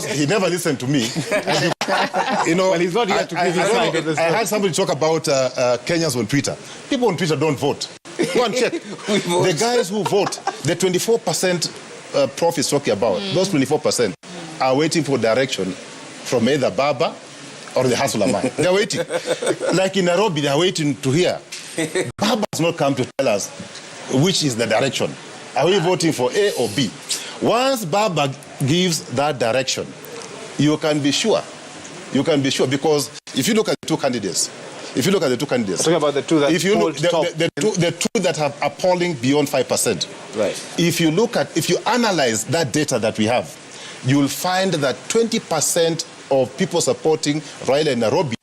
he never listened to me. Well, he's not here to give his side of the story. I heard somebody talk about Kenyans on Twitter. People on Twitter don't vote. Go and check. The guys who vote, the 24% Prof is talking about, those 24% are waiting for direction from either Baba or the Hustler man. They're waiting. Like in Nairobi, they're waiting to hear. Baba has not come to tell us which is the direction. Are we voting for A or B? Once Baba gives that direction, you can be sure. You can be sure, because if you look at the two candidates, talking about the two that if you look, the two that are polling beyond 5%. Right. If you analyze that data that we have, you'll find that 20% of people supporting Raila in Nairobi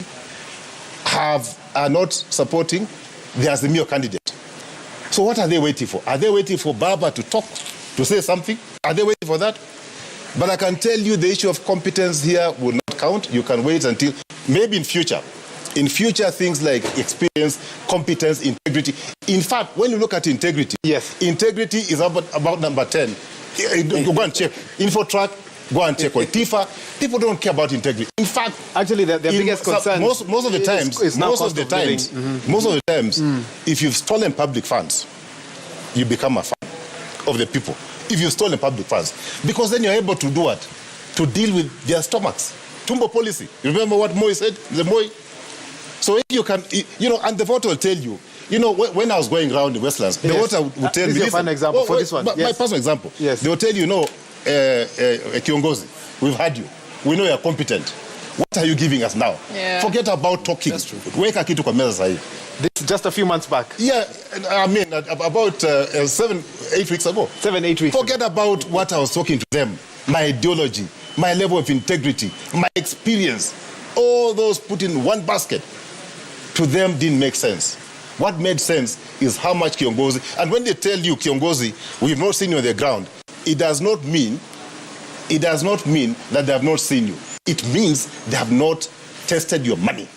are not supporting the Azimio candidate. So what are they waiting for? Are they waiting for Baba to talk, to say something? Are they waiting for that? But I can tell you the issue of competence here will not count. You can wait until maybe in future. In future, things like experience, competence, integrity. In fact, when you look at integrity, yes, integrity is about number 10. You go and check. Infotrack, go and check on TIFA. People don't care about integrity. In fact, actually, their biggest concern most of the times, if you've stolen public funds, you become a fan of the people. If you've stolen public funds, because then you're able to do what? To deal with their stomachs. Tumbo policy. You remember what Moi said? The Moi. So if you can, and the voter will tell you. When I was going around the Westlands, the voter would tell me. This is a fun example for this one. My personal example. Yes. They will tell you, Kiongozi, we've had you. We know you're competent. What are you giving us now? Yeah. Forget about talking. Weka kitu kwa meza sahi. This just a few months back. Yeah, I mean, about 7-8 weeks ago. 7-8 weeks. Forget about what I was talking to them. My ideology, my level of integrity, my experience. All those put in one basket. To them didn't make sense. What made sense is how much Kiongozi. And when they tell you Kiongozi, we've not seen you on the ground, it does not mean that they have not seen you. It means they have not tested your money.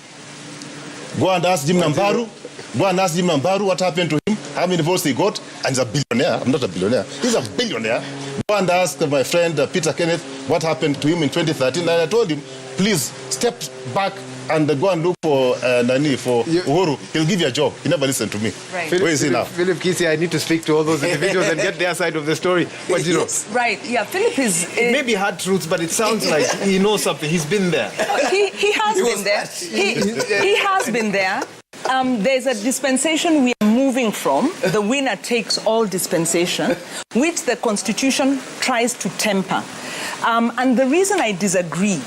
Go and ask Jim Nambaru. What happened to him, how many votes he got, and he's a billionaire. I'm not a billionaire. He's a billionaire. Go and ask my friend Peter Kenneth what happened to him in 2013. And I told him, please step back and go and look for Uhuru. He'll give you a job. He never listened to me. Right. Where is he now? Philip Kisi, I need to speak to all those individuals and get their side of the story. What do you know? Right, yeah, Philip is... It may be hard truths, but it sounds like he knows something. He's been there. He has been there. He has been there. There's a dispensation we are moving from, the winner-takes-all dispensation, which the Constitution tries to temper. And the reason I disagree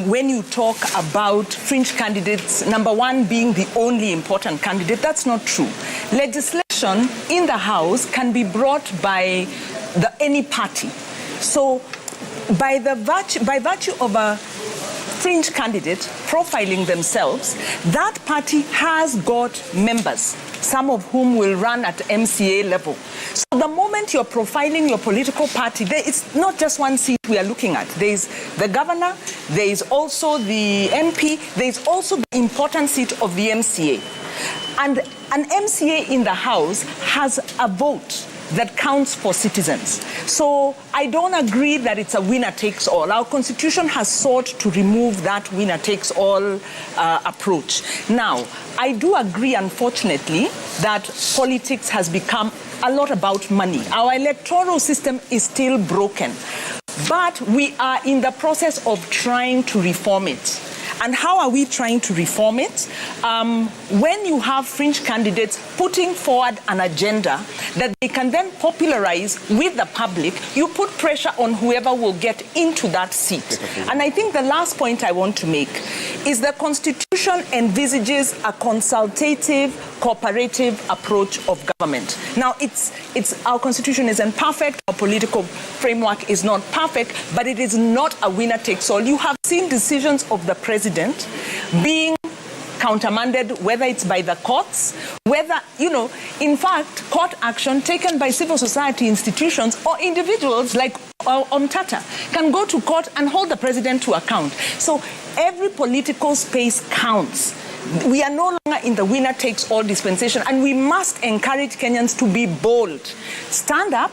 when you talk about fringe candidates, number one being the only important candidate, that's not true. Legislation in the House can be brought by any party. So by virtue of a fringe candidate profiling themselves, that party has got members, some of whom will run at MCA level. So the moment you're profiling your political party, it's not just one seat we are looking at. There is the governor, there is also the MP, there is also the important seat of the MCA. And an MCA in the House has a vote that counts for citizens. So I don't agree that it's a winner-takes-all. Our Constitution has sought to remove that winner-takes-all approach. Now, I do agree, unfortunately, that politics has become a lot about money. Our electoral system is still broken, but we are in the process of trying to reform it. And how are we trying to reform it? When you have fringe candidates putting forward an agenda that they can then popularize with the public, you put pressure on whoever will get into that seat. And I think the last point I want to make is the Constitution envisages a consultative, cooperative approach of government. Now, our Constitution isn't perfect, our political framework is not perfect, but it is not a winner-takes-all. You have seen decisions of the president being countermanded, whether it's by the courts, whether, in fact, court action taken by civil society institutions or individuals like Omtata can go to court and hold the president to account. So every political space counts. We are no longer in the winner-takes-all dispensation, and we must encourage Kenyans to be bold. Stand up,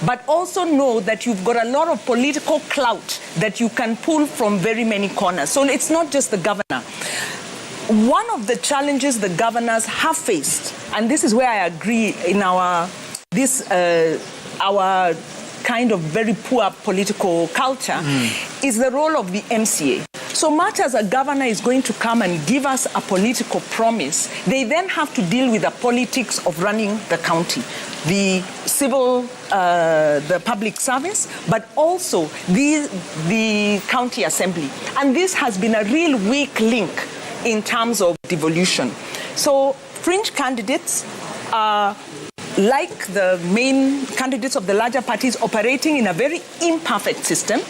but also know that you've got a lot of political clout that you can pull from very many corners. So it's not just the governor. One of the challenges the governors have faced, and this is where I agree in our kind of very poor political culture, is the role of the MCA. So much as a governor is going to come and give us a political promise, they then have to deal with the politics of running the county, the civil, the public service, but also the county assembly. And this has been a real weak link in terms of devolution. So fringe candidates are, like the main candidates of the larger parties, operating in a very imperfect system.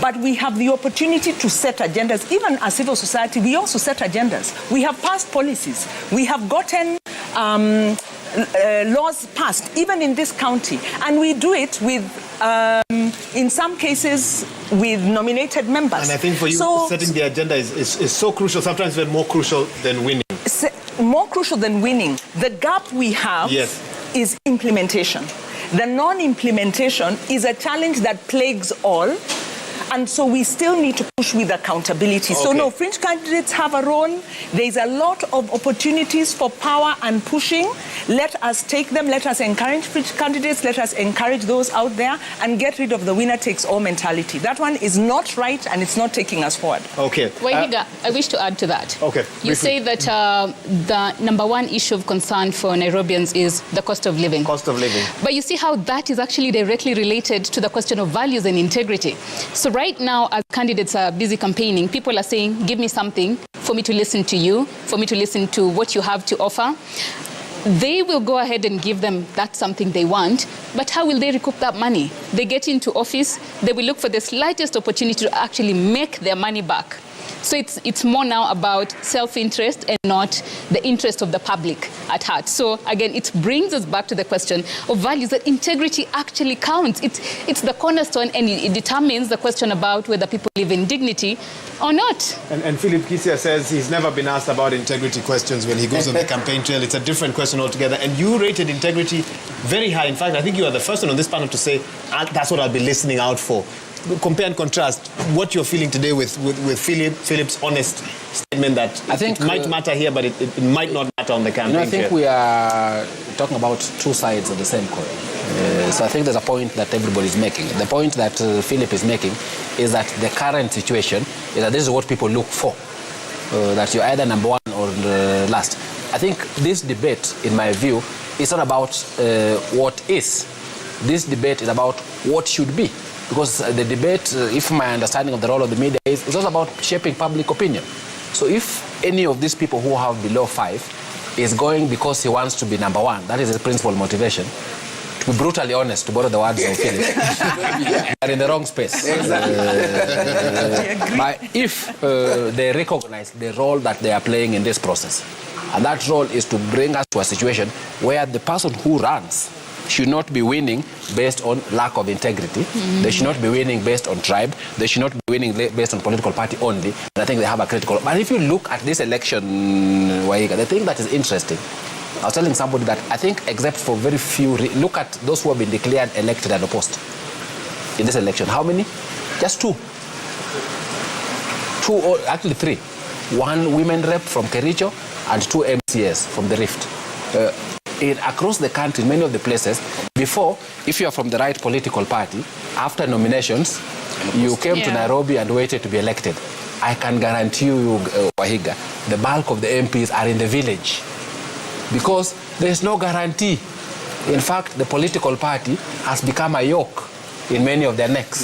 But we have the opportunity to set agendas. Even as civil society, we also set agendas. We have passed policies. We have gotten laws passed, even in this county. And we do it with, in some cases, with nominated members. And I think for you, setting the agenda is so crucial, sometimes even more crucial than winning. More crucial than winning. The gap we have is implementation. The non-implementation is a challenge that plagues all. And so we still need to push with accountability. So no, fringe candidates have a role. There's a lot of opportunities for power and pushing. Let us take them. Let us encourage fringe candidates. Let us encourage those out there and get rid of the winner-takes-all mentality. That one is not right, and it's not taking us forward. Okay. Wahiga, I wish to add to that. Okay. You say that the number one issue of concern for Nairobians is the cost of living. Cost of living. But you see how that is actually directly related to the question of values and integrity. So right now, as candidates are busy campaigning, people are saying, give me something for me to listen to you, for me to listen to what you have to offer. They will go ahead and give them that something they want, but how will they recoup that money? They get into office, they will look for the slightest opportunity to actually make their money back. So it's more now about self-interest and not the interest of the public at heart. So again, it brings us back to the question of values, that integrity actually counts. It's the cornerstone, and it determines the question about whether people live in dignity or not. And Philip Kisia says he's never been asked about integrity questions when he goes on the campaign trail. It's a different question altogether. And you rated integrity very high. In fact, I think you are the first one on this panel to say, that's what I'll be listening out for. Compare and contrast what you're feeling today with Philip's honest statement that I think it might matter here, but it might not matter on the campaign. I think we are talking about two sides of the same coin. So I think there's a point that everybody is making. The point that Philip is making is that the current situation is that this is what people look for, that you're either number one or last. I think this debate, in my view, is not about what is. This debate is about what should be. Because the debate, if my understanding of the role of the media is, it's also about shaping public opinion. So if any of these people who have below 5 is going because he wants to be number one, that is his principal motivation. To be brutally honest, to borrow the words of Philip, they are in the wrong space. But if they recognize the role that they are playing in this process, and that role is to bring us to a situation where the person who runs should not be winning based on lack of integrity. They should not be winning based on tribe. They should not be winning based on political party only. And I think they have a critical... But if you look at this election, Wahiga, the thing that is interesting, I was telling somebody that I think except for very few... Look at those who have been declared elected and opposed in this election. How many? Just two. Two, or actually three. One women rep from Kericho and 2 MCAs from the Rift. Across the country, many of the places, before, if you are from the right political party, after nominations, you came to Nairobi and waited to be elected. I can guarantee you, Wahiga, the bulk of the MPs are in the village because there is no guarantee. In fact, the political party has become a yoke in many of their necks.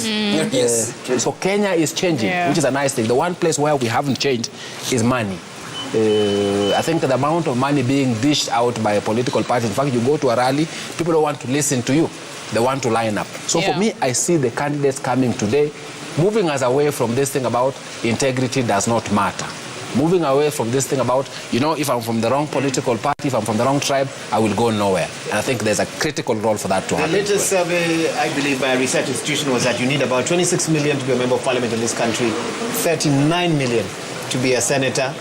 So Kenya is changing, which is a nice thing. The one place where we haven't changed is money. I think the amount of money being dished out by a political party, in fact, you go to a rally, people don't want to listen to you. They want to line up. So for me, I see the candidates coming today, moving us away from this thing about integrity does not matter. Moving away from this thing about, you know, if I'm from the wrong political party, if I'm from the wrong tribe, I will go nowhere. And I think there's a critical role for that to happen. The latest survey, I believe, by a research institution was that you need about 26 million to be a member of parliament in this country, 39 million to be a senator.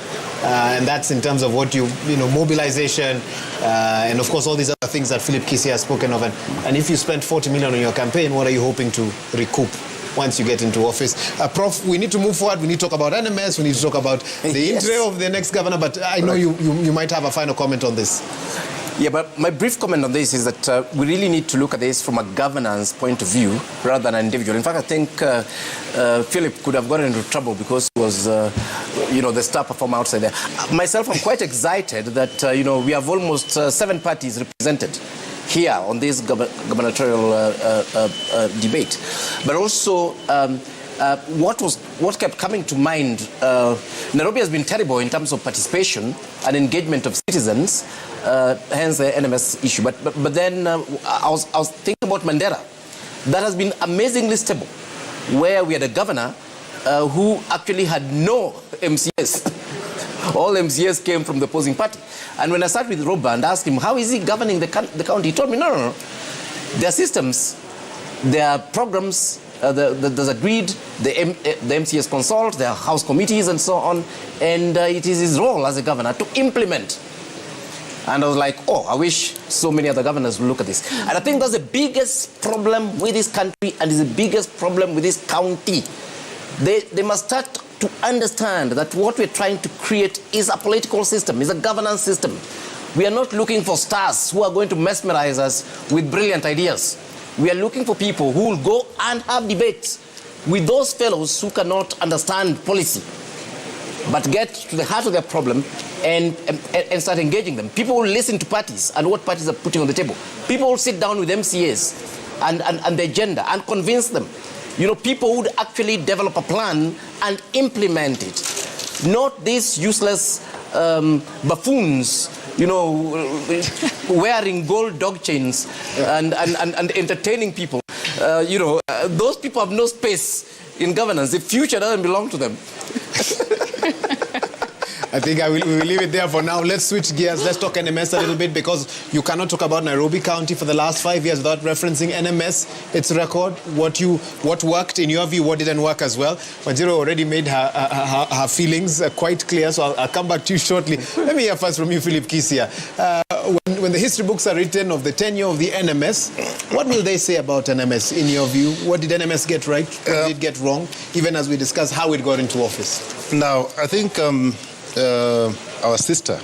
and that's in terms of what you know, mobilization, and of course all these other things that Philip Kisi has spoken of. And if you spend 40 million on your campaign, what are you hoping to recoup once you get into office? Prof, we need to move forward. We need to talk about NMS. We need to talk about the intro of the next governor. But I know you might have a final comment on this. Yeah, but my brief comment on this is that we really need to look at this from a governance point of view rather than an individual. In fact, I think Philip could have gotten into trouble because he was, the star performer outside there. Myself, I'm quite excited that, we have almost 7 parties represented here on this gubernatorial debate. But also, what kept coming to mind, Nairobi has been terrible in terms of participation and engagement of citizens, hence the NMS issue. But then I was thinking about Mandera. That has been amazingly stable, where we had a governor who actually had no MCS. All MCS came from the opposing party. And when I sat with Roba and asked him, how is he governing the county? He told me, no. There are systems, there are programs, there's agreed, the MCS consult, there are house committees and so on, and it is his role as a governor to implement. And I was like, I wish so many other governors would look at this. And I think that's the biggest problem with this country and is the biggest problem with this county. They must start to understand that what we're trying to create is a political system, is a governance system. We are not looking for stars who are going to mesmerize us with brilliant ideas. We are looking for people who will go and have debates with those fellows who cannot understand policy, but get to the heart of their problem and start engaging them. People will listen to parties and what parties are putting on the table. People will sit down with MCAs and the agenda and convince them. People would actually develop a plan and implement it. Not these useless buffoons, wearing gold dog chains and entertaining people. Those people have no space in governance. The future doesn't belong to them. I think we will leave it there for now. Let's switch gears. Let's talk NMS a little bit, because you cannot talk about Nairobi County for the last 5 years without referencing NMS, its record, what worked in your view, what didn't work as well. Wanjiru already made her feelings quite clear, so I'll come back to you shortly. Let me hear first from you, Philip Kisia. When the history books are written of the tenure of the NMS, what will they say about NMS in your view? What did NMS get right? What did it get wrong? Even as we discuss how it got into office. Now, I think our sister,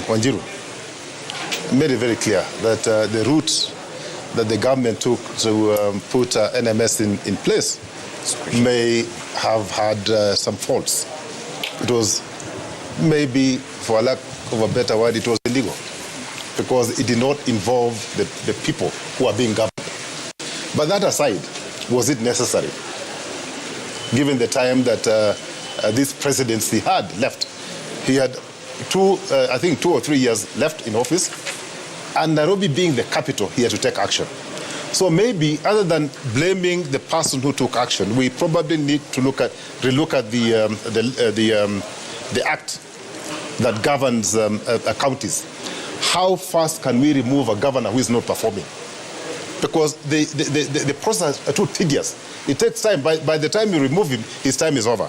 Wanjiru, made it very clear that the route that the government took to put NMS in place may have had some faults. It was maybe, for a lack of a better word, it was illegal, because it did not involve the people who are being governed. But that aside, was it necessary, given the time that this presidency had left? He had 2 or 3 years left in office, and Nairobi being the capital, he had to take action. So maybe, other than blaming the person who took action, we probably need to relook at the act that governs counties. How fast can we remove a governor who is not performing? Because the process is too tedious. It takes time. By the time you remove him, his time is over.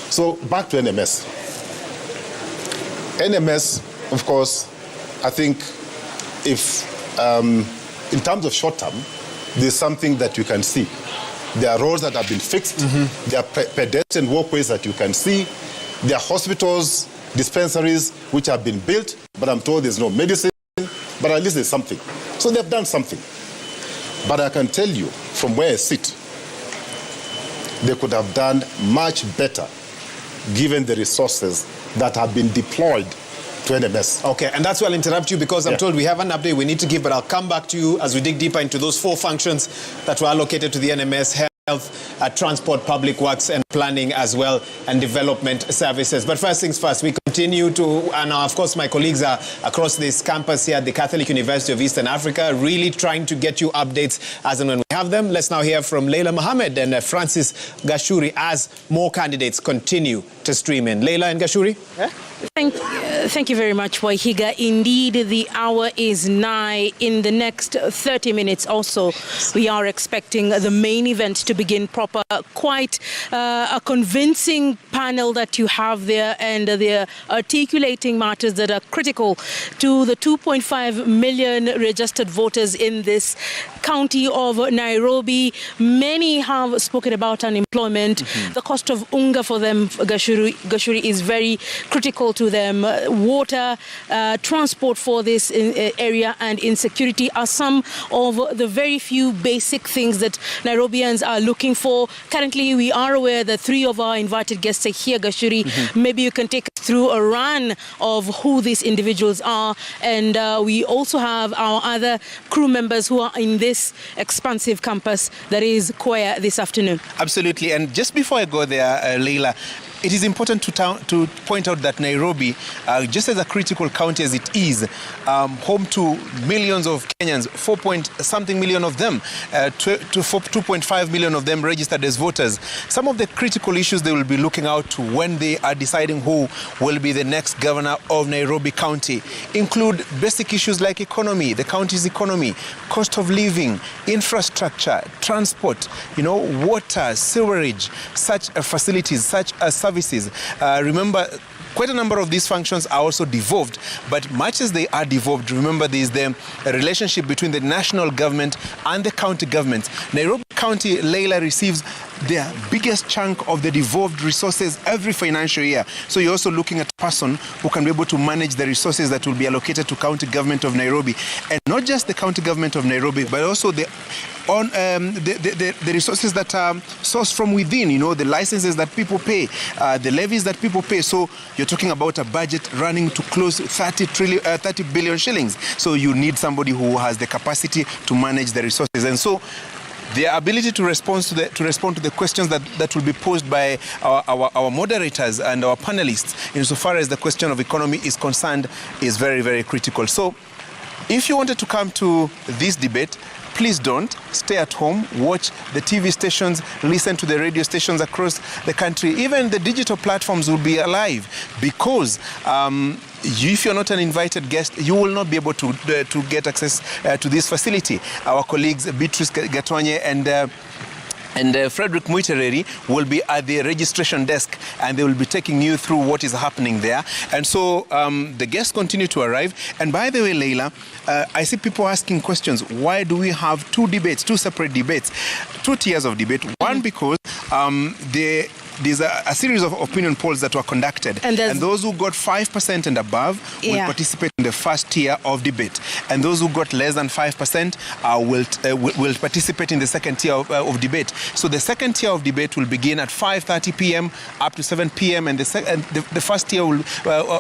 So back to NMS. NMS, of course, I think if, in terms of short term, there's something that you can see. There are roads that have been fixed. Mm-hmm. There are pedestrian walkways that you can see. There are hospitals, dispensaries which have been built, but I'm told there's no medicine, but at least there's something. So they've done something. But I can tell you, from where I sit, they could have done much better given the resources that have been deployed to NMS. Okay, and that's why I'll interrupt you, because I'm told we have an update we need to give, but I'll come back to you as we dig deeper into those 4 functions that were allocated to the NMS: health, transport, public works and planning as well, and development services. But first things first, we continue continue to, and of course my colleagues are across this campus here at the Catholic University of Eastern Africa, really trying to get you updates as and when we have them. Let's now hear from Leila Mohammed and Francis Gashuri as more candidates continue to stream in. Leila and Gashuri? Yeah. Thank you very much, Waihiga. Indeed, the hour is nigh. In the next 30 minutes also, we are expecting the main event to begin proper. Quite a convincing panel that you have there, and they're articulating matters that are critical to the 2.5 million registered voters in this county of Nairobi. Many have spoken about unemployment. The cost of unga for them, Gashuri, is very critical to them. Water, transport for this area, and insecurity are some of the very few basic things that Nairobians are looking for. Currently, we are aware that 3 of our invited guests are here, Gashuri. Maybe you can take us through a run of who these individuals are. And we also have our other crew members who are in this expansive campus that is Kwea this afternoon. Absolutely. And just before I go there, Leila, it is important to point out that Nairobi, just as a critical county as it is, home to millions of Kenyans, 4-point-something million of them, 2.5 million of them registered as voters. Some of the critical issues they will be looking out to when they are deciding who will be the next governor of Nairobi County include basic issues like economy, the county's economy, cost of living, infrastructure, transport, water, sewerage, such facilities, such as services. Remember, quite a number of these functions are also devolved, but much as they are devolved, remember there is the relationship between the national government and the county government. Nairobi County, Leila, receives their biggest chunk of the devolved resources every financial year. So you're also looking at a person who can be able to manage the resources that will be allocated to county government of Nairobi. And not just the county government of Nairobi, but also the resources that are sourced from within, the licenses that people pay, the levies that people pay. So you're talking about a budget running to close 30 billion shillings. So you need somebody who has the capacity to manage the resources. And so their ability to respond to the questions that will be posed by our moderators and our panelists, insofar as the question of economy is concerned, is very, very critical. So if you wanted to come to this debate, please don't. Stay at home, watch the TV stations, listen to the radio stations across the country. Even the digital platforms will be alive, because if you're not an invited guest, you will not be able to get access to this facility. Our colleagues Beatrice Gatonye and Frederick Muitereri will be at the registration desk, and they will be taking you through what is happening there. And so the guests continue to arrive. And by the way, Leila, I see people asking questions. Why do we have two separate debates, 2 tiers of debate? One, because there's a series of opinion polls that were conducted, and those who got 5% and above will participate in the first tier of debate, and those who got less than 5% will participate in the second tier of debate. So the second tier of debate will begin at 5:30 p.m. up to 7 p.m. and the first tier will,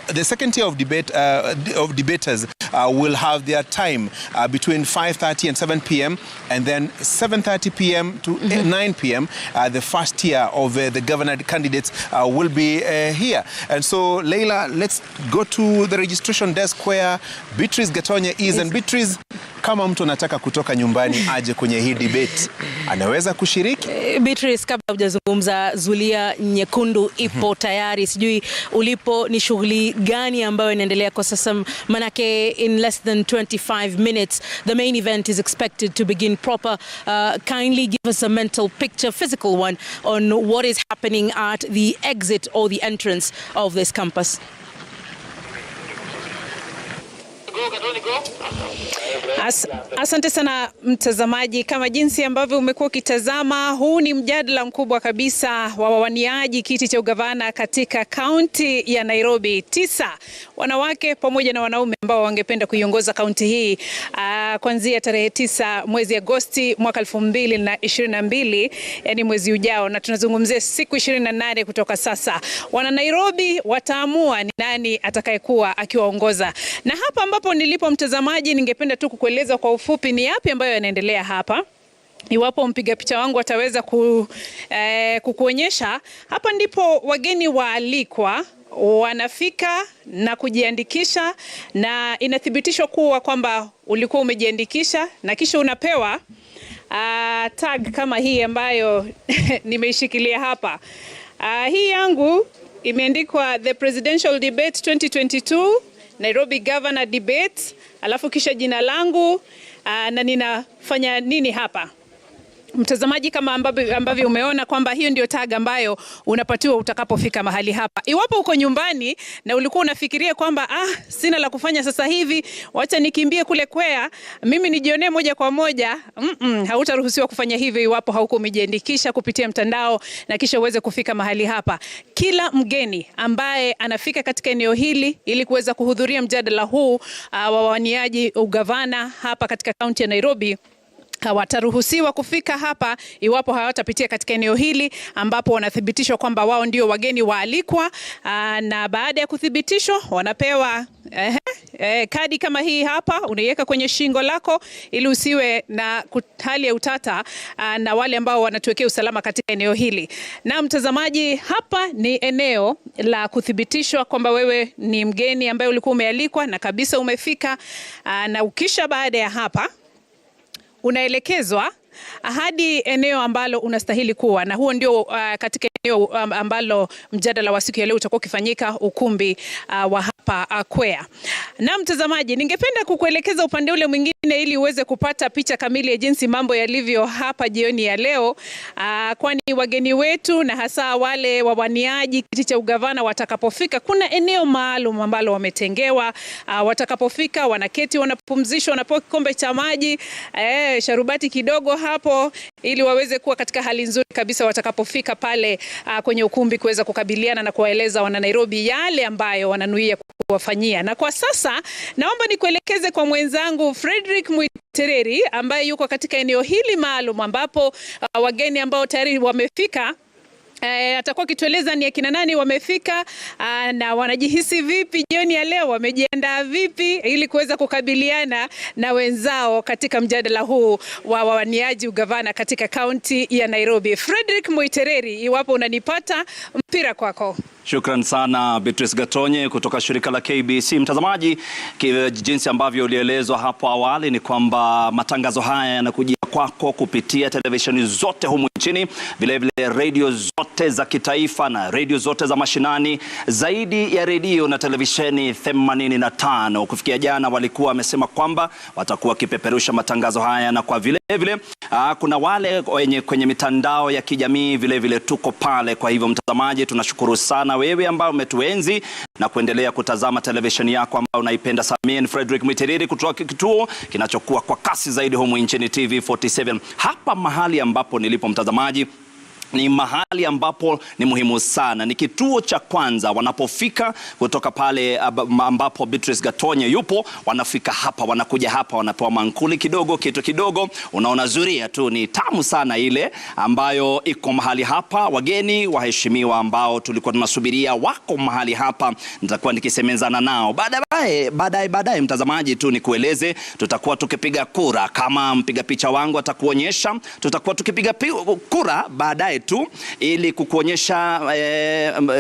the second tier of debate of debaters will have their time between 5:30 and 7 p.m. and then 7:30 p.m. to 9 p.m. The first tier of the governor candidates will be here. And so, Leila, let's go to the registration desk where Beatrice Gatonye is. And Beatrice, kama mtu anataka kutoka nyumbani aje kwenye hii debate, anaweza kushiriki? Beatrice, kabla hujazungumza, zulia nyekundu ipo tayari. Sijui ulipo ni shughuli gani ambayo inaendelea kwa sasa, manake in less than 25 minutes the main event is expected to begin proper. Kindly give us a mental picture, physical one, on what is happening at the exit or the entrance of this campus. Asante sana mtazamaji, kama jinsi ambavyo umekuwa ukitazama, huu ni mjadala mkubwa kabisa wa wawaniaji kiti cha ugavana katika kaunti ya Nairobi. 9 wanawake pamoja na wanaume ambao wangependa kuiongoza kaunti hii kuanzia tarehe 9 mwezi Agosti mwaka 2022, yani mwezi ujao, na tunazungumzia siku 28 kutoka sasa. Wana Nairobi wataamua ni nani atakayekuwa akiwaongoza. Na hapa ambapo nilipo mtazamaji, ningependa tu kukueleza kwa ufupi ni yapi ambayo yanaendelea hapa. Iwapo mpiga picha wangu ataweza kukuonyesha, hapa ndipo wageni waalikwa wanafika na kujiandikisha, na inathibitishwa kuwa kwamba ulikuwa umejiandikisha, na kisha unapewa tag kama hii ambayo nimeishikilia hapa. Hii yangu imeandikwa The Presidential Debate 2022 Nairobi Governor Debate, alafu kisha jina langu na ninafanya nini hapa. Mtazamaji, kama ambavyo umeona kwamba hiyo ndio tag ambayo unapatiwa utakapofika mahali hapa. Iwapo uko nyumbani na ulikuwa unafikiria kwamba sina la kufanya sasa hivi, wacha nikimbie kule Kwea, mimi nijionee moja kwa moja, hautaruhusiwa kufanya hivyo iwapo hauko umejiandikisha kupitia mtandao na kisha uweze kufika mahali hapa. Kila mgeni ambaye anafika katika eneo hili ili kuweza kuhudhuria mjadala huu wa wawaniaji ugavana hapa katika kaunti ya Nairobi, hawataruhusiwa kufika hapa iwapo hawatapitia katika eneo hili ambapo wanathibitishwa kwamba wao ndio wageni waalikwa, na baada ya kuthibitishwa wanapewa kadi kama hii hapa, unaiweka kwenye shingo lako ili usiwe na hali ya utata na wale ambao wanatuwekea usalama katika eneo hili. Na mtazamaji, hapa ni eneo la kuthibitishwa kwamba wewe ni mgeni ambaye ulikuwa umealikwa na kabisa umefika, na ukisha baada ya hapa unaelekezwa hadi eneo ambalo unastahili kuwa, na huo ndio katika eneo ambalo mjadala wa siku ya leo utakuwa ukifanyika, ukumbi wa hapa Kwea. Na mtazamaji, ningependa kukuelekeza upande ule mwingine ili uweze kupata picha kamili ya jinsi mambo yalivyo hapa jioni ya leo, kwani wageni wetu na hasa wale wawaniaji kiti cha ugavana watakapofika, kuna eneo maalum ambalo wametengewa. Watakapofika wanaketi, wanapumzishwa, wanapewa kikombe cha maji, sharubati kidogo hapo, ili waweze kuwa katika hali nzuri kabisa watakapofika pale kwenye ukumbi kuweza kukabiliana na kuwaeleza wana Nairobi yale ambayo wananuia kuwafanyia. Na kwa sasa naomba nikuelekeze kwa mwenzangu Frederick Mwitereri ambaye yuko katika eneo hili maalum ambapo wageni ambao tayari wamefika atakuwa kitueleza ni akina nani wamefika na wanajihisi vipi jioni ya leo, wamejiandaa vipi ili kuweza kukabiliana na wenzao katika mjadala huu wa wawaniaji ugavana katika kaunti ya Nairobi. Frederick Mwitereri, iwapo unanipata, mpira kwako. Shukran sana Beatrice Gatonye kutoka shirika la KBC. Mtazamaji, jinsi ambavyo ulielezwa hapo awali ni kwamba matangazo haya yanakujia kwako kupitia televisheni zote humu nchini, vile vile radio zote za kitaifa na radio zote za mashinani, zaidi ya radio na televisheni 85. Kufikia jana walikuwa wamesema kwamba watakuwa wakipeperusha matangazo haya, na kwa vile vile kuna wale kwenye mitandao ya kijamii vile vile tuko pale. Kwa hivyo mtazamaji, tunashukuru sana wewe ambao umetuenzi na kuendelea kutazama televisheni yako ambao unaipenda sana. Mimi Frederick Mwitereri kutoka kituo kinachokuwa kwa kasi zaidi humu nchini TV47. Hapa mahali ambapo nilipo mtazamaji ni mahali ambapo ni muhimu sana. Ni kituo cha kwanza wanapofika kutoka pale ambapo Beatrice Gatonye yupo, wanafika hapa, wanakuja hapa, wanapewa mankuli kidogo, kitu kidogo. Unaona zuria tu ni tamu sana ile ambayo iko mahali hapa. Wageni waheshimiwa ambao tulikuwa tunasubiria wako mahali hapa, nitakuwa nikisemezana nao baadaye mtazamaji. Tu nikueleze, tutakuwa tukipiga kura kama mpiga picha wangu atakuonyesha. Tutakuwa tukipiga kura baadaye tu ili kukuonyesha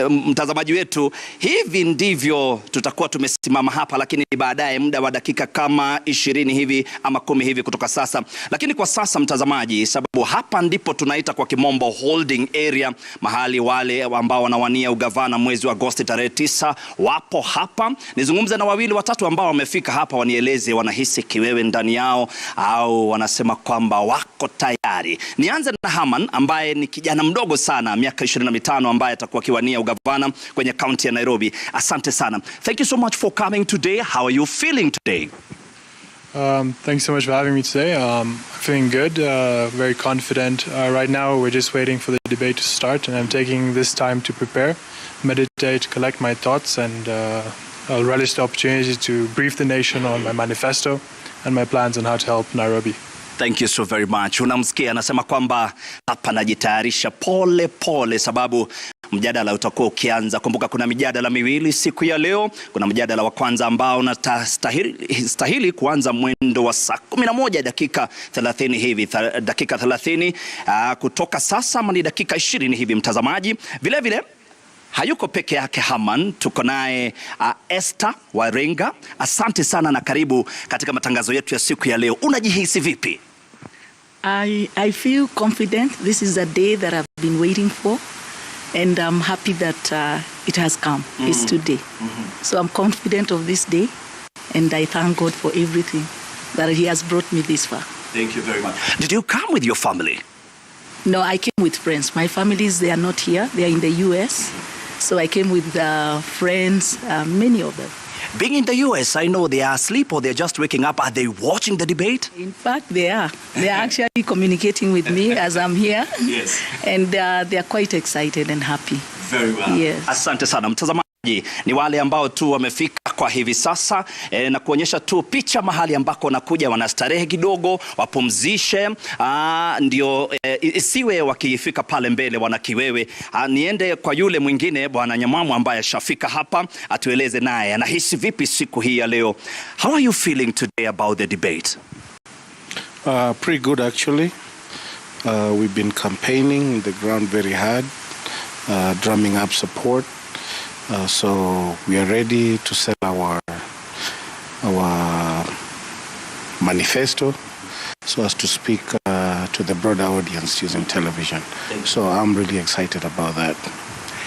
mtazamaji wetu. Hivi ndivyo tutakuwa tumesimama hapa, lakini baadaye muda wa dakika kama 20 hivi ama 10 hivi kutoka sasa. Lakini kwa sasa mtazamaji, sababu hapa ndipo tunaita kwa kimombo holding area, mahali wale ambao wanawania ugavana mwezi wa Agosti tarehe 9 wapo hapa. Nizungumze na wawili watatu ambao wamefika hapa, wanieleze wanahisi kiwewe ndani yao au wanasema kwamba wako tayari. Nianze na Haman ambaye ni kijana mdogo sana, miaka 25, ambaye atakuwa kiwania ugavana kwenye kaunti ya Nairobi. Asante sana. Thank you so much for coming today. How are you feeling today? Thanks so much for having me today. I'm feeling good, very confident. Right now we're just waiting for the debate to start, and I'm taking this time to prepare, meditate, collect my thoughts, and I'll relish the opportunity to brief the nation on my manifesto and my plans on how to help Nairobi. Thank you so very much. Unamsikia anasema kwamba hapa najitayarisha pole pole sababu mjadala utakuwa ukianza. Kumbuka kuna mijadala miwili siku ya leo. Kuna mjadala wa kwanza ambao unastahili kuanza mwendo wa saa 11 dakika 30 hivi, kutoka sasa, ama ni dakika 20 hivi mtazamaji. Vile vile hayuko peke yake Haman, tuko naye Esther Warenga. Asante sana na karibu katika matangazo yetu ya siku ya leo. Unajihisi vipi? I feel confident. This is a day that I've been waiting for, and I'm happy that it has come. It's today. So I'm confident of this day, and I thank God for everything that He has brought me this far. Thank you very much. Did you come with your family? No, I came with friends. My families, they are not here. They are in the U.S. So I came with friends, many of them. Being in the U.S., I know they are asleep or they're just waking up. Are they watching the debate? In fact, they are. They are actually communicating with me as I'm here. Yes. And they are quite excited and happy. Very well. Yes. Asante sana mtazamaji. Ni wale ambao tu wamefika kwa hivi sasa na kuonyesha tu picha mahali ambako wanakuja wanastarehe kidogo, wapumzishe, ndio isiwe wakifika pale mbele wanakiwewe. Niende kwa yule mwingine bwana Nyamwamu ambaye shafika hapa, atueleze naye anahisi vipi siku hii ya leo. How are you feeling today about the debate? Pretty good actually. We've been campaigning the ground very hard, drumming up support. So we are ready to sell our manifesto so as to speak to the broader audience using television. So I'm really excited about that.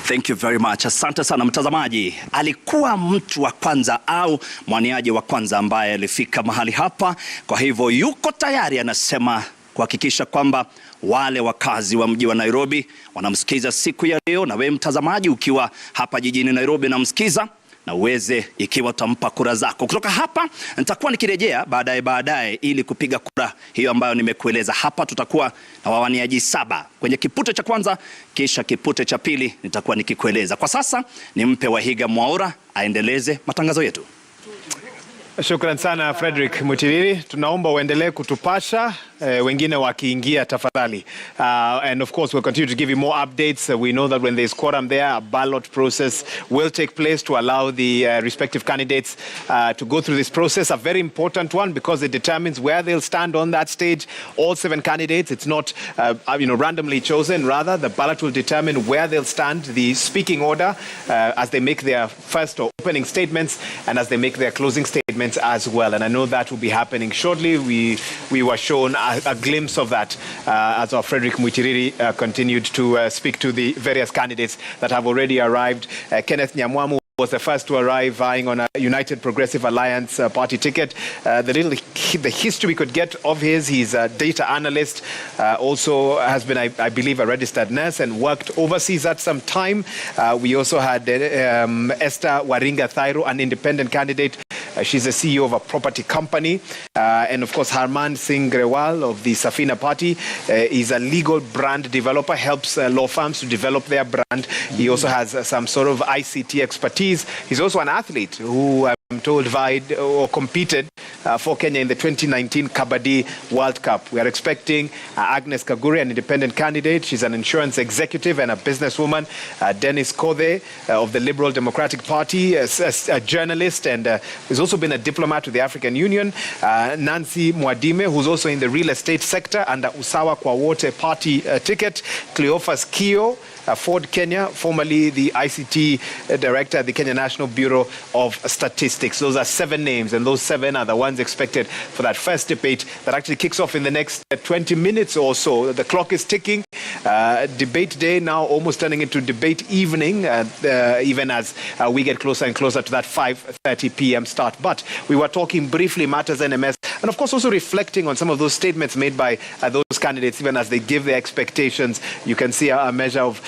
Thank you very much. Asante sana mtazamaji. Alikuwa mtu wa kwanza au mwaniaji wa kwanza ambaye alifika mahali hapa. Kwa hivyo yuko tayari, anasema kuhakikisha kwamba wale wakazi wa mji wa Nairobi wanamsikiza siku ya leo. Na wewe mtazamaji ukiwa hapa jijini Nairobi na msikiza, na uweze ikiwa utampa kura zako. Kutoka hapa nitakuwa nikirejea baadaye ili kupiga kura hiyo ambayo nimekueleza. Hapa tutakuwa na wawaniaji 7 kwenye kipute cha kwanza, kisha kipute cha pili nitakuwa nikikueleza. Kwa sasa nimpe Wahiga Mwaura aendeleze matangazo yetu. Shukran sana Frederick Mutiriri. Tunaomba uendelee kutupasha wengine wakiingia tafadhali. And of course we'll continue to give you more updates. We know that when there's quorum there, a ballot process will take place to allow the respective candidates to go through this process. A very important one because it determines where they'll stand on that stage. All 7 candidates. It's not randomly chosen. Rather, the ballot will determine where they'll stand, the speaking order as they make their first or opening statements and as they make their closing statements as well. And I know that will be happening shortly. We were shown a glimpse of that as our Frederick Mutiriri continued to speak to the various candidates that have already arrived. Kenneth Nyamwamu was the first to arrive, vying on a United Progressive Alliance party ticket. The history we could get of he's a data analyst, also has been, I believe, a registered nurse and worked overseas at some time. We also had Esther Warenga Thairo, an independent candidate. She's the CEO of a property company. And of course, Harman Singh Grewal of the Safina party is a legal brand developer, helps law firms to develop their brand. He also has some sort of ICT expertise. He's also an athlete who I'm told vied or competed for Kenya in the 2019 Kabaddi World Cup. We are expecting Agnes Kagure, an independent candidate. She's an insurance executive and a businesswoman. Dennis Kothe of the Liberal Democratic Party, a journalist, and has also been a diplomat to the African Union. Nancy Mwadime, who's also in the real estate sector under Usawa Kwawote party ticket. Cleophas Kio, Ford Kenya, formerly the ICT director at the Kenya National Bureau of Statistics. Those are 7 names, and those 7 are the ones expected for that first debate that actually kicks off in the next 20 minutes or so. The clock is ticking. Debate day now almost turning into debate evening, even as we get closer and closer to that 5:30 p.m. start. But we were talking briefly matters NMS, and of course also reflecting on some of those statements made by those candidates, even as they give their expectations. You can see a measure of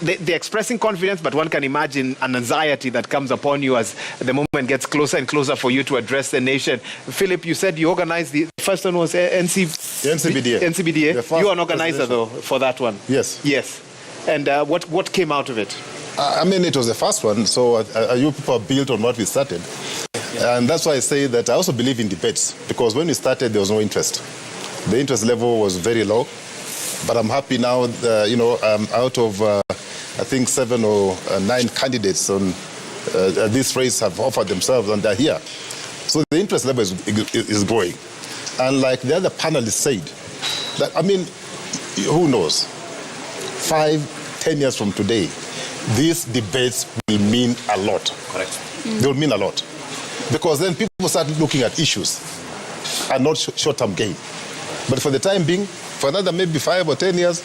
they're expressing confidence, but one can imagine an anxiety that comes upon you as the moment gets closer and closer for you to address the nation. Philip, you said you organized the first one was NCBDA. NCBDA. You are an organizer though for that one. Yes. Yes. And what came out of it? I mean, it was the first one, so you people built on what we started. And that's why I say that I also believe in debates, because when we started, there was no interest. The interest level was very low. But I'm happy now, out of, I think, 7 or 9 candidates on this race have offered themselves, and they're here. So the interest level is growing. And like the other panelists said, that, I mean, who knows? 5, 10 years from today, these debates will mean a lot. Correct. They will mean a lot. Because then people start looking at issues and not short-term gain. But for the time being, for another maybe 5 or 10 years,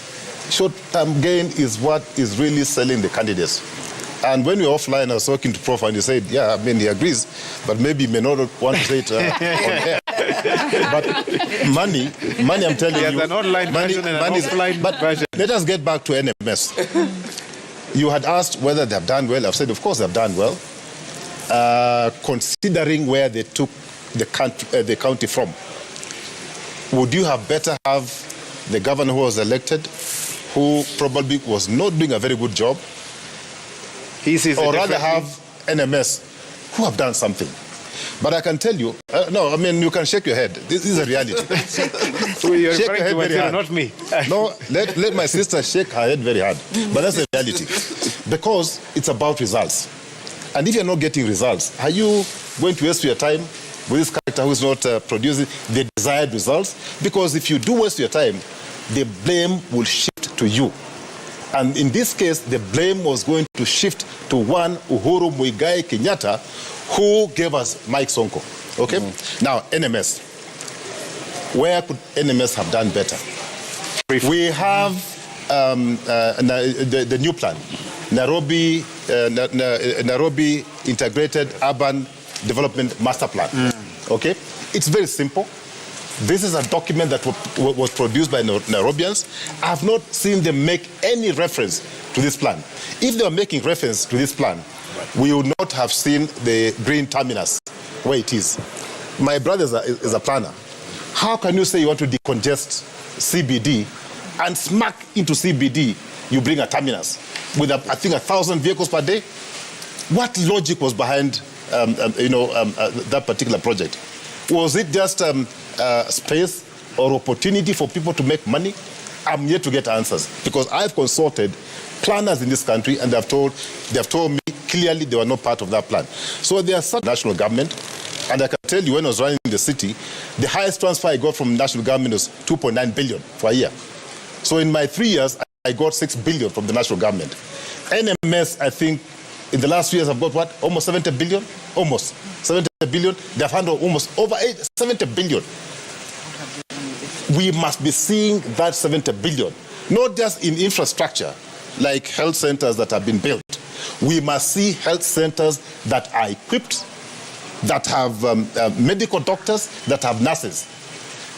short-term gain is what is really selling the candidates. And when we were offline, I was talking to Prof, and he said, yeah, I mean, he agrees, but maybe he may not want to say it on air. But money, I'm telling you. An online version and an offline version. Let us get back to NMS. You had asked whether they have done well. I've said, of course, they have done well. Considering where they took the county from, would you have better have the governor who was elected, who probably was not doing a very good job, or rather have NMS who have done something? But I can tell you, no, I mean, you can shake your head. This is a reality. So you're shake your head very hard. Not me. No, let my sister shake her head very hard. But that's the reality. Because it's about results. And if you're not getting results, are you going to waste your time with this character who is not producing the desired results? Because if you do waste your time, the blame will shift to you. And in this case, the blame was going to shift to one Uhuru Muigai Kenyatta, who gave us Mike Sonko. Okay? Now, NMS. Where could NMS have done better? We have the new plan, Nairobi Integrated Urban Development Master Plan. Okay? It's very simple. This is a document that was produced by Nairobians. I have not seen them make any reference to this plan. If they were making reference to this plan, we would not have seen the green terminus where it is. My brother is a planner. How can you say you want to decongest CBD and smack into CBD, you bring a terminus with, I think, 1,000 vehicles per day? What logic was behind that particular project? Was it just space or opportunity for people to make money? I'm yet to get answers, because I've consulted planners in this country, and they have told me clearly they were not part of that plan. So they are such national government, and I can tell you, when I was running the city, the highest transfer I got from national government was 2.9 billion for a year. So in my 3 years, I got 6 billion from the national government. NMS, I think, in the last 2 years, I've got what? Almost 70 billion? Almost 70 billion. They have handled almost over 70 billion. We must be seeing that 70 billion, not just in infrastructure, like health centers that have been built. We must see health centers that are equipped, that have medical doctors, that have nurses.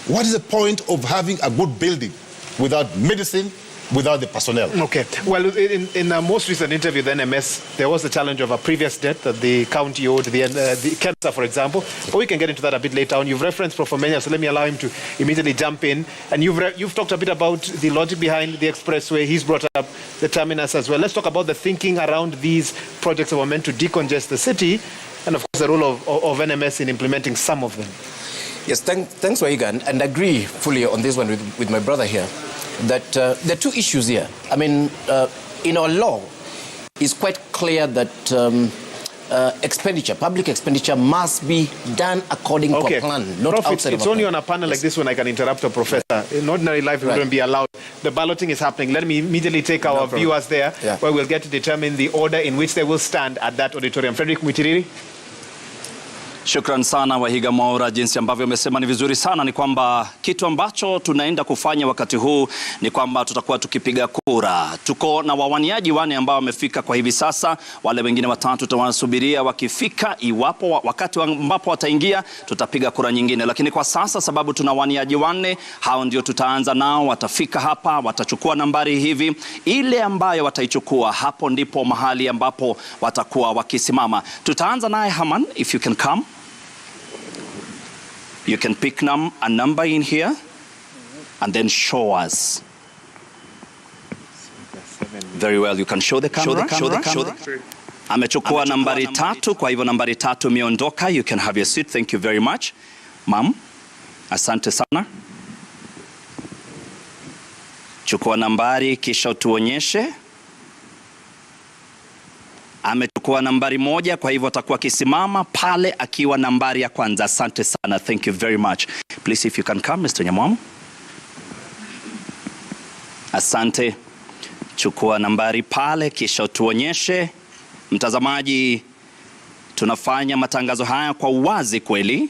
What is the point of having a good building without medicine, without the personnel? Okay. Well, in a most recent interview with NMS, there was the challenge of a previous debt that the county owed, the cancer, for example. But we can get into that a bit later on. You've referenced Prof. Menya, so let me allow him to immediately jump in. And you've talked a bit about the logic behind the expressway. He's brought up the terminus as well. Let's talk about the thinking around these projects that were meant to decongest the city, and of course the role of NMS in implementing some of them. Yes, thanks, Waiga, and agree fully on this one with my brother here, that there are two issues here. I mean, in our law, it's quite clear that public expenditure must be done according to a plan, not outside of a plan. It's only on a panel like this when I can interrupt a professor. In ordinary life, it wouldn't be allowed. The balloting is happening. Let me immediately take our viewers there, where we'll get to determine the order in which they will stand at that auditorium. Frederick Mwitiriri. Shukran sana Wahiga Mwaura. Jinsi ambavyo umesema ni vizuri sana, ni kwamba kitu ambacho tunaenda kufanya wakati huu ni kwamba tutakuwa tukipiga kura. Tuko na wawaniaji wane ambao wamefika kwa hivi sasa. Wale wengine watatu tunawasubiria wakifika, wakati ambapo wataingia tutapiga kura nyingine. Lakini kwa sasa, sababu tuna wawaniaji wane, hao ndio tutaanza nao. Watafika hapa, watachukua nambari hivi. Ile ambayo wataichukua, hapo ndipo mahali ambapo watakuwa wakisimama. Tutaanza naye Haman, if you can come. You can pick a number in here and then show us. Very well, you can show the camera. Show the camera. Amechukua nambari 3, kwa hivyo nambari 3 imeondoka. You can have your seat. Thank you very much. Ma'am, asante sana. Chukua nambari kisha utuonyeshe. Amechukua nambari 1, kwa hivyo atakuwa kisimama pale akiwa nambari ya kwanza. Asante sana. Thank you very much. Please, if you can come, Mr. Nyamwamu. Asante. chukua nambari pale kisha tuonyeshe. Mtazamaji, tunafanya matangazo haya kwa uwazi kweli.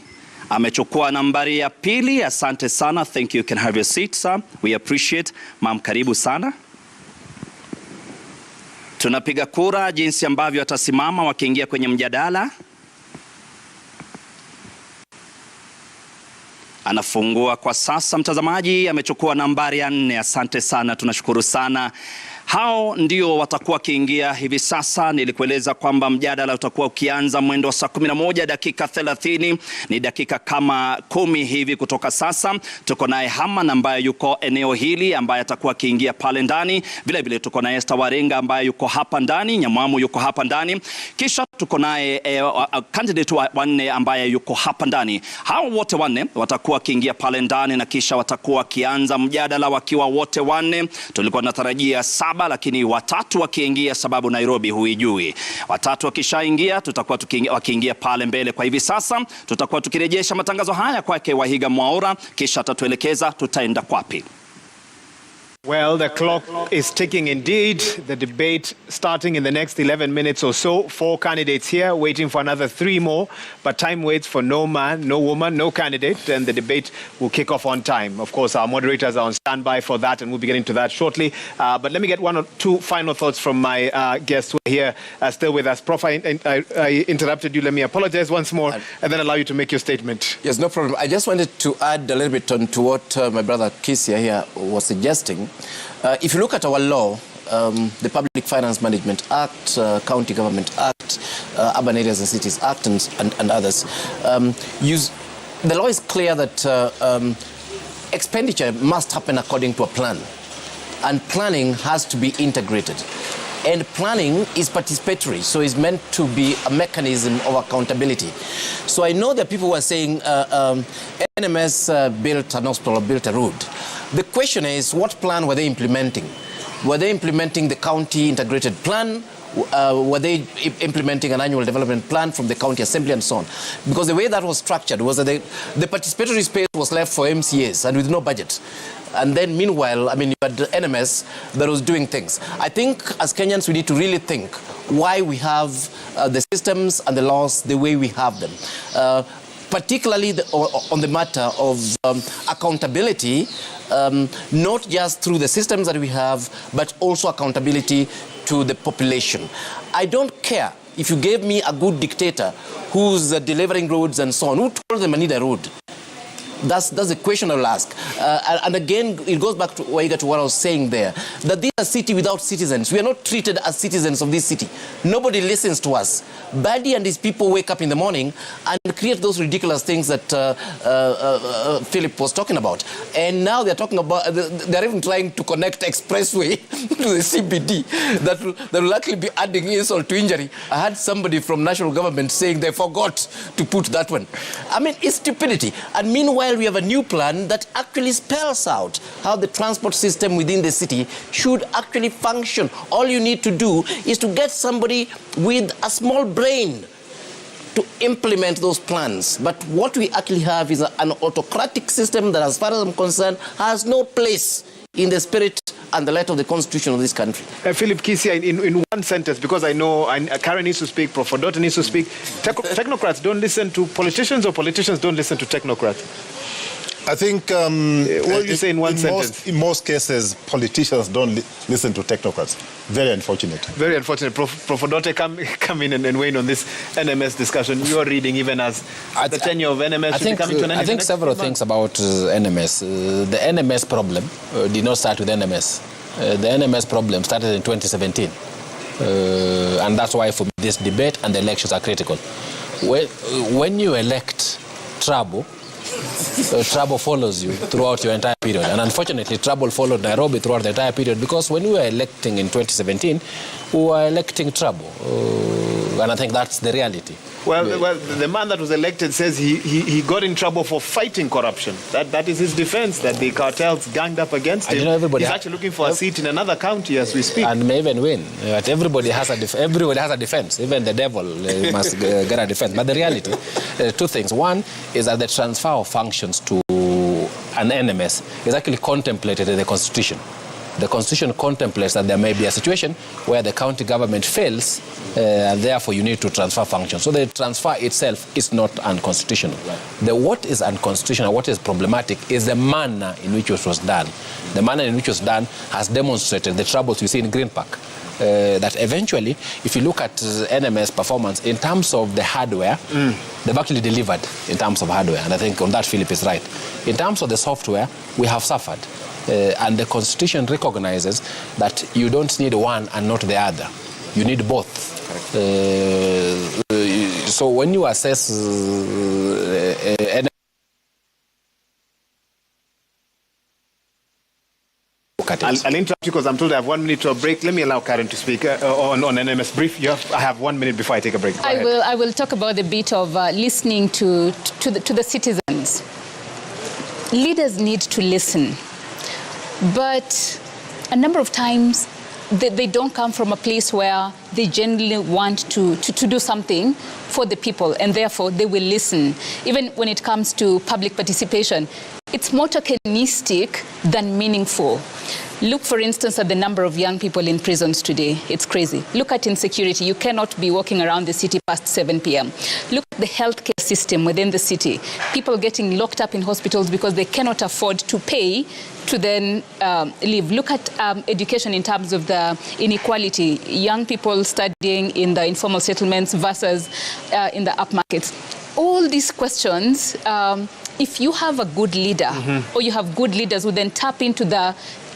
Amechukua nambari ya pili. Asante sana. Thank you. You can have your seat, sir. We appreciate. Ma'am, karibu sana. Tunapiga kura jinsi ambavyo atasimama wakiingia kwenye mjadala. Anafungua kwa sasa mtazamaji, amechukua nambari ya 4. Asante sana, tunashukuru sana. Hao ndio watakuwa kiingia hivi sasa. Nilikueleza kwamba mjadala utakuwa ukianza mwendo wa saa 11 dakika 30. Ni dakika kama 10 hivi kutoka sasa. Tuko naye Haman ambaye yuko eneo hili ambaye atakuwa kiingia pale ndani. Vile vile tuko naye Esther Warenga ambaye yuko hapa ndani, Nyamwamu yuko hapa ndani. Kisha tuko naye candidate wa 4 ambaye yuko hapa ndani. Hao wote 4 watakuwa kiingia pale ndani na kisha watakuwa kianza mjadala wakiwa wote 4. Tulikuwa tunatarajia 7 lakini 3 wakiingia sababu Nairobi huijui. 3 wakishaingia tutakuwa wakiingia pale mbele. Kwa hivi sasa tutakuwa tukirejesha matangazo haya kwake Wahiga Mwaura kisha atatuelekeza tutaenda kwapi. Well, the clock is ticking indeed. The debate starting in the next 11 minutes or so. 4 candidates here waiting for another 3 more. But time waits for no man, no woman, no candidate. And the debate will kick off on time. Of course, our moderators are on standby for that and we'll be getting to that shortly. But let me get 1 or 2 final thoughts from my guests who are here still with us. Prof, I interrupted you. Let me apologize once more and then allow you to make your statement. Yes, no problem. I just wanted to add a little bit on to what my brother Kisia here was suggesting. If you look at our law, the Public Finance Management Act, County Government Act, Urban Areas and Cities Act, and others, the law is clear that expenditure must happen according to a plan, and planning has to be integrated. And planning is participatory, so it's meant to be a mechanism of accountability. So I know that people were saying NMS built an hospital or built a road. The question is, what plan were they implementing? Were they implementing the county integrated plan? Were they implementing an annual development plan from the county assembly and so on? Because the way that was structured was that the participatory space was left for MCAs and with no budget. And then meanwhile, I mean, you had the NMS that was doing things. I think as Kenyans, we need to really think why we have the systems and the laws the way we have them. Particularly on the matter of accountability, not just through the systems that we have, but also accountability to the population. I don't care if you gave me a good dictator who's delivering roads and so on. Who told them I need a road? That's the question I'll ask. And again, it goes back to what I was saying there, that this is a city without citizens. We are not treated as citizens of this city. Nobody listens to us. Badi and his people wake up in the morning and create those ridiculous things that Philip was talking about. And now they're talking about, they're even trying to connect expressway to the CBD that will actually be adding insult to injury. I had somebody from national government saying they forgot to put that one. I mean, it's stupidity. And meanwhile, we have a new plan that actually spells out how the transport system within the city should actually function. All you need to do is to get somebody with a small brain to implement those plans. But what we actually have is an autocratic system that, as far as I'm concerned, has no place in the spirit and the letter of the constitution of this country. Philip Kisia, in 1 sentence, because I know Karen needs to speak, Prof. Odote needs to speak. Technocrats don't listen to politicians, or politicians don't listen to technocrats? I think what do you say in 1 sentence? In most cases, politicians don't listen to technocrats. Very unfortunate. Very unfortunate. Prof. Odote, come in and weigh in on this NMS discussion. You are reading even as the tenure of NMS should be coming to an end. I think several things about NMS. The NMS problem did not start with NMS. The NMS problem started in 2017. And that's why for me this debate and the elections are critical. When you elect trouble, trouble follows you throughout your entire period. And unfortunately, trouble followed Nairobi throughout the entire period, because when we were electing in 2017, we were electing trouble. And I think that's the reality. Well, the man that was elected says he got in trouble for fighting corruption. That is his defense, that the cartels ganged up against him. He's actually looking for a seat in another county as we speak. And may even win. But everybody has a defense. Even the devil must get a defense. But the reality, 2 things. One is that the transfer of functions to an NMS is actually contemplated in the Constitution. The Constitution contemplates that there may be a situation where the county government fails, and therefore you need to transfer functions. So the transfer itself is not unconstitutional. What is unconstitutional, what is problematic, is the manner in which it was done. The manner in which it was done has demonstrated the troubles we see in Green Park. That eventually, if you look at NMS performance in terms of the hardware, they've actually delivered in terms of hardware. And I think on that, Philip is right. In terms of the software, we have suffered. And the Constitution recognizes that you don't need one and not the other. You need both. So when you assess I'll interrupt you because I'm told I have 1 minute to a break. Let me allow Karen to speak on NMS brief. I have 1 minute before I take a break. I will talk about the bit of listening to the citizens. Leaders need to listen, but a number of times they don't come from a place where they genuinely want to do something for the people, and therefore they will listen. Even when it comes to public participation, it's more tokenistic than meaningful. Look, for instance, at the number of young people in prisons today. It's crazy. Look at insecurity. You cannot be walking around the city past 7 p.m. Look at the healthcare system within the city. People getting locked up in hospitals because they cannot afford to pay to then live. Look at education in terms of the inequality. Young people studying in the informal settlements versus in the upmarkets. All these questions, if you have a good leader, or you have good leaders who then tap into the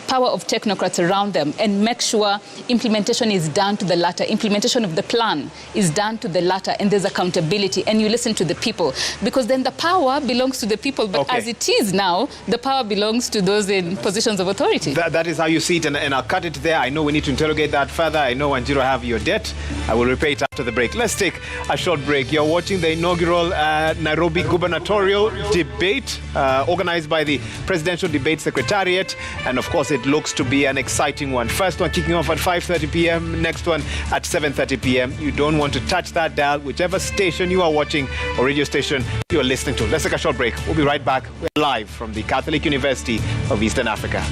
power of technocrats around them and make sure implementation is done to the latter, implementation of the plan is done to the latter, and there's accountability, and you listen to the people, because then the power belongs to the people. But as it is now, the power belongs to those in positions of authority. That is how you see it, and I'll cut it there. I know we need to interrogate that further. I know, Wanjiru, I have your debt. I will repay it after the break. Let's take a short break. You're watching the inaugural Nairobi Gubernatorial Debate organized by the Presidential Debate Secretariat, and of course it looks to be an exciting one. First one kicking off at 5:30 p.m, next one at 7:30 p.m. You don't want to touch that dial, whichever station you are watching or radio station you are listening to. Let's take a short break. We'll be right back. We're live from the Catholic University of Eastern Africa.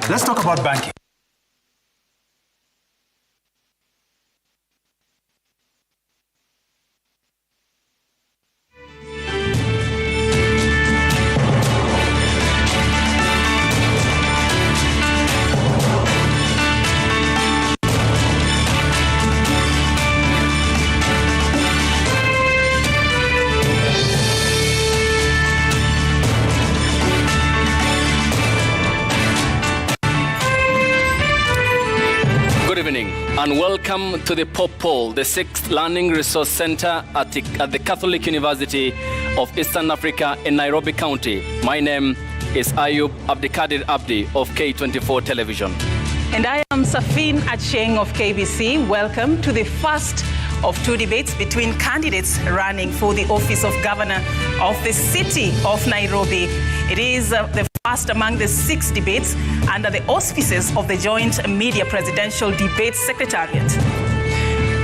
Let's talk about banking. And welcome to the Pop Poll, the 6th Learning Resource Center at the Catholic University of Eastern Africa in Nairobi County. My name is Ayub Abdikadir Abdi of K24 Television. And I am Safin Acheng of KBC. Welcome to the first of 2 debates between candidates running for the office of Governor of the city of Nairobi. It is the first among the 6 debates under the auspices of the Joint Media Presidential Debate Secretariat.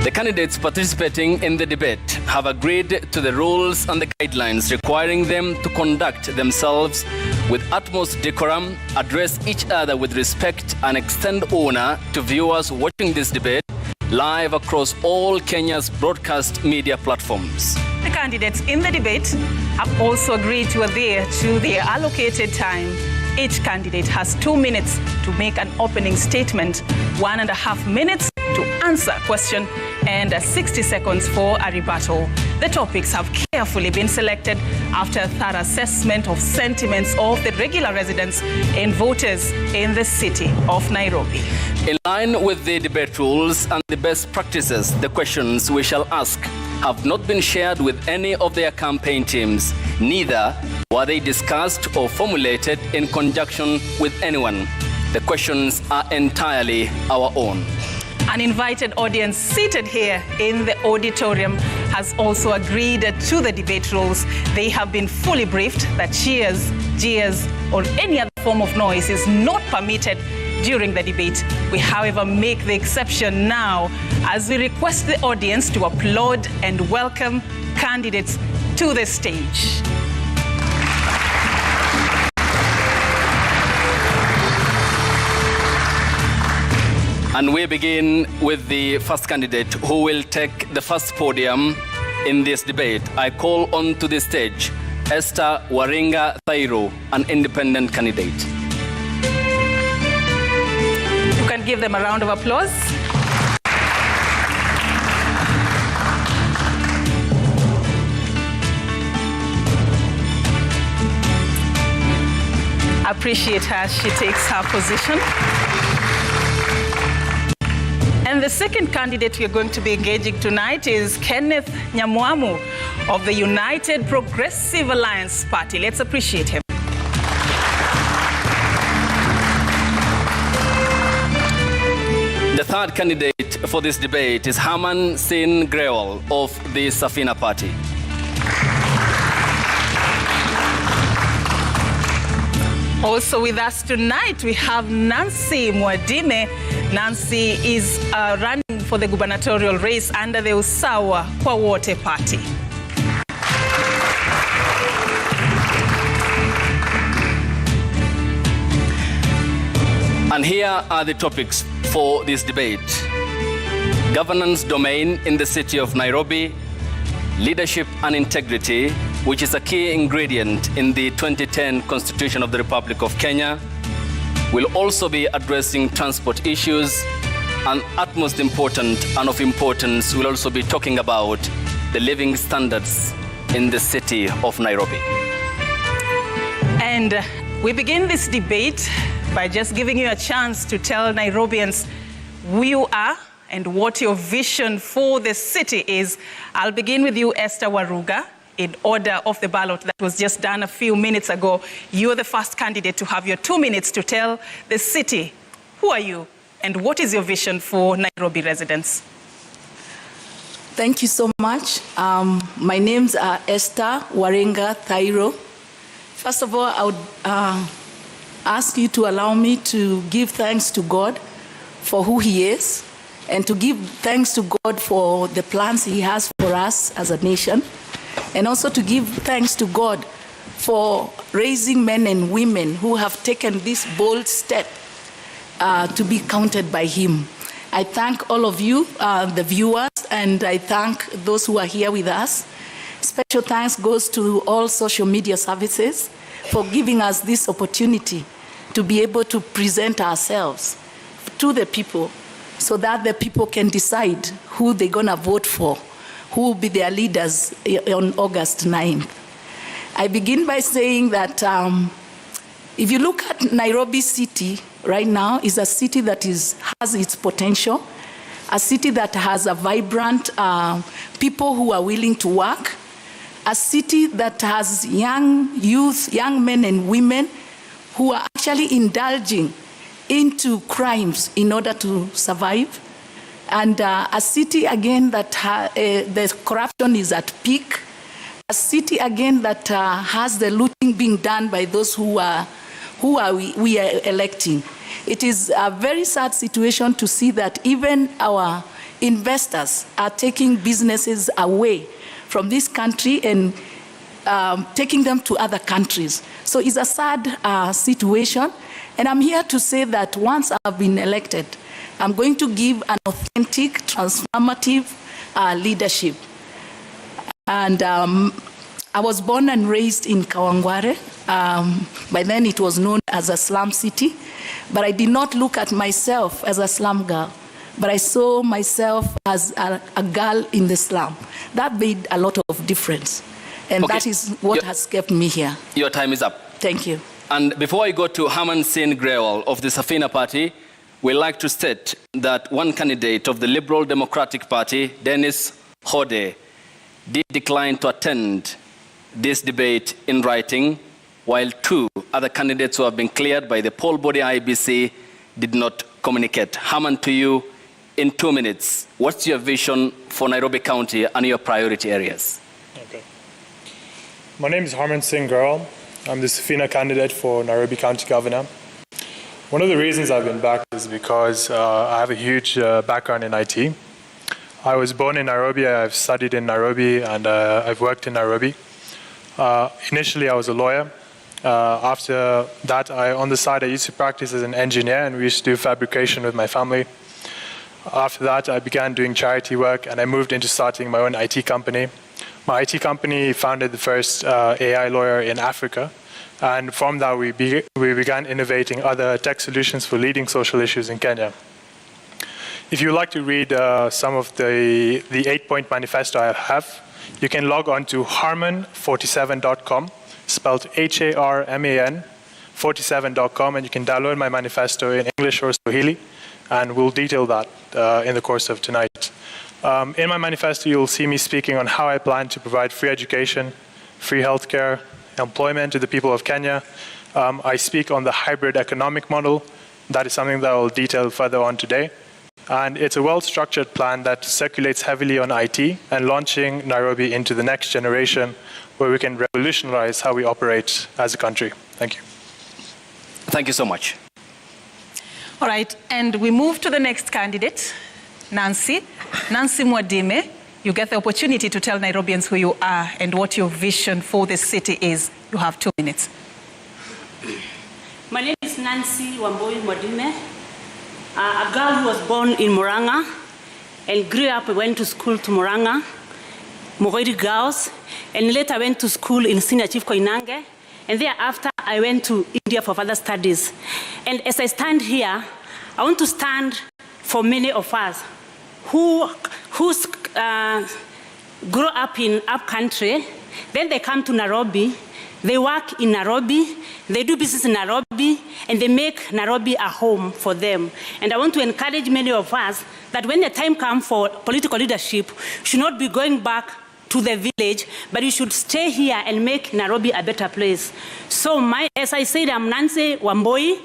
The candidates participating in the debate have agreed to the rules and the guidelines requiring them to conduct themselves with utmost decorum, address each other with respect, and extend honor to viewers watching this debate live across all Kenya's broadcast media platforms. The candidates in the debate have also agreed to adhere to their allocated time. Each candidate has 2 minutes to make an opening statement, 1.5 minutes to answer a question, and 60 seconds for a rebuttal. The topics have carefully been selected after a thorough assessment of sentiments of the regular residents and voters in the city of Nairobi. In line with the debate rules and the best practices, the questions we shall ask have not been shared with any of their campaign teams. Neither were they discussed or formulated in conjunction with anyone. The questions are entirely our own. An invited audience seated here in the auditorium has also agreed to the debate rules. They have been fully briefed that cheers, jeers, or any other form of noise is not permitted during the debate. We, however, make the exception now as we request the audience to applaud and welcome candidates to the stage. And we begin with the first candidate who will take the first podium in this debate. I call on to the stage Esther Waringa Thairo, an independent candidate. You can give them a round of applause. Appreciate her as she takes her position. And the second candidate we are going to be engaging tonight is Kenneth Nyamwamu of the United Progressive Alliance Party. Let's appreciate him. The third candidate for this debate is Herman Sin Grewal of the Safina Party. Also with us tonight, we have Nancy Mwadime. Nancy is running for the gubernatorial race under the Usawa Kwa Wote Party. And here are the topics for this debate: governance domain in the city of Nairobi, leadership and integrity, which is a key ingredient in the 2010 Constitution of the Republic of Kenya. We'll also be addressing transport issues, and utmost important and of importance, we'll also be talking about the living standards in the city of Nairobi. And we begin this debate by just giving you a chance to tell Nairobians who you are and what your vision for the city is. I'll begin with you, Esther Waruga, in order of the ballot that was just done a few minutes ago. You're the first candidate to have your 2 minutes to tell the city who are you and what is your vision for Nairobi residents. Thank you so much. My names are Esther Waringa Thairo. First of all, I would ask you to allow me to give thanks to God for who He is, and to give thanks to God for the plans He has for us as a nation, and also to give thanks to God for raising men and women who have taken this bold step to be counted by Him. I thank all of you, the viewers, and I thank those who are here with us. Special thanks goes to all social media services for giving us this opportunity to be able to present ourselves to the people, so that the people can decide who they're going to vote for, who will be their leaders on August 9th. I begin by saying that if you look at Nairobi City right now, is a city that has its potential, a city that has a vibrant people who are willing to work, a city that has young youth, young men and women who are actually indulging into crimes in order to survive, and a city again that the corruption is at peak, a city again that has the looting being done by those we are electing. It is a very sad situation to see that even our investors are taking businesses away from this country and taking them to other countries. So it's a sad situation. And I'm here to say that once I've been elected, I'm going to give an authentic, transformative leadership. And I was born and raised in Kawangware. By then it was known as a slum city. But I did not look at myself as a slum girl, but I saw myself as a girl in the slum. That made a lot of difference. And okay, that is what has kept me here. Your time is up. Thank you. And before I go to Herman Sin Grewal of the Safina Party, we'd like to state that one candidate of the Liberal Democratic Party, Dennis Hode, did decline to attend this debate in writing, while 2 other candidates who have been cleared by the poll body IBC did not communicate. Herman, to you, in 2 minutes, what's your vision for Nairobi County and your priority areas? Okay. My name is Harman Singh Girl. I'm the Safina candidate for Nairobi County Governor. One of the reasons I've been back is because I have a huge background in IT. I was born in Nairobi, I've studied in Nairobi, and I've worked in Nairobi. Initially, I was a lawyer. After that, on the side, I used to practice as an engineer, and we used to do fabrication with my family. After that, I began doing charity work, and I moved into starting my own IT company. My IT company founded the first AI lawyer in Africa, and from that we began innovating other tech solutions for leading social issues in Kenya. If you'd like to read some of the 8-point manifesto I have, you can log on to harman47.com, spelled Harman 47.com, and you can download my manifesto in English or Swahili, and we'll detail that in the course of tonight. In my manifesto, you'll see me speaking on how I plan to provide free education, free healthcare, employment to the people of Kenya. I speak on the hybrid economic model. That is something that I'll detail further on today. And it's a well-structured plan that circulates heavily on IT and launching Nairobi into the next generation where we can revolutionize how we operate as a country. Thank you. Thank you so much. All right, and we move to the next candidate, Nancy Mwadime. You get the opportunity to tell Nairobians who you are and what your vision for the city is. You have 2 minutes. My name is Nancy Mwadime, a girl who was born in Murang'a and grew up, went to school to Murang'a, Mogori Girls, and later went to school in Senior Chief Koinange, and thereafter I went to India for further studies. And as I stand here, I want to stand for many of us who grow up in up country, then they come to Nairobi, they work in Nairobi, they do business in Nairobi, and they make Nairobi a home for them. And I want to encourage many of us that when the time comes for political leadership, should not be going back to the village, but you should stay here and make Nairobi a better place. So as I said, I'm Nancy Wamboi.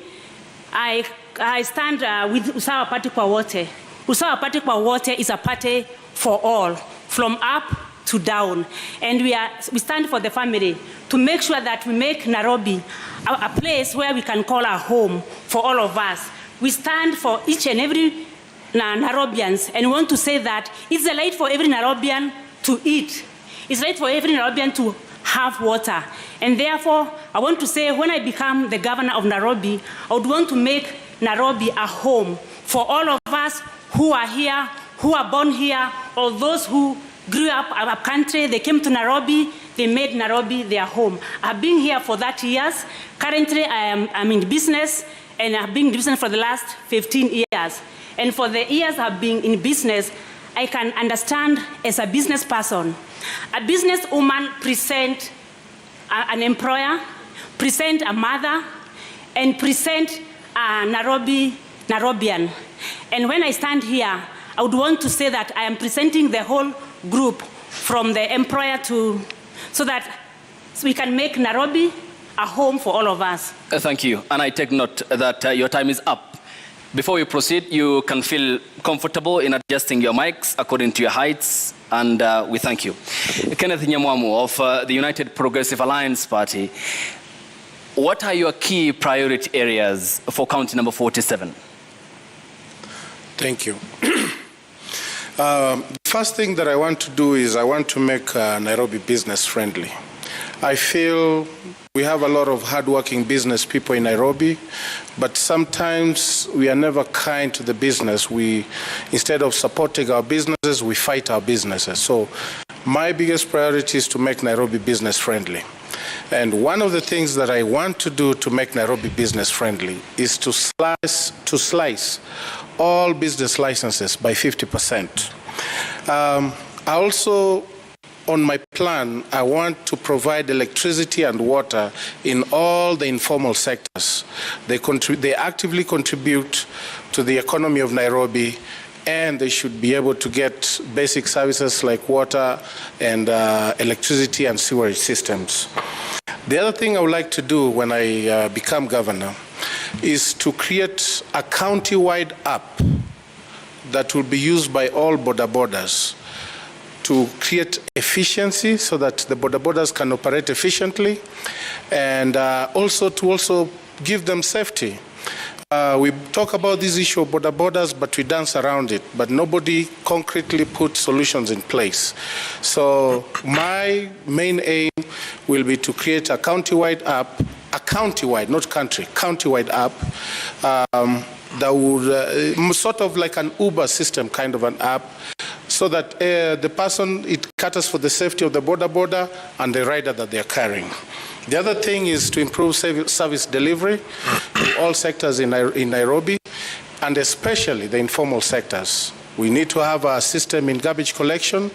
I stand with Usawa Party kwa Wote. Usawa Party kwa Wote is a party for all, from up to down. And we stand for the family to make sure that we make Nairobi a place where we can call our home for all of us. We stand for each and every Nairobians and want to say that it's a right for every Nairobian to eat. It's right for every Nairobian to have water. And therefore, I want to say when I become the governor of Nairobi, I would want to make Nairobi a home for all of us who are here, who are born here, or those who grew up in our country, they came to Nairobi, they made Nairobi their home. I've been here for 30 years. Currently, I'm in business, and I've been in business for the last 15 years. And for the years I've been in business, I can understand as a business person. A businesswoman presents an employer, present a mother, and present a Nairobian. And when I stand here, I would want to say that I am presenting the whole group from the employer so that we can make Nairobi a home for all of us. Thank you. And I take note that your time is up. Before we proceed, you can feel comfortable in adjusting your mics according to your heights, and we thank you. Kenneth Nyamwamu of the United Progressive Alliance Party, what are your key priority areas for county number 47? Thank you. The first thing that I want to do is I want to make Nairobi business friendly. I feel we have a lot of hardworking business people in Nairobi, but sometimes we are never kind to the business. Instead of supporting our businesses, we fight our businesses. So my biggest priority is to make Nairobi business friendly. And one of the things that I want to do to make Nairobi business friendly is to slice all business licenses by 50%. I also, on my plan, I want to provide electricity and water in all the informal sectors. They actively contribute to the economy of Nairobi, and they should be able to get basic services like water and electricity and sewerage systems. The other thing I would like to do when I become governor is to create a county-wide app that will be used by all border borders to create efficiency so that the border borders can operate efficiently, and also to give them safety. We talk about this issue of border borders, but we dance around it, but nobody concretely put solutions in place. So my main aim will be to create a county-wide app, a county-wide, not country, county-wide app that would sort of like an Uber system kind of an app, so that the person, it caters for the safety of the border and the rider that they're carrying. The other thing is to improve service delivery to all sectors in Nairobi, and especially the informal sectors. We need to have a system in garbage collection.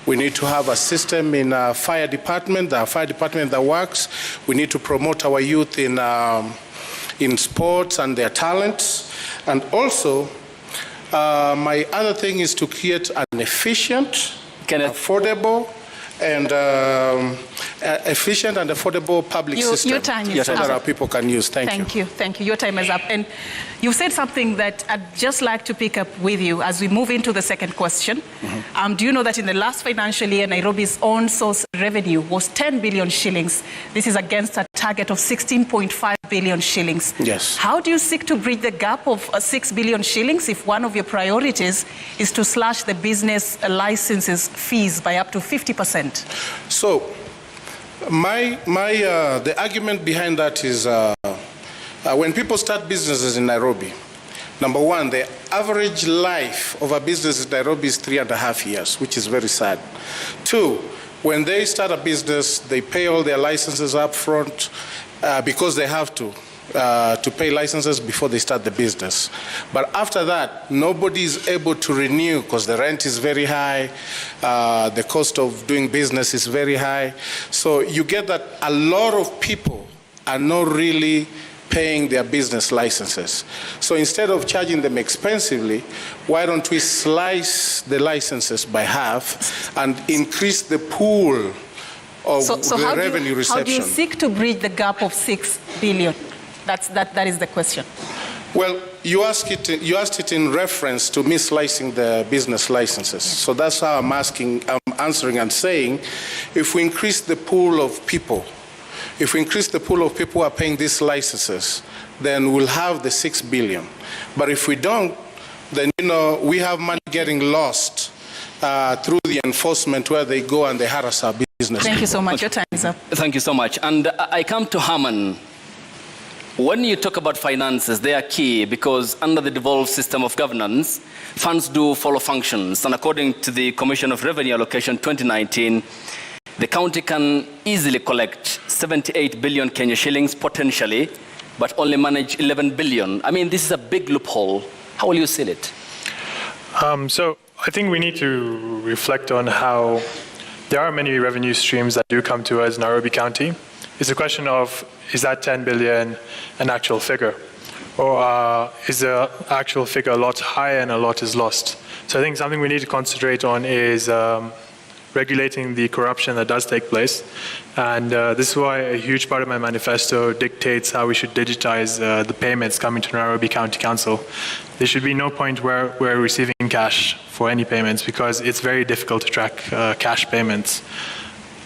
We need to have a system in fire department, the fire department that works. We need to promote our youth in sports and their talents. And also, my other thing is to create an efficient, affordable, and efficient and affordable public system. Your time is so that our people can use. Thank you. Thank you. Your time is up. And you said something that I'd just like to pick up with you as we move into the second question. Do you know that in the last financial year, Nairobi's own source revenue was 10 billion shillings. This is against a target of 16.5 billion shillings. Yes. How do you seek to bridge the gap of 6 billion shillings if one of your priorities is to slash the business licenses fees by up to 50%? So, the argument behind that is when people start businesses in Nairobi, number one, the average life of a business in Nairobi is 3.5 years, which is very sad. Two, when they start a business, they pay all their licenses up front because they have to pay licenses before they start the business. But after that, nobody is able to renew because the rent is very high, the cost of doing business is very high. So you get that a lot of people are not really paying their business licenses. So instead of charging them expensively, why don't we slice the licenses by half and increase the pool of the revenue reception? How do you seek to bridge the gap of 6 billion? That is the question. Well, you asked it in reference to me slicing the business licenses. So that's how I'm answering and saying, if we increase the pool of people, who are paying these licenses, then we'll have the 6 billion. But if we don't, then we have money getting lost through the enforcement where they go and they harass our business. Thank you so much. Your time is up. Thank you so much. And I come to Herman. When you talk about finances, they are key because under the devolved system of governance, funds do follow functions. And according to the Commission of Revenue Allocation 2019, the county can easily collect 78 billion Kenya shillings potentially, but only manage 11 billion. I mean, this is a big loophole. How will you seal it? So I think we need to reflect on how there are many revenue streams that do come to us in Nairobi County. It's a question of, is that 10 billion an actual figure? Or is the actual figure a lot higher and a lot is lost? So I think something we need to concentrate on is regulating the corruption that does take place. And this is why a huge part of my manifesto dictates how we should digitize the payments coming to Nairobi County Council. There should be no point where we're receiving cash for any payments because it's very difficult to track cash payments.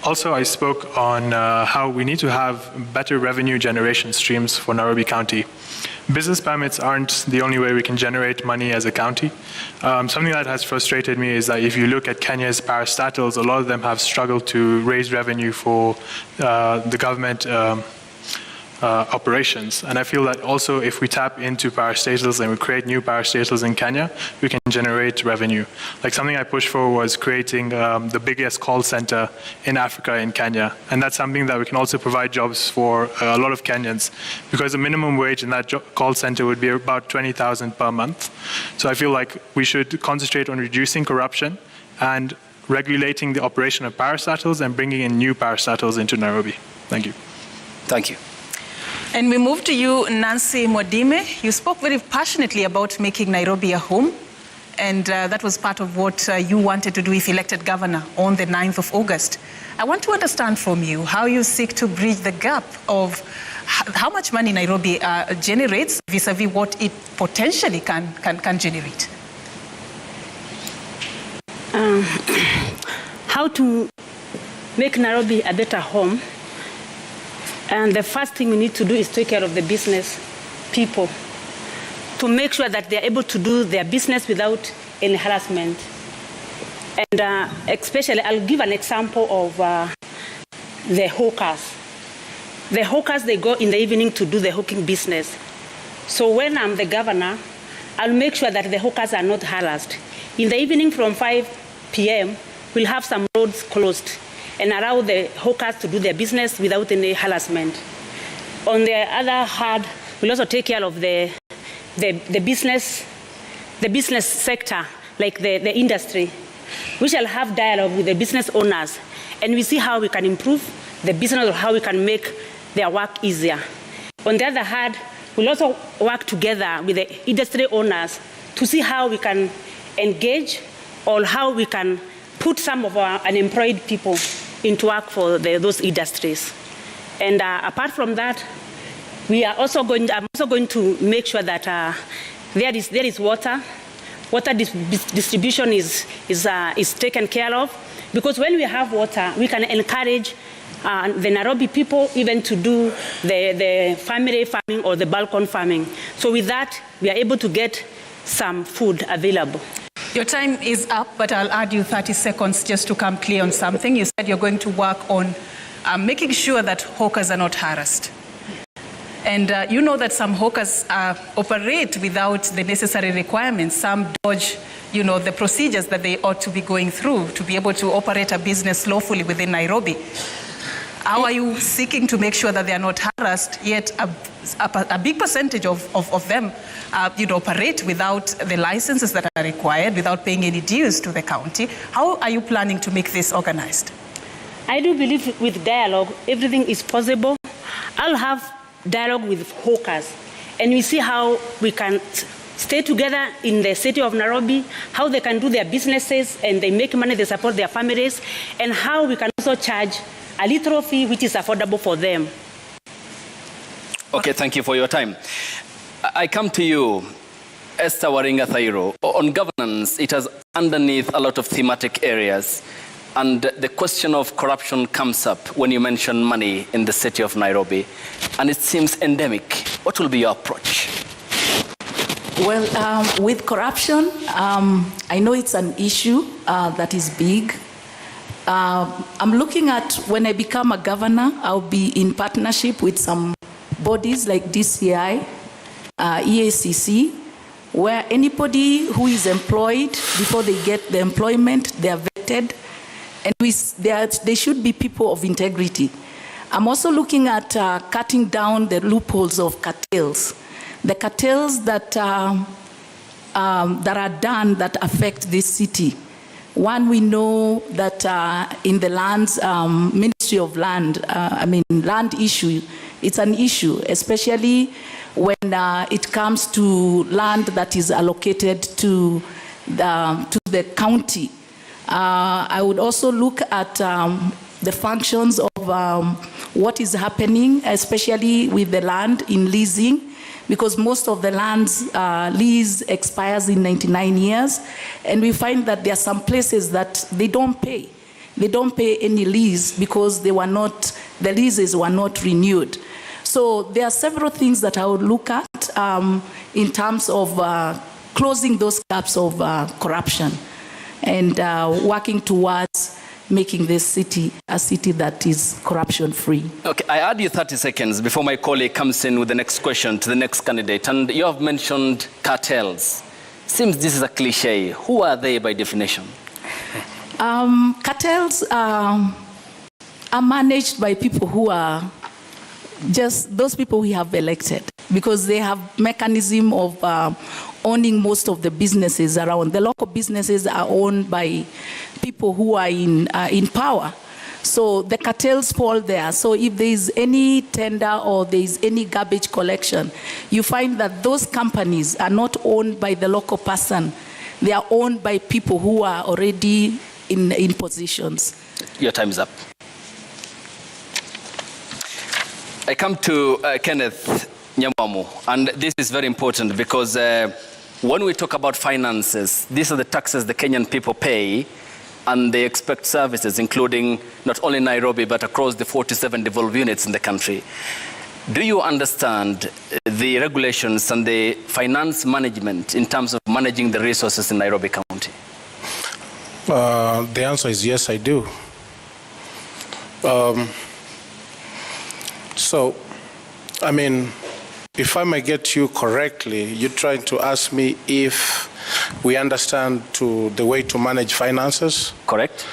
Also, I spoke on how we need to have better revenue generation streams for Nairobi County. Business permits aren't the only way we can generate money as a county. Something that has frustrated me is that if you look at Kenya's parastatals, a lot of them have struggled to raise revenue for the government operations. And I feel that also if we tap into parastatals and we create new parastatals in Kenya, we can generate revenue. Like something I pushed for was creating the biggest call center in Africa in Kenya. And that's something that we can also provide jobs for a lot of Kenyans because the minimum wage in that call center would be about 20,000 per month. So I feel like we should concentrate on reducing corruption and regulating the operation of parastatals and bringing in new parastatals into Nairobi. Thank you. Thank you. And we move to you, Nancy Mwadime. You spoke very passionately about making Nairobi a home, and that was part of what you wanted to do if elected governor on the 9th of August. I want to understand from you how you seek to bridge the gap of how much money Nairobi generates vis-a-vis what it potentially can generate. how to make Nairobi a better home. And the first thing we need to do is take care of the business people to make sure that they're able to do their business without any harassment. And especially, I'll give an example of the hawkers. The hawkers, they go in the evening to do the hawking business. So when I'm the governor, I'll make sure that the hawkers are not harassed. In the evening from 5 p.m., we'll have some roads closed and allow the hawkers to do their business without any harassment. On the other hand, we'll also take care of the business sector, like the industry. We shall have dialogue with the business owners, and we see how we can improve the business or how we can make their work easier. On the other hand, we'll also work together with the industry owners to see how we can engage or how we can put some of our unemployed people into work for those industries. And apart from that, I'm also going to make sure that there is water. Water distribution is taken care of, because when we have water, we can encourage the Nairobi people even to do the family farming or the balcony farming. So with that, we are able to get some food available. Your time is up, but I'll add you 30 seconds just to come clear on something. You said you're going to work on making sure that hawkers are not harassed. And you know that some hawkers operate without the necessary requirements. Some dodge, the procedures that they ought to be going through to be able to operate a business lawfully within Nairobi. How are you seeking to make sure that they are not harassed, yet a big percentage of them operate without the licenses that are required, without paying any dues to the county? How are you planning to make this organized? I do believe with dialogue, everything is possible. I'll have dialogue with hawkers, and we see how we can stay together in the city of Nairobi, how they can do their businesses and they make money, they support their families, and how we can also charge a little fee which is affordable for them. Okay, thank you for your time. I come to you, Esther Waringa Thairo. On governance, it has underneath a lot of thematic areas, and the question of corruption comes up when you mention money in the city of Nairobi, and it seems endemic. What will be your approach? Well, with corruption, I know it's an issue that is big. I'm looking at, when I become a governor, I'll be in partnership with some bodies like DCI, EACC, where anybody who is employed, before they get the employment, they are vetted, and they should be people of integrity. I'm also looking at cutting down the loopholes of cartels. The cartels that are done that affect this city. One, we know that in the lands, Ministry of Land, land issue, it's an issue, especially when it comes to land that is allocated to the county. I would also look at the functions of what is happening, especially with the land in leasing, because most of the land's lease expires in 99 years, and we find that there are some places that they don't pay. They don't pay any lease because the leases were not renewed. So there are several things that I would look at in terms of closing those gaps of corruption and working towards making this city a city that is corruption-free. Okay, I add you 30 seconds before my colleague comes in with the next question to the next candidate. And you have mentioned cartels. Seems this is a cliche. Who are they by definition? Cartels are managed by people who are just those people we have elected, because they have mechanism of owning most of the businesses around. The local businesses are owned by people who are in power. So the cartels fall there. So if there is any tender or there is any garbage collection, you find that those companies are not owned by the local person. They are owned by people who are already in positions. Your time is up. I come to Kenneth Nyamwamu, and this is very important because when we talk about finances, these are the taxes the Kenyan people pay, and they expect services, including not only Nairobi, but across the 47 devolved units in the country. Do you understand the regulations and the finance management in terms of managing the resources in Nairobi County? The answer is yes, I do. So, I mean, if I may get you correctly, you're trying to ask me if we understand the way to manage finances? Correct.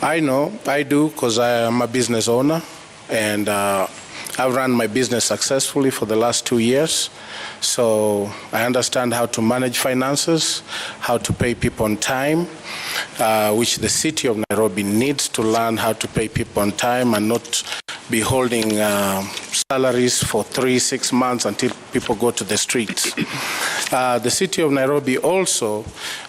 I know, I do, because I am a business owner, and I've run my business successfully for the last 2 years. So I understand how to manage finances, how to pay people on time, which the city of Nairobi needs to learn how to pay people on time and not be holding salaries for 3-6 months until people go to the streets. The city of Nairobi also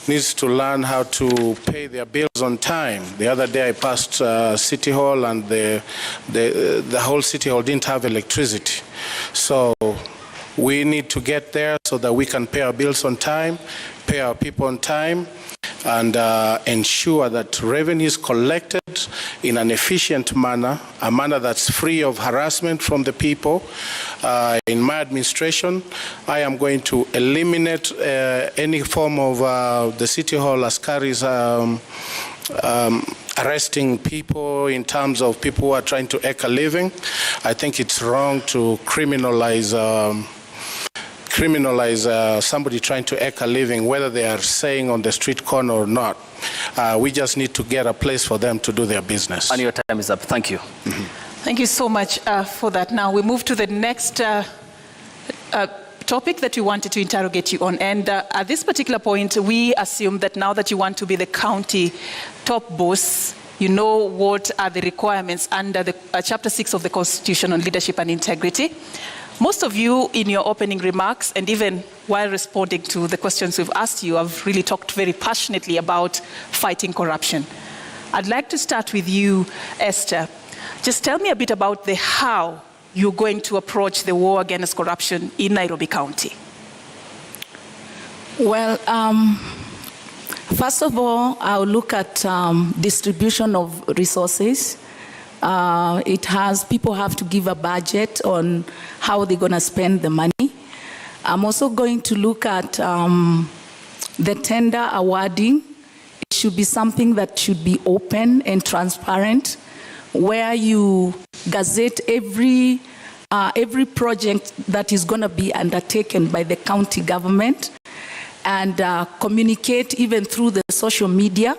needs to learn how to pay their bills on time. The other day I passed City Hall, and the whole City Hall didn't have electricity. So we need to get there so that we can pay our bills on time, pay our people on time, and ensure that revenue is collected in an efficient manner, a manner that's free of harassment from the people. In my administration, I am going to eliminate any form of the City Hall askaris arresting people in terms of people who are trying to eke a living. I think it's wrong to criminalize somebody trying to eke a living, whether they are saying on the street corner or not. We just need to get a place for them to do their business. And your time is up. Thank you. Thank you so much for that. Now we move to the next topic that we wanted to interrogate you on. And at this particular point, we assume that now that you want to be the county top boss, you know what are the requirements under the Chapter 6 of the Constitution on leadership and integrity. Most of you, in your opening remarks, and even while responding to the questions we've asked you, have really talked very passionately about fighting corruption. I'd like to start with you, Esther. Just tell me a bit about the how you're going to approach the war against corruption in Nairobi County. Well, first of all, I'll look at distribution of resources. People have to give a budget on how they're going to spend the money. I'm also going to look at the tender awarding. It should be something that should be open and transparent, where you gazette every project that is going to be undertaken by the county government, and communicate even through the social media.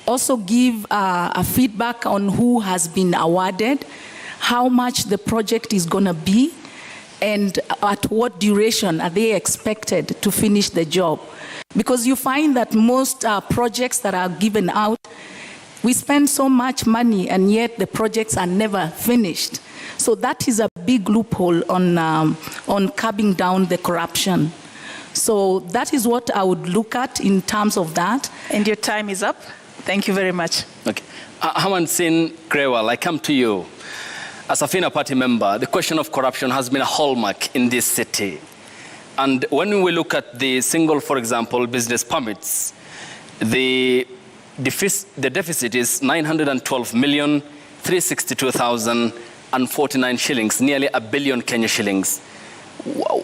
Also give a feedback on who has been awarded, how much the project is going to be, and at what duration are they expected to finish the job. Because you find that most projects that are given out, we spend so much money and yet the projects are never finished. So that is a big loophole on curbing down the corruption. So that is what I would look at in terms of that. And your time is up. Thank you very much. Okay. Hamansin Grewal, I come to you. As a FINA party member, the question of corruption has been a hallmark in this city. And when we look at the single, for example, business permits, the deficit is 912,362,049 shillings, nearly $1 billion Kenya shillings.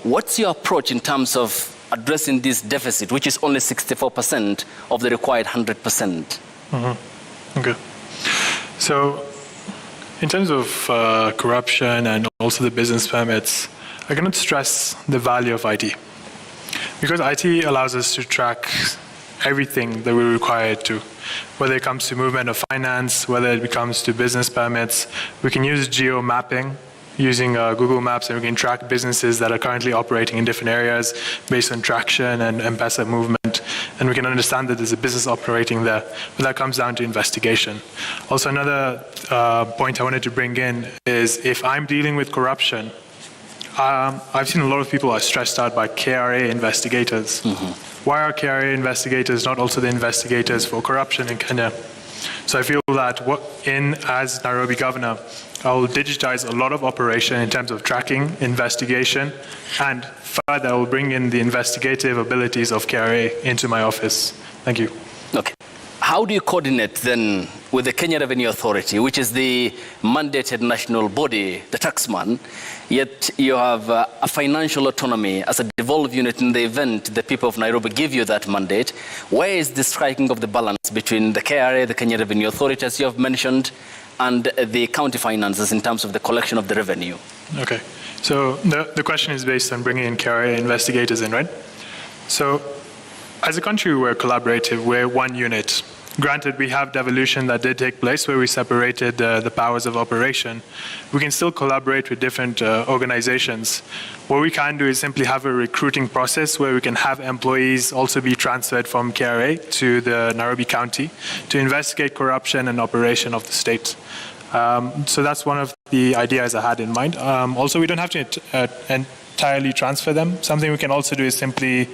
What's your approach in terms of addressing this deficit, which is only 64% of the required 100%? Okay. So, in terms of corruption and also the business permits, I cannot stress the value of IT. Because IT allows us to track everything that we're required to. Whether it comes to movement of finance, whether it comes to business permits, we can use geo mapping using Google Maps, and we can track businesses that are currently operating in different areas based on traction and M-Pesa movement, and we can understand that there's a business operating there. But that comes down to investigation. Also, another point I wanted to bring in is if I'm dealing with corruption, I've seen a lot of people are stressed out by KRA investigators. Why are KRA investigators not also the investigators for corruption in Kenya? So I feel that as Nairobi Governor, I will digitize a lot of operation in terms of tracking, investigation, and further I will bring in the investigative abilities of KRA into my office. Thank you. Okay. how do you coordinate then with the Kenya Revenue Authority, which is the mandated national body, the taxman, yet you have a financial autonomy as a devolved unit in the event the people of Nairobi give you that mandate? Where is the striking of the balance between the KRA, the Kenya Revenue Authority, as you have mentioned, and the county finances in terms of the collection of the revenue? Okay, so the question is based on bringing in KRA investigators in, right? So as a country, we're collaborative, we're one unit. Granted, we have devolution that did take place where we separated the powers of operation. We can still collaborate with different organizations. What we can do is simply have a recruiting process where we can have employees also be transferred from KRA to the Nairobi County to investigate corruption and operation of the state. So that's one of the ideas I had in mind. Also, we don't have to entirely transfer them. Something we can also do is simply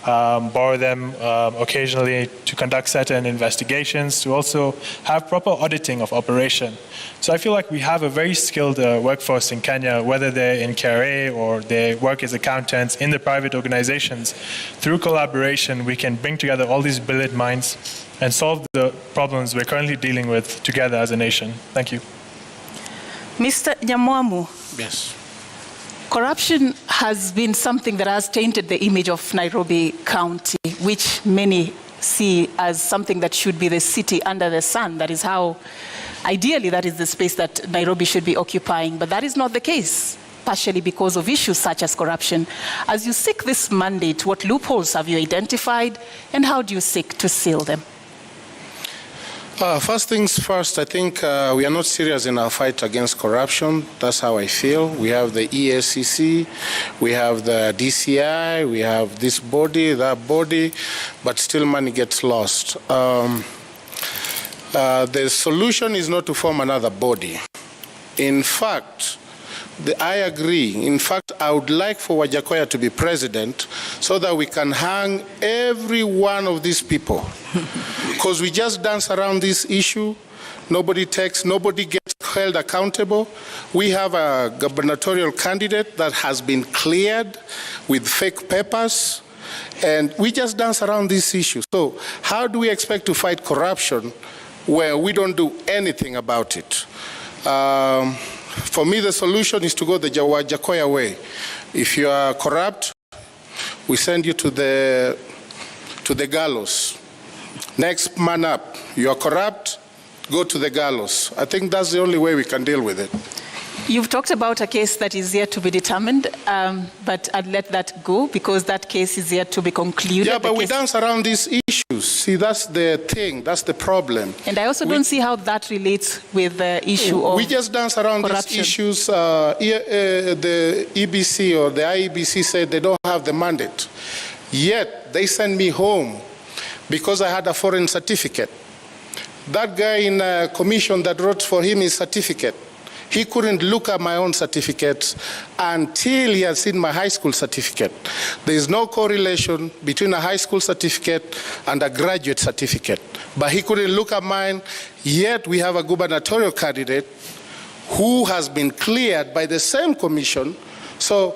borrow them occasionally to conduct certain investigations, to also have proper auditing of operation. So I feel like we have a very skilled workforce in Kenya, whether they're in KRA or they work as accountants in the private organizations. Through collaboration, we can bring together all these brilliant minds and solve the problems we're currently dealing with together as a nation. Thank you. Mr. Nyamwamu. Yes. Corruption has been something that has tainted the image of Nairobi County, which many see as something that should be the city under the sun. That is how, ideally, that is the space that Nairobi should be occupying. But that is not the case, partially because of issues such as corruption. As you seek this mandate, what loopholes have you identified, and how do you seek to seal them? First things first, I think we are not serious in our fight against corruption. That's how I feel. We have the EACC, we have the DCI, we have this body, that body, but still money gets lost. The solution is not to form another body. In fact, I agree. In fact, I would like for Wajakoya to be president so that we can hang every one of these people. Because we just dance around this issue. Nobody gets held accountable. We have a gubernatorial candidate that has been cleared with fake papers. And we just dance around this issue. So how do we expect to fight corruption where we don't do anything about it? For me, the solution is to go the Wajakoya way. If you are corrupt, we send you to the gallows. Next man up. You are corrupt, go to the gallows. I think that's the only way we can deal with it. You've talked about a case that is yet to be determined, but I'd let that go because that case is yet to be concluded. Yeah, but we dance around these issues. See, that's the thing, that's the problem. And I also don't see how that relates with the issue of we just dance around corruption. These issues. The EBC or the IEBC said they don't have the mandate. Yet, they send me home because I had a foreign certificate. That guy in a commission that wrote for him his certificate, he couldn't look at my own certificates until he had seen my high school certificate. There is no correlation between a high school certificate and a graduate certificate. But he couldn't look at mine, yet we have a gubernatorial candidate who has been cleared by the same commission. So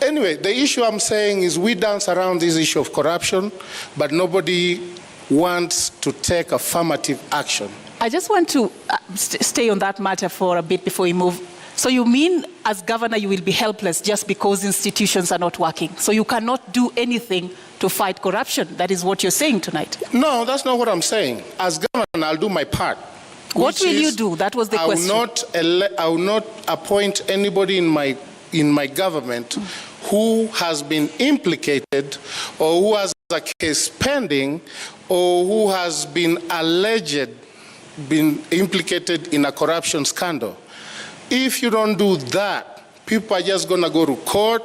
anyway, the issue I'm saying is we dance around this issue of corruption, but nobody wants to take affirmative action. I just want to stay on that matter for a bit before we move. So you mean as governor you will be helpless just because institutions are not working? So you cannot do anything to fight corruption? That is what you're saying tonight? No, that's not what I'm saying. As governor, I'll do my part. What will you do? That was the question. I will not appoint anybody in my government who has been implicated or who has a case pending or who has been implicated in a corruption scandal. If you don't do that, people are just going to go to court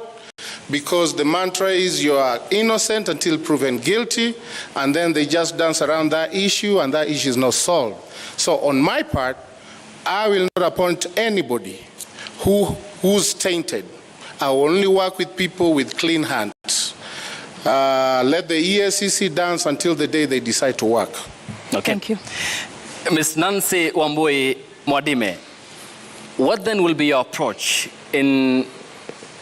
because the mantra is you are innocent until proven guilty, and then they just dance around that issue and that issue is not solved. So on my part, I will not appoint anybody who's tainted. I will only work with people with clean hands. Let the EACC dance until the day they decide to work. Okay. Thank you. Ms. Nancy Wambui Mwadime, what then will be your approach in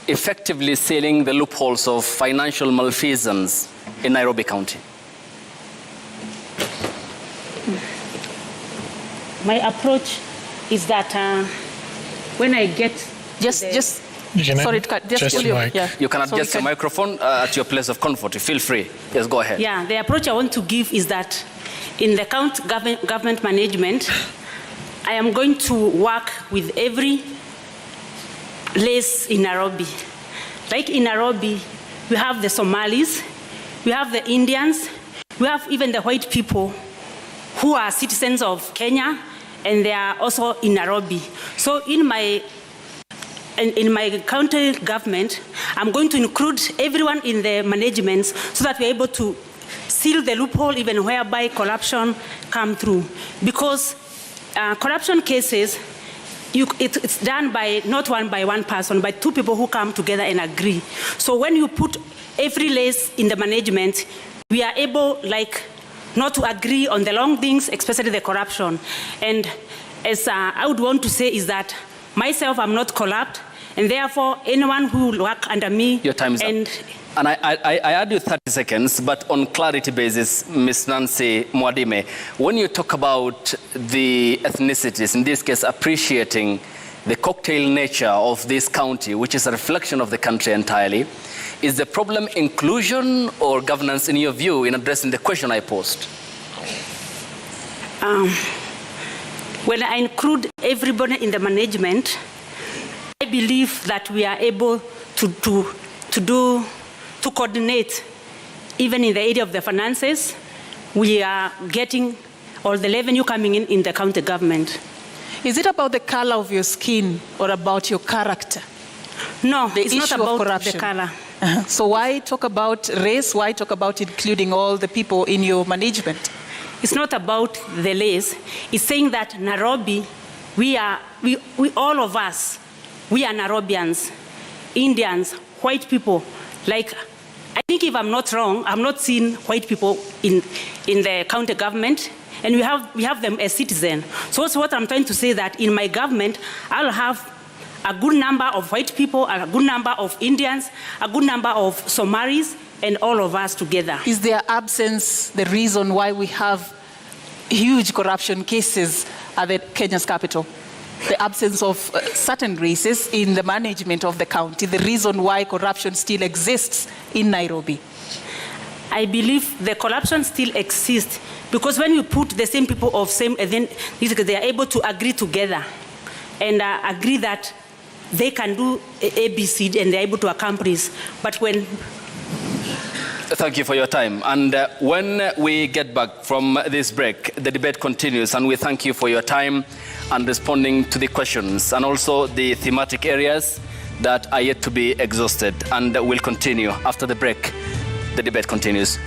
effectively sealing the loopholes of financial malfeasance in Nairobi County? My approach is that when I get sorry, you can adjust your microphone at your place of comfort. Feel free. Yes, go ahead. Yeah, the approach I want to give is that in the county government management, I am going to work with every place in Nairobi. Like in Nairobi, we have the Somalis, we have the Indians, we have even the white people who are citizens of Kenya, and they are also in Nairobi. So in my county government, I'm going to include everyone in the management so that we're able to seal the loophole even whereby corruption come through. Because corruption cases, it's done by not one person, but two people who come together and agree. So when you put every lace in the management, we are able not to agree on the long things, especially the corruption. And as I would want to say is that myself, I'm not corrupt, and therefore anyone who will work under me. Your time is up. And I add you 30 seconds, but on clarity basis, Ms. Nancy Mwadime, when you talk about the ethnicities, in this case appreciating the cocktail nature of this county, which is a reflection of the country entirely, is the problem inclusion or governance in your view in addressing the question I posed? When I include everybody in the management, I believe that we are able to coordinate, even in the area of the finances. We are getting all the revenue coming in the county government. Is it about the color of your skin or about your character? No, it's not about the color. So why talk about race? Why talk about including all the people in your management? It's not about the race. It's saying that Nairobi, we all of us, we are Nairobians, Indians, white people. I think if I'm not wrong, I'm not seeing white people in the county government, and we have them as citizens. So what I'm trying to say that in my government, I'll have a good number of white people, a good number of Indians, a good number of Somalis, and all of us together. Is their absence the reason why we have huge corruption cases at Kenya's capital? The absence of certain races in the management of the county, the reason why corruption still exists in Nairobi? I believe the corruption still exists because when you put the same people of same, then they are able to agree together and agree that they can do ABC and they're able to accomplish. But when... Thank you for your time. And when we get back from this break, the debate continues, and we thank you for your time and responding to the questions and also the thematic areas that are yet to be exhausted. And we'll continue after the break. The debate continues.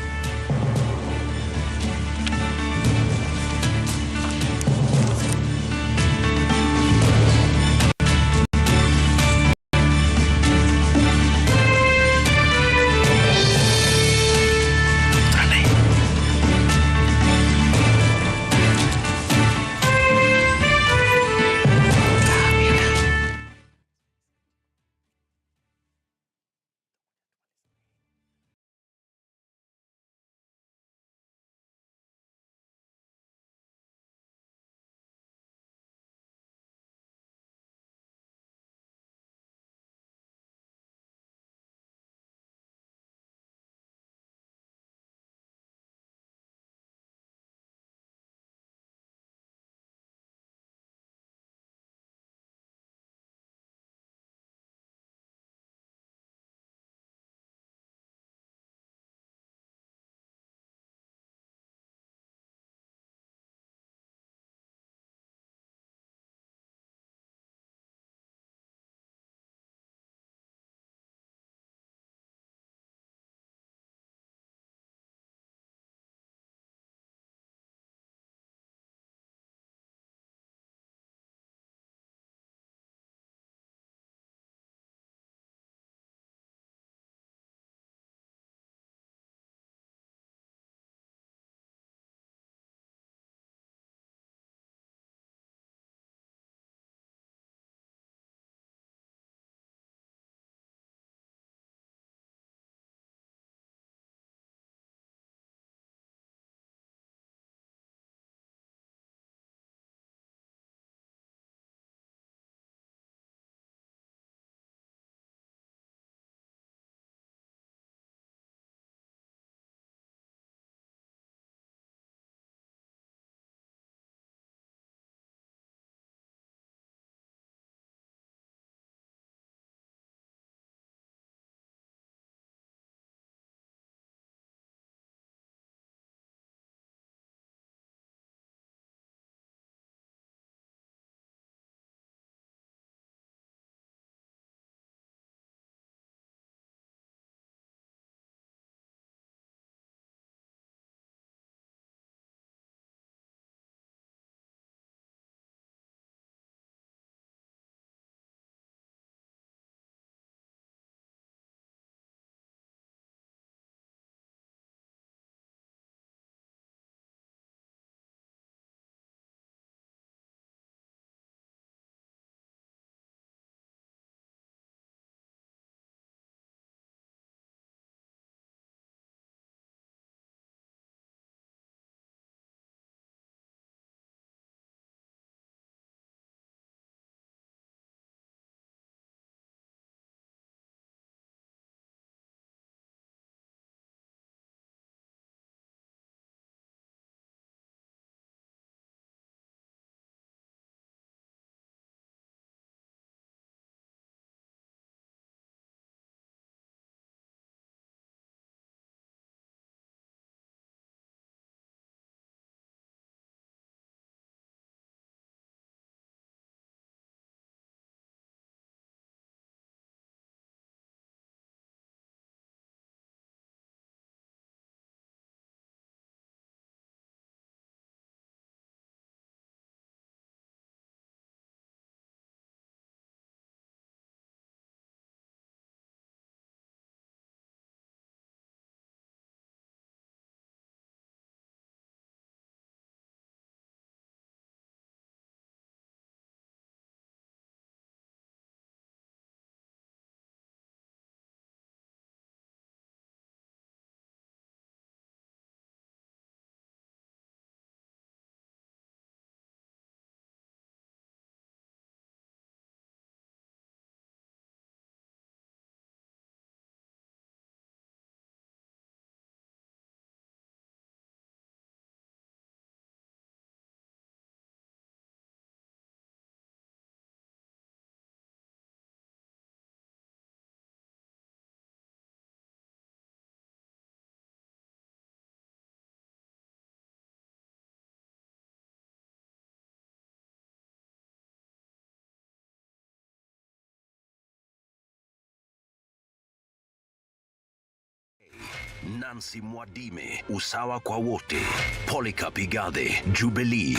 Nancy Mwadime, Usawa kwa wote, Polycarp Igathe, Jubilee.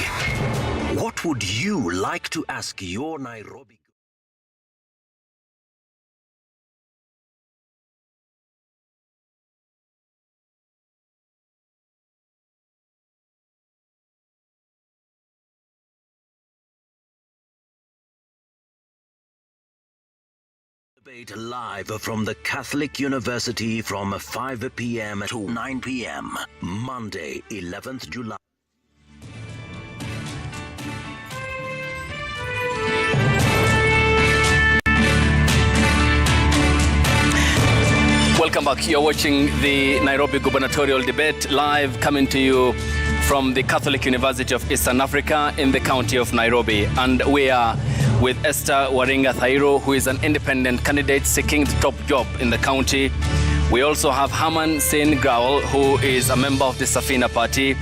What would you like to ask your Nairobi? Debate live from the Catholic University from 5 p.m. to 9 p.m. Monday, 11th July. Welcome back. You're watching the Nairobi Gubernatorial Debate live, coming to you from the Catholic University of Eastern Africa in the county of Nairobi. And we are with Esther Waringa Thairo, who is an independent candidate seeking the top job in the county. We also have Haman Sen Growell, who is a member of the Safina Party.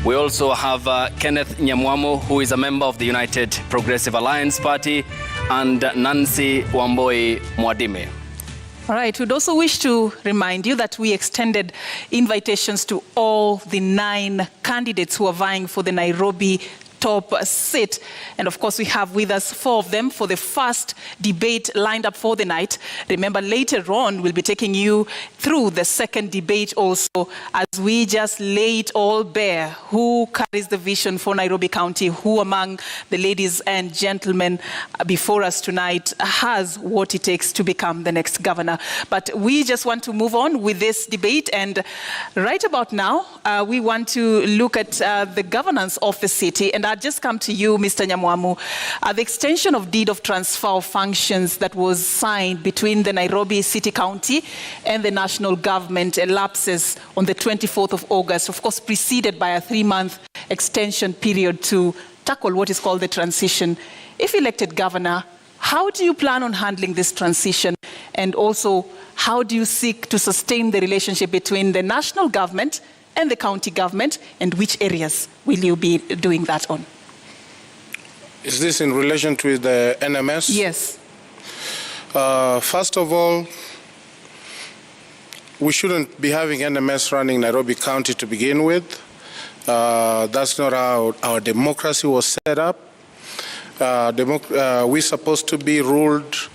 We also have Kenneth Nyamwamo, who is a member of the United Progressive Alliance Party, and Nancy Wamboi Mwadime. All right, we'd also wish to remind you that we extended invitations to all the 9 candidates who are vying for the Nairobi top seat. And of course, we have with us 4 of them for the first debate lined up for the night. Remember, later on, we'll be taking you through the second debate also, as we just lay it all bare. Who carries the vision for Nairobi County? Who among the ladies and gentlemen before us tonight has what it takes to become the next governor? But we just want to move on with this debate. And right about now, we want to look at the governance of the city. And I'll just come to you, Mr. Nyamwamu. The extension of deed of transfer of functions that was signed between the Nairobi City County and the national government elapses on the 24th of August, of course, preceded by a 3-month extension period to tackle what is called the transition. If elected governor, how do you plan on handling this transition? And also, how do you seek to sustain the relationship between the national government and the county government, and which areas will you be doing that on? Is this in relation to the NMS? Yes. First of all, we shouldn't be having NMS running Nairobi County to begin with. That's not how our democracy was set up. We're supposed to be ruled.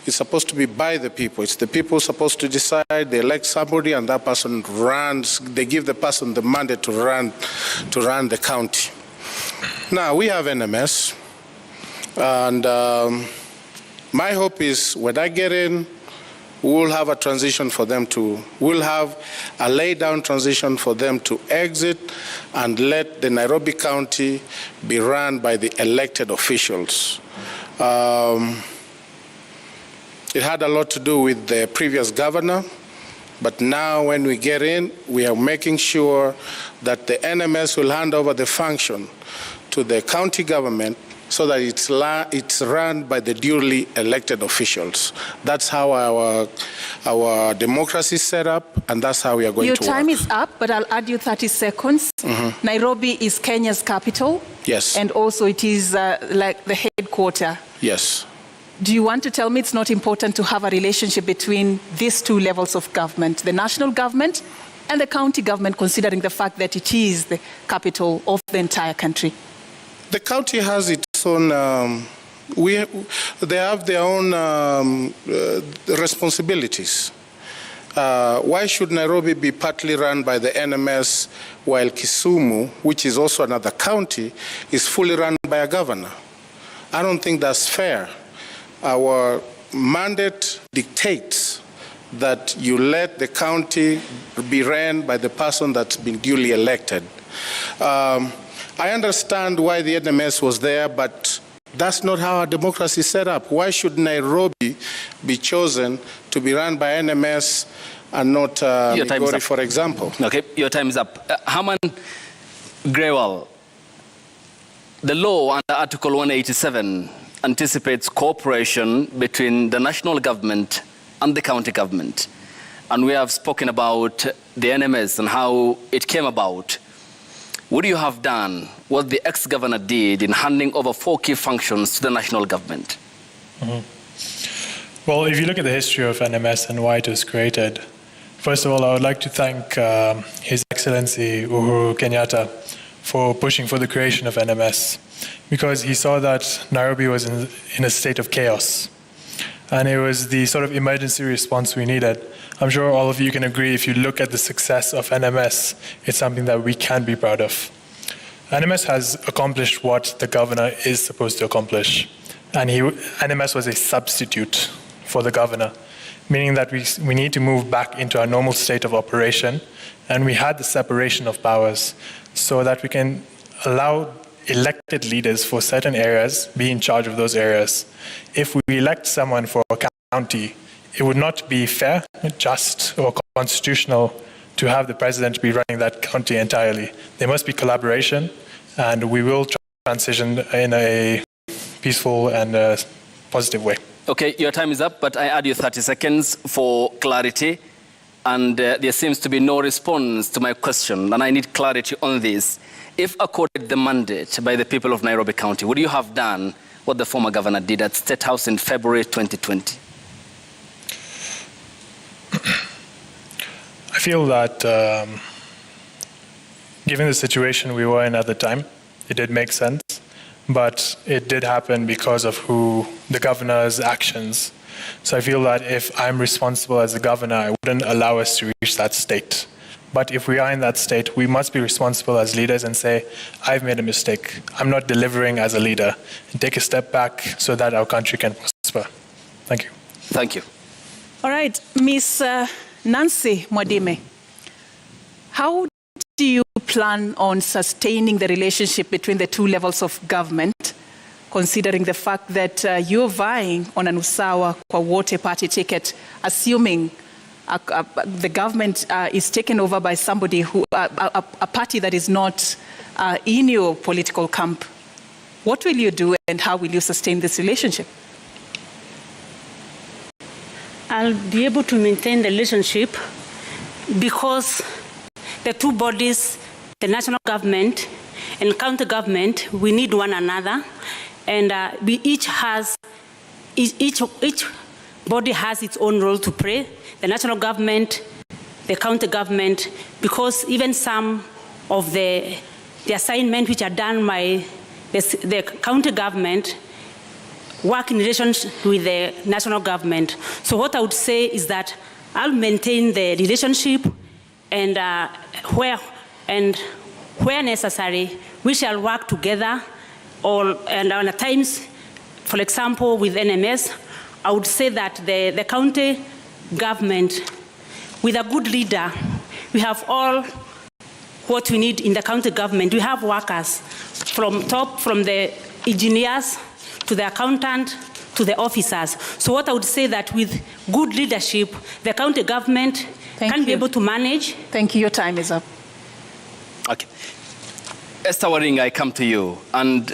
It's supposed to be by the people. It's the people supposed to decide. They elect somebody, and that person runs. They give the person the mandate to run the county. Now we have NMS, and my hope is when I get in, we'll have a transition for them to. We'll have a lay-down transition for them to exit, and let the Nairobi County be run by the elected officials. It had a lot to do with the previous governor, but now when we get in, we are making sure that the NMS will hand over the function to the county government so that it's run by the duly elected officials. That's how our democracy is set up, and that's how we are going to work. Your time is up, but I'll add you 30 seconds. Mm-hmm. Nairobi is Kenya's capital. Yes. And also it is like the headquarters. Yes. Do you want to tell me it's not important to have a relationship between these 2 levels of government, the national government and the county government, considering the fact that it is the capital of the entire country? The county has its own, they have their own responsibilities. Why should Nairobi be partly run by the NMS while Kisumu, which is also another county, is fully run by a governor? I don't think that's fair. Our mandate dictates that you let the county be ran by the person that's been duly elected. I understand why the NMS was there, but that's not how our democracy is set up. Why should Nairobi be chosen to be run by NMS and not Migori, for example? Okay, your time is up. Haman Grewal, the law under Article 187 anticipates cooperation between the national government and the county government. And we have spoken about the NMS and how it came about. Would you have done what the ex-governor did in handing over 4 key functions to the national government? Mm-hmm. Well, if you look at the history of NMS and why it was created, First of all, I would like to thank His Excellency Uhuru Kenyatta for pushing for the creation of NMS, because he saw that Nairobi was in a state of chaos. And it was the sort of emergency response we needed. I'm sure all of you can agree, if you look at the success of NMS, it's something that we can be proud of. NMS has accomplished what the governor is supposed to accomplish. And NMS was a substitute for the governor, meaning that we need to move back into our normal state of operation. And we had the separation of powers so that we can allow elected leaders for certain areas be in charge of those areas. If we elect someone for a county, it would not be fair, just, or constitutional to have the president be running that county entirely. There must be collaboration, and we will transition in a peaceful and positive way. Okay, your time is up, but I add you 30 seconds for clarity. And there seems to be no response to my question, and I need clarity on this. If accorded the mandate by the people of Nairobi County, would you have done what the former governor did at State House in February 2020? I feel that given the situation we were in at the time, it did make sense, but it did happen because of the governor's actions. So I feel that if I'm responsible as a governor, I wouldn't allow us to reach that state. But if we are in that state, we must be responsible as leaders and say, I've made a mistake. I'm not delivering as a leader. And take a step back so that our country can prosper. Thank you. Thank you. All right, Ms. Nancy Mwadime, how do you plan on sustaining the relationship between the two levels of government, considering the fact that you're vying on an Usawa kwa wote party ticket, assuming the government is taken over by somebody who, a party that is not in your political camp? What will you do, and how will you sustain this relationship? I'll be able to maintain the relationship because the two bodies, the national government and county government, we need one another, and each body has its own role to play. The national government, the county government, because even some of the assignments which are done by the county government work in relation with the national government. So what I would say is that I'll maintain the relationship, and where necessary, we shall work together. And at times, for example, with NMS, I would say that the county government, with a good leader, we have all what we need in the county government. We have workers from top, from the engineers to the accountant to the officers. So what I would say that with good leadership, the county government can be able to manage. Thank you. Your time is up. Okay. Esther Waring, I come to you. And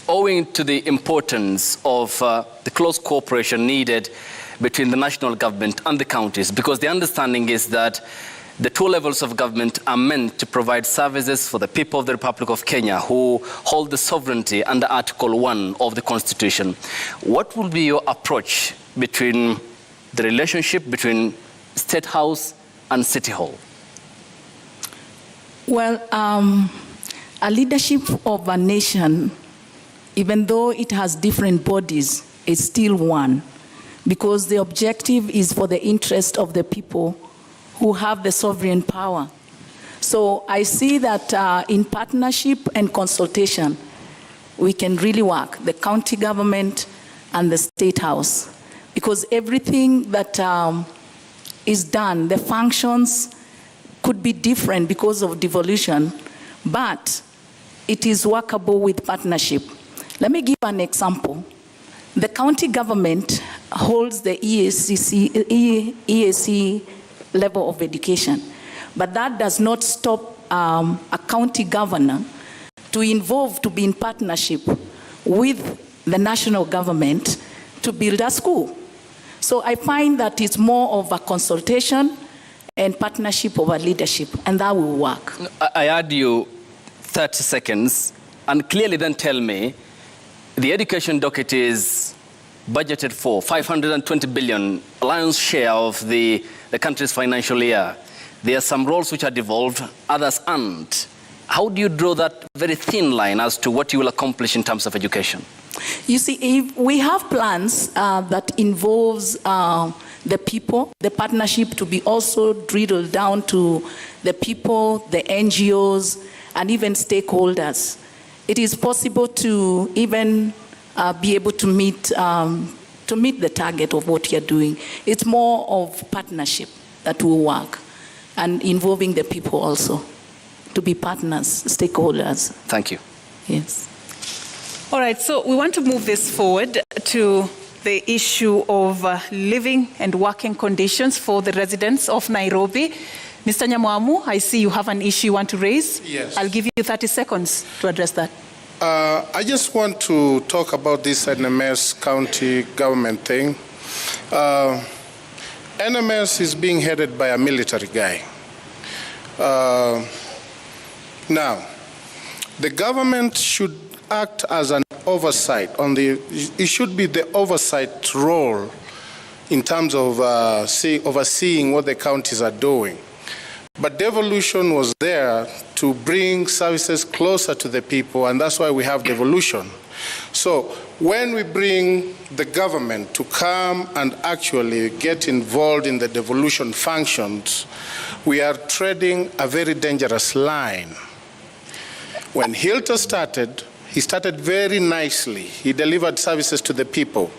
owing to the importance of the close cooperation needed between the national government and the counties, because the understanding is that the two levels of government are meant to provide services for the people of the Republic of Kenya who hold the sovereignty under Article 1 of the Constitution. What will be your approach between the relationship between State House and City Hall? Well, a leadership of a nation, even though it has different bodies, is still one, because the objective is for the interest of the people who have the sovereign power. So I see that in partnership and consultation, we can really work, the county government and the State House, because everything that is done, the functions could be different because of devolution, but it is workable with partnership. Let me give an example. The county government holds the EAC level of education, but that does not stop a county governor to be in partnership with the national government to build a school. So I find that it's more of a consultation and partnership over leadership, and that will work. I add you 30 seconds, and clearly then tell me, the education docket is budgeted for 520 billion, lion's share of the the country's financial year. There are some roles which are devolved, others aren't. How do you draw that very thin line as to what you will accomplish in terms of education? You see, if we have plans that involves the people, the partnership to be also drilled down to the people, the NGOs, and even stakeholders. It is possible to even be able to meet the target of what you're doing. It's more of partnership that will work, and involving the people also to be partners, stakeholders. Thank you. Yes. All right, so we want to move this forward to the issue of living and working conditions for the residents of Nairobi. Mr. Nyamwamu, I see you have an issue you want to raise. Yes. I'll give you 30 seconds to address that. I just want to talk about this NMS county government thing. NMS is being headed by a military guy. Now, the government should act as an oversight it should be the oversight role in terms of overseeing what the counties are doing. But devolution was there to bring services closer to the people, and that's why we have devolution. So when we bring the government to come and actually get involved in the devolution functions, we are treading a very dangerous line. When Hilter started, he started very nicely. He delivered services to the people.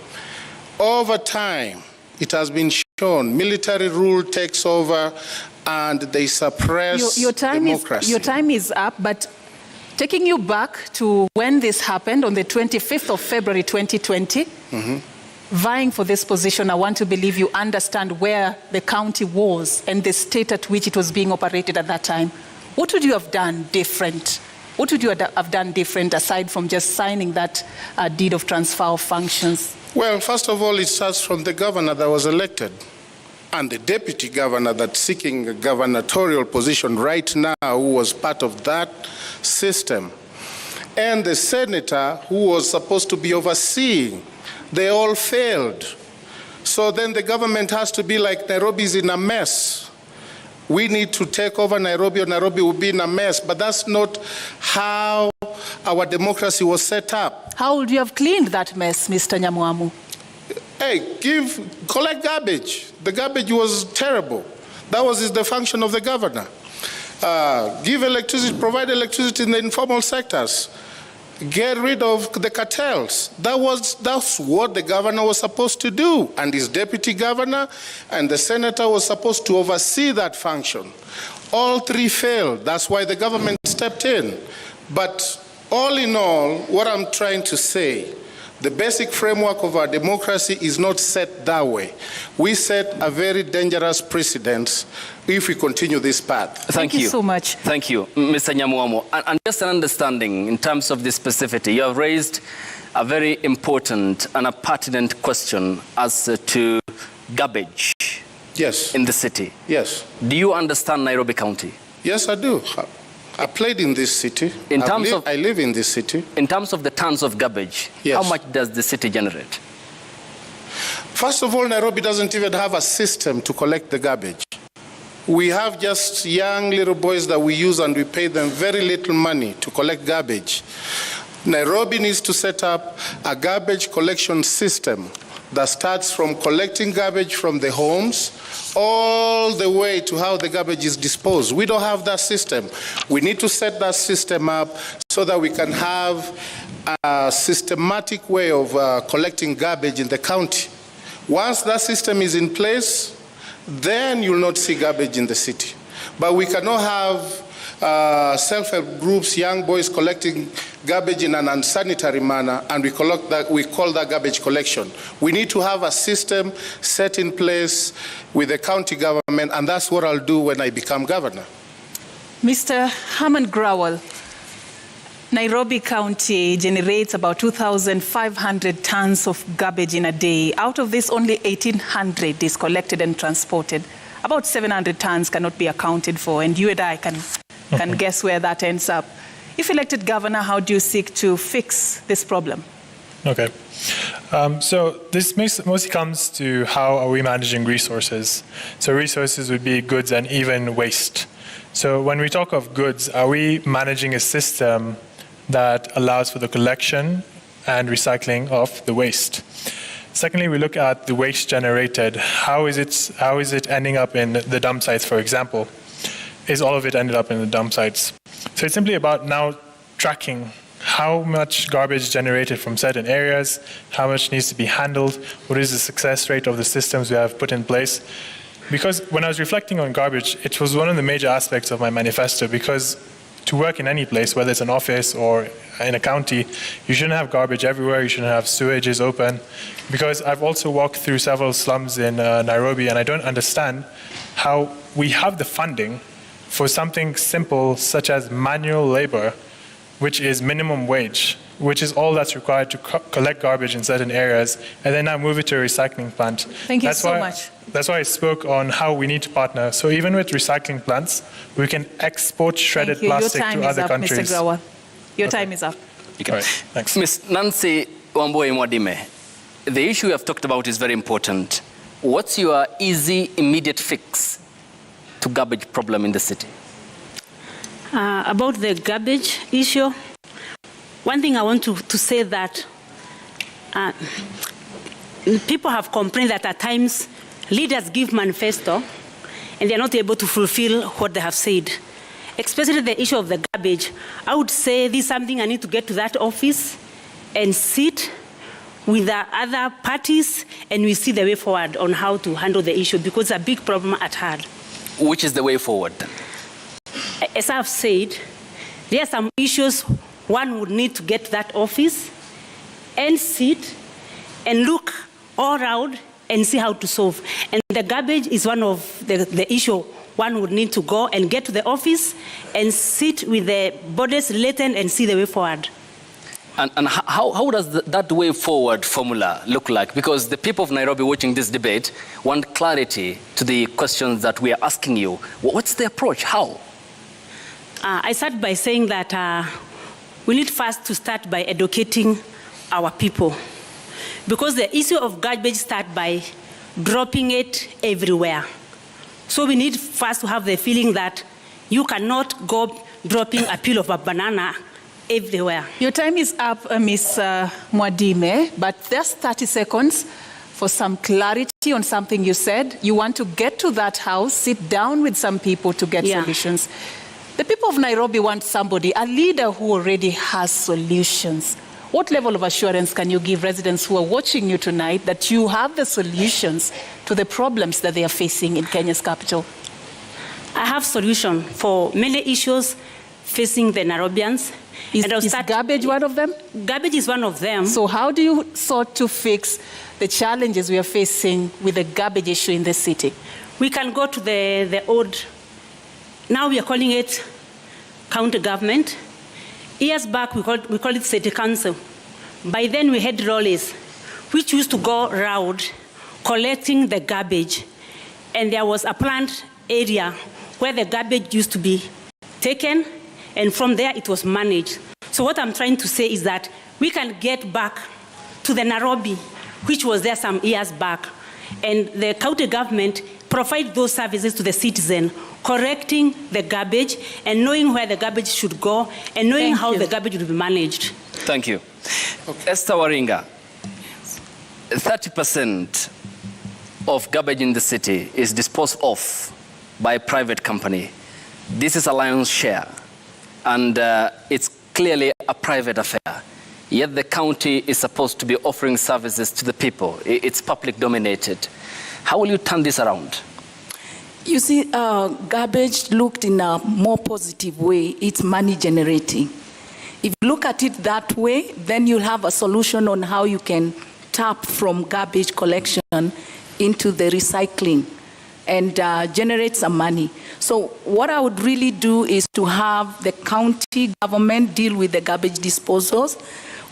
Over time, it has been shown military rule takes over and they suppress democracy. Your time is up, but taking you back to when this happened on the 25th of February 2020, vying for this position, I want to believe you understand where the county was and the state at which it was being operated at that time. What would you have done different? What would you have done different aside from just signing that deed of transfer of functions? Well, first of all, it starts from the governor that was elected and the deputy governor that's seeking a gubernatorial position right now, who was part of that system, and the senator who was supposed to be overseeing. They all failed. So then the government has to be like, Nairobi's in a mess. We need to take over Nairobi, or Nairobi will be in a mess. But that's not how our democracy was set up. How would you have cleaned that mess, Mr. Nyamwamu? Hey, collect garbage. The garbage was terrible. That was the function of the governor. Give electricity, provide electricity in the informal sectors. Get rid of the cartels. That's what the governor was supposed to do. And his deputy governor and the senator was supposed to oversee that function. All three failed. That's why the government stepped in. But all in all, what I'm trying to say, the basic framework of our democracy is not set that way. We set a very dangerous precedent if we continue this path. Thank you so much. Thank you, Mr. Nyamwamu. And just an understanding in terms of the specificity, you have raised a very important and a pertinent question as to garbage in the city. Yes. Do you understand Nairobi County? Yes, I do. I played in this city. I live in this city. In terms of the tons of garbage, how much does the city generate? First of all, Nairobi doesn't even have a system to collect the garbage. We have just young little boys that we use, and we pay them very little money to collect garbage. Nairobi needs to set up a garbage collection system that starts from collecting garbage from the homes all the way to how the garbage is disposed. We don't have that system. We need to set that system up so that we can have a systematic way of collecting garbage in the county. Once that system is in place, then you'll not see garbage in the city. But we cannot have self-help groups, young boys collecting garbage in an unsanitary manner, and we call that garbage collection. We need to have a system set in place with the county government, and that's what I'll do when I become governor. Mr. Hammond Growell, Nairobi County generates about 2,500 tons of garbage in a day. Out of this, only 1,800 is collected and transported. About 700 tons cannot be accounted for, and you and I can guess where that ends up. If elected governor, how do you seek to fix this problem? Okay. So this mostly comes to how are we managing resources. So resources would be goods and even waste. So when we talk of goods, are we managing a system that allows for the collection and recycling of the waste? Secondly, we look at the waste generated. How is it ending up in the dump sites, for example? Is all of it ended up in the dump sites? So it's simply about now tracking how much garbage generated from certain areas, how much needs to be handled, what is the success rate of the systems we have put in place. Because when I was reflecting on garbage, it was one of the major aspects of my manifesto, because to work in any place, whether it's an office or in a county, you shouldn't have garbage everywhere, you shouldn't have sewages open. Because I've also walked through several slums in Nairobi, and I don't understand how we have the funding for something simple such as manual labor, which is minimum wage, which is all that's required to collect garbage in certain areas, and then now move it to a recycling plant. Thank you so much. That's why I spoke on how we need to partner. So even with recycling plants, we can export shredded plastic to other countries. Mr. Grawa. Your time is up. Okay. All right, thanks. Ms. Nancy Wambui Mwadime, the issue we have talked about is very important. What's your easy, immediate fix to garbage problem in the city? About the garbage issue, one thing I want to say that people have complained that at times leaders give manifesto and they're not able to fulfill what they have said. Especially the issue of the garbage, I would say this is something I need to get to that office and sit with the other parties and we see the way forward on how to handle the issue, because it's a big problem at hand. Which is the way forward? As I've said, there are some issues one would need to get to that office and sit and look all around and see how to solve. And the garbage is one of the issue one would need to go and get to the office and sit with the bodies latent and see the way forward. And how does that way forward formula look like? Because the people of Nairobi watching this debate want clarity to the questions that we are asking you. What's the approach? How? I start by saying that we need first to start by educating our people. Because the issue of garbage starts by dropping it everywhere. So we need first to have the feeling that you cannot go dropping a peel of a banana everywhere. Your time is up, Ms. Mwadime, but there's 30 seconds for some clarity on something you said. You want to get to that house, sit down with some people to get solutions. The people of Nairobi want somebody, a leader who already has solutions. What level of assurance can you give residents who are watching you tonight that you have the solutions to the problems that they are facing in Kenya's capital? I have solutions for many issues facing the Nairobians. Is garbage one of them? Garbage is one of them. So how do you sort to fix the challenges we are facing with the garbage issue in the city? We can go to the old, now we are calling it county government. Years back, we called it city council. By then, we had lorries, which used to go around collecting the garbage. And there was a planned area where the garbage used to be taken, and from there, it was managed. So what I'm trying to say is that we can get back to the Nairobi, which was there some years back, and the county government provide those services to the citizen, correcting the garbage and knowing where the garbage should go and knowing how the garbage will be managed. Thank you. Esther Waringa, 30% of garbage in the city is disposed of by a private company. This is a lion's share, and it's clearly a private affair. Yet the county is supposed to be offering services to the people. It's public dominated. How will you turn this around? You see, garbage looked in a more positive way. It's money generating. If you look at it that way, then you'll have a solution on how you can tap from garbage collection into the recycling and generate some money. So what I would really do is to have the county government deal with the garbage disposals,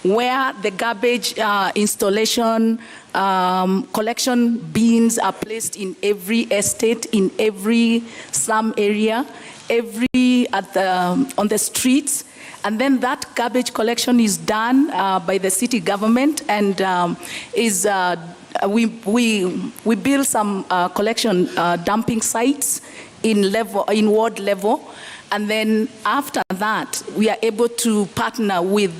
where the garbage installation, collection bins are placed in every estate, in every slum area, on the streets, and then that garbage collection is done by the city government, and we build some collection dumping sites in ward level, and then after that we are able to partner with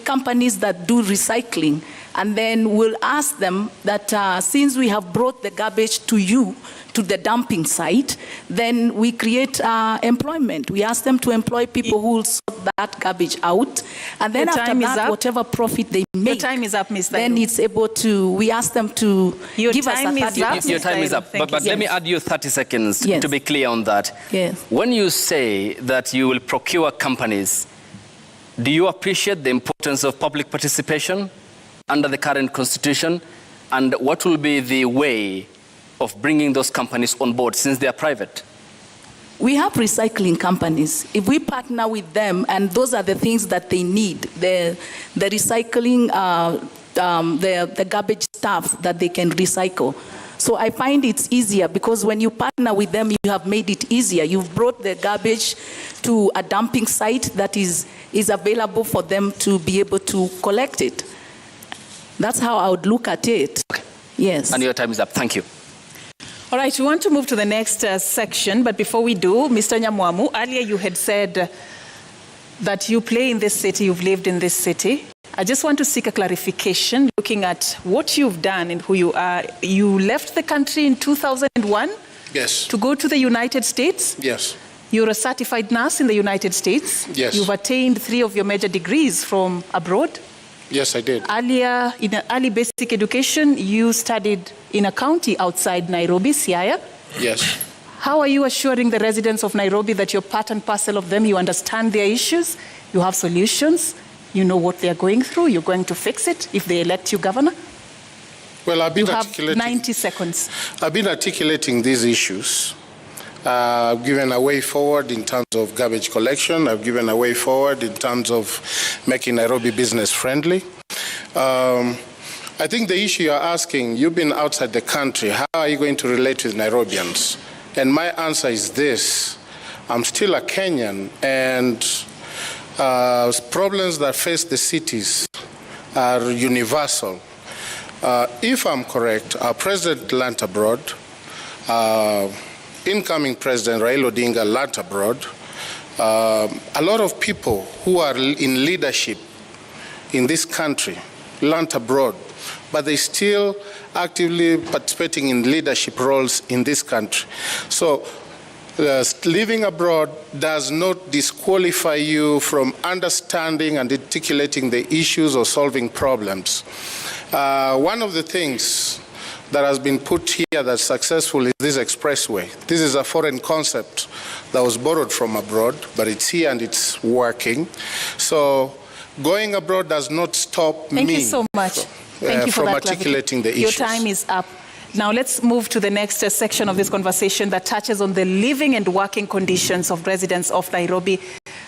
companies that do recycling, and then we'll ask them that since we have brought the garbage to you, to the dumping site, then we create employment. We ask them to employ people who will sort that garbage out, and then after that, whatever profit they make, your time is up, Ms. then it's able to, we ask them to give us a 30%. Your time is up, but let me add you 30 seconds to be clear on that. Yes. When you say that you will procure companies, do you appreciate the importance of public participation under the current constitution? And what will be the way of bringing those companies on board since they are private? We have recycling companies. If we partner with them, and those are the things that they need, the recycling, the garbage stuff that they can recycle. So I find it's easier because when you partner with them, you have made it easier. You've brought the garbage to a dumping site that is available for them to be able to collect it. That's how I would look at it. Okay. Yes. And your time is up. Thank you. All right, we want to move to the next section, but before we do, Mr. Nyamwamu, earlier you had said that you play in this city, you've lived in this city. I just want to seek a clarification looking at what you've done and who you are. You left the country in 2001? Yes. To go to the United States? Yes. You're a certified nurse in the United States? Yes. You've attained 3 of your major degrees from abroad? Yes, I did. Earlier, in early basic education, you studied in a county outside Nairobi, Siaya? Yes. How are you assuring the residents of Nairobi that you're part and parcel of them, you understand their issues, you have solutions, you know what they're going through, you're going to fix it if they elect you governor? Well, I've been you have 90 seconds. I've been articulating these issues. I've given a way forward in terms of garbage collection. I've given a way forward in terms of making Nairobi business friendly. I think the issue you're asking, you've been outside the country, how are you going to relate with Nairobians? And my answer is this: I'm still a Kenyan, and problems that face the cities are universal. If I'm correct, our president learnt abroad. Incoming President Raila Odinga learnt abroad. A lot of people who are in leadership in this country learnt abroad, but they still actively participating in leadership roles in this country. So living abroad does not disqualify you from understanding and articulating the issues or solving problems. One of the things that has been put here that's successful is this expressway. This is a foreign concept that was borrowed from abroad, but it's here and it's working. So going abroad does not stop me. Thank you so much. Thank you for from that articulating the issues. Your time is up. Now let's move to the next section of this conversation that touches on the living and working conditions of residents of Nairobi.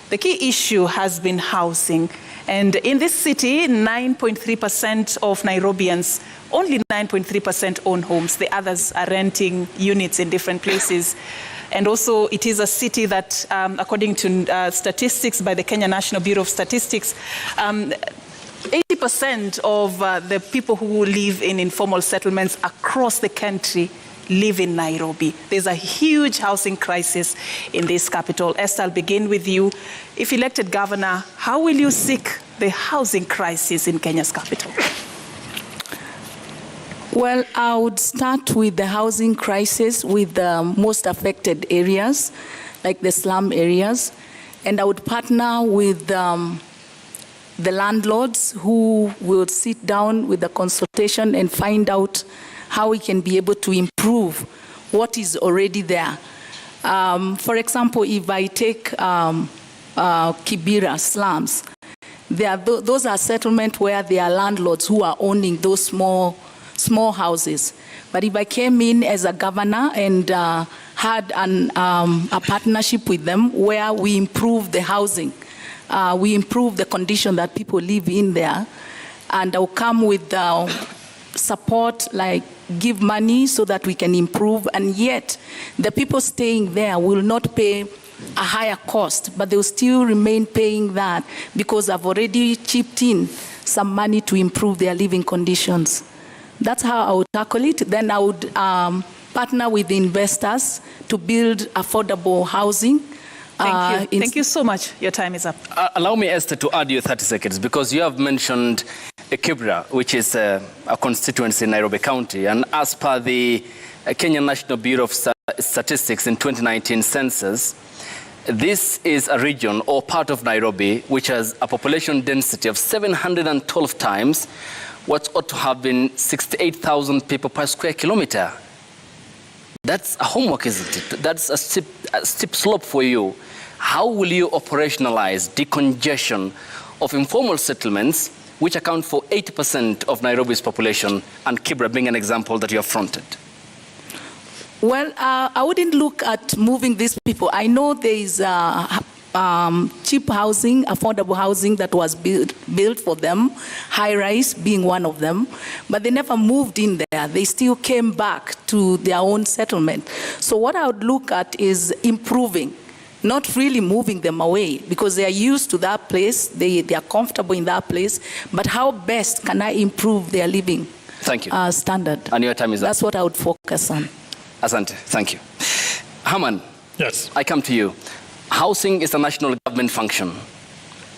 The key issue has been housing. And in this city, 9.3% of Nairobians, only 9.3% own homes. The others are renting units in different places. And also, it is a city that, according to statistics by the Kenya National Bureau of Statistics, 80% of the people who live in informal settlements across the country live in Nairobi. There's a huge housing crisis in this capital. Esther, I'll begin with you. If elected governor, how will you seek the housing crisis in Kenya's capital? Well, I would start with the housing crisis with the most affected areas, like the slum areas. And I would partner with the landlords who will sit down with the consultation and find out how we can be able to improve what is already there. For example, if I take Kibera slums, those are settlements where there are landlords who are owning those small houses. But if I came in as a governor and had a partnership with them where we improve the housing, we improve the condition that people live in there, and I'll come with support, like give money so that we can improve, and yet the people staying there will not pay a higher cost, but they will still remain paying that because I've already chipped in some money to improve their living conditions. That's how I would tackle it. Then I would partner with the investors to build affordable housing. Thank you. Thank you so much. Your time is up. Allow me, Esther, to add you 30 seconds, because you have mentioned Kibra, which is a constituency in Nairobi County. And as per the Kenya National Bureau of Statistics in 2019 census, this is a region or part of Nairobi which has a population density of 712 times what ought to have been 68,000 people per square kilometer. That's a homework, isn't it? That's a steep slope for you. How will you operationalize decongestion of informal settlements, which account for 80% of Nairobi's population, and Kibra being an example that you have fronted? Well, I wouldn't look at moving these people. I know there is cheap housing, affordable housing that was built for them, high-rise being one of them, but they never moved in there. They still came back to their own settlement. So what I would look at is improving, not really moving them away, because they are used to that place, they are comfortable in that place, but how best can I improve their living standard? And your time is up. That's what I would focus on. Asante, thank you. Haman, yes, I come to you. Housing is a national government function,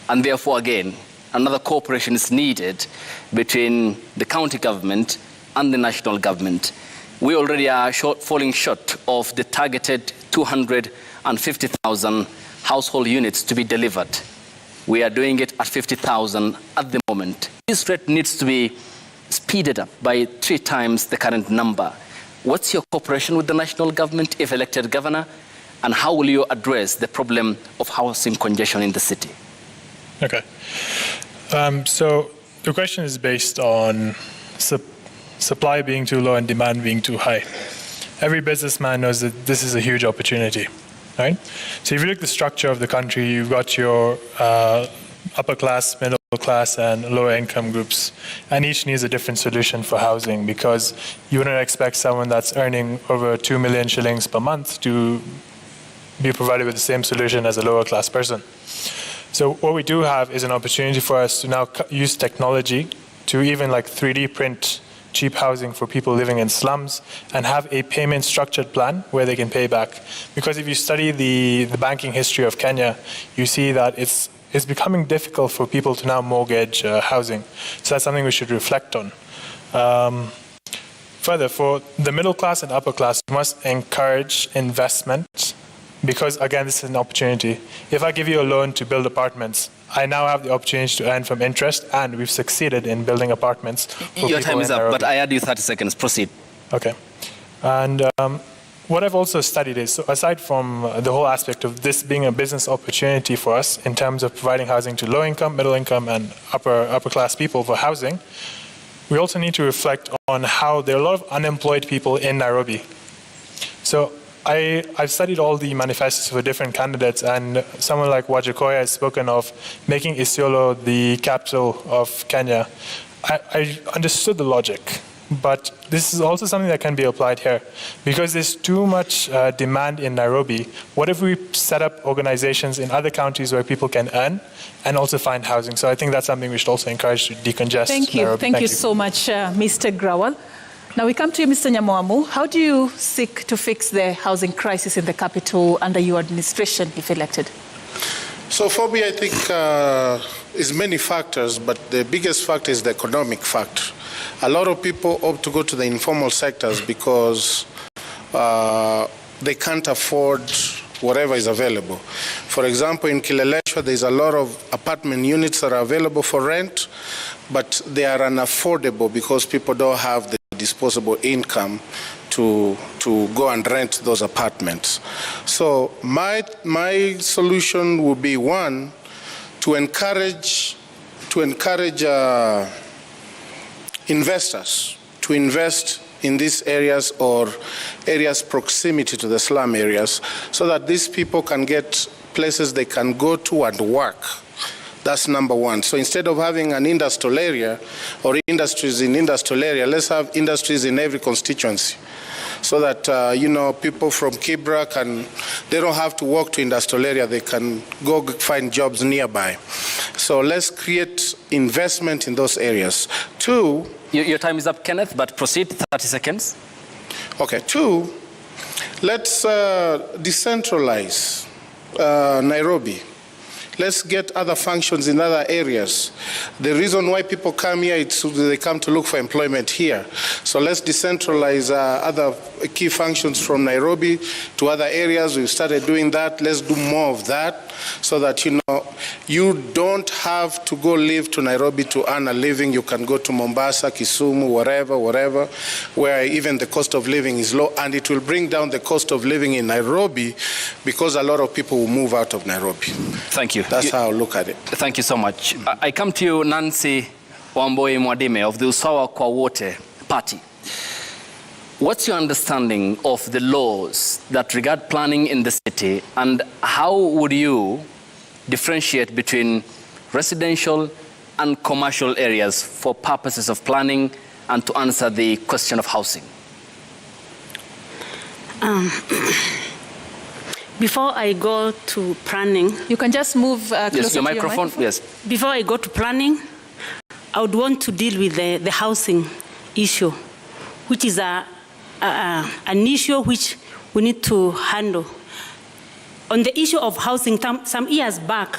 and therefore, again, another cooperation is needed between the county government and the national government. We already are falling short of the targeted 250,000 household units to be delivered. We are doing it at 50,000 at the moment. This rate needs to be speeded up by 3 times the current number. What's your cooperation with the national government, if elected governor? And how will you address the problem of housing congestion in the city? Okay. So the question is based on supply being too low and demand being too high. Every businessman knows that this is a huge opportunity, right? So if you look at the structure of the country, you've got your upper class, middle class, and lower income groups, and each needs a different solution for housing, because you wouldn't expect someone that's earning over 2 million shillings per month to be provided with the same solution as a lower class person. So what we do have is an opportunity for us to now use technology to even like 3D print cheap housing for people living in slums and have a payment structured plan where they can pay back. Because if you study the banking history of Kenya, you see that it's becoming difficult for people to now mortgage housing. So that's something we should reflect on. Further, for the middle class and upper class, we must encourage investment, because again, this is an opportunity. If I give you a loan to build apartments, I now have the opportunity to earn from interest, and we've succeeded in building apartments. Your time is up, but I add you 30 seconds. Proceed. Okay. And what I've also studied is, so aside from the whole aspect of this being a business opportunity for us in terms of providing housing to low income, middle income, and upper class people for housing, we also need to reflect on how there are a lot of unemployed people in Nairobi. So I've studied all the manifestos for different candidates, and someone like Wajakoya has spoken of making Isiolo the capital of Kenya. I understood the logic, but this is also something that can be applied here. Because there's too much demand in Nairobi, what if we set up organizations in other counties where people can earn and also find housing? So I think that's something we should also encourage to decongest Thank you. Nairobi. Thank you so much, Mr. Grawal. Now we come to you, Mr. Nyamoamu. How do you seek to fix the housing crisis in the capital under your administration, if elected? So for me, I think it's many factors, but the biggest factor is the economic factor. A lot of people opt to go to the informal sectors because they can't afford whatever is available. For example, in Kileleshwa, there's a lot of apartment units that are available for rent, but they are unaffordable because people don't have the disposable income to go and rent those apartments. So my solution would be, one, to encourage investors to invest in these areas or areas proximity to the slum areas, so that these people can get places they can go to and work. That's number one. So instead of having an industrial area or industries in industrial area, let's have industries in every constituency. So that, you know, people from Kibra they don't have to walk to industrial area, they can go find jobs nearby. So let's create investment in those areas. Two. Your time is up, Kenneth, but proceed, 30 seconds. Okay, two, let's decentralize Nairobi. Let's get other functions in other areas. The reason why people come here is they come to look for employment here. So let's decentralize other key functions from Nairobi to other areas. We've started doing that. Let's do more of that so that, you know, you don't have to go live to Nairobi to earn a living. You can go to Mombasa, Kisumu, wherever, where even the cost of living is low. And it will bring down the cost of living in Nairobi because a lot of people will move out of Nairobi. Thank you. That's how I look at it. Thank you so much. I come to you, Nancy Wamboi Mwadime of the Usawa kwa Wote party. What's your understanding of the laws that regard planning in the city, and how would you differentiate between residential and commercial areas for purposes of planning and to answer the question of housing? Before I go to planning... You can just move closer yes, your microphone. To your microphone. Yes. Before I go to planning, I would want to deal with the housing issue, which is an issue which we need to handle. On the issue of housing, some years back,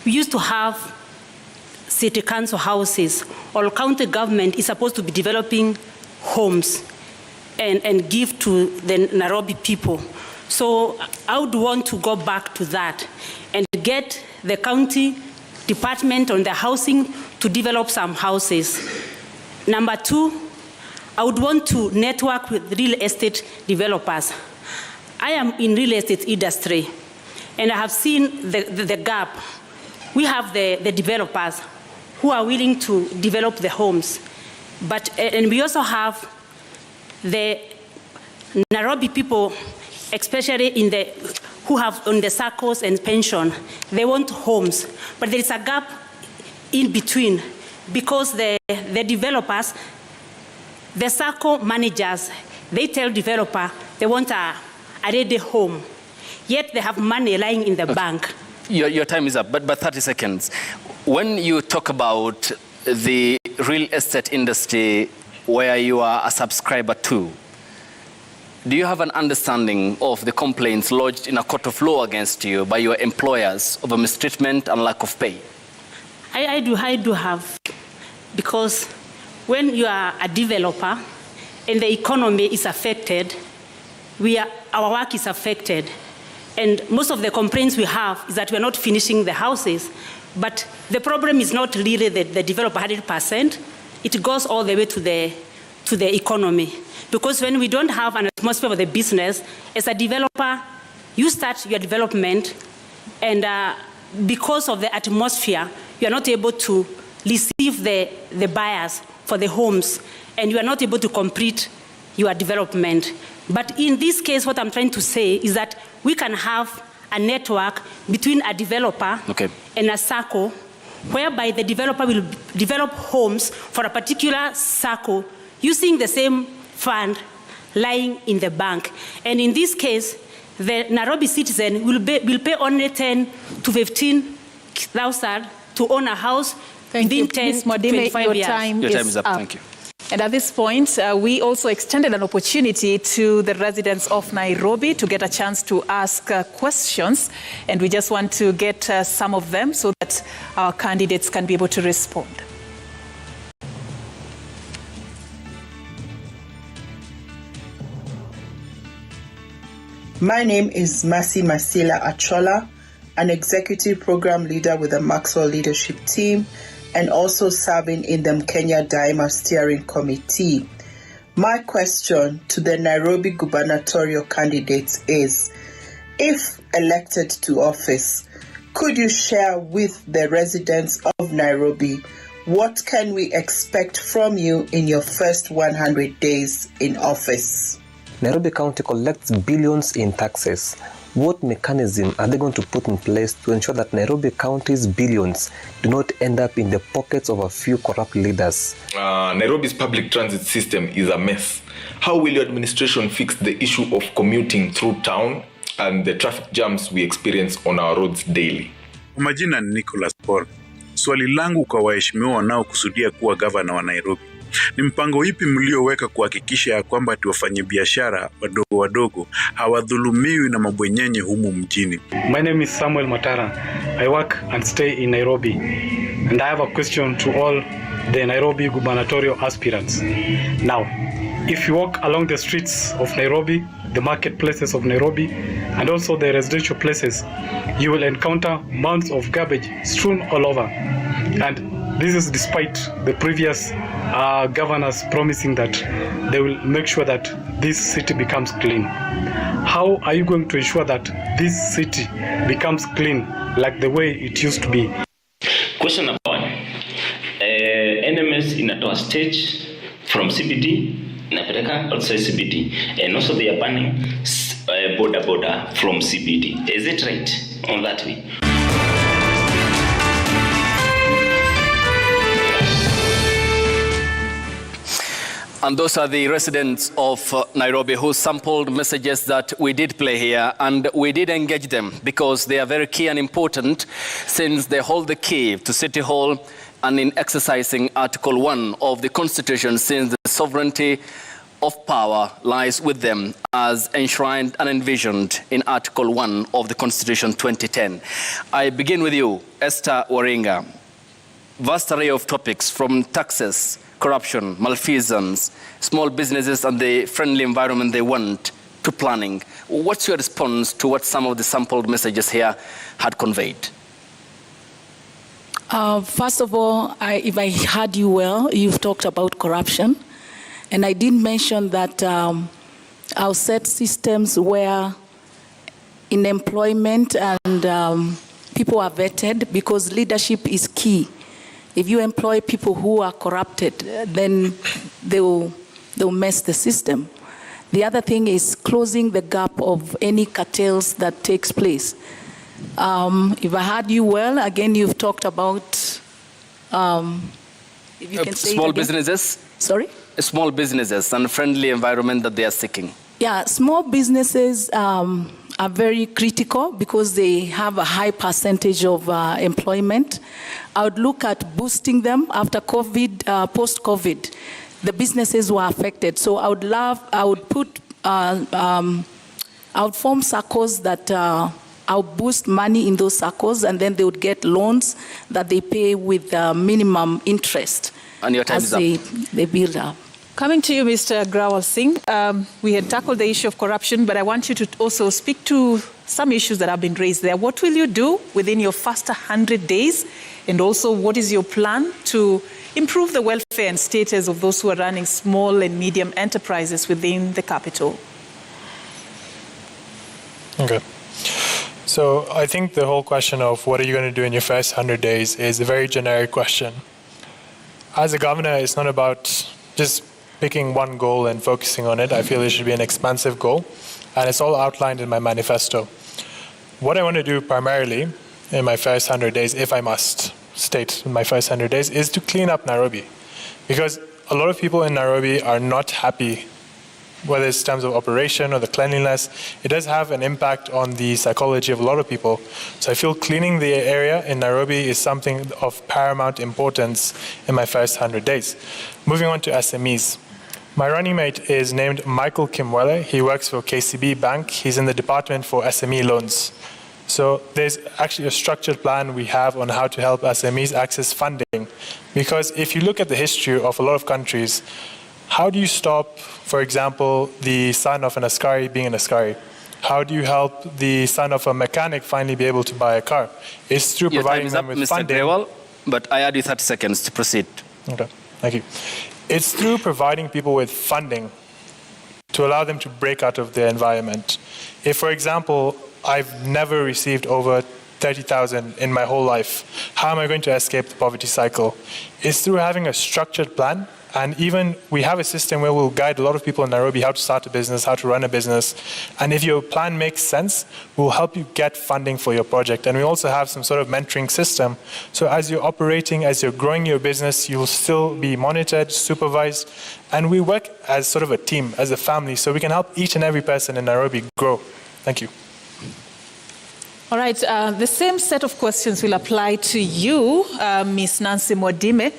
we used to have city council houses, or county government is supposed to be developing homes and give to the Nairobi people. So I would want to go back to that and get the county department on the housing to develop some houses. Number two, I would want to network with real estate developers. I am in real estate industry, and I have seen the gap. We have the developers who are willing to develop the homes, and we also have the Nairobi people, especially who have on the circles and pension. They want homes, but there is a gap in between because the developers, the circle managers, they tell developer they want a ready home, yet they have money lying in the bank. Your time is up, but 30 seconds. When you talk about the real estate industry where you are a subscriber to, do you have an understanding of the complaints lodged in a court of law against you by your employers of mistreatment and lack of pay? I do have, because when you are a developer and the economy is affected, our work is affected. And most of the complaints we have is that we're not finishing the houses. But the problem is not really the developer 100%. It goes all the way to the economy. Because when we don't have an atmosphere for the business, as a developer, you start your development, and because of the atmosphere, you are not able to receive the buyers for the homes, and you are not able to complete your development. But in this case, what I'm trying to say is that we can have a network between a developer and a circle, whereby the developer will develop homes for a particular circle using the same fund lying in the bank. And in this case, the Nairobi citizen will pay only 10 to 15,000 to own a house within 10 to 25 years. Your time is up. Thank you. And at this point, we also extended an opportunity to the residents of Nairobi to get a chance to ask questions. And we just want to get some of them so that our candidates can be able to respond. My name is Masi Masila Achola, an executive program leader with the Maxwell Leadership Team, and also serving in the Kenya Daima Steering Committee. My question to the Nairobi gubernatorial candidates is, if elected to office, could you share with the residents of Nairobi what can we expect from you in your first 100 days in office? Nairobi County collects billions in taxes. what mechanism are they going to put in place to ensure that Nairobi County's billions do not end up in the pockets of a few corrupt leaders? Nairobi's public transit system is a mess. How will your administration fix the issue of commuting through town and the traffic jams we experience on our roads daily? Majina ni Nicholas Paul. Swali langu kwa waheshimiwa wanaokusudia kuwa gavana wa Nairobi. Ni mpango ipi mlioweka kuhakikisha ya kwamba wafanyabiashara wadogo wadogo hawadhulumiwi na mabwenyenye humu mjini? My name is Samuel Matara. I work and stay in Nairobi. And I have a question to all the Nairobi gubernatorial aspirants. Now, if you walk along the streets of Nairobi, the marketplaces of Nairobi, and also the residential places, you will encounter mounds of garbage strewn all over. And this is despite the previous governors promising that they will make sure that this city becomes clean. How are you going to ensure that this city becomes clean like the way it used to be? Question number one. NMS inatoa stage from CBD, inapeleka outside CBD, and also they are banning border from CBD. Is it right on that way? And those are the residents of Nairobi who sampled messages that we did play here, and we did engage them because they are very key and important since they hold the key to City Hall and in exercising Article 1 of the Constitution, since the sovereignty of power lies with them as enshrined and envisioned in Article 1 of the Constitution 2010. I begin with you, Esther Waringa. Vast array of topics from taxes, corruption, malfeasance, small businesses and the friendly environment they want, to planning. What's your response to what some of the sampled messages here had conveyed? First of all, if I heard you well, you've talked about corruption. And I did mention that I'll set systems where in employment and people are vetted, because leadership is key. If you employ people who are corrupted, then they'll mess the system. The other thing is closing the gap of any cartels that takes place. If I heard you well, again, you've talked about, if you can say small businesses? Sorry? Small businesses and friendly environment that they are seeking. Yeah, small businesses are very critical because they have a high percentage of employment. I would look at boosting them after COVID, post-COVID. The businesses were affected. So I would form circles that I'll boost money in those circles, and then they would get loans that they pay with minimum interest. And your time is up. They build up. Coming to you, Mr. Grawal Singh, we had tackled the issue of corruption, but I want you to also speak to some issues that have been raised there. What will you do within your first 100 days? And also, what is your plan to improve the welfare and status of those who are running small and medium enterprises within the capital? Okay. So I think the whole question of what are you going to do in your first 100 days is a very generic question. As a governor, it's not about just picking one goal and focusing on it. I feel it should be an expansive goal, and it's all outlined in my manifesto. What I want to do primarily in my first 100 days, if I must state in my first 100 days, is to clean up Nairobi. Because a lot of people in Nairobi are not happy, whether it's in terms of operation or the cleanliness. It does have an impact on the psychology of a lot of people. So I feel cleaning the area in Nairobi is something of paramount importance in my first 100 days. Moving on to SMEs. My running mate is named Michael Kimwele. He works for KCB Bank. He's in the department for SME loans. So there's actually a structured plan we have on how to help SMEs access funding. Because if you look at the history of a lot of countries, how do you stop, for example, the son of an Askari being an Askari? How do you help the son of a mechanic finally be able to buy a car? It's through providing them with funding. Grewal, but I add you 30 seconds to proceed. Okay, thank you. It's through providing people with funding to allow them to break out of their environment. If, for example, I've never received over 30,000 in my whole life. How am I going to escape the poverty cycle? It's through having a structured plan. And even we have a system where we'll guide a lot of people in Nairobi how to start a business, how to run a business. And if your plan makes sense, we'll help you get funding for your project. And we also have some sort of mentoring system. So as you're operating, as you're growing your business, you'll still be monitored, supervised. And we work as sort of a team, as a family, so we can help each and every person in Nairobi grow. Thank you. All right, the same set of questions will apply to you, Ms. Nancy Mwadime.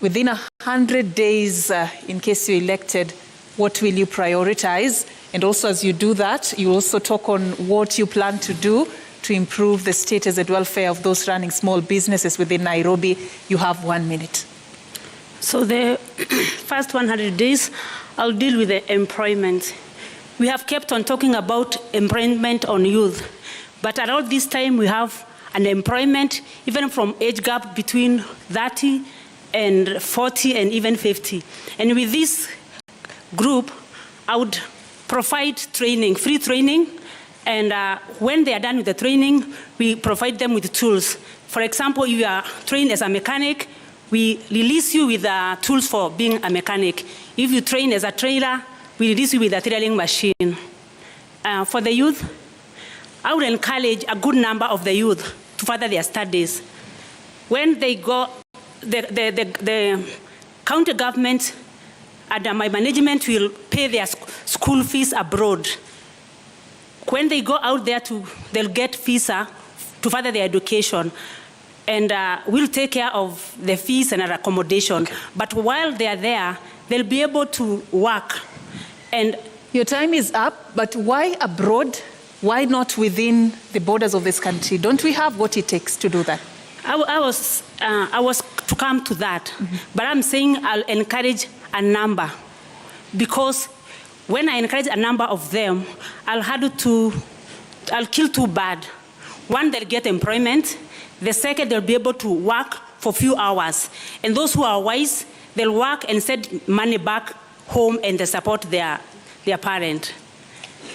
Within 100 days, in case you're elected, what will you prioritize? And also as you do that, you also talk on what you plan to do to improve the status and welfare of those running small businesses within Nairobi. You have 1 minute. So the first 100 days, I'll deal with the employment. We have kept on talking about employment on youth, but around this time we have unemployment, even from age gap between 30 and 40 and even 50. And with this group, I would provide training, free training, and when they are done with the training, we provide them with tools. For example, if you are trained as a mechanic, we release you with tools for being a mechanic. If you train as a trailer, we release you with a trailing machine. For the youth, I would encourage a good number of the youth to further their studies. When they go, the county government under my management will pay their school fees abroad. When they go out there, they'll get visa to further their education. And we'll take care of the fees and accommodation. Okay. But while they are there, they'll be able to work. And your time is up, but why abroad? Why not within the borders of this country? Don't we have what it takes to do that? I was to come to that, but I'm saying I'll encourage a number, because when I encourage a number of them, I'll kill two birds. One, they'll get employment. The second, they'll be able to work for a few hours. And those who are wise, they'll work and send money back home and they support their parent.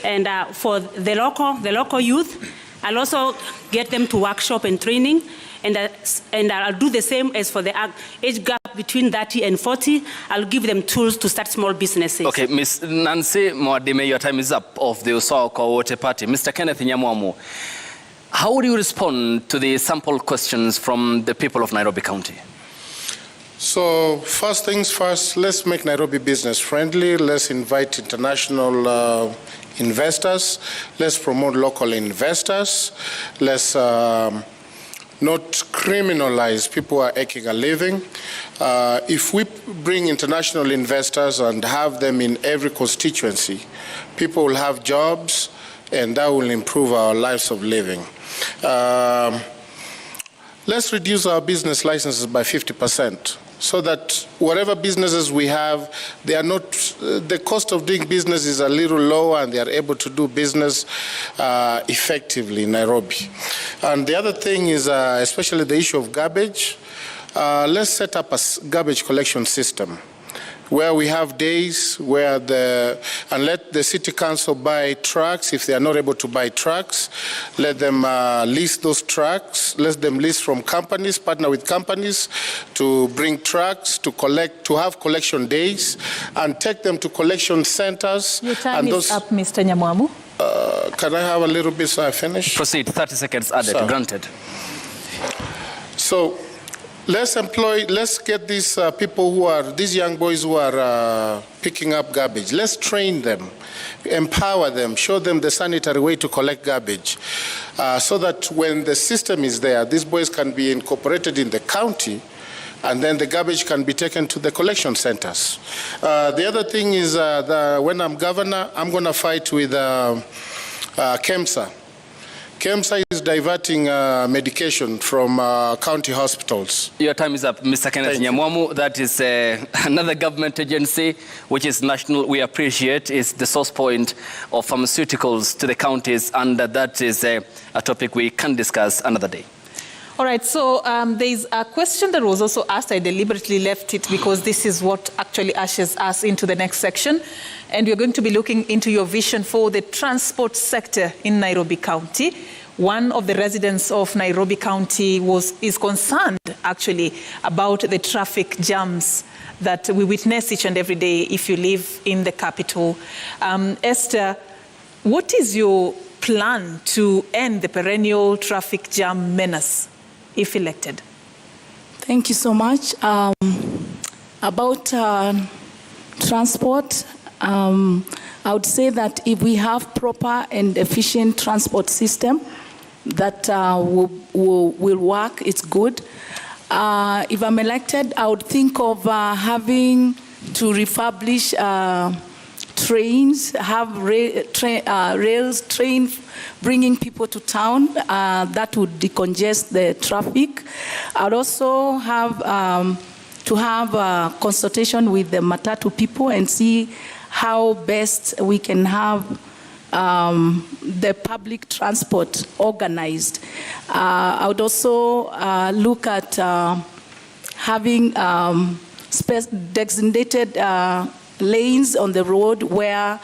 And for the local youth, I'll also get them to workshop and training. And I'll do the same as for the age gap between 30 and 40. I'll give them tools to start small businesses. Okay, Ms. Nancy Mwadime, your time is up, of the Usawa kwa Wote Party. Mr. Kenneth Nyamwamu, how would you respond to the sample questions from the people of Nairobi County? So first things first, let's make Nairobi business friendly. Let's invite international investors. Let's promote local investors. Let's not criminalize people who are making a living. If we bring international investors and have them in every constituency, people will have jobs, and that will improve our lives of living. Let's reduce our business licenses by 50%. So that whatever businesses we have, they are not, the cost of doing business is a little lower, and they are able to do business effectively in Nairobi. And the other thing is, especially the issue of garbage, let's set up a garbage collection system where we have days where and let the city council buy trucks. If they are not able to buy trucks, let them lease those trucks. Let them lease from companies, partner with companies to bring trucks to collect, to have collection days, and take them to collection centers. Your time is up, Mr. Nyamwamu. Can I have a little bit so I finish? Proceed. 30 seconds added. Granted. So let's get these people these young boys who are picking up garbage. Let's train them, empower them, show them the sanitary way to collect garbage, so that when the system is there, these boys can be incorporated in the county, and then the garbage can be taken to the collection centers. The other thing is when I'm governor, I'm going to fight with KEMSA. KEMSA is diverting medication from county hospitals. Your time is up, Mr. Kenneth Nyamwamu. That is another government agency, which is national. We appreciate is the source point of pharmaceuticals to the counties, and that is a topic we can discuss another day. All right, so there's a question that was also asked. I deliberately left it because this is what actually ushers us into the next section. And we're going to be looking into your vision for the transport sector in Nairobi County. one of the residents of Nairobi County is concerned actually about the traffic jams that we witness each and every day if you live in the capital. Esther, what is your plan to end the perennial traffic jam menace if elected? Thank you so much. About transport, I would say that if we have proper and efficient transport system that will work, it's good. If I'm elected, I would think of having to refurbish trains, have rails, train bringing people to town. That would decongest the traffic. I'd also have to have a consultation with the Matatu people and see how best we can have the public transport organized. I would also look at having designated lanes on the road where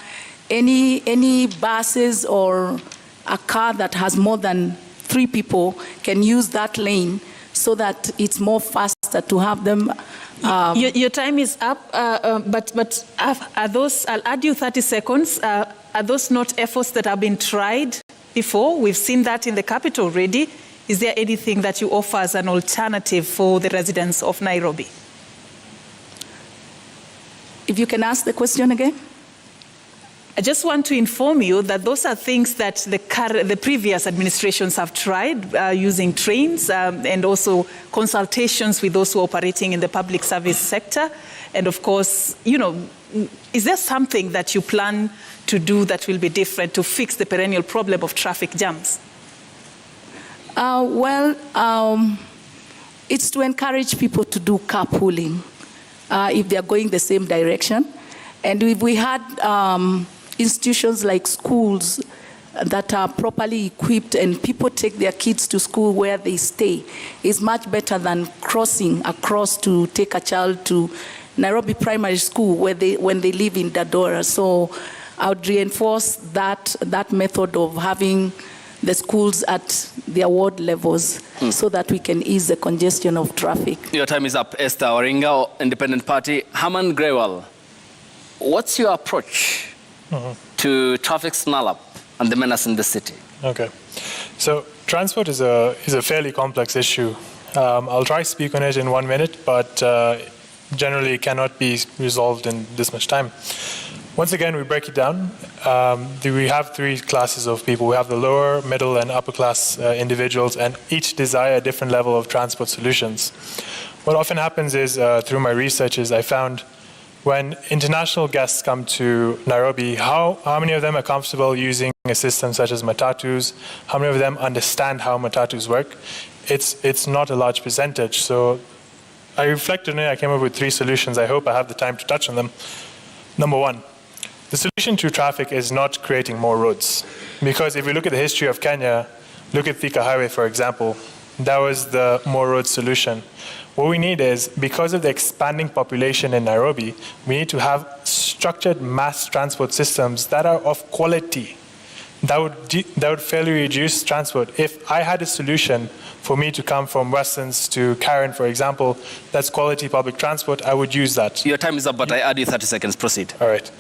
any buses or a car that has more than 3 people can use that lane so that it's more faster to have them. Your time is up, but are those, I'll add you 30 seconds. Are those not efforts that have been tried before? We've seen that in the capital already. Is there anything that you offer as an alternative for the residents of Nairobi? If you can ask the question again. I just want to inform you that those are things that the previous administrations have tried, using trains and also consultations with those who are operating in the public service sector. And of course, you know, is there something that you plan to do that will be different to fix the perennial problem of traffic jams? It's to encourage people to do carpooling if they are going the same direction. And if we had institutions like schools that are properly equipped and people take their kids to school where they stay, it's much better than crossing across to take a child to Nairobi Primary School when they live in Dadora. So I would reinforce that method of having the schools at their ward levels so that we can ease the congestion of traffic. Your time is up. Esther Waringa, Independent Party. Haman Grewal, what's your approach to traffic snarl-up and the menace in the city? Okay. So transport is a fairly complex issue. I'll try to speak on it in 1 minute, but generally it cannot be resolved in this much time. Once again, we break it down. We have 3 classes of people. We have the lower, middle, and upper class individuals, and each desire a different level of transport solutions. What often happens is, through my research, is I found when international guests come to Nairobi, how many of them are comfortable using a system such as matatus? How many of them understand how matatus work? It's not a large percentage. So I reflected on it. I came up with 3 solutions. I hope I have the time to touch on them. Number 1, the solution to traffic is not creating more roads. Because if we look at the history of Kenya, look at Thika Highway, for example, that was the more road solution. What we need is, because of the expanding population in Nairobi, we need to have structured mass transport systems that are of quality, that would fairly reduce transport. If I had a solution for me to come from Westlands to Karen, for example, that's quality public transport, I would use that. Your time is up, but I add you 30 seconds. Proceed. All right.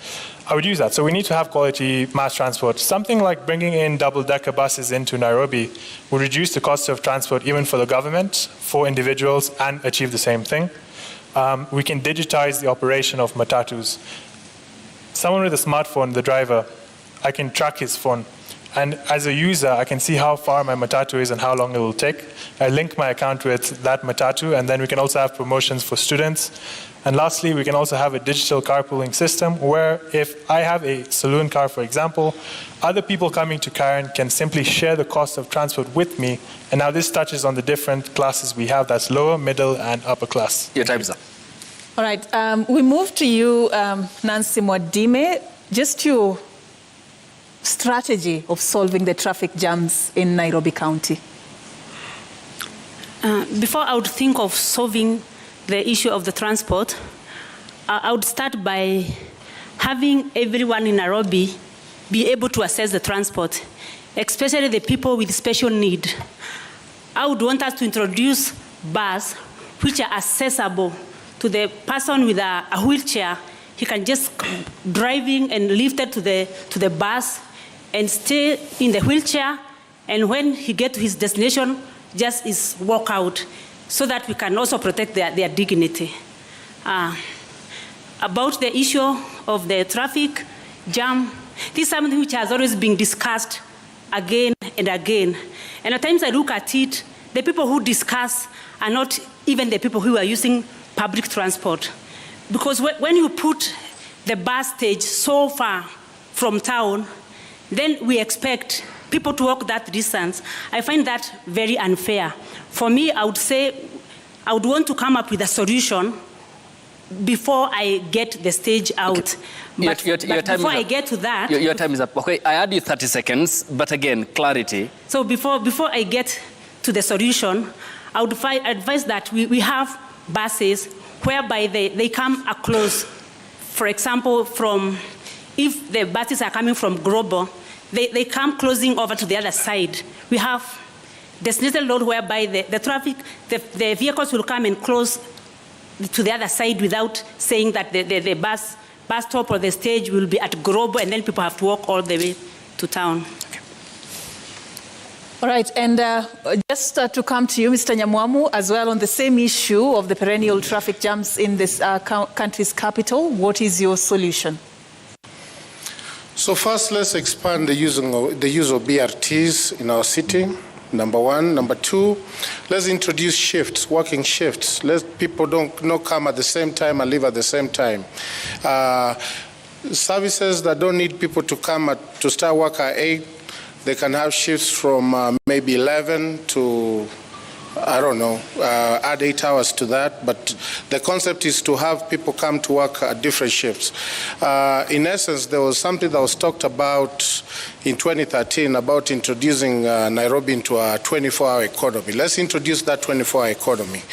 I would use that. So we need to have quality mass transport. Something like bringing in double-decker buses into Nairobi would reduce the cost of transport even for the government, for individuals, and achieve the same thing. We can digitize the operation of matatus. Someone with a smartphone, the driver, I can track his phone. And as a user, I can see how far my matatu is and how long it will take. I link my account with that matatu, and then we can also have promotions for students. And lastly, we can also have a digital carpooling system where if I have a saloon car, for example, other people coming to Karen can simply share the cost of transport with me. And now this touches on the different classes we have. That's lower, middle, and upper class. Your time is up. All right. We move to you, Nancy Mwadime. Just your strategy of solving the traffic jams in Nairobi County. Before I would think of solving the issue of the transport, I would start by having everyone in Nairobi be able to access the transport. especially the people with special need. I would want us to introduce buses which are accessible to the person with a wheelchair. He can just driving and lifted to the bus and stay in the wheelchair, and when he get to his destination, just is walk out, so that we can also protect their dignity. About the issue of the traffic jam, this is something which has always been discussed again and again. And at times I look at it, the people who discuss are not even the people who are using public transport. Because when you put the bus stage so far from town, then we expect people to walk that distance. I find that very unfair. For me, I would say, I would want to come up with a solution before I get the stage out. Okay. But before I get to that... Your time is up. Okay, I add you 30 seconds, but again, clarity. So before I get to the solution, I would advise that we have buses whereby they come across. For example, if the buses are coming from Global, they come closing over to the other side. We have designated road whereby the traffic, the vehicles will come and close to the other side without saying that the bus stop or the stage will be at Global, and then people have to walk all the way to town. Okay. All right, and just to come to you, Mr. Nyamwamu, as well on the same issue of the perennial traffic jams in this country's capital, what is your solution? So first, let's expand the use of BRTs in our city. Number one. Number two, let's introduce shifts, working shifts. Let people not come at the same time and leave at the same time. Services that don't need people to come to start work at 8, they can have shifts from maybe 11 to, I don't know, add 8 hours to that. But the concept is to have people come to work at different shifts. In essence, there was something that was talked about in 2013 about introducing Nairobi into a 24-hour economy. Let's introduce that 24-hour economy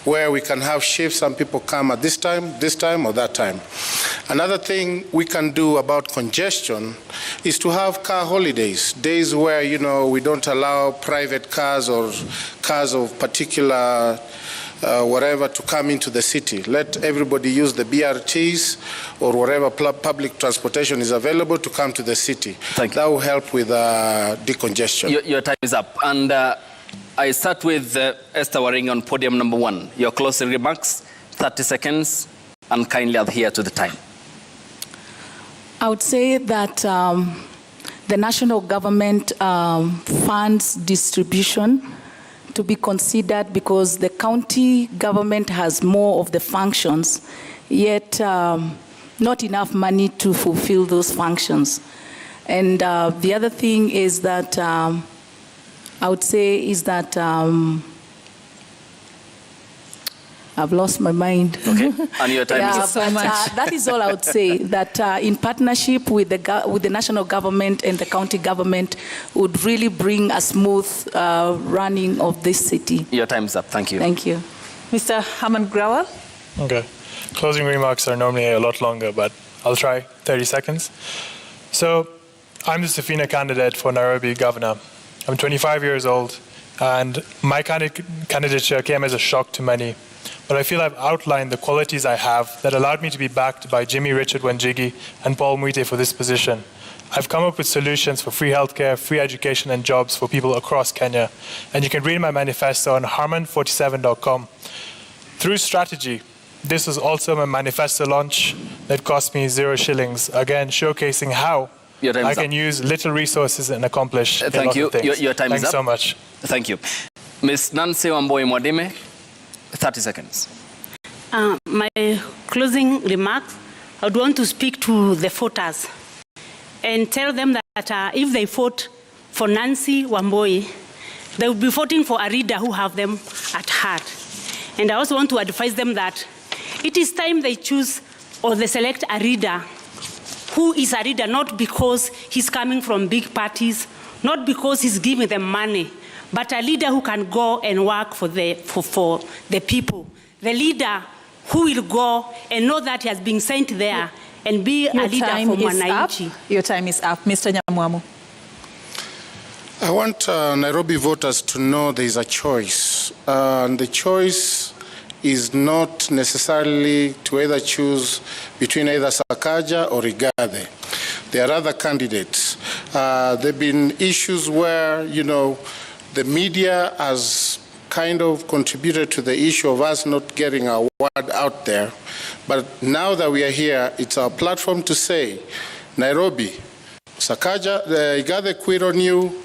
where we can have shifts and people come at this time, or that time. Another thing we can do about congestion is to have car holidays, days where, we don't allow private cars or cars of particular whatever to come into the city. Let everybody use the BRTs or whatever public transportation is available to come to the city. Thank you. That will help with decongestion. Your time is up. And I start with Esther Waring on podium number 1. Your closing remarks, 30 seconds, and kindly adhere to the time. I would say that the national government funds distribution to be considered, because the county government has more of the functions, yet not enough money to fulfill those functions. And the other thing is that I would say is that I've lost my mind. Okay, and your time is up. So that is all I would say, that in partnership with the national government and the county government would really bring a smooth running of this city. Your time is up. Thank you. Thank you. Mr. Haman Grawal? Okay. Closing remarks are normally a lot longer, but I'll try 30 seconds. So, I'm the Safina candidate for Nairobi Governor. I'm 25 years old, and my candidature came as a shock to many. But I feel I've outlined the qualities I have that allowed me to be backed by Jimmy Richard Wanjigi and Paul Mwite for this position. I've come up with solutions for free healthcare, free education, and jobs for people across Kenya. And you can read my manifesto on harman47.com. Through strategy, this was also my manifesto launch that cost me 0 shillings, again showcasing how I can use little resources and accomplish a lot of things. Your time is up. Thanks so much. Thank you. Ms. Nancy Wamboi Mwadime, 30 seconds. My closing remarks, I would want to speak to the voters and tell them that if they vote for Nancy Wamboi, they will be voting for a leader who have them at heart. And I also want to advise them that it is time they choose or they select a leader who is a leader not because he's coming from big parties, not because he's giving them money, but a leader who can go and work for the people. The leader who will go and know that he has been sent there and be a leader for Mwananchi. Your time is up. Mr. Nyamwamu. I want Nairobi voters to know there is a choice. And the choice is not necessarily to either choose between either Sakaja or Igathe. There are other candidates. There have been issues where, the media has kind of contributed to the issue of us not getting our word out there. But now that we are here, it's our platform to say, Nairobi, Sakaja, Igathe quit on you,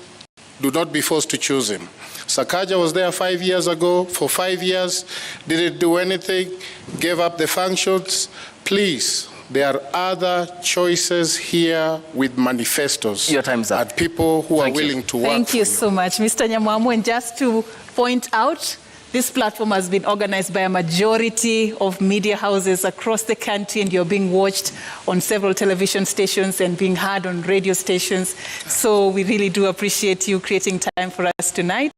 do not be forced to choose him. Sakaja was there 5 years ago. For 5 years, didn't do anything, gave up the functions. Please, there are other choices here with manifestos. Your time's up. And people who are willing to work. Thank you so much, Mr. Nyamwamu. And just to point out, this platform has been organized by a majority of media houses across the country, and you're being watched on several television stations and being heard on radio stations. So we really do appreciate you creating time for us tonight.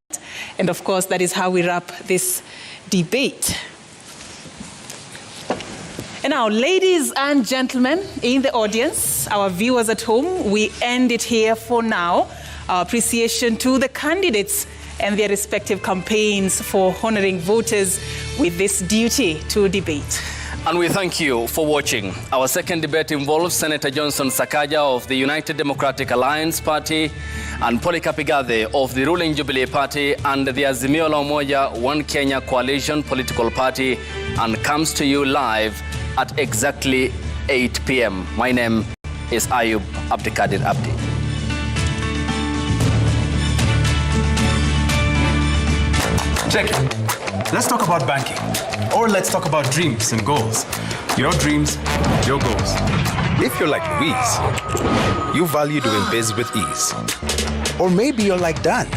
And of course, that is how we wrap this debate. And now, ladies and gentlemen in the audience, our viewers at home, we end it here for now. Our appreciation to the candidates and their respective campaigns for honoring voters with this duty to debate. And we thank you for watching. Our second debate involves Senator Johnson Sakaja of the United Democratic Alliance Party and Polycarp Igathe of the ruling Jubilee Party and the Azimio la Umoja One Kenya Coalition political party, and comes to you live at exactly 8 p.m. My name is Ayub Abdikadir Abdi. Check it. Let's talk about banking. Or let's talk about dreams and goals. Your dreams, your goals. If you're like Louise, you value doing biz with ease. Or maybe you're like Dan,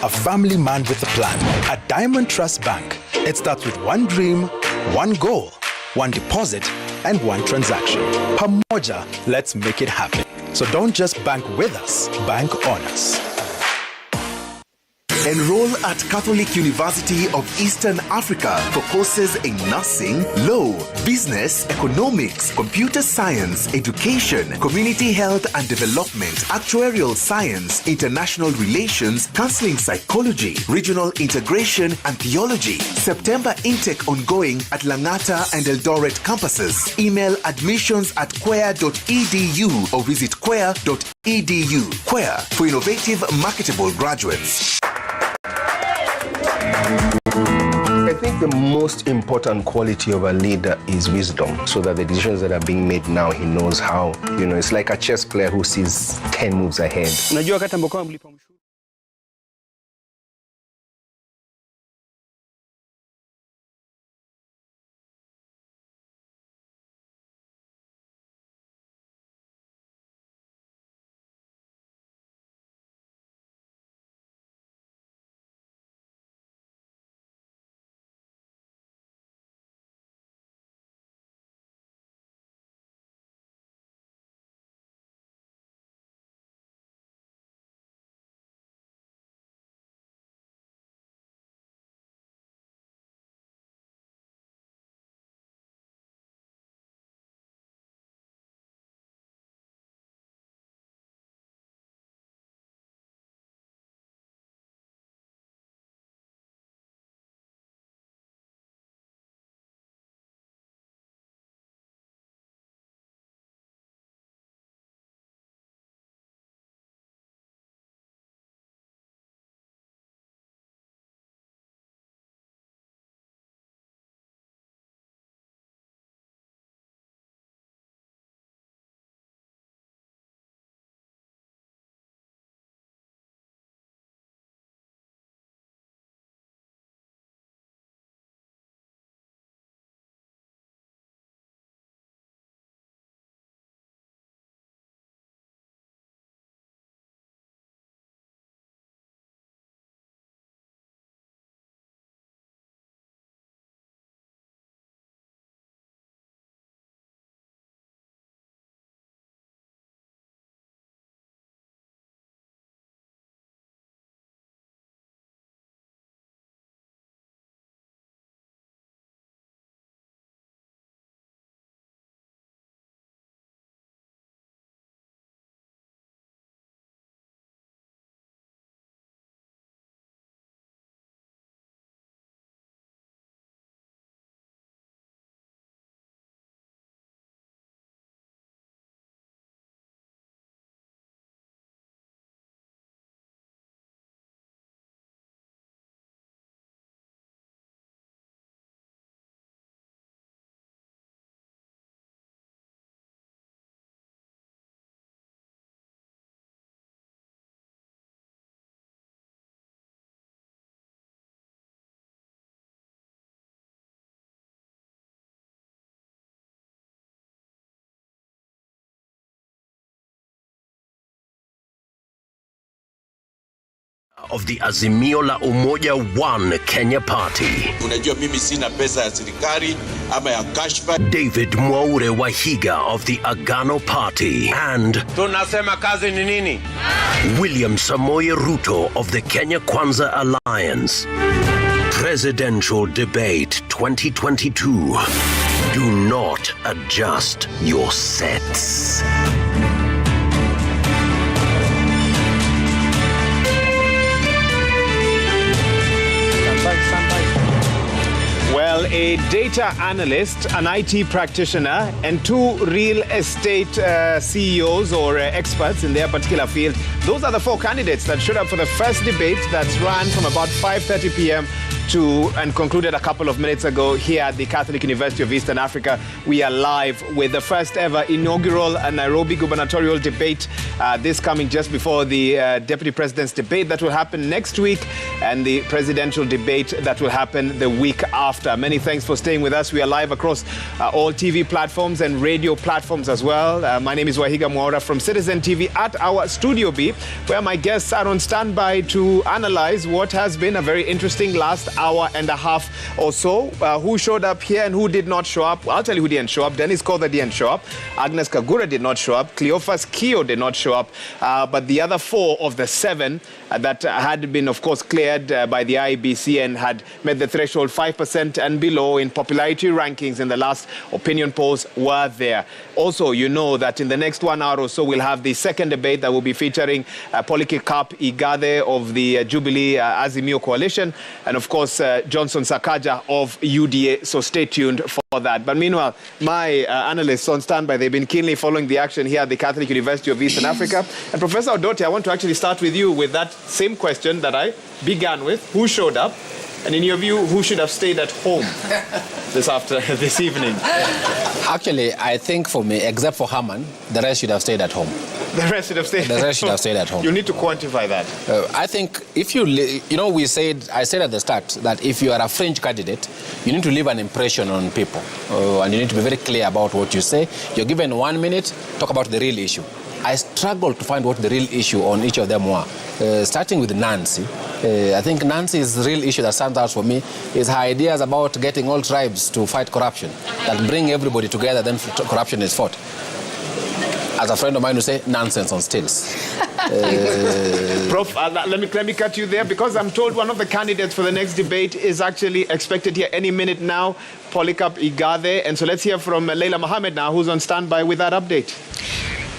a family man with a plan. At Diamond Trust Bank, it starts with one dream, one goal, one deposit, and one transaction. Pamoja, let's make it happen. So don't just bank with us, bank on us. Enroll at Catholic University of Eastern Africa for courses in nursing, law, business, economics, computer science, education, community health and development, actuarial science, international relations, counseling psychology, regional integration, and theology. September intake ongoing at Langata and Eldoret campuses. Email admissions@quer.edu or visit quer.edu. Quer for innovative, marketable graduates. I think the most important quality of a leader is wisdom, so that the decisions that are being made now, he knows how, it's like a chess player who sees 10 moves ahead. of the Azimio la Umoja One Kenya Party. Unajua mimi sina pesa ya serikali ama ya kashfa. David Mwaure Wahiga of the Agano Party. And tunasema kazi ni nini? William Samoei Ruto of the Kenya Kwanza Alliance. Presidential Debate 2022. Do not adjust your sets. Well, a data analyst, an IT practitioner, and two real estate CEOs or experts in their particular field. Those are the four candidates that showed up for the first debate that ran from about 5:30 p.m. and concluded a couple of minutes ago here at the Catholic University of Eastern Africa. We are live with the first ever inaugural Nairobi gubernatorial debate. This coming just before the Deputy President's debate that will happen next week and the presidential debate that will happen the week after. Many thanks for staying with us. We are live across all TV platforms and radio platforms as well. My name is Wahiga Mwaura from Citizen TV at our Studio B, where my guests are on standby to analyze what has been a very interesting last hour and a half or so. Who showed up here and who did not show up? I'll tell you who didn't show up. Dennis Kotha didn't show up. Agnes Kagura did not show up. Cleophas Kio did not show up. But the other four of the seven that had been, of course, cleared by the IEBC and had met the threshold 5% and below in popularity rankings in the last opinion polls were there. Also, you know that in the next 1 hour or so, we'll have the second debate that will be featuring Polycarp Igathe of the Jubilee Azimio coalition, and of course, Johnson Sakaja of UDA. So stay tuned for that. But meanwhile, my analysts on standby, they've been keenly following the action here at the Catholic University of Eastern Africa. And Professor Odote, I want to actually start with you with that same question that I began with. Who showed up? And in your view, who should have stayed at home this evening? Actually, I think for me, except for Haman, the rest should have stayed at home. The rest should have stayed at home. You need to quantify that. I think if I said at the start that if you are a fringe candidate, you need to leave an impression on people. And you need to be very clear about what you say. You're given 1 minute, talk about the real issue. I struggled to find what the real issue on each of them were. Starting with Nancy. I think Nancy's real issue that stands out for me is her ideas about getting all tribes to fight corruption, that bring everybody together, then corruption is fought. As a friend of mine would say, nonsense on stilts. Prof, let me cut you there because I'm told one of the candidates for the next debate is actually expected here any minute now, Polycarp Igathe. And so let's hear from Leila Mohammed now, who's on standby with that update.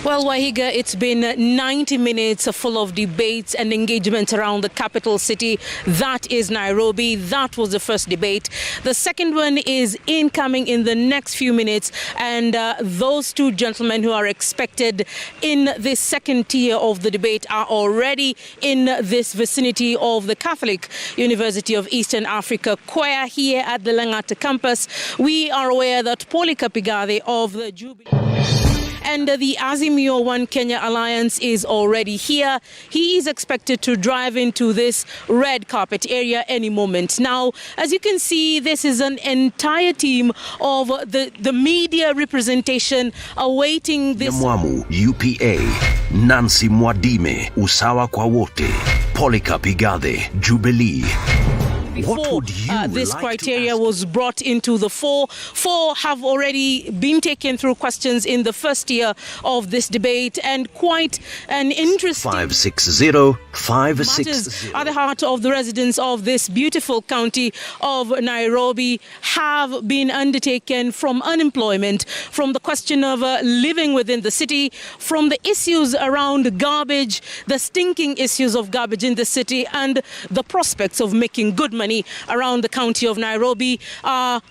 Well, Wahiga, it's been 90 minutes full of debates and engagement around the capital city. That is Nairobi. That was the first debate. The second one is incoming in the next few minutes. And those two gentlemen who are expected in this second tier of the debate are already in this vicinity of the Catholic University of Eastern Africa choir here at the Langata campus. We are aware that Polycarp Igathe of the Jubilees and the Azimio One Kenya Alliance is already here. He is expected to drive into this red carpet area any moment. Now, as you can see, this is an entire team of the media representation awaiting this. Nyamwamu, UPA, Nancy Mwadime, Usawa kwa Wote, Polycarp Igathe, Jubilee. Before this criteria was brought into the four have already been taken through questions in the first year of this debate, and quite an interesting 560 matters at the heart of the residents of this beautiful county of Nairobi have been undertaken, from unemployment, from the question of living within the city, from the issues around garbage, the stinking issues of garbage in the city, and the prospects of making good money around the county of Nairobi are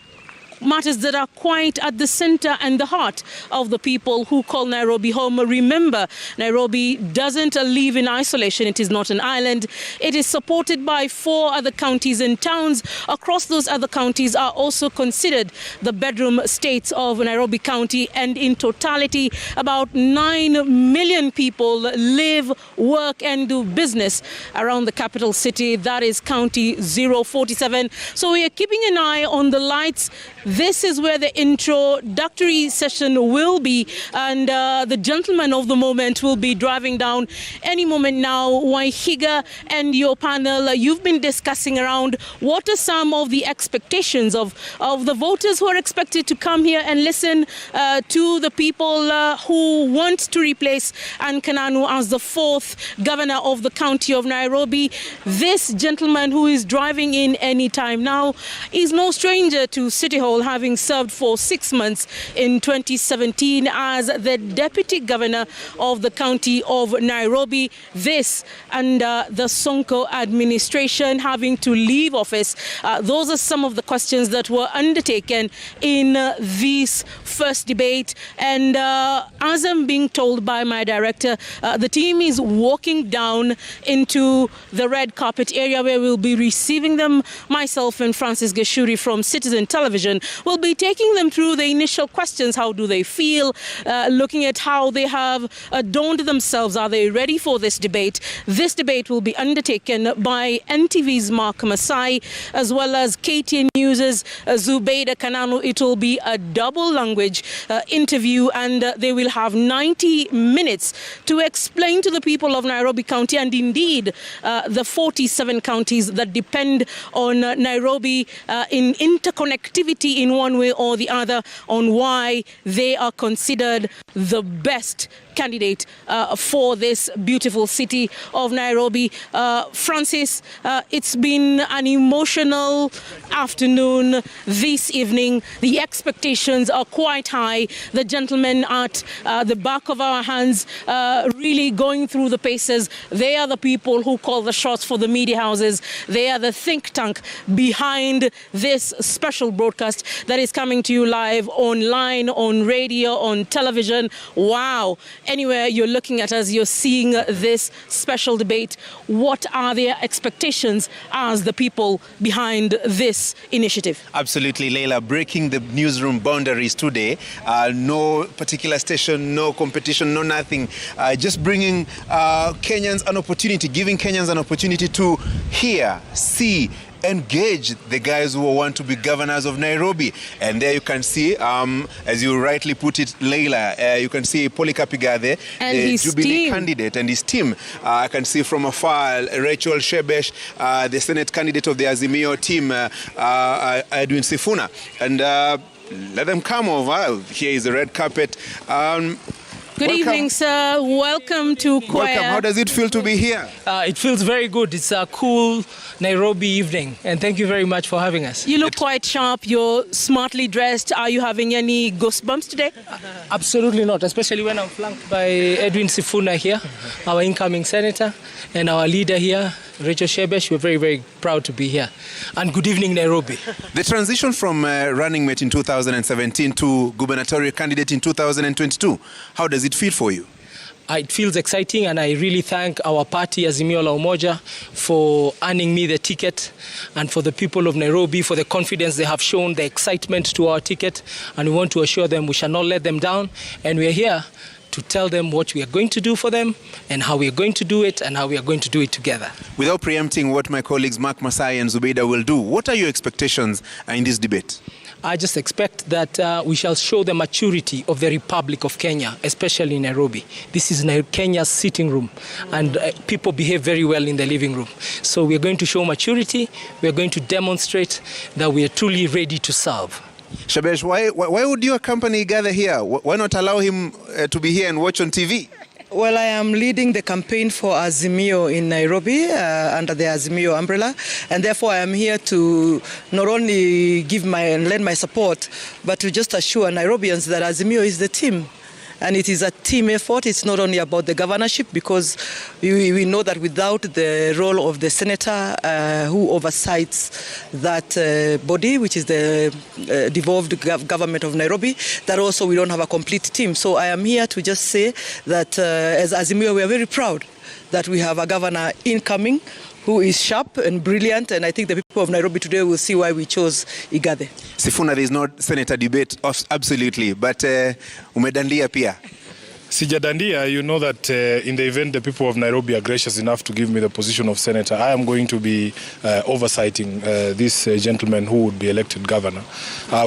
matters that are quite at the center and the heart of the people who call Nairobi home. Remember, Nairobi doesn't live in isolation. It is not an island. It is supported by 4 other counties and towns. Across those other counties are also considered the bedroom states of Nairobi County, and in totality, about 9 million people live, work and do business around the capital city. That is County 047. So we are keeping an eye on the lights. this is where the introductory session will be, and the gentleman of the moment will be driving down any moment now. Waihiga and your panel, you've been discussing around what are some of the expectations of the voters who are expected to come here and listen to the people who want to replace Anne Kananu as the fourth governor of the county of Nairobi. This gentleman who is driving in any time now is no stranger to City Hall, having served for 6 months in 2017 as the deputy governor of the county of Nairobi. This under the Sonko administration, having to leave office. Those are some of the questions that were undertaken in this first debate. And as I'm being told by my director, the team is walking down into the red carpet area where we'll be receiving them. Myself and Francis Geshuri from Citizen Television will be taking them through the initial questions. How do they feel? Looking at how they have adorned themselves. Are they ready for this debate? This debate will be undertaken by NTV's Mark Masai as well as KTN News' Zubeida Kananu. It will be a double language interview, and they will have 90 minutes to explain to the people of Nairobi County and indeed the 47 counties that depend on Nairobi in interconnectivity in one way or the other, on why they are considered the best candidate for this beautiful city of Nairobi. Francis, it's been an emotional afternoon this evening. The expectations are quite high. The gentlemen at the back of our hands really going through the paces. They are the people who call the shots for the media houses. They are the think tank behind this special broadcast that is coming to you live online, on radio, on television. Wow. Anywhere you're looking at us, you're seeing this special debate. What are their expectations as the people behind this initiative? Absolutely, Leila. Breaking the newsroom boundaries today. No particular station, no competition, no nothing. Just bringing Kenyans an opportunity, giving Kenyans an opportunity to hear, see, engage the guys who want to be governors of Nairobi. And there you can see, as you rightly put it, Leila, you can see Polycarp Igathe, the Jubilee candidate, and his team. I can see from afar Rachel Shebesh, the Senate candidate of the Azimio team, Edwin Sifuna. And let them come over. Here is the red carpet. Good evening, sir. Welcome to Choir. Welcome. How does it feel to be here? It feels very good. It's a cool Nairobi evening, and thank you very much for having us. You look quite sharp. You're smartly dressed. Are you having any goosebumps today? Absolutely not, especially when I'm flanked by Edwin Sifuna here, our incoming senator, and our leader here, Rachel Shebesh. We're very, very proud to be here. And good evening, Nairobi. The transition from running mate in 2017 to gubernatorial candidate in 2022, how does it feel for you? It feels exciting, and I really thank our party, Azimio la Umoja, for earning me the ticket, and for the people of Nairobi for the confidence they have shown, the excitement to our ticket, and we want to assure them we shall not let them down, and we are here to tell them what we are going to do for them and how we are going to do it and how we are going to do it together. Without preempting what my colleagues Mark Masai and Zubeida will do, what are your expectations in this debate? I just expect that we shall show the maturity of the Republic of Kenya, especially in Nairobi. This is Kenya's sitting room, and people behave very well in the living room. So we are going to show maturity. We are going to demonstrate that we are truly ready to serve. Shebesh, why would your company gather here? Why not allow him to be here and watch on TV? Well, I am leading the campaign for Azimio in Nairobi under the Azimio umbrella, and therefore I am here to not only give and lend my support, but to just assure Nairobians that Azimio is the team. And it is a team effort. It's not only about the governorship, because we know that without the role of the senator who oversees that body, which is the devolved government of Nairobi, that also we don't have a complete team. So I am here to just say that as Azimio, we are very proud that we have a governor incoming who is sharp and brilliant, and I think the people of Nairobi today will see why we chose Igathe. Sifuna, there is no senator debate, absolutely, but umedandia pia. Sijadandia, you know that in the event the people of Nairobi are gracious enough to give me the position of senator, I am going to be oversighting this gentleman who would be elected governor.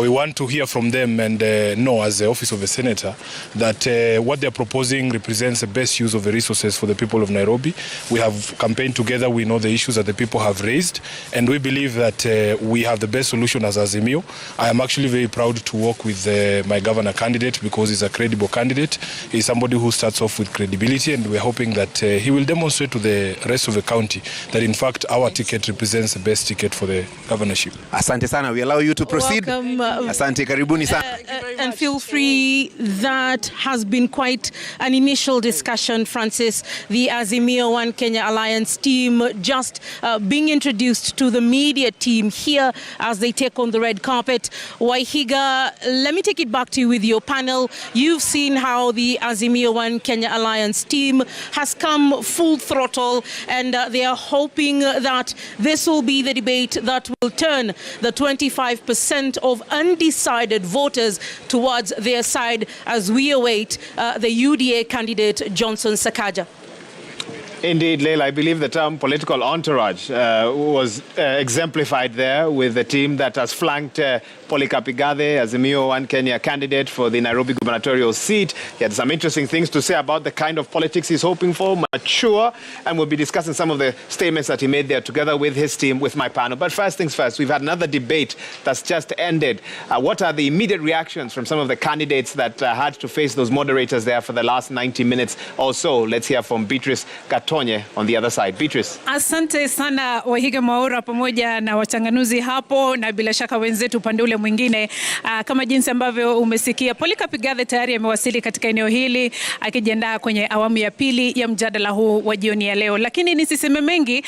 We want to hear from them and know as the office of a senator that what they're proposing represents the best use of the resources for the people of Nairobi. We have campaigned together, we know the issues that the people have raised, and we believe that we have the best solution as Azimio. I am actually very proud to work with my governor candidate because he's a credible candidate. He's somebody who starts off with credibility, and we're hoping that he will demonstrate to the rest of the county that in fact our ticket represents the best ticket for the governorship. Asante sana, we allow you to proceed. Welcome, Asante, karibuni sana. And feel free. That has been quite an initial discussion, Francis. The Azimio One Kenya Alliance team just being introduced to the media team here as they take on the red carpet. Waihiga, let me take it back to you with your panel. You've seen how the Azimio One Kenya Alliance team has come full throttle, and they are hoping that this will be the debate that will turn the 25% of undecided voters towards their side as we await the UDA candidate Johnson Sakaja. Indeed, Leila, I believe the term political entourage was exemplified there with the team that has flanked Polycarp Igathe, Azimio One Kenya candidate for the Nairobi gubernatorial seat. He had some interesting things to say about the kind of politics he's hoping for, mature, and we'll be discussing some of the statements that he made there together with his team, with my panel. But first things first, we've had another debate that's just ended. What are the immediate reactions from some of the candidates that had to face those moderators there for the last 90 minutes or so? Let's hear from Beatrice Gatonye on the other side. Beatrice. Asante sana Wahiga Mwaura pamoja na wachanganuzi hapo na bila shaka wenzetu upande ule mwingine. Kama jinsi ambavyo umesikia, Polycarp Igathe tayari amewasili katika eneo hili akijiandaa kwenye awamu ya pili ya mjadala huu wa jioni ya leo. Lakini nisiseme mengi,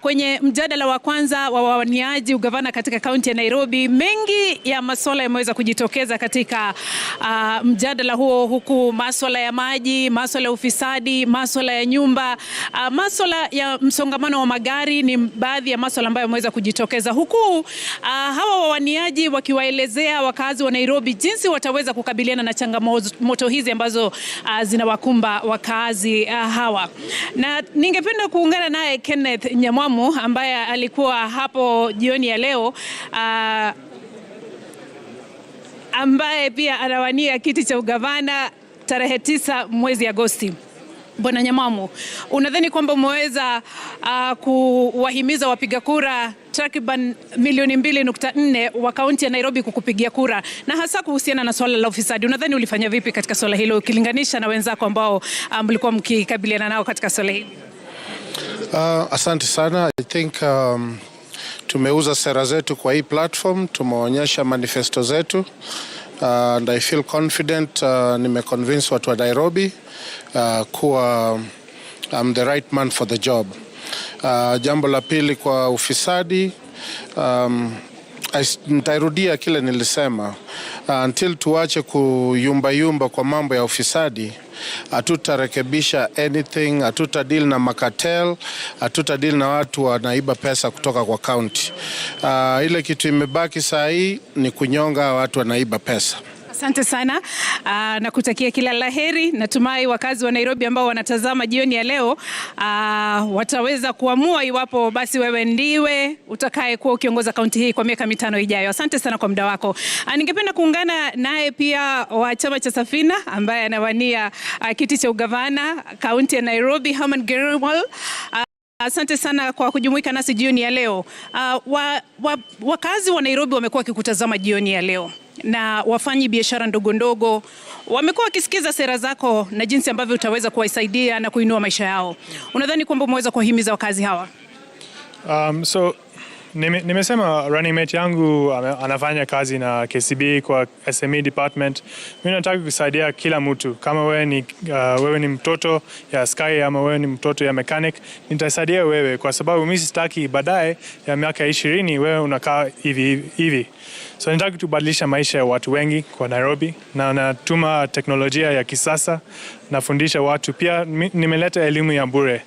kwenye mjadala wa kwanza wa wawaniaji ugavana katika kaunti ya Nairobi, mengi ya masuala yameweza kujitokeza katika mjadala huo, huku masuala ya maji, masuala ya ufisadi, masuala ya nyumba, masuala ya msongamano wa magari ni baadhi ya masuala ambayo yameweza kujitokeza, huku hawa wawaniaji wakiwaelezea wakazi wa Nairobi jinsi wataweza kukabiliana na changamoto hizi ambazo zinawakumba wakazi hawa. Na ningependa kuungana naye Kenneth Nyamwamu ambaye alikuwa hapo jioni ya leo, ambaye pia anawania kiti cha ugavana tarehe 9 mwezi Agosti. Bwana Nyamamu, unadhani kwamba umeweza kuwahimiza wapiga kura takriban milioni 2.4 wa kaunti ya Nairobi kukupigia kura, na hasa kuhusiana na swala la ufisadi? Unadhani ulifanya vipi katika swala hilo ukilinganisha na wenzako ambao mlikuwa mkikabiliana nao katika swala hili? Asante sana. I think tumeuza sera zetu kwa hii platform, tumeonyesha manifesto zetu, and I feel confident, nimeconvince watu wa Nairobi kuwa I'm the right man for the job. Jambo la pili kwa ufisadi, nitairudia kile nilisema, until tuache kuyumba kwa mambo ya ufisadi, hatutarekebisha anything, hatutadeal na makatel, hatutadeal na watu wanaiba pesa kutoka kwa county. Ile kitu imebaki saa hii ni kunyonga watu wanaiba pesa. Asante sana, na kutakia kila laheri. Natumai wakazi wa Nairobi ambao wanatazama jioni ya leo wataweza kuamua iwapo basi wewe ndiwe utakaye kuwa ukiongoza kaunti hii kwa miaka 5 ijayo. Asante sana kwa muda wako. Ningependa kuungana naye pia wa chama cha Safina ambaye anawania kiti cha ugavana kaunti ya Nairobi, Herman Gerwal. Asante sana kwa kujumuika nasi jioni ya leo. Wakazi wa Nairobi wamekuwa wakikutazama jioni ya leo, na wafanyi biashara ndogo ndogo wamekuwa wakisikiza sera zako na jinsi ambavyo utaweza kuwasaidia na kuinua maisha yao. Unadhani kwamba umeweza kuwahimiza wakazi hawa? Nimesema running mate yangu anafanya kazi na KCB kwa SME department. Mimi nataka kusaidia kila mtu. Kama wewe ni mtoto ya Sky ama wewe ni mtoto ya mechanic, nitasaidia wewe, kwa sababu mimi sitaki baadaye ya miaka 20 wewe unakaa hivi. So nataka tubadilisha maisha ya watu wengi kwa Nairobi, na natuma teknolojia ya kisasa, nafundisha watu. Pia nimeleta elimu ya bure.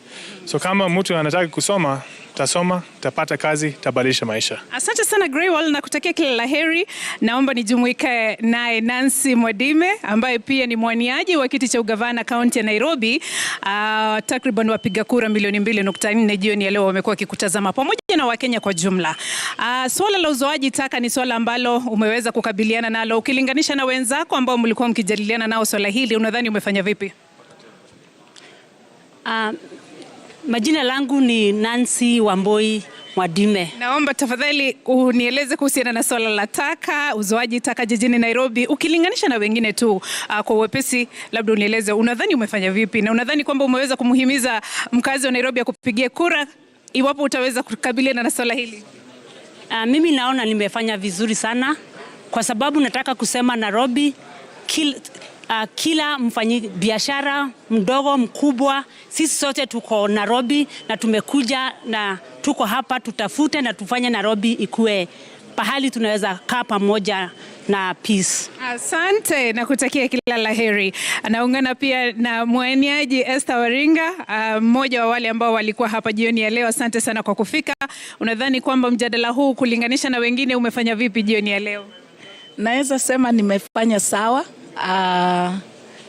So kama mtu anataka kusoma, tasoma, tapata kazi, tabadilisha maisha. Asante sana Greywall na kutakia kila laheri. Naomba nijumuike naye Nancy Mwadime ambaye pia ni mwaniaji wa kiti cha ugavana kaunti ya Nairobi. Takriban wapiga kura milioni 2.4 jioni ya leo wamekuwa wakikutazama pamoja na Wakenya kwa jumla. Swala la uzoaji taka ni swala ambalo umeweza kukabiliana nalo. Ukilinganisha na wenzako ambao mlikuwa mkijadiliana nao swala hili, unadhani umefanya vipi? Majina langu ni Nancy Wamboi Mwadime. Naomba tafadhali unieleze kuhusiana na swala la taka, uzoaji taka jijini Nairobi. Ukilinganisha na wengine tu kwa uwepesi, labda unieleze unadhani umefanya vipi na unadhani kwamba umeweza kumhimiza mkazi wa Nairobi akupigie kura iwapo utaweza kukabiliana na swala hili? Mimi naona nimefanya vizuri sana kwa sababu nataka kusema Nairobi kila mfanyi biashara mdogo mkubwa, sisi sote tuko Nairobi na tumekuja na tuko hapa tutafute na tufanye Nairobi ikue pahali tunaweza kaa pamoja na peace. Asante na kutakia kila laheri. Anaungana pia na mwaniaji Esther Waringa, mmoja wa wale ambao walikuwa hapa jioni ya leo. Asante sana kwa kufika. Unadhani kwamba mjadala huu kulinganisha na wengine umefanya vipi jioni ya leo? Naweza sema nimefanya sawa.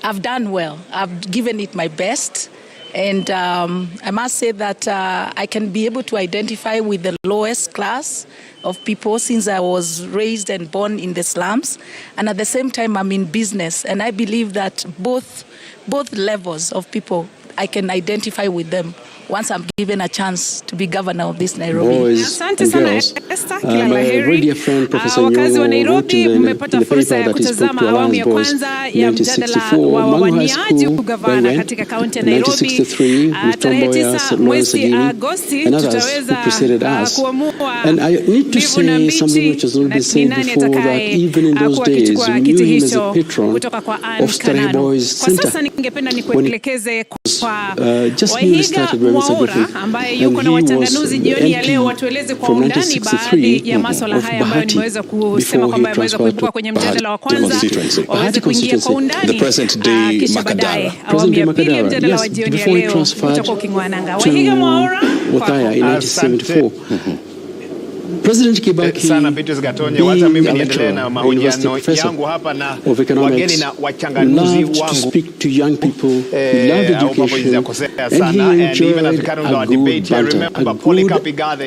I've done well. I've given it my best. And I must say that I can be able to identify with the lowest class of people since I was raised and born in the slums. And at the same time, I'm in business. And I believe that both levels of people, I can identify with them once I'm given a chance to be governor of this Nairobi. Boys and girls, my very dear friend Professor Nyong'o wrote in the paper that is book to Alliance Boys 1964, Mangu High School, where I went, 1963 with Tom Mboya, St. Lawrence Agili, and others who preceded us. And I need to say something which has not been said before, that even in those days, we knew him as a patron of Starehe Boys Center. When he just newly started Mwaura ambaye yuko na wachanganuzi jioni ya leo watueleze kwa undani baadhi ya masuala haya ambayo nimeweza kusema kwamba yameweza kuibuka kwenye mjadala wa kwanza, waweze kuingia kwa undani kisha baadaye awamu ya pili mjadala wa jioni ya leo utakuwa ukingwananga. Wahiga Mwaura in 1974. President Kibaki, sana Petrus Gatonye, wacha mimi niendelee na mahojiano yangu hapa na wageni na wachanganuzi wangu. To speak to young people, love education, and he enjoyed a good banter, a good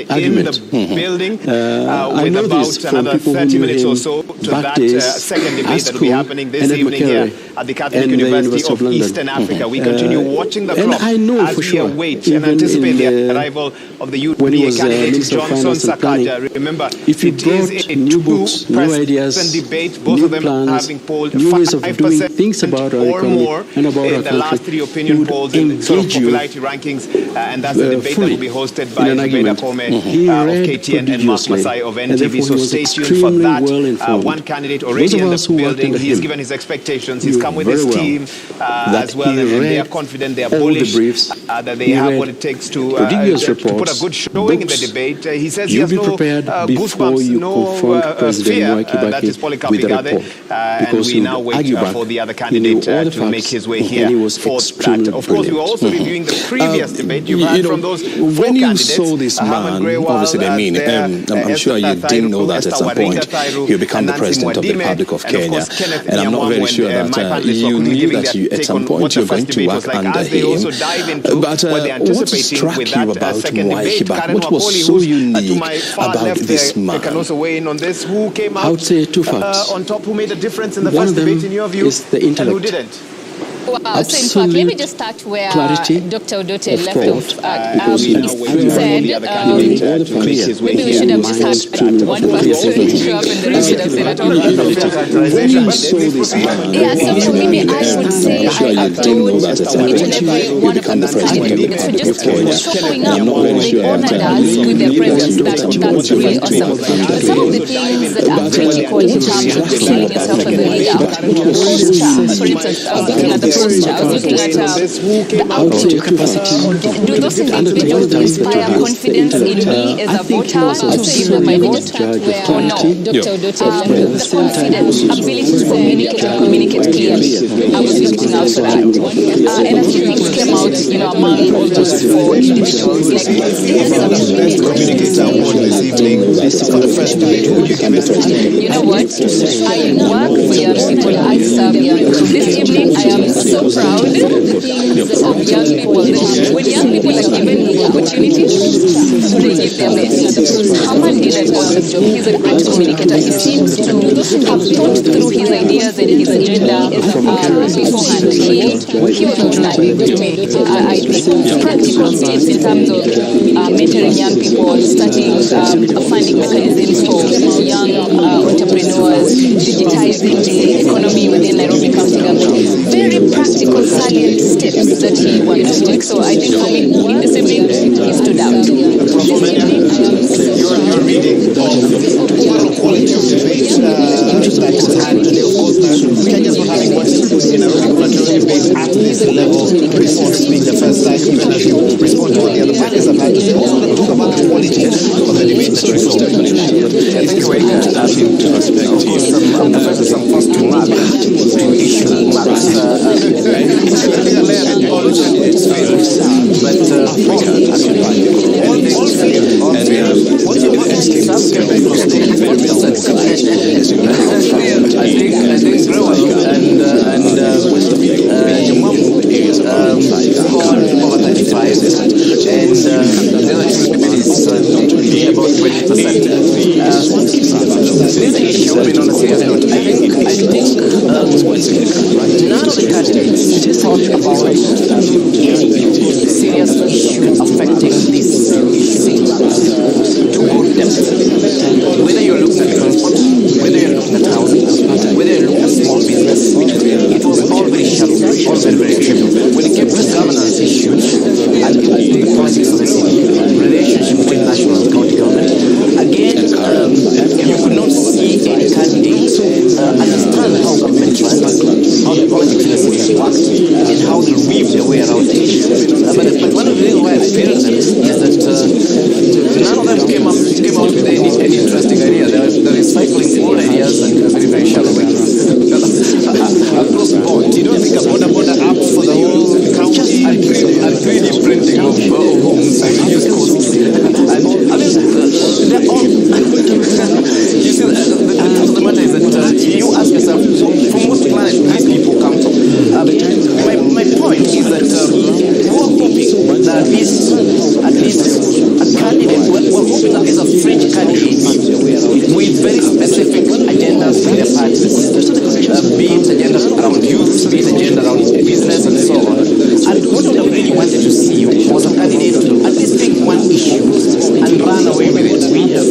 argument. With about another 30 minutes or so to that second debate that will be happening this evening here at the Catholic University of Eastern Africa. We continue watching the clock as we await and anticipate the arrival of the UDA candidate Johnson Sakaja. Remember, if you brought new books, new ideas, debate, both new of them plans, having polled new ways of doing 5% things about our or economy more and about in our the country, last three opinion polls and sort of popularity rankings, and that's the debate that will be hosted by Zubeda Kome of KTN and Mark Masai of NTV. So stay tuned for that. One candidate already in the building. He's given his expectations. He's come with his team as well, and they are confident, they are bullish that they have what it takes to put a good showing in the debate. He says he has no goosebumps, no fear. That is Polycarp Igathe, and we now wait for the other candidate to make his way here for that. Of course, we were also reviewing the previous debate you've had from those four when candidates. You saw this man, obviously, I mean, I'm sure you didn't know that at some point he'll become the president of the Republic of Kenya, and I'm not very sure that you knew that at some point you're going to work under him. But what struck you about Mwai Kibaki? What was so unique about this man? Can also weigh in on this. Who came out I would say two facts. On top? Who made a difference in the One first debate in your view? Is the intellect. And who didn't? Wow. So in fact, let me just start where Dr. Odote left off. He said maybe we should have just had one person show up and the rest should have said it all. Yeah, so for me, I would say I applaud each and every one of the candidates for just showing up. They honored us with their presence. That's really awesome. But some of the things that are critical in terms of selling yourself as a leader, posture, for instance, I was looking at the poster gesture. I was looking at the outlook. Do those individuals inspire confidence in me as a voter to give them my vote? Or no? The confidence, ability to communicate clearly. I was looking out for that. And a few things came out, among all those 4 individuals. Like, you know what? I work for young people. I serve young people. This evening, I am so proud of young people. When young people are given the opportunity, they give their best. Haman did an awesome job. He's a great communicator. He seems to have thought through his ideas and his agenda beforehand. He was outstanding to me. Practical steps in terms of mentoring young people, starting funding mechanisms for young entrepreneurs, digitizing the economy within Nairobi County Government. Very practical, salient steps that he wanted to take. So I think for me, in this evening, he stood out. You're reading the quality of debate that was had today. Of course, Kenyans not having watched in a regulatory debate at this level before, this being the first time, even as you respond to what the other parties have had to say. Also, let's talk about the quality of the debate that you saw. I think we're going to add into perspective. The first is some first to mark to issue marks. All candidates fail, but we can actually find all fail. And we have I think Brewer and scored over 35, and the other two is about 20%. There's an issue, on a serious note. I think none of the candidates thought about any serious issue affecting this city to good depth. Whether you're looking at transport, whether you're looking at housing, whether you're looking at small business, it was all very shallow, all very trivial. When it came to governance issues and the politics of the city, relationship between national and county government, again, you could not see any candidate understand how government runs, how the politics in the city works, and how they weave their way around the issue. But one of the reasons why I feel them is that none of them came out with any interesting idea. They're recycling old ideas and very, very shallow ways. Across board, you don't think a border app for the whole county and 3D printing of homes and use costs. I mean, they're all. You see, the truth of the matter is that you ask yourself, from what planet these people come from? My point is that we're hoping that at least a candidate, we're hoping that these are French candidates with very specific agendas for their parties, be it agendas around youth, be it agenda around business and so on. And what I really wanted to see was a candidate to at least pick one issue and run away with it,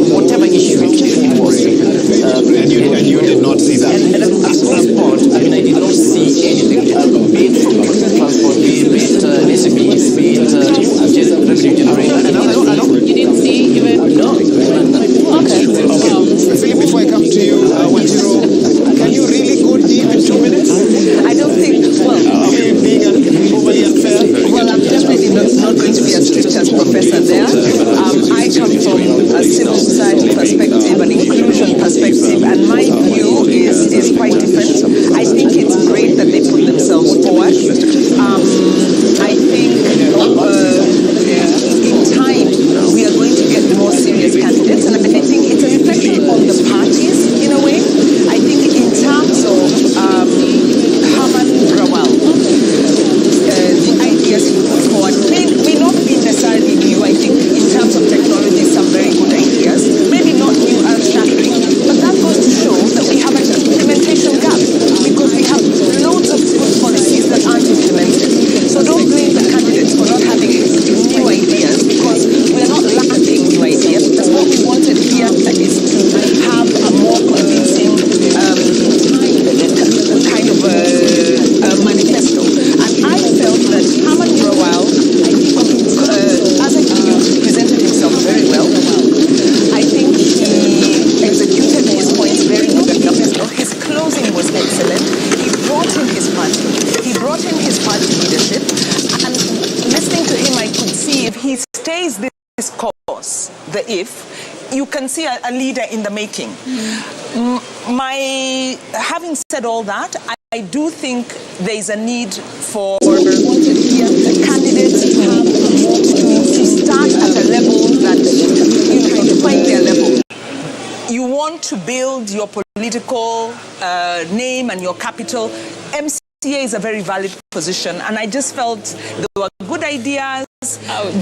whatever issue it was. And you did not see that? And across board, I mean, I did not see anything, be it from transport, be it SMEs, be it revenue generation. You didn't see even? No. Okay. Philip, before I come to you, can you really go deep in 2 minutes? I don't think, being overly unfair? Well, I'm definitely not going to be as strict as stays this course, the if, you can see a leader in the making. Having said all that, I do think there is a need for candidates to start at a level that, to find their level. You want to build your political name and your capital. MCA is a very valid position, and I just felt there were good ideas,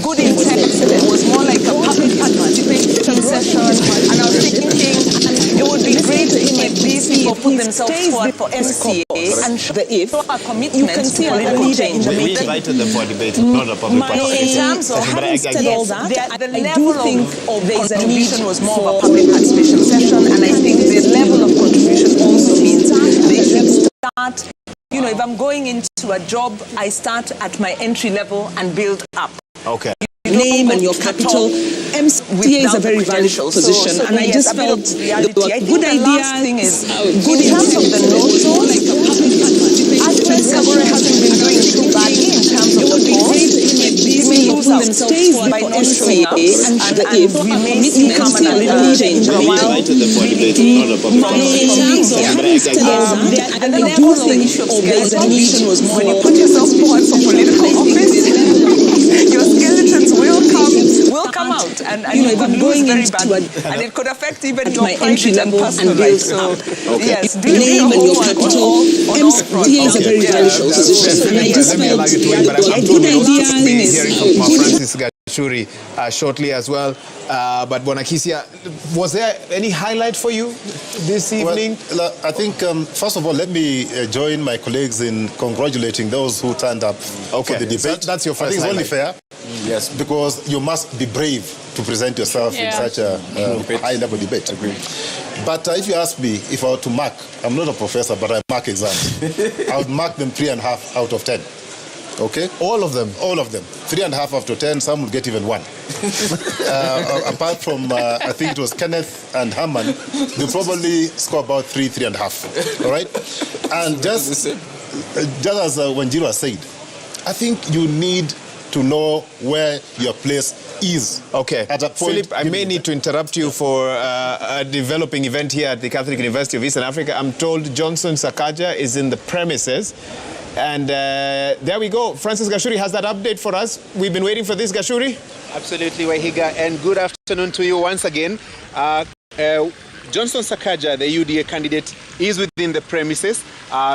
good intent. It was more like a public participation session, and I was thinking it would be great if these people put themselves forward for MCA and show the if a commitment. You can see a leader in the We invited them for a debate, not a public participation. In terms of having said all that, the level of contribution was more of a public participation session, and I think the level of contribution also means they should start. If I'm going into a job, I start at my entry level and build up. Okay. Name and your capital. MCA is a very valid position, and I just felt there were good ideas, good in terms of the notes. Sakaja hasn't been doing too badly in terms of the polls. He may lose our stays by MCA, and we may see common a little change. But while and the level of the issue of skeletons was more. When you put yourself forward for political office, your skeletons will come out, and you could lose very badly, and it could affect even your private and personal life. So, yes, do name and your capital. MCA is a very valid position. I just felt I'm hearing from Francis Gachuri shortly as well. But Bonakisia, was there any highlight for you this evening? Well, I think, first of all, let me join my colleagues in congratulating those who turned up for the debate. So that's your first highlight. I think it's only fair. Yes. Because you must be brave to present yourself in such a high-level debate. But if you ask me, if I were to mark, I'm not a professor, but I mark exams. I would mark them 3.5 out of 10. Okay? All of them? All of them. 3.5 out of 10, some will get even 1. Apart from, I think it was Kenneth and Herman, they probably score about 3.5. All right? And just as Wanjiru said, I think you need to know where your place is. Okay. At a point, Philip, I may need to interrupt you for a developing event here at the Catholic University of Eastern Africa. I'm told Johnson Sakaja is in the premises. And there we go. Francis Gachuri has that update for us. We've been waiting for this, Gachuri. Absolutely, Wahiga. And good afternoon to you once again. Johnson Sakaja, the UDA candidate, is within the premises,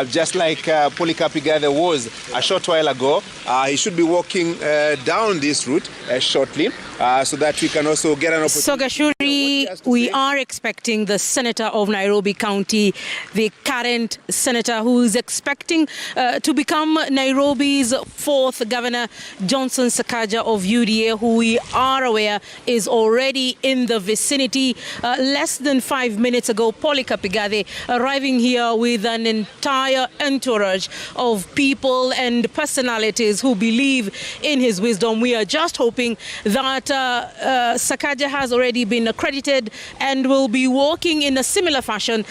just like Polycarp Igathe was a short while ago. He should be walking down this route shortly, so that we can also get an opportunity. So, Gachuri, we are expecting the Senator of Nairobi County, the current Senator who is expecting to become Nairobi's 4th Governor, Johnson Sakaja of UDA, who we are aware is already in the vicinity. Less than 5 minutes ago, Polycarp Igathe arriving here with an entire entourage of people and personalities who believe in his wisdom. We are just hoping that Sakaja has already been accredited and will be working in a similar fashion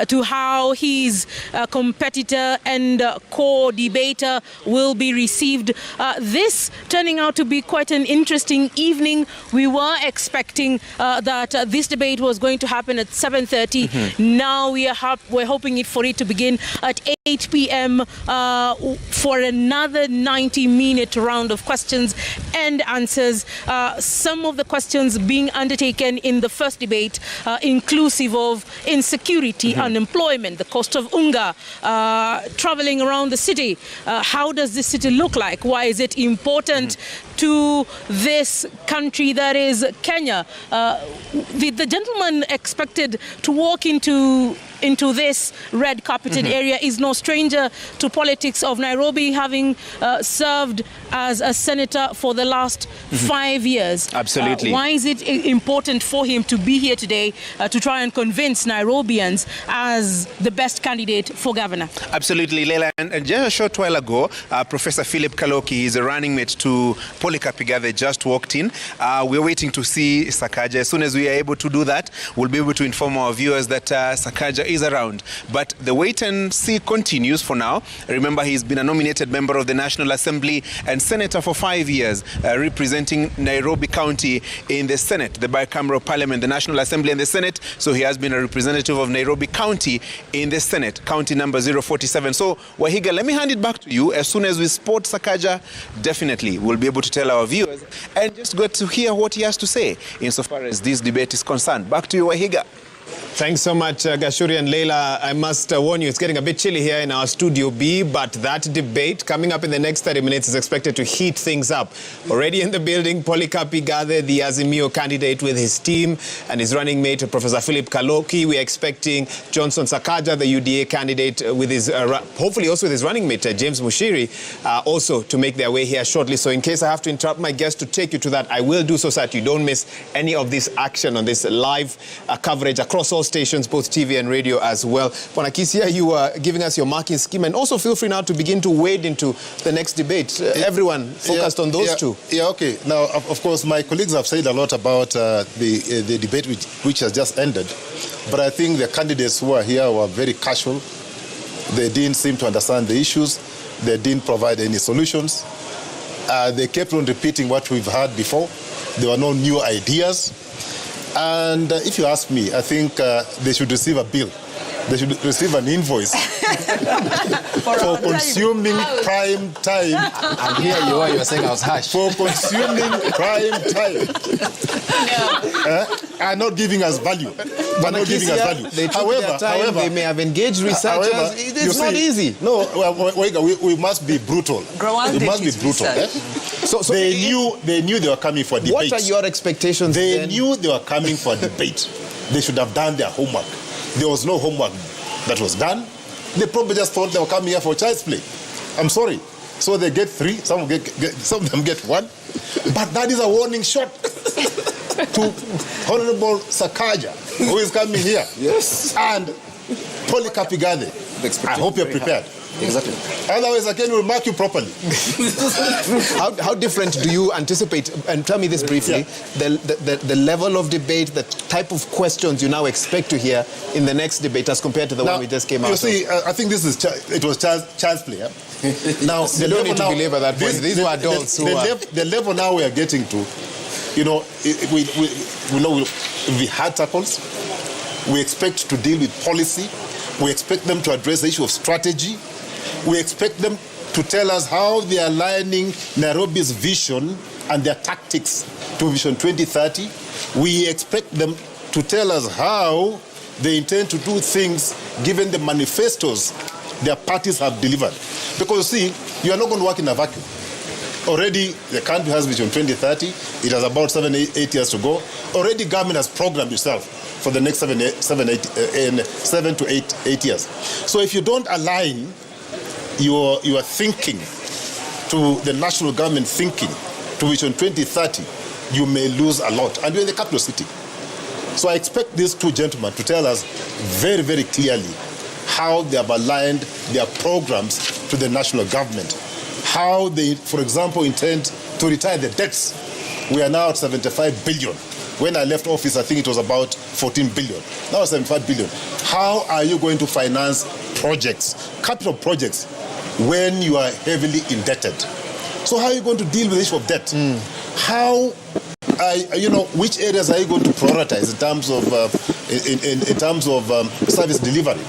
to how his competitor and co-debater will be received. This turning out to be quite an interesting evening. We were expecting that this debate was going to happen at 7:30. Now we're hoping for it to begin at 8 p.m. For another 90-minute round of questions and answers. Some of the questions being undertaken in the first debate, inclusive of insecurity, unemployment, the cost of unga, traveling around the city. How does this city look like? Why is it important to this country that is Kenya? The gentleman expected to walk into this red carpeted area is no stranger to politics of Nairobi, having served as a senator for the last 5 years. Absolutely. Why is it important for him to be here today to try and convince Nairobians as the best candidate for governor? Absolutely, Leila. And just a short while ago, Professor Philip Kaloki is a running mate to Polycarp Igathe, just walked in. We're waiting to see Sakaja. As soon as we are able to do that, we'll be able to inform our viewers that Sakaja is around. But the wait and see continues for now. Remember, he's been a nominated member of the National Assembly and Senator for 5 years, representing Nairobi County in the Senate, the bicameral parliament, the National Assembly and the Senate. So he has been a representative of Nairobi County in the Senate, county number 047. So Wahiga, let me hand it back to you. As soon as we spot Sakaja, definitely we'll be able to tell our viewers and just get to hear what he has to say insofar as this debate is concerned. Back to you, Wahiga. Thanks so much, Gashuri and Leila. I must warn you, it's getting a bit chilly here in our Studio B, but that debate coming up in the next 30 minutes is expected to heat things up. Already in the building, Polycarp Igathe, the Azimio candidate with his team, and his running mate, Professor Philip Kaloki. We are expecting Johnson Sakaja, the UDA candidate, with his, hopefully also with his running mate, James Mushiri, also to make their way here shortly. So in case I have to interrupt my guest to take you to that, I will do so that you don't miss any of this action on this live coverage across all stations, both TV and radio as well. Wanakisia, you are giving us your marking scheme, and also feel free now to begin to wade into the next debate. Everyone focused on those two. Yeah, okay. Now, of course, my colleagues have said a lot about the debate which has just ended, but I think the candidates who are here were very casual. They didn't seem to understand the issues. They didn't provide any solutions. They kept on repeating what we've heard before. There were no new ideas. And if you ask me, I think they should receive a bill. They should receive an invoice for consuming prime time. And here you are saying I was harsh. For consuming prime time. And not giving us value. But not giving us value. They however, they may have engaged researchers. It's not easy. No, we must be brutal. We must be brutal. So they knew they were coming for debate. What are your expectations? They knew they were coming for debate. They should have done their homework. There was no homework that was done. They probably just thought they were coming here for child's play. I'm sorry. So they get 3, some of them get 1. But that is a warning shot to Honorable Sakaja, who is coming here. Yes. And Polycarp Igathe. I hope you're prepared. Exactly. Otherwise, again, we'll mark you properly. How different do you anticipate, and tell me this briefly, the level of debate, the type of questions you now expect to hear in the next debate as compared to the one we just came out of? You see, I think this is it was child's play. Now, you don't need to believe at that point. These were adults the level now we are getting to, you know, we hard tackles. We expect to deal with policy. We expect them to address the issue of strategy. We expect them to tell us how they are aligning Nairobi's vision and their tactics to Vision 2030. We expect them to tell us how they intend to do things given the manifestos their parties have delivered. Because, see, you are not going to work in a vacuum. Already, the country has Vision 2030. It has about 7-8 years to go. Already, government has programmed itself for the next 7 to 8 years. So if you don't align your thinking to the national government thinking to Vision 2030, you may lose a lot. And you're in the capital city. So I expect these two gentlemen to tell us very, very clearly how they have aligned their programs to the national government. How they, for example, intend to retire the debts. We are now at 75 billion. When I left office, I think it was about 14 billion. Now it's 75 billion. How are you going to finance projects, capital projects, when you are heavily indebted? So how are you going to deal with the issue of debt? How, which areas are you going to prioritize in terms of service delivery?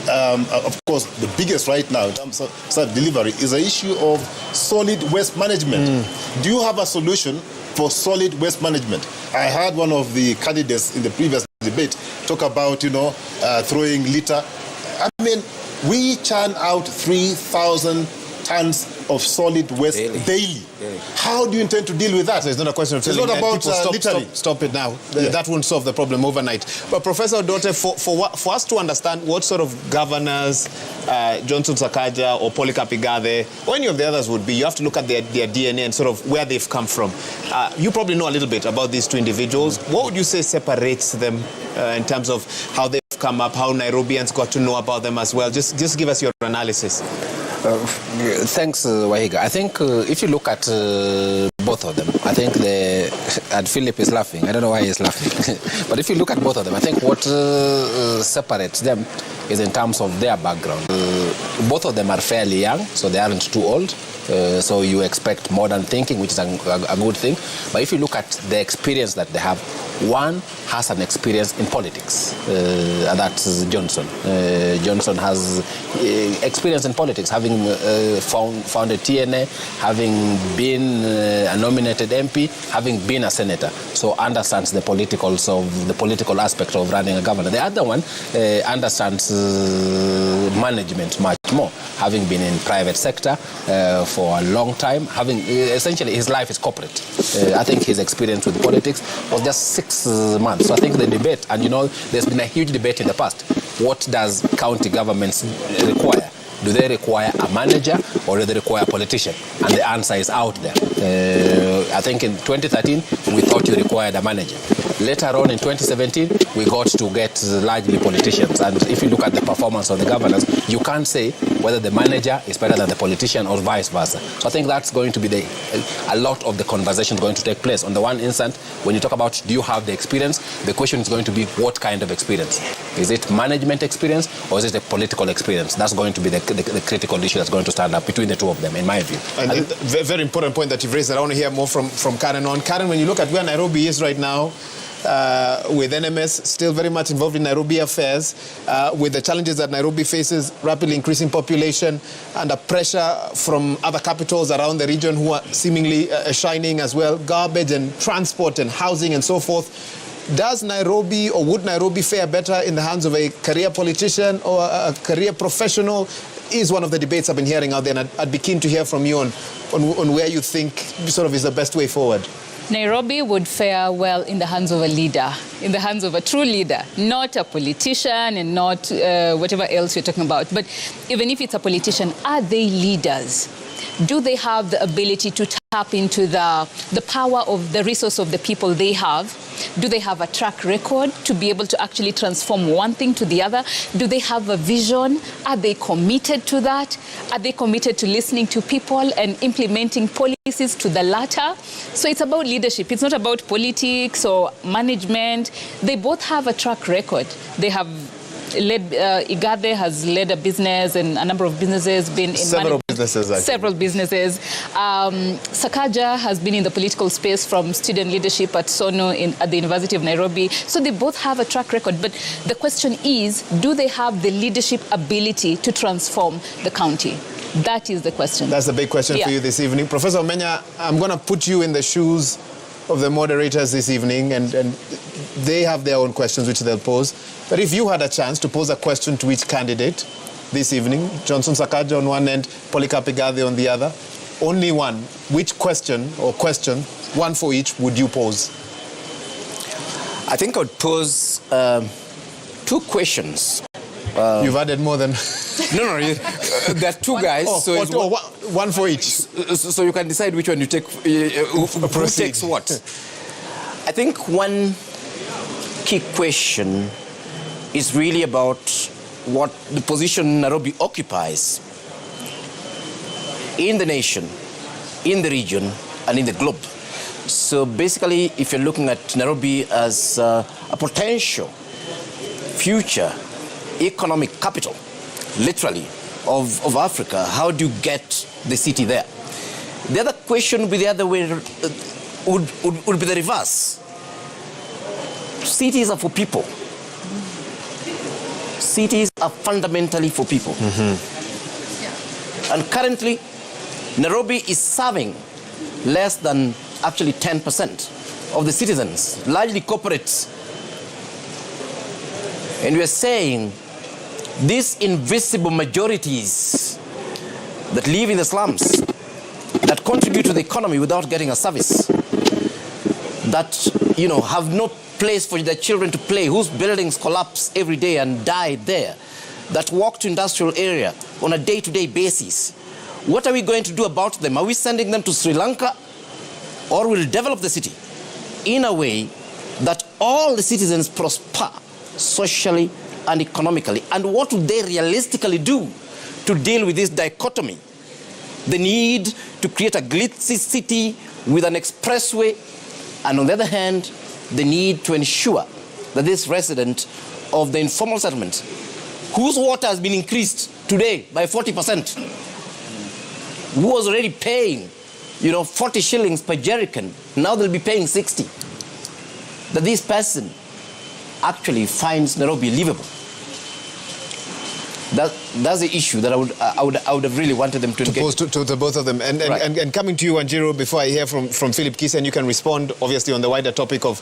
Of course, the biggest right now in terms of service delivery is the issue of solid waste management. Do you have a solution for solid waste management? I heard one of the candidates in the previous debate talk about, throwing litter. I mean, we churn out 3,000 tons of solid waste daily. How do you intend to deal with that? So it's not a question of telling it's not about people stop it now. Yeah. That won't solve the problem overnight. But Professor Igathe, for us to understand what sort of governors Johnson Sakaja or Polycarp Igathe or any of the others would be, you have to look at their DNA and sort of where they've come from. You probably know a little bit about these two individuals. What would you say separates them in terms of how they've come up, how Nairobians got to know about them as well? Just give us your analysis. Thanks, Wahiga. I think if you look at both of them. I think and Philip is laughing. I don't know why he's laughing. But if you look at both of them, I think what separates them is in terms of their background. Both of them are fairly young, so they aren't too old. So you expect modern thinking, which is a good thing. But if you look at the experience that they have, one has an experience in politics, and that's Johnson. Johnson has experience in politics, having founded TNA, having been a nominated MP, having been a senator. So understands the political aspect of running a government. The other one understands management much more, having been in private sector for a long time, having essentially his life is corporate. I think his experience with politics was just 6 months. So I think the debate, and there's been a huge debate in the past. What does county governments require? Do they require a manager or do they require a politician? And the answer is out there. I think in 2013, we thought you required a manager. Later on in 2017, we got to get largely politicians. And if you look at the performance of the governors, you can't say whether the manager is better than the politician or vice versa. So I think that's going to be a lot of the conversation going to take place. On the one instant, when you talk about do you have the experience, the question is going to be what kind of experience? Is it management experience or is it a political experience? That's going to be the critical issue that's going to stand up between the two of them, in my view. And a very important point that you've raised that I want to hear more from Karen on. Karen, when you look at where Nairobi is right now, with NMS still very much involved in Nairobi affairs, with the challenges that Nairobi faces, rapidly increasing population, and a pressure from other capitals around the region who are seemingly shining as well, garbage and transport and housing and so forth. Does Nairobi or would Nairobi fare better in the hands of a career politician or a career professional? Is one of the debates I've been hearing out there, and I'd be keen to hear from you on where you think sort of is the best way forward. Nairobi would fare well in the hands of a leader, in the hands of a true leader, not a politician and not whatever else you're talking about. But even if it's a politician, are they leaders? Do they have the ability to tap into the power of the resource of the people they have? Do they have a track record to be able to actually transform one thing to the other? Do they have a vision? Are they committed to that? Are they committed to listening to people and implementing policies to the latter? So it's about leadership. It's not about politics or management. They both have a track record. They have led, Igathe has led a business and a number of businesses, been in several businesses. Several businesses. Sakaja has been in the political space from student leadership at SONO at the University of Nairobi. So they both have a track record. But the question is, do they have the leadership ability to transform the county? That is the question. That's the big question for you this evening. Professor Omenya, I'm going to put you in the shoes of the moderators this evening, and they have their own questions which they'll pose. But if you had a chance to pose a question to each candidate this evening, Johnson Sakaja on one end, Polycarp Igathe on the other, only one, which question or questions, one for each, would you pose? I think I would pose 2 questions. You've added more than... No, there are 2 guys. One for each. So you can decide which one you take, who takes what. I think one key question is really about what the position Nairobi occupies in the nation, in the region, and in the globe. So basically, if you're looking at Nairobi as a potential future economic capital, literally, of Africa, how do you get the city there? The other question would be the other way, would be the reverse. Cities are for people. Cities are fundamentally for people. And currently, Nairobi is serving less than actually 10% of the citizens, largely corporates. And we are saying these invisible majorities that live in the slums, that contribute to the economy without getting a service, that have no place for their children to play, whose buildings collapse every day and die there, that walk to industrial area on a day-to-day basis. What are we going to do about them? Are we sending them to Sri Lanka, or will develop the city in a way that all the citizens prosper socially and economically? And what would they realistically do to deal with this dichotomy? The need to create a glitzy city with an expressway, and on the other hand, the need to ensure that this resident of the informal settlement, whose water has been increased today by 40%, who was already paying, 40 shillings per jerrycan, now they'll be paying 60, that this person actually finds Nairobi livable. That's the issue that I would have really wanted them to pose to both of them. And coming to you, Wanjiru, before I hear from Philip Kisa, and you can respond, obviously, on the wider topic of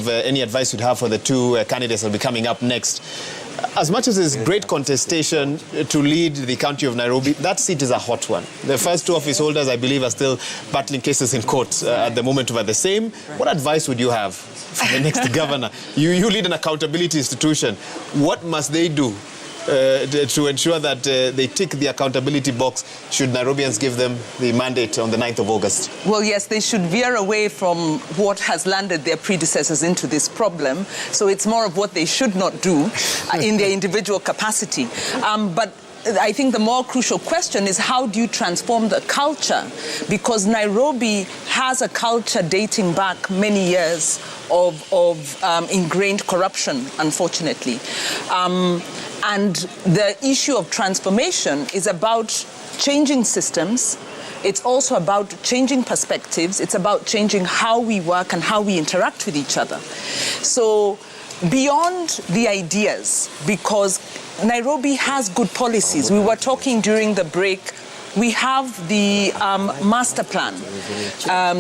any advice you'd have for the two candidates that will be coming up next. As much as there's great contestation to lead the county of Nairobi, that seat is a hot one. The first two office holders, I believe, are still battling cases in court at the moment over the same. What advice would you have for the next governor? You lead an accountability institution. What must they do to ensure that they tick the accountability box should Nairobians give them the mandate on the 9th of August? Well, yes, they should veer away from what has landed their predecessors into this problem. So it's more of what they should not do in their individual capacity. But I think the more crucial question is, how do you transform the culture? Because Nairobi has a culture dating back many years of ingrained corruption, unfortunately. And the issue of transformation is about changing systems. It's also about changing perspectives. It's about changing how we work and how we interact with each other. So beyond the ideas, because Nairobi has good policies. We were talking during the break. We have the master plan,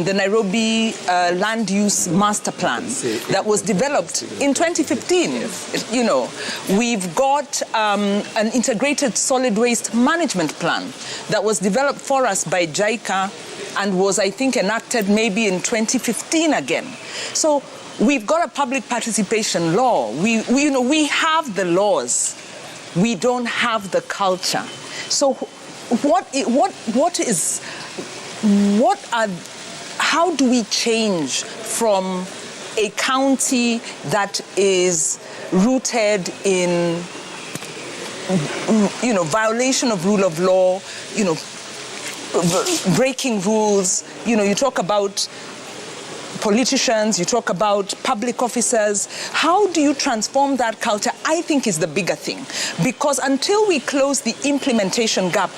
the Nairobi land use master plan that was developed in 2015. We've got an integrated solid waste management plan that was developed for us by JICA and was, I think, enacted maybe in 2015 again. So we've got a public participation law. We have the laws. We don't have the culture. So how do we change from a county that is rooted in, violation of rule of law, breaking rules? You talk about politicians, you talk about public officers. How do you transform that culture? I think is the bigger thing. Because until we close the implementation gap,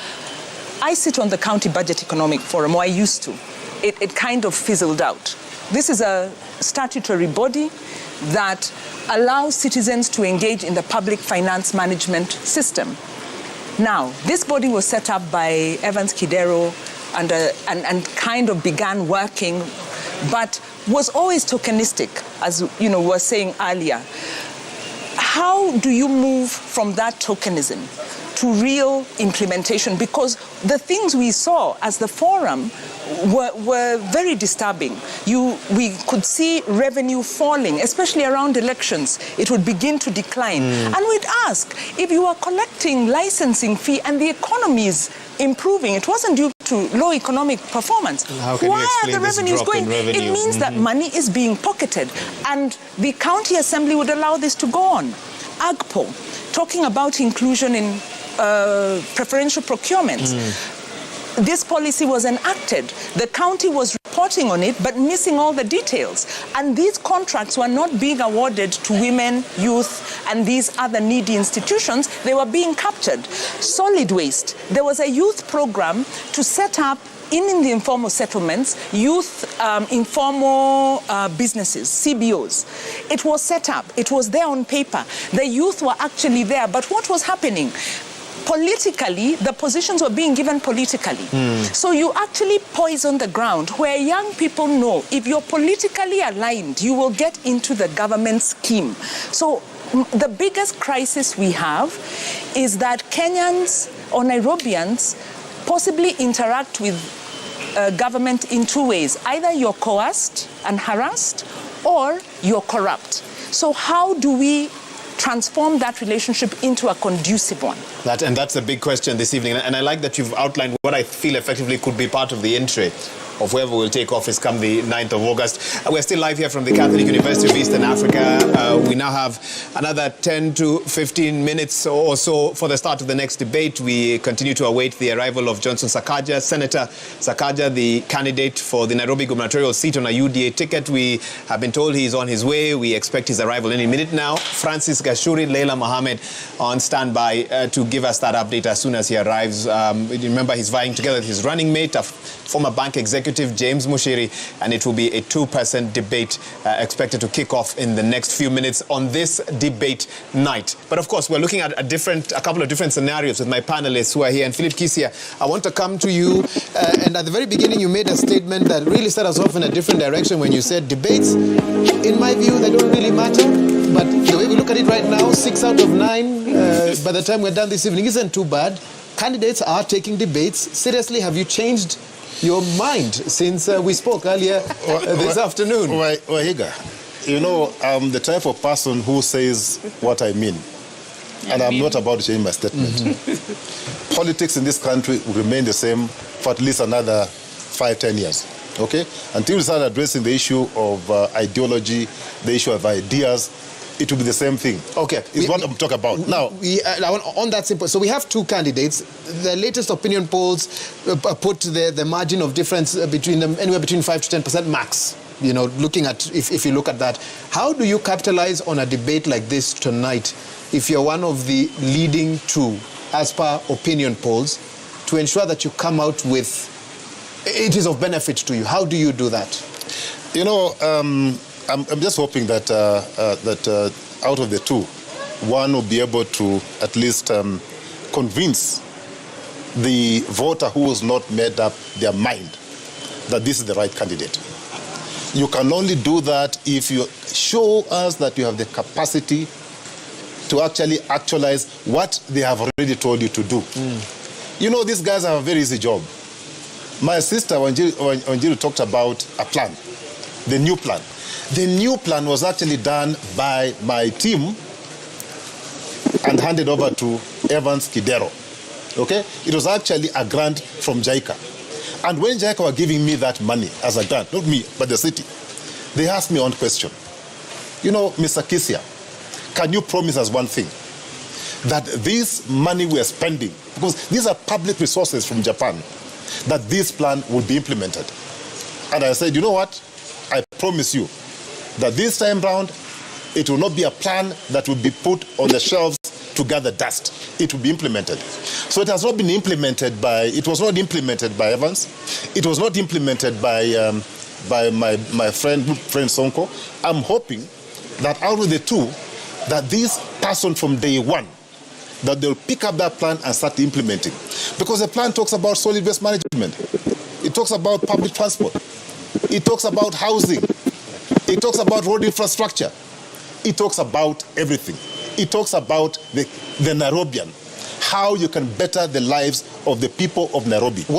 I sit on the County Budget Economic Forum, or I used to. It kind of fizzled out. This is a statutory body that allows citizens to engage in the public finance management system. Now, this body was set up by Evans Kidero and kind of began working, but was always tokenistic, as we were saying earlier. How do you move from that tokenism to real implementation? Because the things we saw as the forum were very disturbing. We could see revenue falling, especially around elections. It would begin to decline. And we'd ask, if you are collecting licensing fee and the economy is improving, it wasn't due to low economic performance. Why are the revenues going? It means that money is being pocketed. And the county assembly would allow this to go on. AGPO, talking about inclusion in preferential procurement. This policy was enacted. The county was reporting on it, but missing all the details. And these contracts were not being awarded to women, youth, and these other needy institutions. They were being captured. Solid waste. There was a youth program to set up in the informal settlements, youth informal businesses, CBOs. It was set up. It was there on paper. The youth were actually there. But what was happening? Politically, the positions were being given politically. So you actually poison the ground where young people know if you're politically aligned, you will get into the government scheme. So the biggest crisis we have is that Kenyans or Nairobians possibly interact with government in two ways. Either you're coerced and harassed, or you're corrupt. So how do we transform that relationship into a conducive one? And that's a big question this evening. And I like that you've outlined what I feel effectively could be part of the entry. of whoever will take office come the 9th of August. We're still live here from the Catholic University of Eastern Africa. We now have another 10 to 15 minutes or so for the start of the next debate. We continue to await the arrival of Johnson Sakaja. Senator Sakaja, the candidate for the Nairobi gubernatorial seat on a UDA ticket. We have been told he's on his way. We expect his arrival any minute now. Francis Gashuri, Leila Mohammed on standby to give us that update as soon as he arrives. Remember, he's vying together with his running mate, a former bank executive, James Mushiri, and it will be a two-person debate expected to kick off in the next few minutes on this debate night. But of course, we're looking at a couple of different scenarios with my panelists who are here. And Philip Kisia, I want to come to you. And at the very beginning, you made a statement that really set us off in a different direction when you said debates, in my view, they don't really matter. But the way we look at it right now, 6 out of 9, by the time we're done this evening, isn't too bad. Candidates are taking debates. Seriously, have you changed your mind since we spoke earlier this afternoon? Higa, you know, I'm the type of person who says what I mean. And I'm not about to change my statement. Politics in this country will remain the same for at least another 5-10 years. Okay? Until we start addressing the issue of ideology, the issue of ideas, it will be the same thing. Okay. It's what I'm talking about. Now, on that simple, so we have two candidates. The latest opinion polls put the margin of difference between them anywhere between 5 to 10% max. You know, looking at, if you look at that, how do you capitalize on a debate like this tonight if you're one of the leading two, as per opinion polls, to ensure that you come out with, it is of benefit to you? How do you do that? You know, I'm just hoping that out of the two, one will be able to at least convince the voter who has not made up their mind that this is the right candidate. You can only do that if you show us that you have the capacity to actually actualize what they have already told you to do. You know, these guys have a very easy job. My sister, Wanjiru talked about a plan, the new plan. The new plan was actually done by my team and handed over to Evans Kidero. Okay? It was actually a grant from JICA. And when JICA were giving me that money as a grant, not me, but the city, they asked me one question. You know, Mr. Kisia, can you promise us one thing? That this money we are spending, because these are public resources from Japan, that this plan will be implemented. And I said, you know what? I promise you that this time round, it will not be a plan that will be put on the shelves to gather dust. It will be implemented. So it has not been implemented by, it was not implemented by Evans. It was not implemented by my friend Sonko. I'm hoping that out of the two, that this person from day one, that they'll pick up that plan and start implementing. Because the plan talks about solid waste management. It talks about public transport. It talks about housing. It talks about road infrastructure. It talks about everything. It talks about the Nairobian, how you can better the lives of the people of Nairobi. You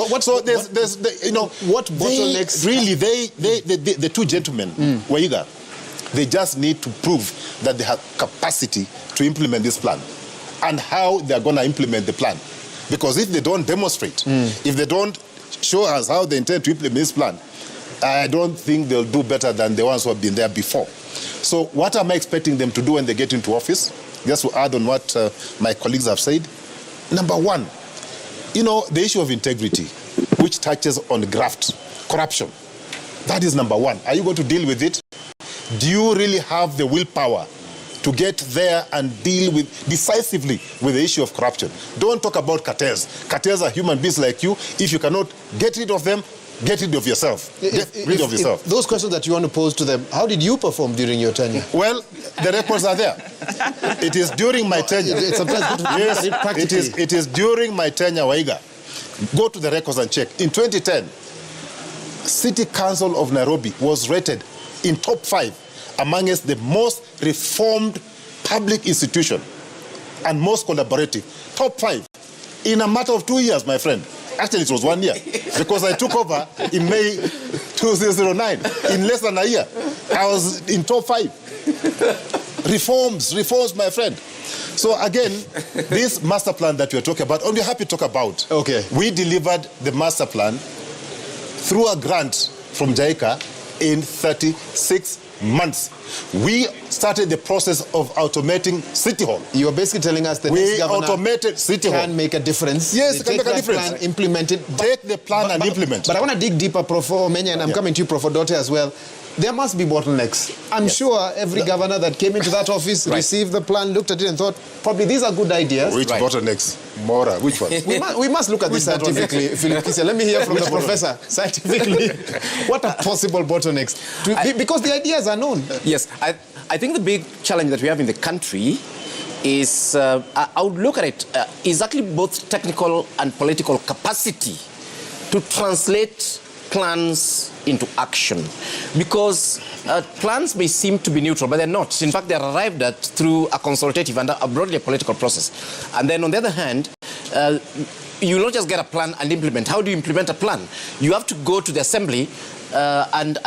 know, what bottlenecks? Really, the two gentlemen, Waiga, they just need to prove that they have capacity to implement this plan and how they're going to implement the plan. Because if they don't demonstrate, if they don't show us how they intend to implement this plan, I don't think they'll do better than the ones who have been there before. So what am I expecting them to do when they get into office? Just to add on what my colleagues have said. Number one, you know, the issue of integrity, which touches on graft, corruption. That is number one. Are you going to deal with it? Do you really have the willpower to get there and deal with decisively with the issue of corruption? Don't talk about cartels. Cartels are human beings like you. If you cannot get rid of them, get rid of yourself. Get rid of yourself. Those questions that you want to pose to them, how did you perform during your tenure? Well, the records are there. It is during my tenure. Yes, it is during my tenure, Waiga. Go to the records and check. In 2010, City Council of Nairobi was rated in top 5 amongst the most reformed public institution and most collaborative. Top 5. In a matter of 2 years, my friend. Actually, it was 1 year, because I took over in May 2009. In less than a year, I was in top 5. Reforms, my friend. So again, this master plan that we're talking about, and we're happy to talk about. Okay. We delivered the master plan through a grant from JICA in 36 months. We started the process of automating City Hall. You are basically telling us that we governor automated City Hall. Can make a difference. Yes, it can make a difference. Plan, implement it. Take the plan and implement. But I want to dig deeper, Prof. Omenya, and I'm coming to you, Prof. Dote, as well. There must be bottlenecks. I'm sure every governor that came into that office received the plan, looked at it and thought, probably these are good ideas. Which bottlenecks? Mora, which one? we must look at this scientifically. Philip Kisia, let me hear from the professor. Scientifically, what are possible bottlenecks? Because the ideas are known. Yes, I think the big challenge that we have in the country is, I would look at it, is actually both technical and political capacity to translate plans into action, because plans may seem to be neutral, but they're not. In fact, they're arrived at through a consultative and a broadly a political process. And then on the other hand, you not just get a plan and implement. How do you implement a plan? You have to go to the assembly and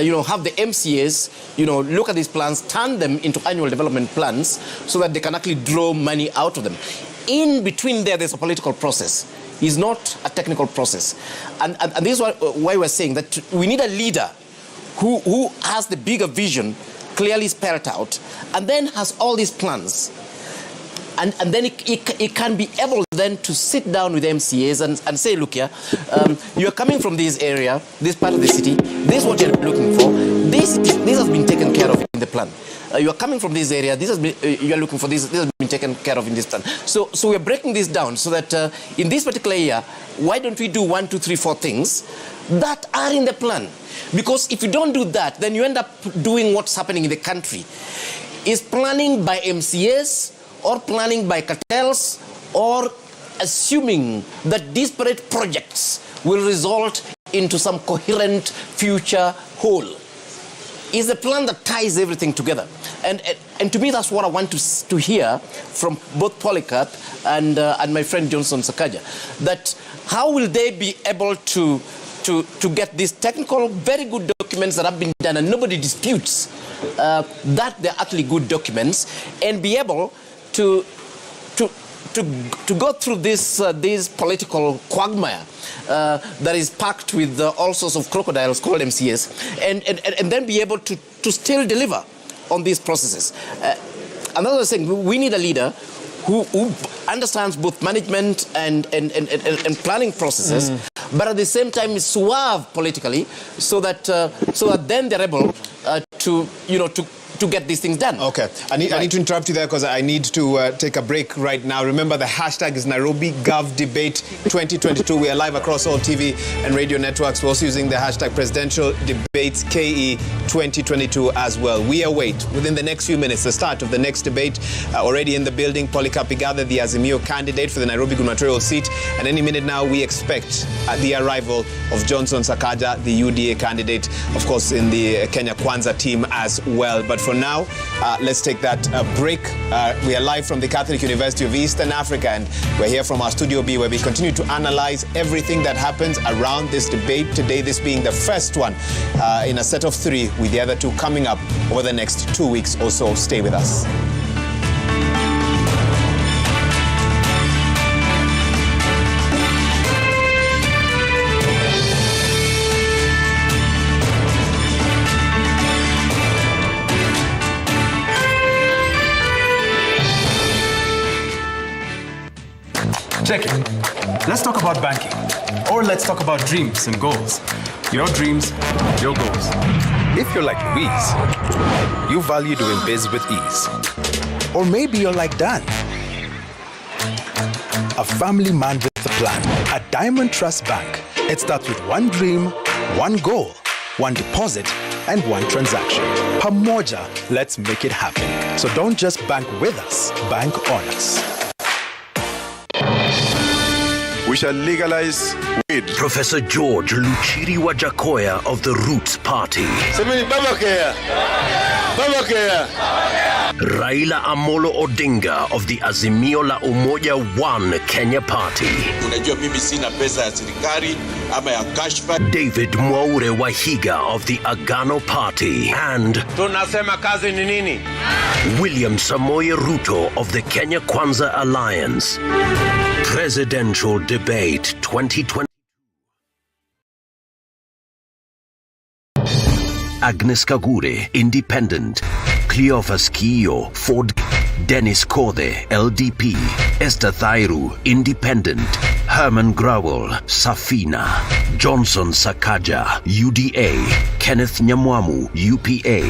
you know, have the MCAs, you know, look at these plans, turn them into annual development plans so that they can actually draw money out of them. In between there's a political process. It's not a technical process. And this is why we're saying that we need a leader who has the bigger vision clearly spelled out and then has all these plans. And then it can be able then to sit down with MCAs and say, look here, you're coming from this area, this part of the city, this is what you're looking for, this has been taken care of in the plan. You are coming from this area, you are looking for this has been taken care of in this plan. So we're breaking this down so that in this particular area, why don't we do 1, 2, 3, 4 things that are in the plan? Because if you don't do that, then you end up doing what's happening in the country. Is planning by MCAs or planning by cartels or assuming that disparate projects will result into some coherent future whole. Is a plan that ties everything together. And to me, that's what I want to hear from both Polycarp and my friend Johnson Sakaja. That how will they be able to get these technical, very good documents that have been done and nobody disputes that they're actually good documents, and be able to go through this political quagmire that is packed with all sorts of crocodiles called MCAs, and then be able to still deliver on these processes. Another thing, we need a leader who understands both management and planning processes, but at the same time is suave politically, so that then they're able to get these things done. Okay, I need to interrupt you there because I need to take a break right now. Remember, the hashtag is Nairobi Gov Debate 2022. We are live across all TV and radio networks. We're also using the hashtag Presidential Debate KE 2022 as well. We await within the next few minutes the start of the next debate. Already in the building, Polycarp Igathe, the Azimio candidate for the Nairobi gubernatorial seat, and any minute now we expect the arrival of Johnson Sakaja, the UDA candidate, of course in the Kenya Kwanza team as well. But for now, let's take that break. We are live from the Catholic University of Eastern Africa, and we're here from our Studio B, where we continue to analyze everything that happens around this debate today, this being the first one in a set of 3, with the other 2 coming up over the next 2 weeks or so. Stay with us. Check it. Let's talk about banking. Or let's talk about dreams and goals. Your dreams, your goals. If you're like Louise, you value doing biz with ease. Or maybe you're like Dan, a family man with a plan. At Diamond Trust Bank, it starts with one dream, one goal, one deposit, and one transaction. Pamoja, let's make it happen. So don't just bank with us, bank on us. We shall legalize weed. Professor George Luchiri Wajakoya of the Roots Party. Raila Amolo Odinga of the Azimio la Umoja One Kenya Party. Unajua mimi sina pesa ya serikali ama ya kashfa. David Mwaure Wahiga of the Agano Party. And tunasema kazi ni nini? William Samoei Ruto of the Kenya Kwanza Alliance. Presidential Debate 2020. Agnes Kagure, Independent. Cleophas Kiyo, Ford. Dennis Kothe, LDP. Esther Thairu, Independent. Herman Growell, Safina. Johnson Sakaja, UDA. Kenneth Nyamwamu, UPA.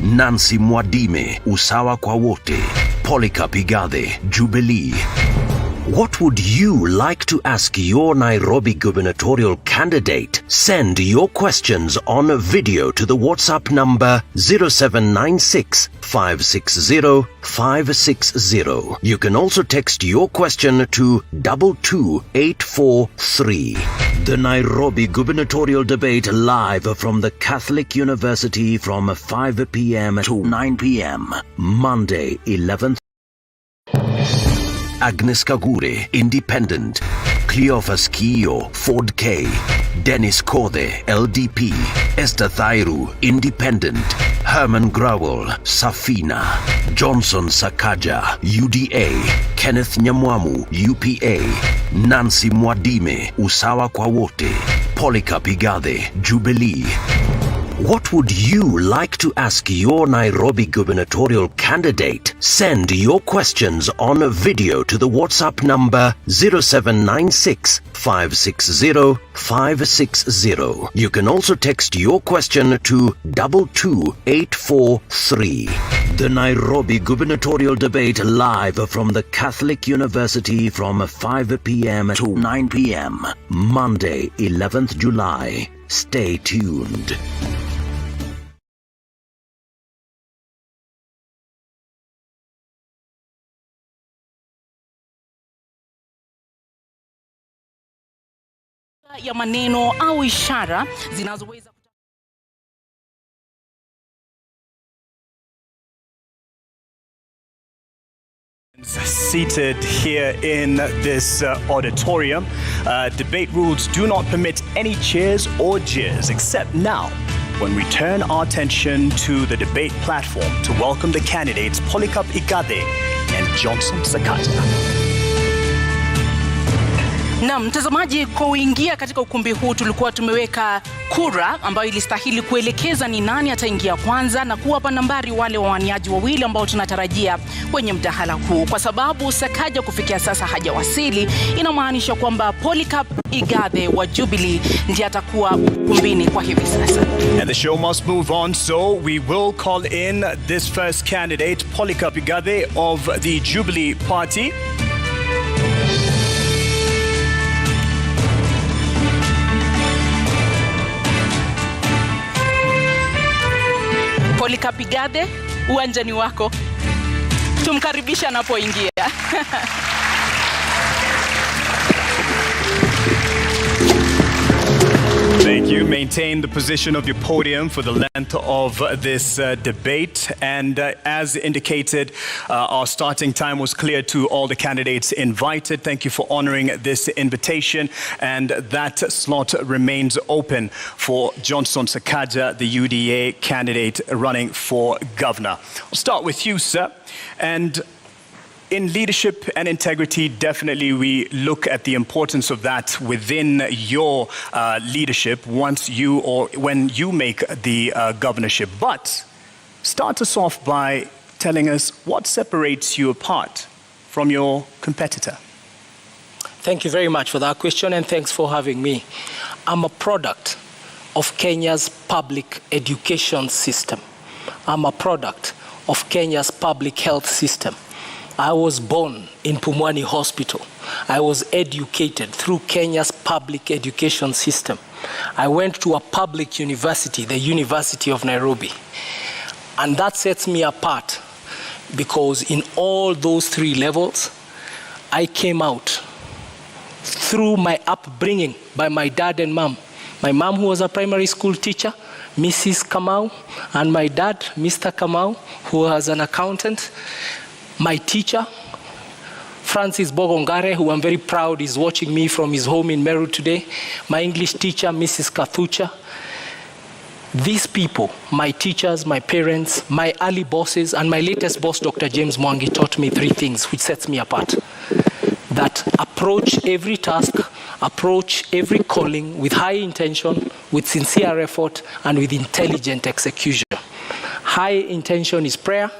Nancy Mwadime, Usawa kwa Wote. Polycarp Igathe, Jubilee. What would you like to ask your Nairobi gubernatorial candidate? Send your questions on video to the WhatsApp number 0796 560 560. You can also text your question to 22843. The Nairobi gubernatorial debate live from the Catholic University from 5 p.m. to 9 p.m. Monday, 11th. Agnes Kagure, Independent. Cleophas Kiyo, Ford K. Dennis Kothe, LDP. Esther Thairu, Independent. Herman Growell, Safina. Johnson Sakaja, UDA. Kenneth Nyamwamu, UPA. Nancy Mwadime, Usawa kwa Wote. Polycarp Igathe, Jubilee. What would you like to ask your Nairobi gubernatorial candidate? Send your questions on video to the WhatsApp number 0796 560 560. You can also text your question to 22843. The Nairobi gubernatorial debate live from the Catholic University from 5 p.m. to 9 p.m. Monday, 11th July. Stay tuned. Ya maneno au ishara zinazoweza seated here in this auditorium. Debate rules do not permit any cheers or jeers, except now when we turn our attention to the debate platform to welcome the candidates Polycarp Igathe and Johnson Sakaja. Na mtazamaji, kuingia katika ukumbi huu tulikuwa tumeweka kura ambayo ilistahili kuelekeza ni nani ataingia kwanza na kuwapa nambari wale wawaniaji wawili ambao tunatarajia kwenye mtahala huu. Kwa sababu Sakaja kufikia sasa hajawasili, inamaanisha kwamba Polycarp Igathe wa Jubilee ndiye atakuwa ukumbini kwa hivi sasa. And the show must move on, so we will call in this first candidate, Polycarp Igathe of the Jubilee Party. Polycarp Igathe, uwanjani wako. Tumkaribisha anapoingia. Thank you. Maintain the position of your podium for the length of this debate. And as indicated, our starting time was clear to all the candidates invited. Thank you for honoring this invitation. And that slot remains open for Johnson Sakaja, the UDA candidate running for governor. I'll start with you, sir. And in leadership and integrity, definitely we look at the importance of that within your leadership once you or when you make the governorship. But start us off by telling us what separates you apart from your competitor. Thank you very much for that question, and thanks for having me. I'm a product of Kenya's public education system. I'm a product of Kenya's public health system. I was born in Pumwani Hospital. I was educated through Kenya's public education system. I went to a public university, the University of Nairobi. And that sets me apart because in all those three levels, I came out through my upbringing by my dad and mom. My mom, who was a primary school teacher, Mrs. Kamau, and my dad, Mr. Kamau, who was an accountant. My teacher, Francis Bogongare, who I'm very proud is watching me from his home in Meru today. My English teacher, Mrs. Kathucha. These people, my teachers, my parents, my early bosses, and my latest boss, Dr. James Mwangi, taught me three things which sets me apart. That approach every task, approach every calling with high intention, with sincere effort and with intelligent execution. High intention is prayer,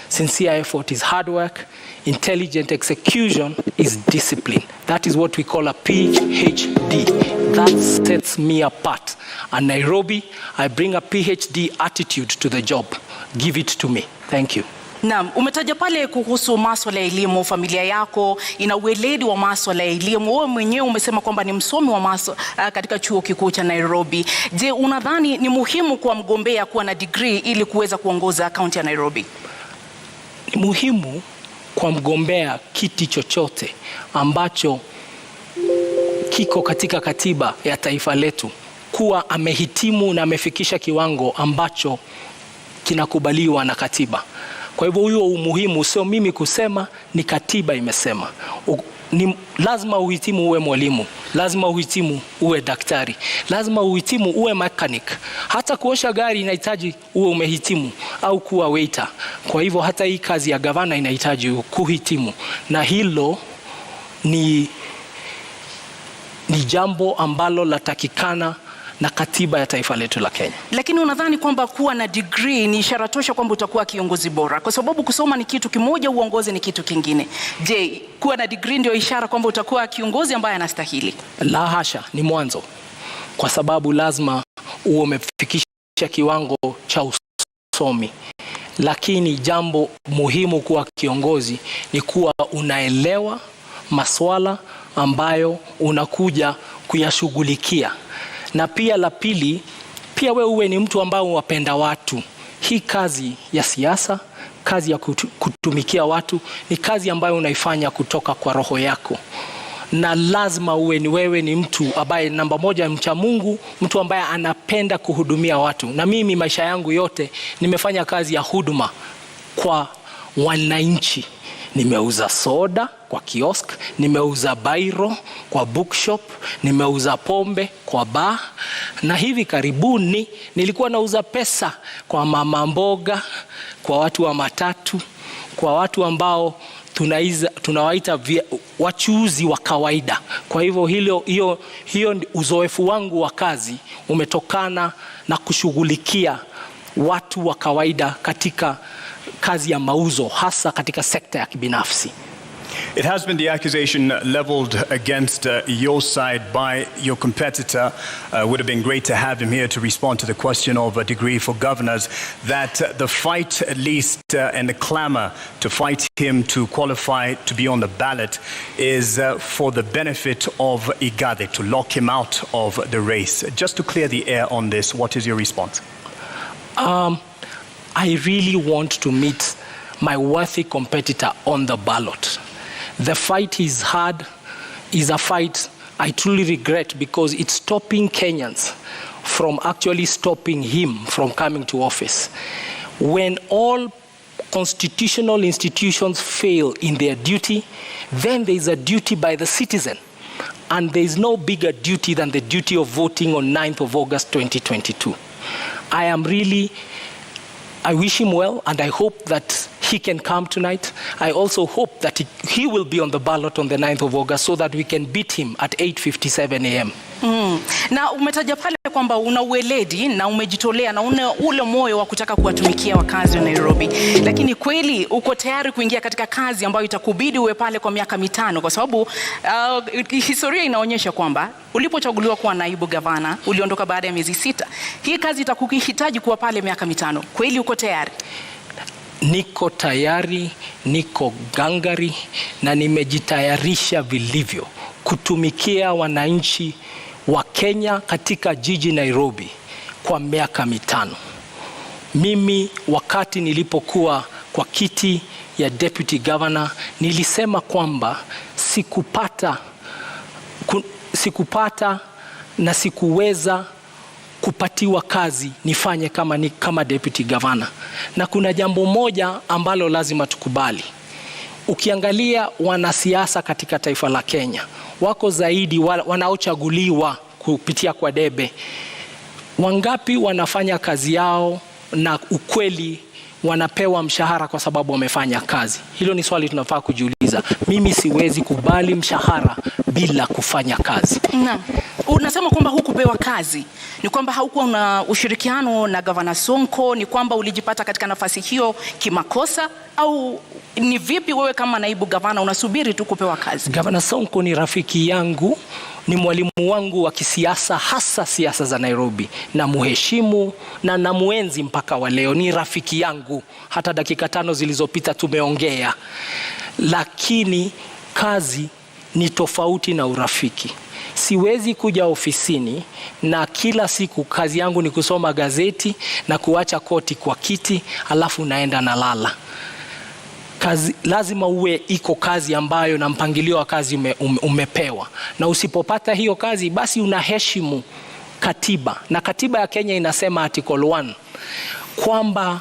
sincere effort is hard work, intelligent execution is discipline. That is what we call a PhD. That sets me apart. And Nairobi, I bring a PhD attitude to the job. Give it to me. Thank you. Naam, umetaja pale kuhusu masuala ya elimu, familia yako ina ueledi wa masuala ya elimu. Wewe mwenyewe umesema kwamba ni msomi wa katika chuo kikuu cha Nairobi. Je, unadhani ni muhimu kwa mgombea kuwa na degree ili kuweza kuongoza kaunti ya Nairobi? Ni muhimu kwa mgombea kiti chochote ambacho kiko katika katiba ya taifa letu kuwa amehitimu na amefikisha kiwango ambacho kinakubaliwa na katiba. Kwa hivyo huo umuhimu sio mimi kusema, ni katiba imesema. Ni lazima uhitimu uwe mwalimu, lazima uhitimu uwe daktari, lazima uhitimu uwe mechanic. Hata kuosha gari inahitaji uwe umehitimu au kuwa waiter. Kwa hivyo hata hii kazi ya gavana inahitaji kuhitimu, na hilo ni jambo ambalo latakikana na katiba ya taifa letu la Kenya. Lakini unadhani kwamba kuwa na degree ni ishara tosha kwamba utakuwa kiongozi bora? Kwa sababu kusoma ni kitu kimoja, uongozi ni kitu kingine. Je, kuwa na degree ndio ishara kwamba utakuwa kiongozi ambaye anastahili? La hasha, ni mwanzo. Kwa sababu lazima uwe umefikisha kiwango cha usomi. Lakini jambo muhimu kuwa kiongozi ni kuwa unaelewa masuala ambayo unakuja kuyashughulikia. Na pia la pili, pia wewe uwe ni mtu ambao wapenda watu. Hii kazi ya siasa, kazi ya kutumikia watu, ni kazi ambayo unaifanya kutoka kwa roho yako. Na lazima uwe ni wewe ni mtu ambaye namba moja mcha Mungu, mtu ambaye anapenda kuhudumia watu. Na mimi maisha yangu yote nimefanya kazi ya huduma kwa wananchi. Nimeuza soda kwa kiosk, nimeuza bairo kwa bookshop, nimeuza pombe kwa bar, na hivi karibuni nilikuwa nauza pesa kwa mama mboga, kwa watu wa matatu, kwa watu ambao tunawaita wachuuzi wa kawaida. Kwa hivyo hiyo uzoefu wangu wa kazi umetokana na kushughulikia watu wa kawaida katika kazi ya mauzo, hasa katika sekta ya kibinafsi. It has been the accusation leveled against your side by your competitor. Would have been great to have him here to respond to the question of a degree for governors, that the fight at least and the clamor to fight him to qualify to be on the ballot is for the benefit of Igathe, to lock him out of the race. Just to clear the air on this, what is your response? I really want to meet my worthy competitor on the ballot. The fight is hard, is a fight I truly regret, because it's stopping Kenyans from actually stopping him from coming to office. When all constitutional institutions fail in their duty, then there is a duty by the citizen. And there is no bigger duty than the duty of voting on 9th of August 2022. I wish him well, and I hope that he can come tonight. I also hope that he will be on the ballot on the 9th of August so that we can beat him at 8:57 a.m. Na umetaja pale kwamba una ueledi na umejitolea na una ule moyo wa kutaka kuwatumikia wakazi wa Nairobi. Lakini kweli uko tayari kuingia katika kazi ambayo itakubidi uwe pale kwa miaka 5, kwa sababu historia inaonyesha kwamba ulipochaguliwa kuwa naibu gavana uliondoka baada ya miezi 6. Hii kazi itakuhitaji kuwa pale miaka 5. Kweli uko tayari? Niko tayari, niko gangari, na nimejitayarisha vilivyo kutumikia wananchi wa Kenya katika jiji Nairobi kwa miaka 5. Mimi wakati nilipokuwa kwa kiti ya deputy governor nilisema kwamba sikupata na sikuweza kupatiwa kazi nifanye kama deputy governor. Na kuna jambo moja ambalo lazima tukubali. Ukiangalia wanasiasa katika taifa la Kenya, wako zaidi wanaochaguliwa kupitia kwa debe. Wangapi wanafanya kazi yao na ukweli wanapewa mshahara kwa sababu wamefanya kazi? Hilo ni swali tunafaa kujiuliza. Mimi siwezi kubali mshahara bila kufanya kazi. Naam. Unasema kwamba hukupewa kazi, ni kwamba haukuwa na ushirikiano na Gavana Sonko, ni kwamba ulijipata katika nafasi hiyo kimakosa, au ni vipi wewe kama naibu gavana unasubiri tu kupewa kazi? Gavana Sonko ni rafiki yangu, ni mwalimu wangu wa kisiasa, hasa siasa za Nairobi, na muheshimu na namuenzi mpaka wa leo. Ni rafiki yangu, hata dakika 5 zilizopita tumeongea. Lakini kazi ni tofauti na urafiki. Siwezi kuja ofisini na kila siku kazi yangu ni kusoma gazeti na kuacha koti kwa kiti alafu naenda na lala. Kazi lazima uwe iko kazi ambayo na mpangilio wa kazi umepewa, na usipopata hiyo kazi basi unaheshimu katiba, na katiba ya Kenya inasema article 1 kwamba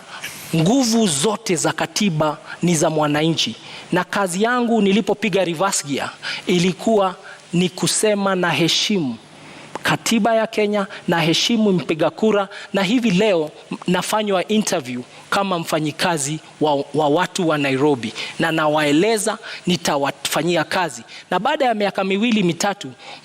nguvu zote za katiba ni za mwananchi, na kazi yangu nilipopiga reverse gear ilikuwa ni kusema na heshimu katiba ya Kenya, na heshimu mpiga kura, na hivi leo nafanywa interview kama mfanyikazi wa watu wa Nairobi, na nawaeleza nitawafanyia kazi, na baada ya miaka 2-3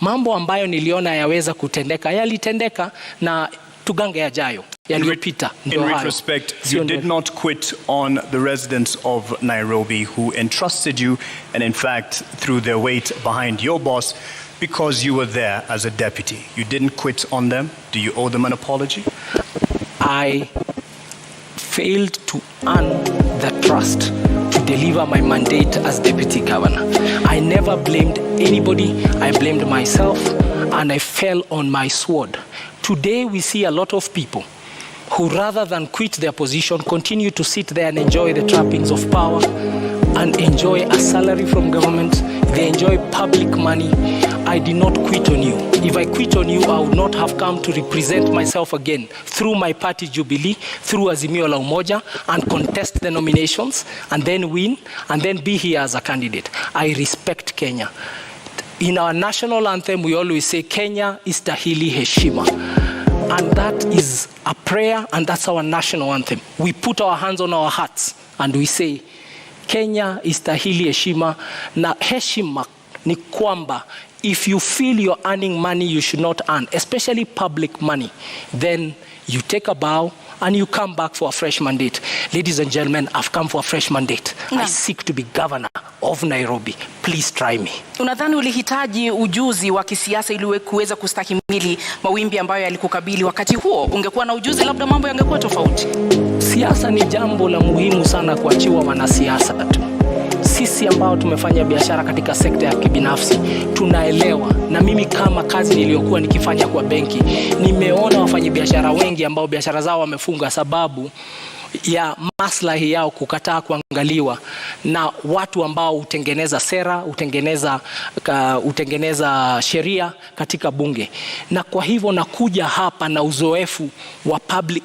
mambo ambayo niliona yaweza kutendeka yalitendeka, na tugange yajayo yaliyopita. In retrospect, you did not quit on the residents of Nairobi who entrusted you and in fact threw their weight behind your boss because you were there as a deputy. You didn't quit on them. Do you owe them an apology? I failed to earn the trust to deliver my mandate as deputy governor. I never blamed anybody. I blamed myself, and I fell on my sword. Today we see a lot of people who, rather than quit their position, continue to sit there and enjoy the trappings of power and enjoy a salary from government. They enjoy public money. I did not quit on you. If I quit on you, I would not have come to represent myself again through my party Jubilee, through Azimio la Umoja, and contest the nominations and then win and then be here as a candidate. I respect Kenya. In our national anthem, we always say Kenya istahili heshima. And that is a prayer, and that's our national anthem. We put our hands on our hearts and we say Kenya istahili heshima. Na heshima ni kwamba if you feel you're earning money you should not earn, especially public money, then you take a bow and you come back for a fresh mandate. Ladies and gentlemen, I've come for a fresh mandate. I seek to be governor of Nairobi. Please try me. Unadhani ulihitaji ujuzi wa kisiasa ili kuweza kustahimili mawimbi ambayo yalikukabili wakati huo? Ungekuwa na ujuzi, labda mambo yangekuwa tofauti. Siasa ni jambo la muhimu sana kuachiwa wanasiasa tu. Sisi ambao tumefanya biashara katika sekta ya kibinafsi tunaelewa, na mimi kama kazi niliyokuwa nikifanya kwa benki, nimeona wafanyabiashara wengi ambao biashara zao wamefunga sababu ya maslahi yao kukataa kuangaliwa na watu ambao hutengeneza sera, hutengeneza sheria katika bunge. Na kwa hivyo nakuja hapa na uzoefu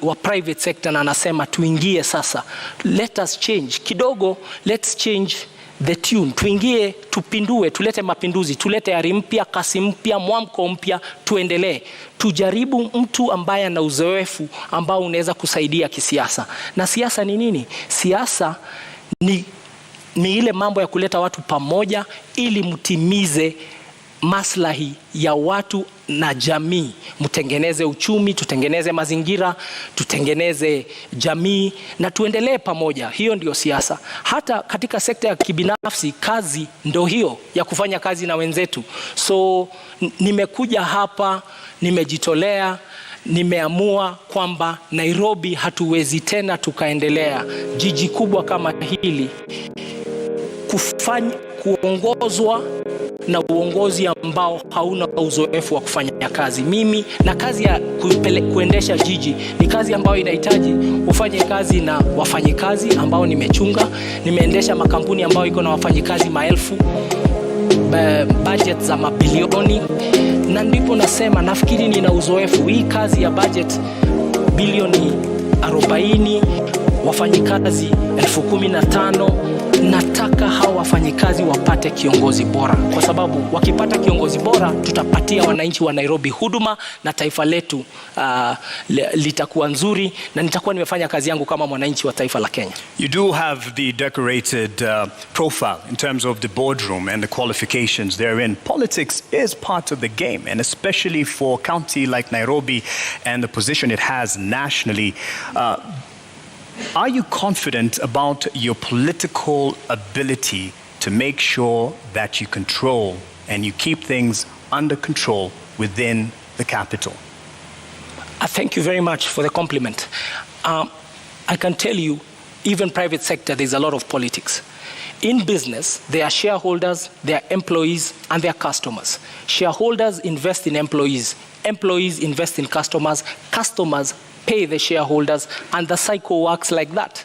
wa private sector, na nasema tuingie sasa, let us change kidogo, let's change the tune, tuingie, tupindue, tulete mapinduzi, tulete ari mpya, kasi mpya, mwamko mpya, tuendelee. Tujaribu mtu ambaye ana uzoefu ambao unaweza kusaidia kisiasa. Na siasa ni nini? Siasa ni ile mambo ya kuleta watu pamoja ili mtimize maslahi ya watu na jamii. Mtengeneze uchumi, tutengeneze mazingira, tutengeneze jamii na tuendelee pamoja. Hiyo ndio siasa. Hata katika sekta ya kibinafsi, kazi ndio hiyo ya kufanya kazi na wenzetu. So nimekuja hapa, nimejitolea, nimeamua kwamba Nairobi hatuwezi tena tukaendelea, jiji kubwa kama hili, kuongozwa na uongozi ambao hauna uzoefu wa kufanya kazi. Mimi na kazi ya kuendesha jiji ni kazi ambayo inahitaji ufanye kazi na wafanyikazi ambao nimechunga. Nimeendesha makampuni ambayo iko na wafanyikazi maelfu, budget za mabilioni, na ndipo nasema nafikiri nina uzoefu. Hii kazi ya budget bilioni 40, wafanyikazi 15,000, nataka hao wafanyikazi wapate kiongozi bora, kwa sababu wakipata kiongozi bora tutapatia wananchi wa Nairobi huduma na taifa letu litakuwa nzuri, na nitakuwa nimefanya kazi yangu kama mwananchi wa taifa la Kenya. You do have the decorated profile in terms of the boardroom and the qualifications therein. Politics is part of the game, and especially for a county like Nairobi and the position it has nationally. Are you confident about your political ability to make sure that you control and you keep things under control within the capital? Thank you very much for the compliment. I can tell you, even private sector, there's a lot of politics. In business, there are shareholders, there are employees, and there are customers. Shareholders invest in employees. Employees invest in customers. Customers pay the shareholders, and the cycle works like that.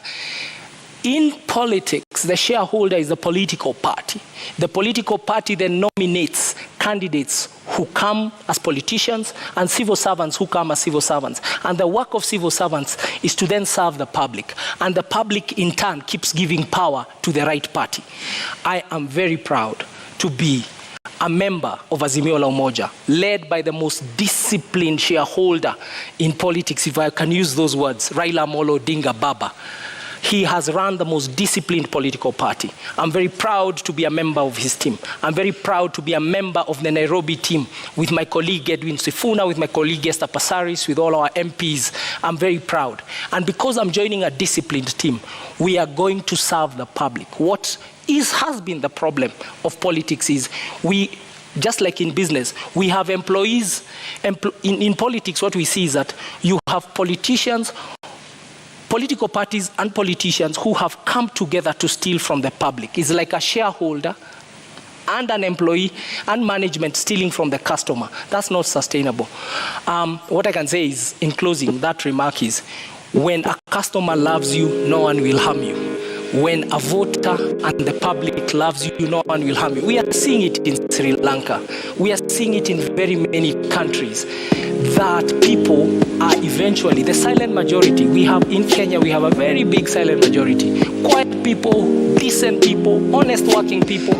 In politics, the shareholder is the political party. The political party then nominates candidates who come as politicians and civil servants who come as civil servants. And the work of civil servants is to then serve the public. And the public, in turn, keeps giving power to the right party. I am very proud to be a member of Azimio la Umoja, led by the most disciplined shareholder in politics, if I can use those words, Raila Amolo Odinga Baba. He has run the most disciplined political party. I'm very proud to be a member of his team. I'm very proud to be a member of the Nairobi team with my colleague Edwin Sifuna, with my colleague Esther Passaris, with all our MPs. I'm very proud. And because I'm joining a disciplined team, we are going to serve the public. What has been the problem of politics is just like in business, we have employees. In politics, what we see is that you have politicians, political parties and politicians who have come together to steal from the public. It's like a shareholder and an employee and management stealing from the customer. That's not sustainable. What I can say is, in closing, that remark is, when a customer loves you, no one will harm you. When a voter and the public loves you, no one will harm you. We are seeing it in Sri Lanka. We are seeing it in very many countries, that people are eventually the silent majority. We have in Kenya, we have a very big silent majority. Quiet people, decent people, honest working people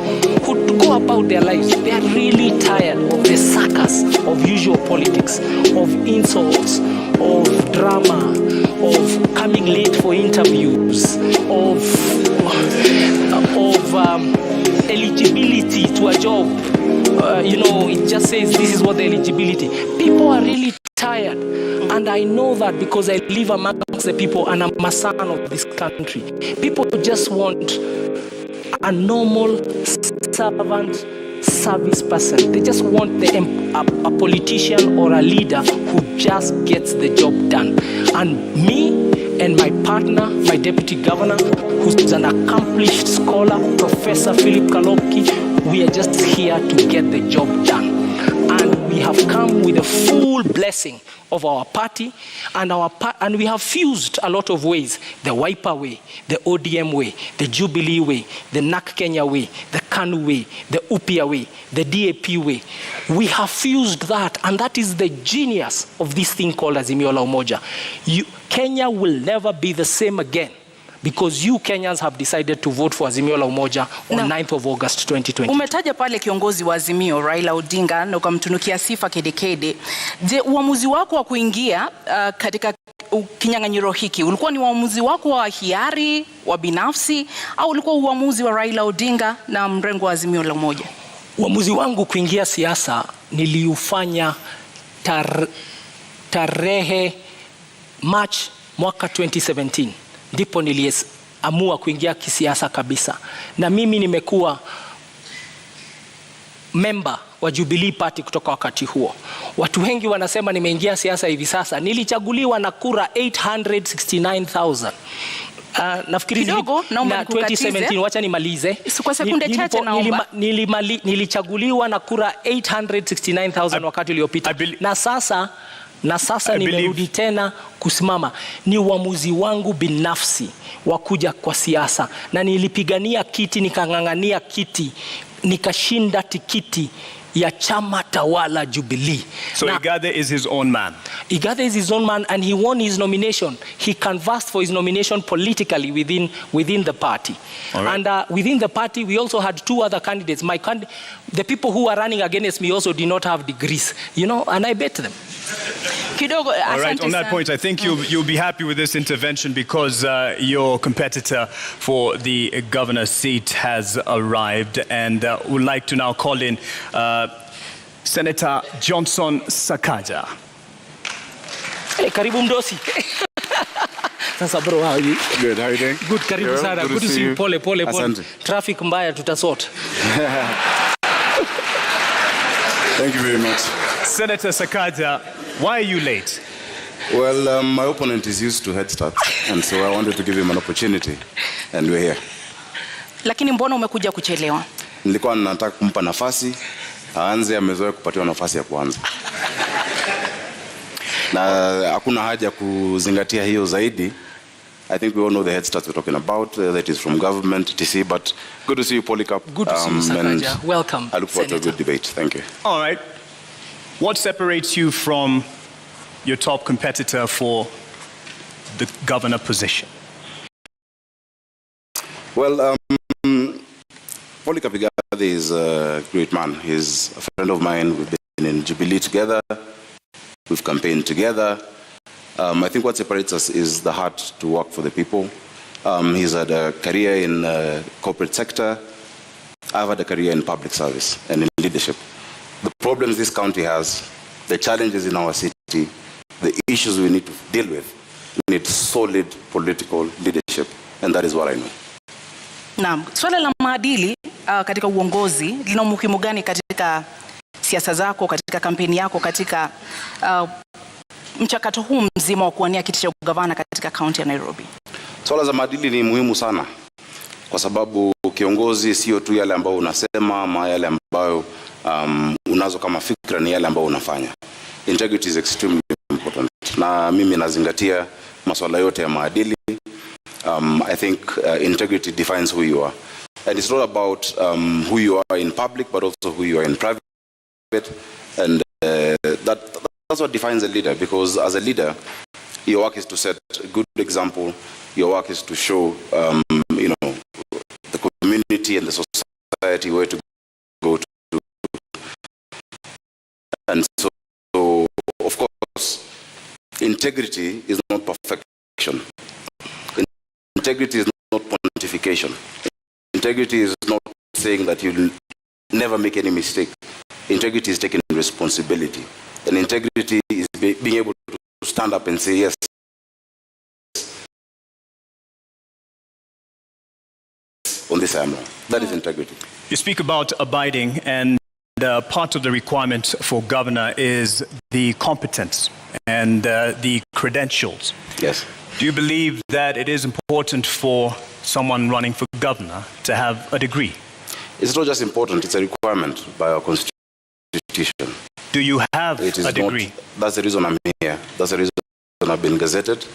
who go about their lives. They are really tired of the circus of usual politics, of insults, of drama, of coming late for interviews, of eligibility to a job. It just says this is what the eligibility. People are really tired, and I know that because I live amongst the people and I'm a son of this country. People just want a normal servant service person. They just want a politician or a leader who just gets the job done. And me and my partner, my deputy governor, who's an accomplished scholar, Professor Philip Kalopki, we are just here to get the job done. And we have come with a full blessing of our party, and we have fused a lot of ways: the Wiper way, the ODM way, the Jubilee way, the NAK Kenya way, the KANU way, the UPIA way, the DAP way. We have fused that, and that is the genius of this thing called Azimio la Umoja. Kenya will never be the same again, because you Kenyans have decided to vote for Azimio la Umoja on 9th of August 2020. Umetaja pale kiongozi wa Azimio Raila Odinga na ukamtunukia sifa kedekede. Je, uamuzi wako wa kuingia katika kinyang'anyiro hiki ulikuwa ni uamuzi wako wa hiari, wa binafsi, au ulikuwa uamuzi wa Raila Odinga na mrengo wa Azimio la Umoja? Uamuzi wangu kuingia siasa niliufanya tarehe March mwaka 2017. Ndipo niliamua kuingia kisiasa kabisa. Na mimi nimekuwa member wa Jubilee Party kutoka wakati huo. Watu wengi wanasema nimeingia siasa hivi sasa. Nilichaguliwa na kura 869,000. Nafikiri kidogo na 2017, wacha nimalize. Kwa sekunde chache naomba. Nilichaguliwa na kura 869,000 wakati uliopita. Na sasa nimerudi tena kusimama. Ni uamuzi wangu binafsi wa kuja kwa siasa, na nilipigania kiti, nikang'ang'ania kiti, nikashinda tikiti ya chama tawala Jubilee. So Igathe is his own man. Igathe is his own man, and he won his nomination. He canvassed for his nomination politically within the party. Right. And within the party, we also had two other candidates. The people who were running against me also did not have degrees, and I bet them. Kidogo, all right, on that point, I think you'll be happy with this intervention because your competitor for the governor's seat has arrived, and would like to now call in Senator Johnson Sakaja. Hey, karibu mdosi. Sasa bro, how are you? Good, how are you doing? Good, karibu sana. Good to see you. Pole. Traffic mbaya tutasort. Thank you very much. Senator Sakaja, why are you late? Well, my opponent is used to head start, and so I wanted to give him an opportunity, and we're here. Lakini mbona umekuja kuchelewa? Nilikuwa nataka kumpa nafasi, aanze amezoea kupatiwa nafasi ya kwanza. Na hakuna haja kuzingatia hiyo zaidi. I think we all know the head start we're talking about, that is from government, etc. But good to see you, Polycarp. Good to see you, Sakaja. Welcome, I look forward Senator. to a good debate. Thank you. All right. What separates you from your top competitor for the governor position? Well, Polycarp Igathe is a great man. He's a friend of mine. We've been in Jubilee together. We've campaigned together. I think what separates us is the heart to work for the people. He's had a career in the corporate sector. I've had a career in public service and in leadership. The problems this county has, the challenges in our city, the issues we need to deal with, we need solid political leadership, and that is what I know. Naam, swala la maadili katika uongozi lina umuhimu gani katika siasa zako, katika kampeni yako, katika mchakato huu mzima wa kuwania kiti cha ugavana katika kaunti ya Nairobi? Swala za maadili ni muhimu sana, kwa sababu kiongozi sio tu yale ambayo unasema ama yale ambayo unazo kama fikra, ni yale ambayo unafanya. Integrity is extremely important, na mimi nazingatia masuala yote ya maadili. I think integrity defines who you are, and it's not about who you are in public, but also who you are in private, and that's what defines a leader. Because as a leader, your work is to set a good example. Your work is to show, the community and the society where to go to. And so, of course, integrity is not perfection. Integrity is not pontification. Integrity is not saying that you'll never make any mistake. Integrity is taking responsibility. And integrity is being able to stand up and say, yes, on this I am wrong. That is integrity. You speak about abiding, and part of the requirement for governor is the competence and the credentials. Yes. Do you believe that it is important for someone running for governor to have a degree? It's not just important, it's a requirement by our constitution. Do you have a degree? That's the reason I'm here. That's the reason I've been gazetted.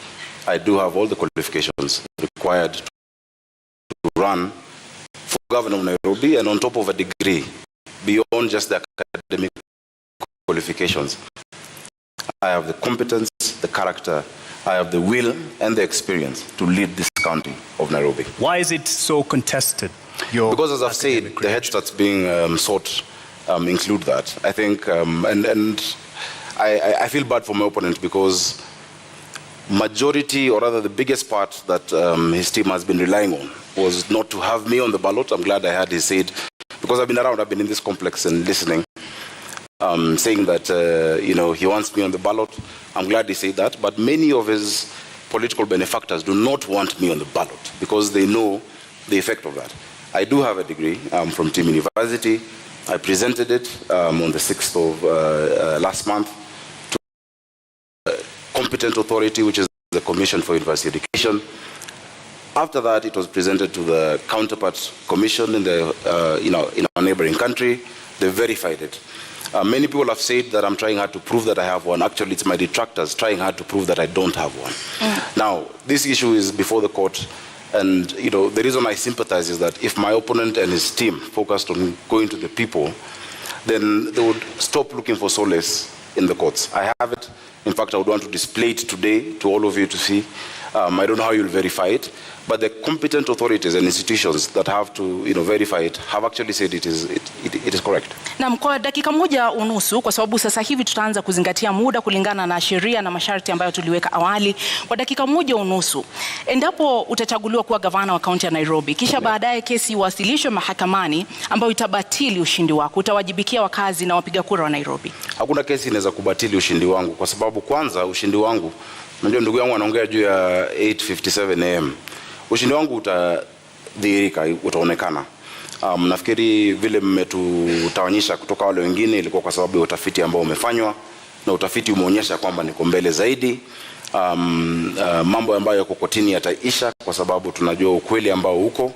I do have all the qualifications required to run for governor of Nairobi, and on top of a degree, beyond just the academic qualifications, I have the competence, the character, I have the will and the experience to lead this county of Nairobi. Why is it so contested? Because as I've said, the head starts being sought include that. I think, and I feel bad for my opponent, because majority, or rather the biggest part that his team has been relying on was not to have me on the ballot. I'm glad I had his said, because I've been around, I've been in this complex and listening, saying that, he wants me on the ballot. I'm glad he said that, but many of his political benefactors do not want me on the ballot because they know the effect of that. I do have a degree from Team University. I presented it on the 6th of last month to competent authority, which is the Commission for University Education. After that, it was presented to the counterpart commission in the in our neighboring country. They verified it. Many people have said that I'm trying hard to prove that I have one. Actually, it's my detractors trying hard to prove that I don't have one. Now, this issue is before the court. And, the reason I sympathize is that if my opponent and his team focused on going to the people, then they would stop looking for solace in the courts. I have it. In fact, I would want to display it today to all of you to see. I don't know how you'll verify it, but the competent authorities and institutions that have to verify it have actually said it is correct. Na kwa dakika moja unusu, kwa sababu sasa hivi tutaanza kuzingatia muda kulingana na sheria na masharti ambayo tuliweka awali. Kwa dakika moja unusu, endapo utachaguliwa kuwa gavana wa kaunti ya Nairobi, kisha baadaye kesi iwasilishwe mahakamani ambayo itabatili ushindi wako, utawajibikia wakazi na wapiga kura wa Nairobi? Hakuna kesi inaweza kubatili ushindi wangu, kwa sababu kwanza ushindi wangu, unajua ndugu yangu anaongea juu ya 8:57 am. Ushindi wangu utadhihirika, utaonekana. Nafikiri vile mmetutawanyisha kutoka wale wengine ilikuwa kwa sababu ya utafiti ambao umefanywa, na utafiti umeonyesha kwamba niko mbele zaidi. Mambo ambayo yako kotini yataisha kwa sababu tunajua ukweli ambao uko.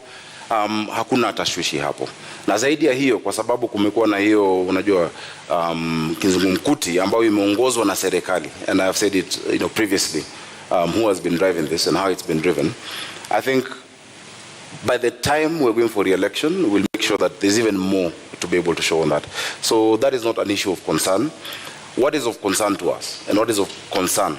Hakuna tashwishi hapo. Na zaidi ya hiyo, kwa sababu kumekuwa na hiyo unajua kizungumkuti ambayo imeongozwa na serikali, and I have said it previously, who has been driving this and how it's been driven. I think by the time we're going for re-election, we'll make sure that there's even more to be able to show on that. So that is not an issue of concern. What is of concern to us, and what is of concern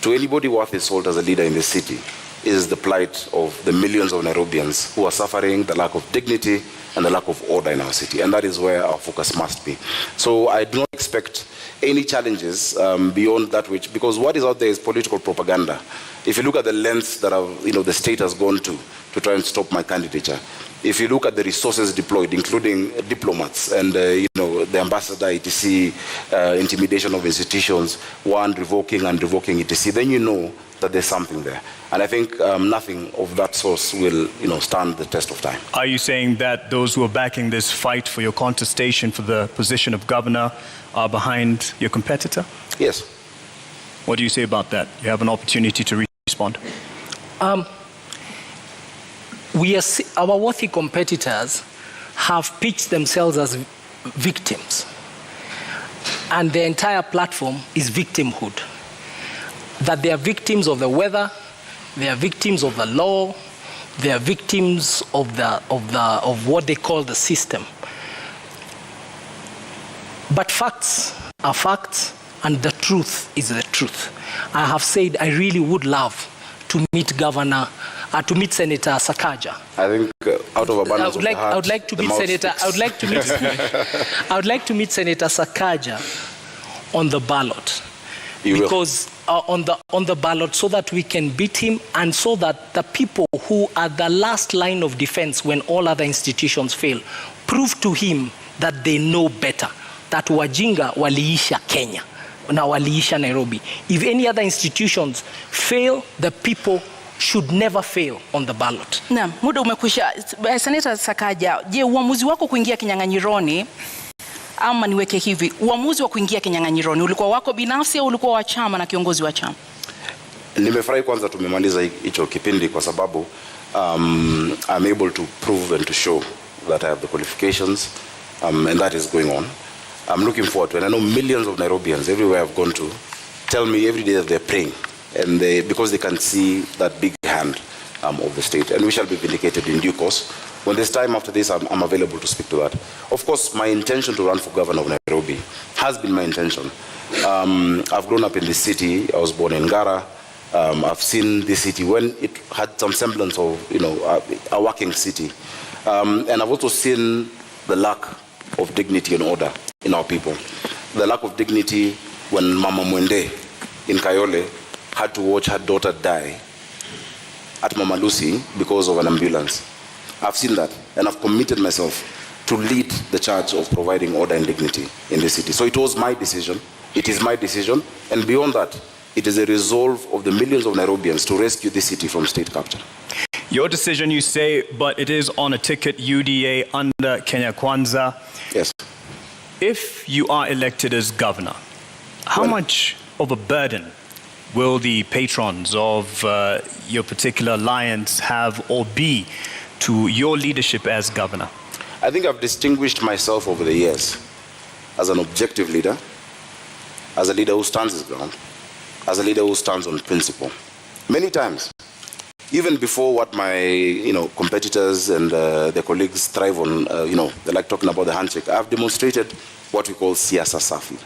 to anybody worth his salt as a leader in the city, is the plight of the millions of Nairobians who are suffering the lack of dignity and the lack of order in our city. And that is where our focus must be. So I do not expect any challenges beyond that which, because what is out there is political propaganda. If you look at the lengths that the state has gone to try and stop my candidature, if you look at the resources deployed, including diplomats and the ambassador, etc., intimidation of institutions, revoking and revoking, etc., then you know that there's something there. And I think nothing of that source will stand the test of time. Are you saying that those who are backing this fight for your contestation for the position of governor are behind your competitor? Yes. What do you say about that? You have an opportunity to respond. Our worthy competitors have pitched themselves as victims, and the entire platform is victimhood. That they are victims of the weather, they are victims of the law, they are victims of what they call the system. But facts are facts, and the truth is the truth. I have said I really would love to meet Senator Sakaja. I think out of abundance of the heart, I would like to meet Senator. I would like to meet. I would like to meet Senator Sakaja on the ballot, because on the ballot, so that we can beat him, and so that the people who are the last line of defense when all other institutions fail, prove to him that they know better. That wajinga waliisha Kenya. Na waliisha Nairobi. If any other institutions fail, the people should never fail on the ballot. Naam, muda umekwisha. Senator Sakaja, je, uamuzi wako kuingia kinyang'anyironi, ama niweke hivi, uamuzi wa kuingia kinyang'anyironi ulikuwa wako binafsi au ulikuwa wa chama na kiongozi wa chama? Nimefurahi kwanza tumemaliza hicho kipindi kwa sababu I'm able to prove and to show that I have the qualifications, and that is going on. I'm looking forward to it. And I know millions of Nairobians everywhere I've gone to tell me every day that they're praying, and because they can see that big hand of the state, and we shall be vindicated in due course. When there's time after this, I'm available to speak to that. Of course, my intention to run for governor of Nairobi has been my intention. I've grown up in this city. I was born in Ngara. I've seen this city when it had some semblance of a working city, and I've also seen the lack of dignity and order in our people. The lack of dignity when Mama Mwende in Kayole had to watch her daughter die at Mama Lucy because of an ambulance. I've seen that, and I've committed myself to lead the charge of providing order and dignity in the city. So it was my decision, it is my decision, and beyond that, it is a resolve of the millions of Nairobians to rescue this city from state capture. Your decision, you say, but it is on a ticket UDA under Kenya Kwanza. Yes. If you are elected as governor, how much of a burden will the patrons of your particular alliance have or be to your leadership as governor? I think I've distinguished myself over the years as an objective leader, as a leader who stands his ground, as a leader who stands on principle. Many times, even before what my competitors and their colleagues thrive on, they like talking about the handshake, I've demonstrated what we call siasa safi.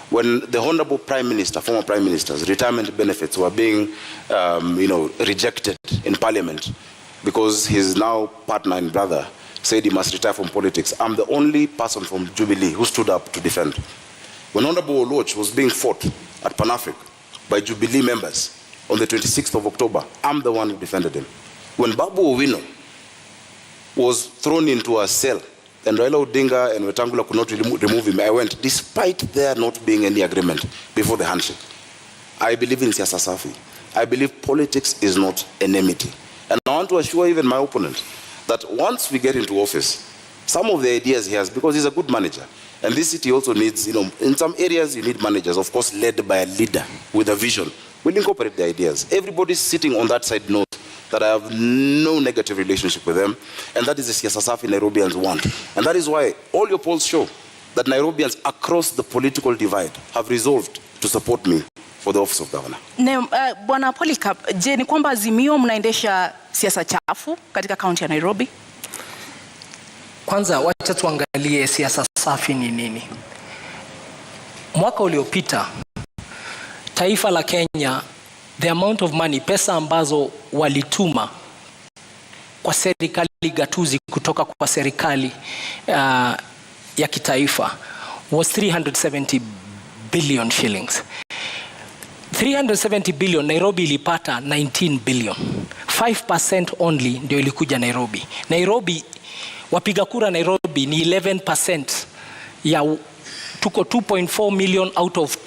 When the Honorable Prime Minister, former Prime Minister's retirement benefits were being, rejected in Parliament because his now partner and brother said he must retire from politics, I'm the only person from Jubilee who stood up to defend. When Honorable Oloch was being fought at Pan-Africa by Jubilee members on the 26th of October, I'm the one who defended him. When Babu Owino was thrown into a cell and Raila Odinga and Wetangula could not remove him, I went, despite there not being any agreement before the handshake. I believe in siasa safi. I believe politics is not enmity. And I want to assure even my opponent that once we get into office, some of the ideas he has, because he's a good manager, and this city also needs, in some areas you need managers, of course, led by a leader with a vision. We'll incorporate the ideas. Everybody sitting on that side knows that I have no negative relationship with them, and that is the siasa safi Nairobians want. And that is why all your polls show that Nairobians across the political divide have resolved to support me for the office of governor. Bwana Polycarp, je, ni kwamba Azimio mnaendesha siasa chafu katika kaunti ya Nairobi? Kwanza wacha tuangalie siasa safi ni nini. Mwaka uliopita taifa la Kenya, the amount of money, pesa ambazo walituma kwa serikali gatuzi kutoka kwa serikali ya kitaifa was 370 billion shillings. 370 billion, Nairobi ilipata 19 billion. 5% only ndio ilikuja Nairobi. Nairobi, wapiga kura Nairobi ni 11% ya tuko 2.4 million out of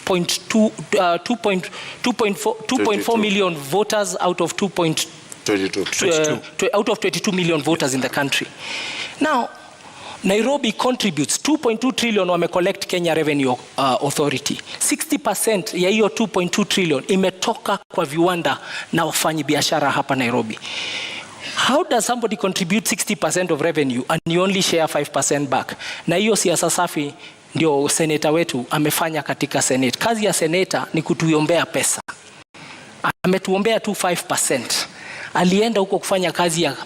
2.4 million voters out of 22 million voters in the country. Now, Nairobi contributes 2.2 trillion wame collect Kenya Revenue Authority. 60% ya hiyo 2.2 trillion imetoka kwa viwanda na wafanyi biashara hapa Nairobi. How does somebody contribute 60% of revenue and you only share 5% back? Na hiyo siasa safi ndio seneta wetu amefanya katika Senate. Kazi ya seneta ni kutuombea pesa. Ametuombea tu 5%. Alienda huko kufanya kazi ya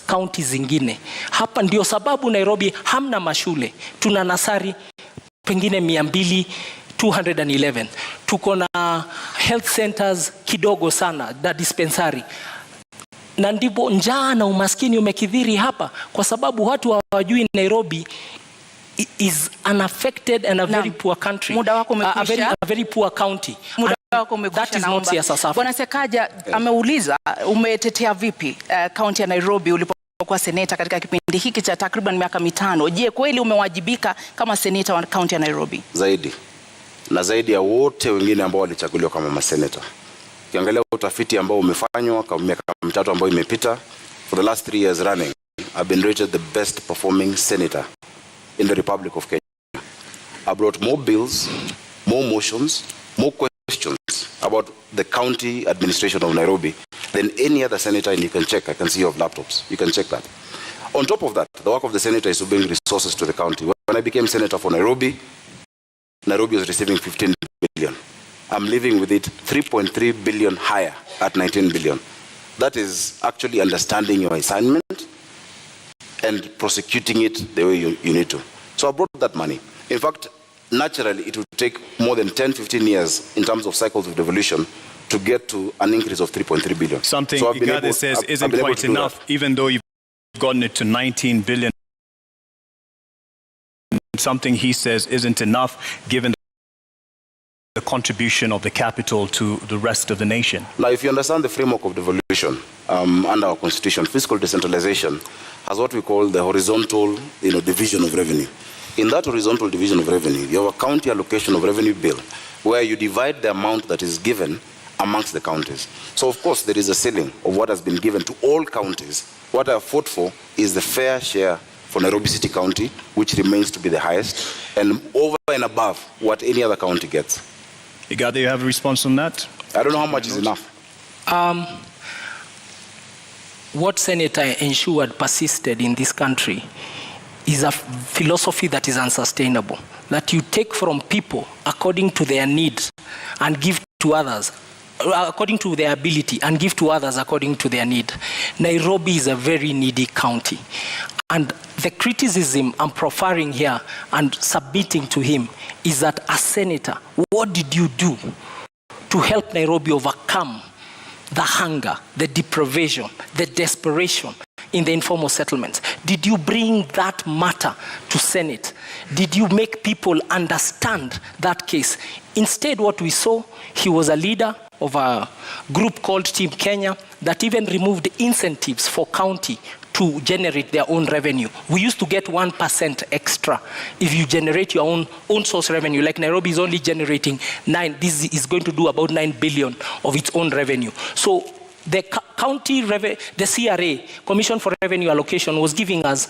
county zingine. Hapa ndio sababu Nairobi hamna mashule. Tuna nasari pengine 211. Tuko na health centers kidogo sana, da dispensary. Na ndipo njaa na umaskini umekithiri hapa kwa sababu watu hawajui Nairobi is unaffected and a very poor country. Muda wako umekwisha. A very poor county. Muda wako umekwisha. That is not siasa safi. Bwana Sakaja ameuliza umetetea vipi county ya Nairobi ulipokuwa seneta katika kipindi hiki cha takriban miaka 5. Je, kweli umewajibika kama seneta wa county ya Nairobi? Zaidi. Na zaidi ya wote wengine ambao walichaguliwa kama maseneta. Ukiangalia utafiti ambao umefanywa kwa miaka 3 ambayo imepita, for the last 3 years running, I've been rated the best performing senator in the Republic of Kenya. I brought more bills, more motions, more questions about the county administration of Nairobi than any other senator, and you can check. I can see you have laptops. You can check that. On top of that, the work of the senator is to bring resources to the county. When I became senator for Nairobi, Nairobi was receiving 15 billion. I'm living with it 3.3 billion higher at 19 billion. That is actually understanding your assignment and prosecuting it the way you need to. So I brought that money. In fact, naturally, it would take more than 10-15 years in terms of cycles of devolution to get to an increase of 3.3 billion. Something Igathe says isn't quite enough, even though you've gotten it to 19 billion. Something he says isn't enough, given the contribution of the capital to the rest of the nation. Now, if you understand the framework of devolution under our constitution, fiscal decentralization has what we call the horizontal division of revenue. In that horizontal division of revenue, you have a county allocation of revenue bill where you divide the amount that is given amongst the counties. So, of course, there is a ceiling of what has been given to all counties. What I have fought for is the fair share for Nairobi City County, which remains to be the highest, and over and above what any other county gets. Igathe, you have a response on that? I don't know how much is enough. What Senator ensured persisted in this country is a philosophy that is unsustainable. That you take from people according to their needs and give to others according to their ability and give to others according to their need. Nairobi is a very needy county. And the criticism I'm profiling here and submitting to him is that as senator, what did you do to help Nairobi overcome the hunger, the deprivation, the desperation in the informal settlements? Did you bring that matter to Senate? Did you make people understand that case? Instead, what we saw, he was a leader of a group called Team Kenya that even removed incentives for county to generate their own revenue. We used to get 1% extra if you generate your own source revenue. Like Nairobi is only generating this is going to do about 9 billion of its own revenue. So the the CRA, Commission for Revenue Allocation, was giving us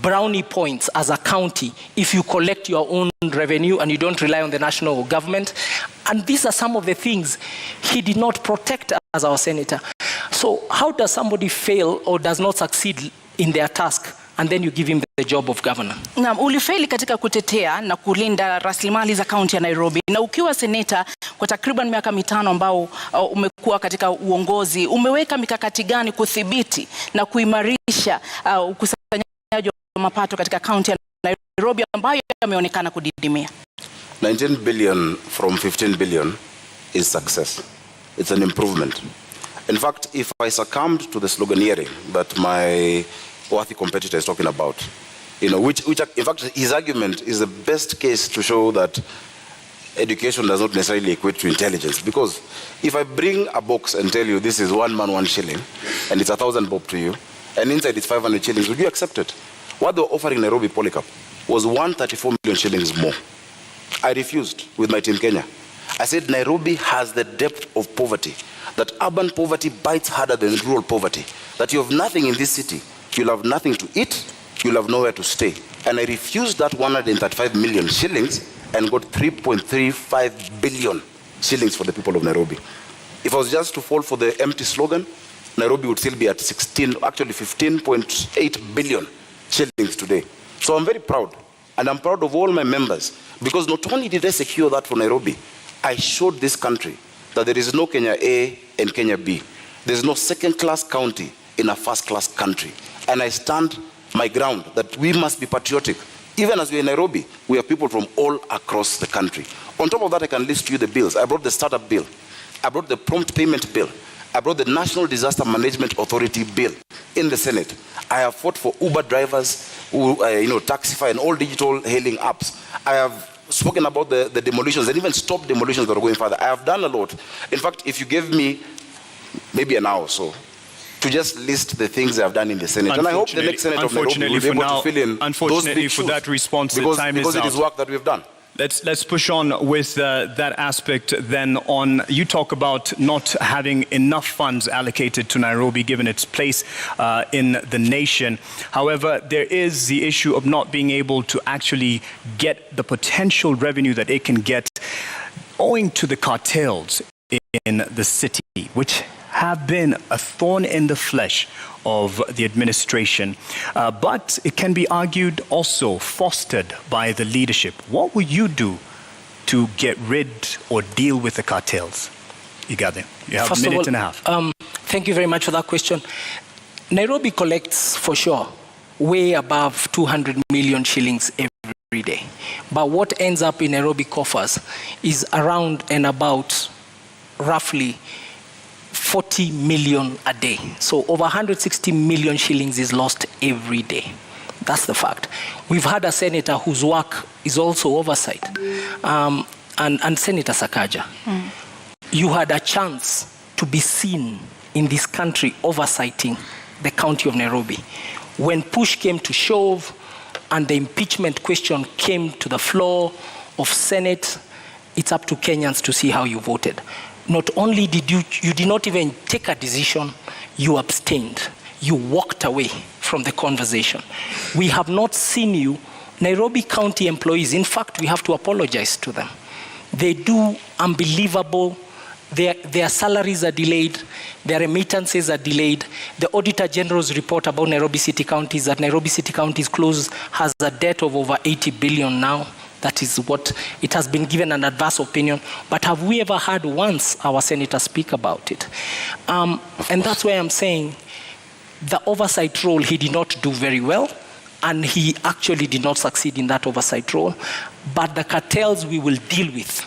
brownie points as a county if you collect your own revenue and you don't rely on the national government. And these are some of the things he did not protect as our senator. So how does somebody fail or does not succeed in their task and then you give him the job of governor? Na ulifeli katika kutetea na kulinda rasilimali za kaunti ya Nairobi, na ukiwa seneta kwa takriban miaka 5 ambao umekuwa katika uongozi, umeweka mikakati gani kudhibiti na kuimarisha ukusanyaji wa mapato katika kaunti ya Nairobi ambayo yameonekana kudidimia? 19 billion from 15 billion is success. It's an improvement. In fact, if I succumbed to the sloganeering that my worthy competitor is talking about, which in fact his argument is the best case to show that education does not necessarily equate to intelligence. Because if I bring a box and tell you this is 1 man 1 shilling and it's 1,000 bob to you, and inside it's 500 shillings, would you accept it? What they were offering Nairobi Polycarp was 134 million shillings more. I refused with my Team Kenya. I said Nairobi has the depth of poverty, that urban poverty bites harder than rural poverty, that you have nothing in this city, you'll have nothing to eat, you'll have nowhere to stay. And I refused that 135 million shillings and got 3.35 billion shillings for the people of Nairobi. If I was just to fall for the empty slogan, Nairobi would still be at 15.8 billion shillings today. So I'm very proud, and I'm proud of all my members, because not only did I secure that for Nairobi, I showed this country that there is no Kenya A and Kenya B. There's no second-class county in a first-class country. And I stand my ground that we must be patriotic. Even as we're in Nairobi, we have people from all across the country. On top of that, I can list to you the bills. I brought the startup bill. I brought the prompt payment bill. I brought the National Disaster Management Authority bill in the Senate. I have fought for Uber drivers, Taxify and all digital hailing apps. I have spoken about the demolitions and even stopped demolitions that are going further. I have done a lot. In fact, if you gave me maybe an hour or so to just list the things I have done in the Senate, and I hope the next Senate of Nairobi will be able to fill in those big shoes, that response, because it is work that we've done. Let's push on with that aspect then on. You talk about not having enough funds allocated to Nairobi given its place in the nation. However, there is the issue of not being able to actually get the potential revenue that it can get owing to the cartels in the city, which have been a thorn in the flesh of the administration, but it can be argued also fostered by the leadership. What will you do to get rid or deal with the cartels? Igathe, you have a minute and a half. Thank you very much for that question. Nairobi collects, for sure, way above 200 million shillings every day. But what ends up in Nairobi coffers is around and about roughly 40 million a day. So over 160 million shillings is lost every day. That's the fact. We've had a senator whose work is also oversight, and Senator Sakaja. You had a chance to be seen in this country oversighting the county of Nairobi. When push came to shove and the impeachment question came to the floor of Senate, it's up to Kenyans to see how you voted. Not only did you did not even take a decision, you abstained. You walked away from the conversation. We have not seen you. Nairobi County employees, in fact, we have to apologize to them. They do unbelievable. Their salaries are delayed. Their remittances are delayed. The Auditor General's report about Nairobi City County is that Nairobi City County has a debt of over 80 billion now. That is what it has been given an adverse opinion. But have we ever heard once our senator speak about it? And that's why I'm saying the oversight role he did not do very well, and he actually did not succeed in that oversight role. But the cartels we will deal with,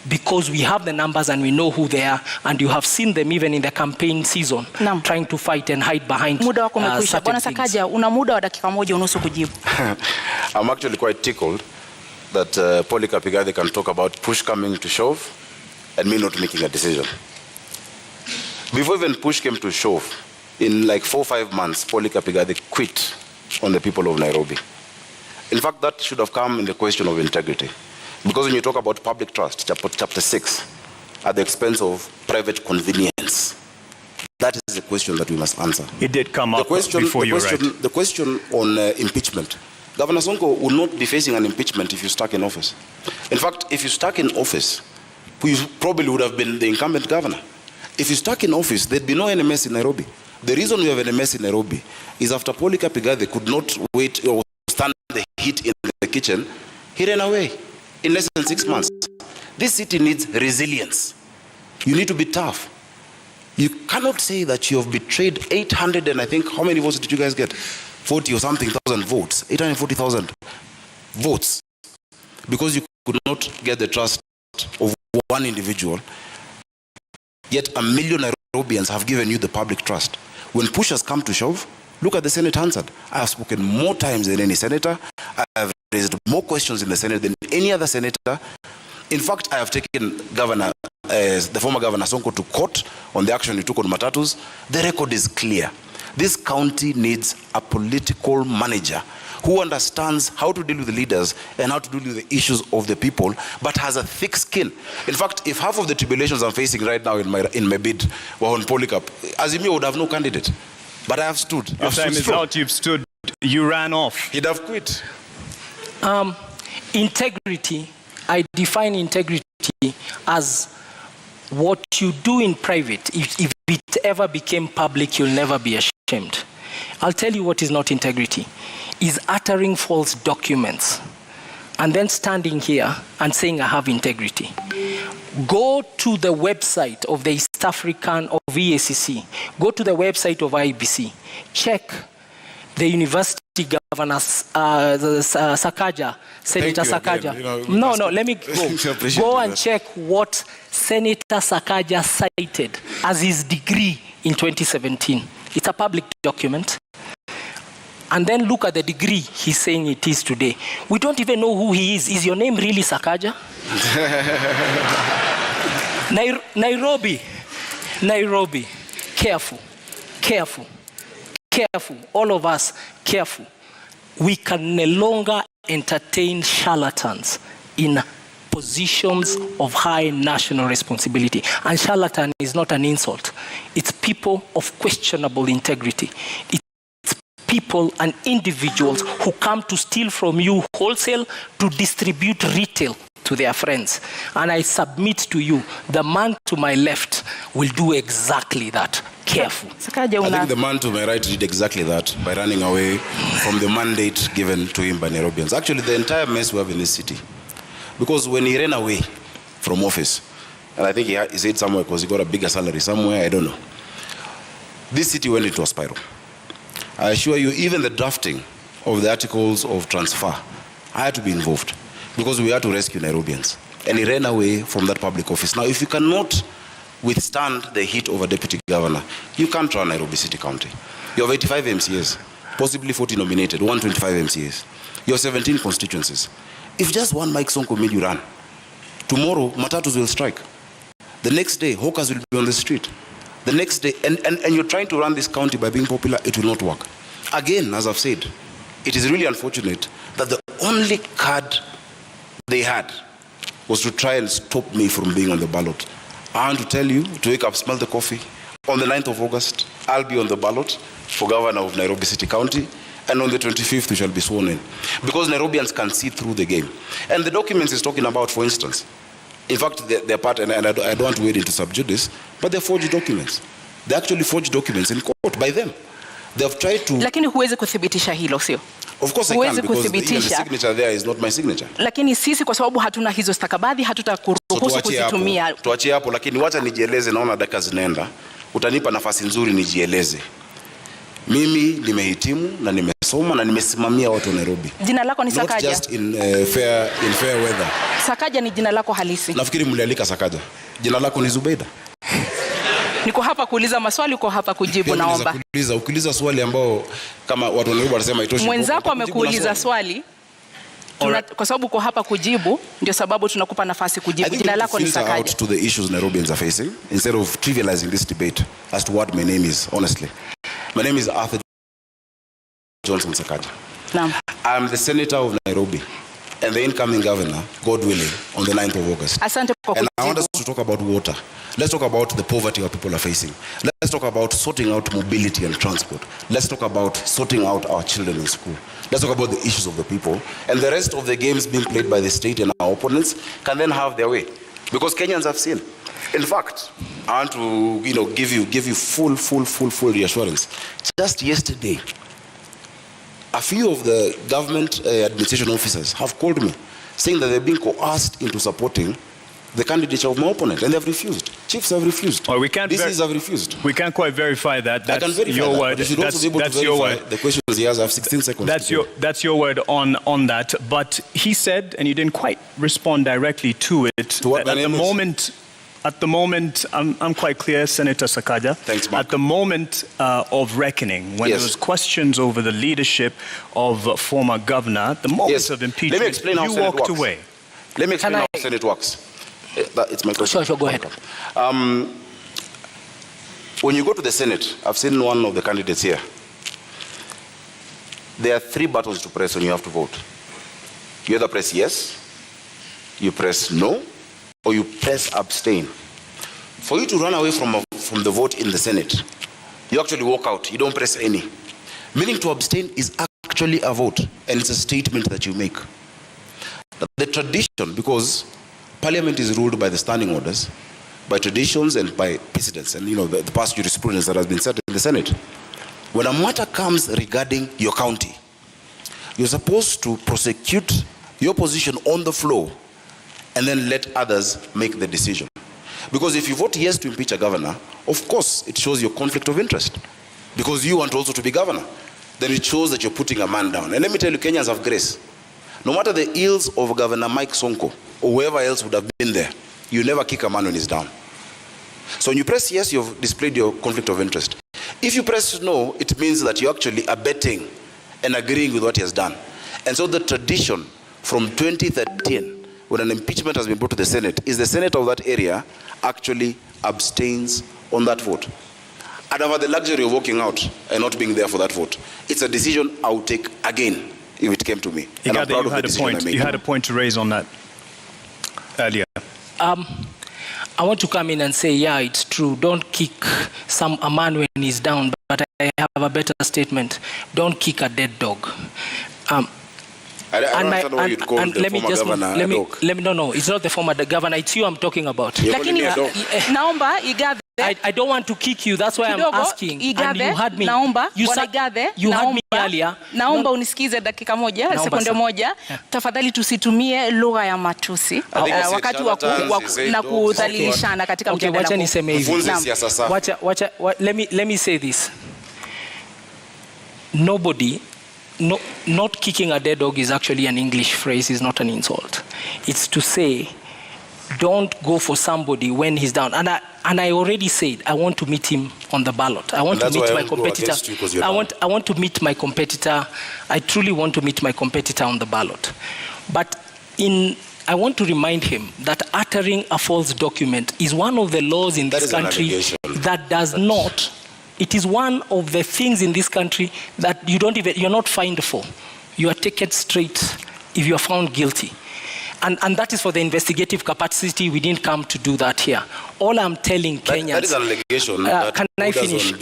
because we have the numbers and we know who they are, and you have seen them even in the campaign season trying to fight and hide behind muda wako umekwisha. Bwana Sakaja, una muda wa dakika moja unusu kujibu. I'm actually quite tickled that Polycarp Igathe can talk about push coming to shove and me not making a decision. Before even push came to shove, in like 4 or 5 months, Polycarp Igathe quit on the people of Nairobi. In fact, that should have come in the question of integrity. Because when you talk about public trust, chapter 6, at the expense of private convenience, that is the question that we must answer. It did come up before you, right? The question on impeachment. Governor Sonko will not be facing an impeachment if you're stuck in office. In fact, if you're stuck in office, you probably would have been the incumbent governor. If you're stuck in office, there'd be no NMS in Nairobi. The reason we have an NMS in Nairobi is after Polycarp Igathe could not wait or stand the heat in the kitchen, he ran away in less than 6 months. This city needs resilience. You need to be tough. You cannot say that you have betrayed 800 and I think, how many votes did you guys get? 40 or something thousand votes, 840,000 votes, because you could not get the trust of one individual, yet 1 million Nairobians have given you the public trust. When push has come to shove, look at the Senate answered. I have spoken more times than any senator. I have raised more questions in the Senate than any other senator. In fact, I have taken the former Governor Sonko to court on the action he took on matatus. The record is clear. This county needs a political manager who understands how to deal with the leaders and how to deal with the issues of the people, but has a thick skin. In fact, if half of the tribulations I'm facing right now in my bid were on Polycarp, Azimio would have no candidate. But I have stood. Your time is out. You've stood. You ran off. He'd have quit. Integrity, I define integrity as what you do in private. If it ever became public, you'll never be ashamed. I'll tell you what is not integrity. Is uttering false documents and then standing here and saying I have integrity. Go to the website of the East African of EACC. Go to the website of IBC. Check the university governors, Sakaja, Senator Sakaja. Let me go. Go and check what Senator Sakaja cited as his degree in 2017. It's a public document. And then look at the degree he's saying it is today. We don't even know who he is. Is your name really Sakaja? Nairobi. Careful. All of us, careful. We can no longer entertain charlatans in positions of high national responsibility. And charlatan is not an insult. It's people of questionable integrity. It's people and individuals who come to steal from you wholesale to distribute retail to their friends. And I submit to you, the man to my left will do exactly that. Careful. I think the man to my right did exactly that by running away from the mandate given to him by Nairobians. Actually, the entire mess we have in this city. Because when he ran away from office, and I think he said somewhere because he got a bigger salary somewhere, I don't know. This city went into a spiral. I assure you, even the drafting of the articles of transfer, I had to be involved because we had to rescue Nairobians. And he ran away from that public office. Now, if you cannot withstand the heat of a deputy governor, you can't run Nairobi City County. You have 85 MCAs, possibly 40 nominated, 125 MCAs. You have 17 constituencies. If just one Mike Sonko made you run, tomorrow matatus will strike. The next day, hawkers will be on the street. The next day, and you're trying to run this county by being popular, it will not work. Again, as I've said, it is really unfortunate that the only card they had was to try and stop me from being on the ballot. I want to tell you to wake up, smell the coffee. On the 9th of August, I'll be on the ballot for governor of Nairobi City County, and on the 25th, we shall be sworn in. Because Nairobians can see through the game. And the documents he's talking about, for instance, in fact, they're part, and I don't want to wade into subject this, but they're forged documents. They're actually forged documents in court by them. They have tried to... Lakini huwezi kuthibitisha hilo, sio? Of course I can, because the signature there is not my signature. Lakini sisi kwa sababu hatuna hizo stakabadhi hatutakuruhusu kuzitumia. Tuachie hapo, lakini wacha nijieleze, naona dakika zinaenda. Utanipa nafasi nzuri nijieleze. Mimi nimehitimu na nimesoma na nimesimamia watu wa Nairobi. Jina lako ni Sakaja? Not just in fair weather. Sakaja ni jina lako halisi? Nafikiri mlialika Sakaja. Jina lako ni Zubeida. Niko hapa kuuliza maswali, uko hapa kujibu, naomba. Ukiuliza swali ambao kama watu wa Nairobi wanasema itoshi. Mwenzako amekuuliza swali. Kwa sababu uko hapa kujibu, ndio sababu tunakupa nafasi kujibu. Jina lako ni Sakaja. Out to the issues Nairobians are facing instead of trivializing this debate as to what my name is, honestly. My name is Igathe Johnson Sakaja. I'm the senator of Nairobi and the incoming governor, God willing, on the 9th of August. Asante kwa kujibu. And I want us to talk about water. Let's talk about the poverty our people are facing. Let's talk about sorting out mobility and transport. Let's talk about sorting out our children in school. Let's talk about the issues of the people. And the rest of the games being played by the state and our opponents can then have their way. Because Kenyans have seen. In fact, I want to give you full reassurance. Just yesterday, a few of the government administration officers have called me saying that they're being coerced into supporting the candidature of my opponent, and they have refused. Chiefs have refused. Well, we can't have refused. We can't quite verify that. That's I can verify your that, word. but you should also be able to verify the questions he has. I have 16 seconds. That's your word on that. But he said, and you didn't quite respond directly to it. To what At the moment, I'm quite clear, Senator Sakaja. Thanks, Mark. At the moment of reckoning, when there was questions over the leadership of former governor, the moment of impeachment, let me explain how you walked away. Let me explain how Senate works. It's my question. Sure, go ahead. When you go to the Senate, I've seen one of the candidates here. There are 3 buttons to press when you have to vote. You either press yes, you press no, or you press abstain. For you to run away from the vote in the Senate, you actually walk out. You don't press any. Meaning to abstain is actually a vote, and it's a statement that you make. The tradition, because Parliament is ruled by the standing orders, by traditions and by precedents, and the past jurisprudence that has been set in the Senate. When a matter comes regarding your county, you're supposed to prosecute your position on the floor and then let others make the decision. Because if you vote yes to impeach a governor, of course it shows your conflict of interest. Because you want also to be governor. Then it shows that you're putting a man down. And let me tell you, Kenyans have grace. No matter the ills of Governor Mike Sonko, or whoever else would have been there, you never kick a man when he's down. So when you press yes, you've displayed your conflict of interest. If you press no, it means that you're actually abetting and agreeing with what he has done. And so the tradition from 2013, when an impeachment has been brought to the Senate, is the Senate of that area actually abstains on that vote. I'd have had the luxury of walking out and not being there for that vote. It's a decision I would take again if it came to me. And I'm proud of the decision I made. You had a point to raise on that earlier. I want to come in and say, yeah, it's true. Don't kick a man when he's down, but I have a better statement. Don't kick a dead dog. I don't understand why you'd call the former governor a dog. No, it's not the former governor. It's you I'm talking about. Lakini naomba Igathe, I don't want to kick you. That's why I'm asking. Igathe, and you had me. Naomba, you had me earlier. Naomba unisikize dakika moja, sekunde moja. Tafadhali tusitumie lugha ya matusi wakati wa kudhalilishana katika mjadala. Wacha niseme hivi. Let me say this. Not kicking a dead dog is actually an English phrase, it's not an insult. It's to say, don't go for somebody when he's down. And I already said, I want to meet him on the ballot. I want to meet my competitor. I want to meet my competitor. I truly want to meet my competitor on the ballot. But I want to remind him that uttering a false document is one of the laws in this country that does not. It is one of the things in this country that you're not fined for. You are taken straight if you are found guilty. And that is for the investigative capacity. We didn't come to do that here. All I'm telling Kenyans... That is an allegation.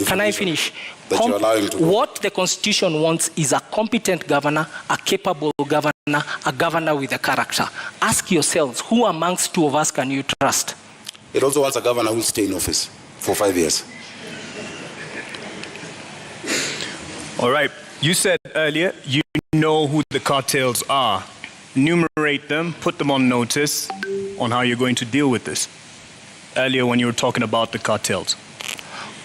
Can I finish? What the Constitution wants is a competent governor, a capable governor, a governor with a character. Ask yourselves, who amongst two of us can you trust? It also wants a governor who will stay in office for 5 years. All right. You said earlier you know who the cartels are. Enumerate them, put them on notice on how you're going to deal with this. Earlier when you were talking about the cartels.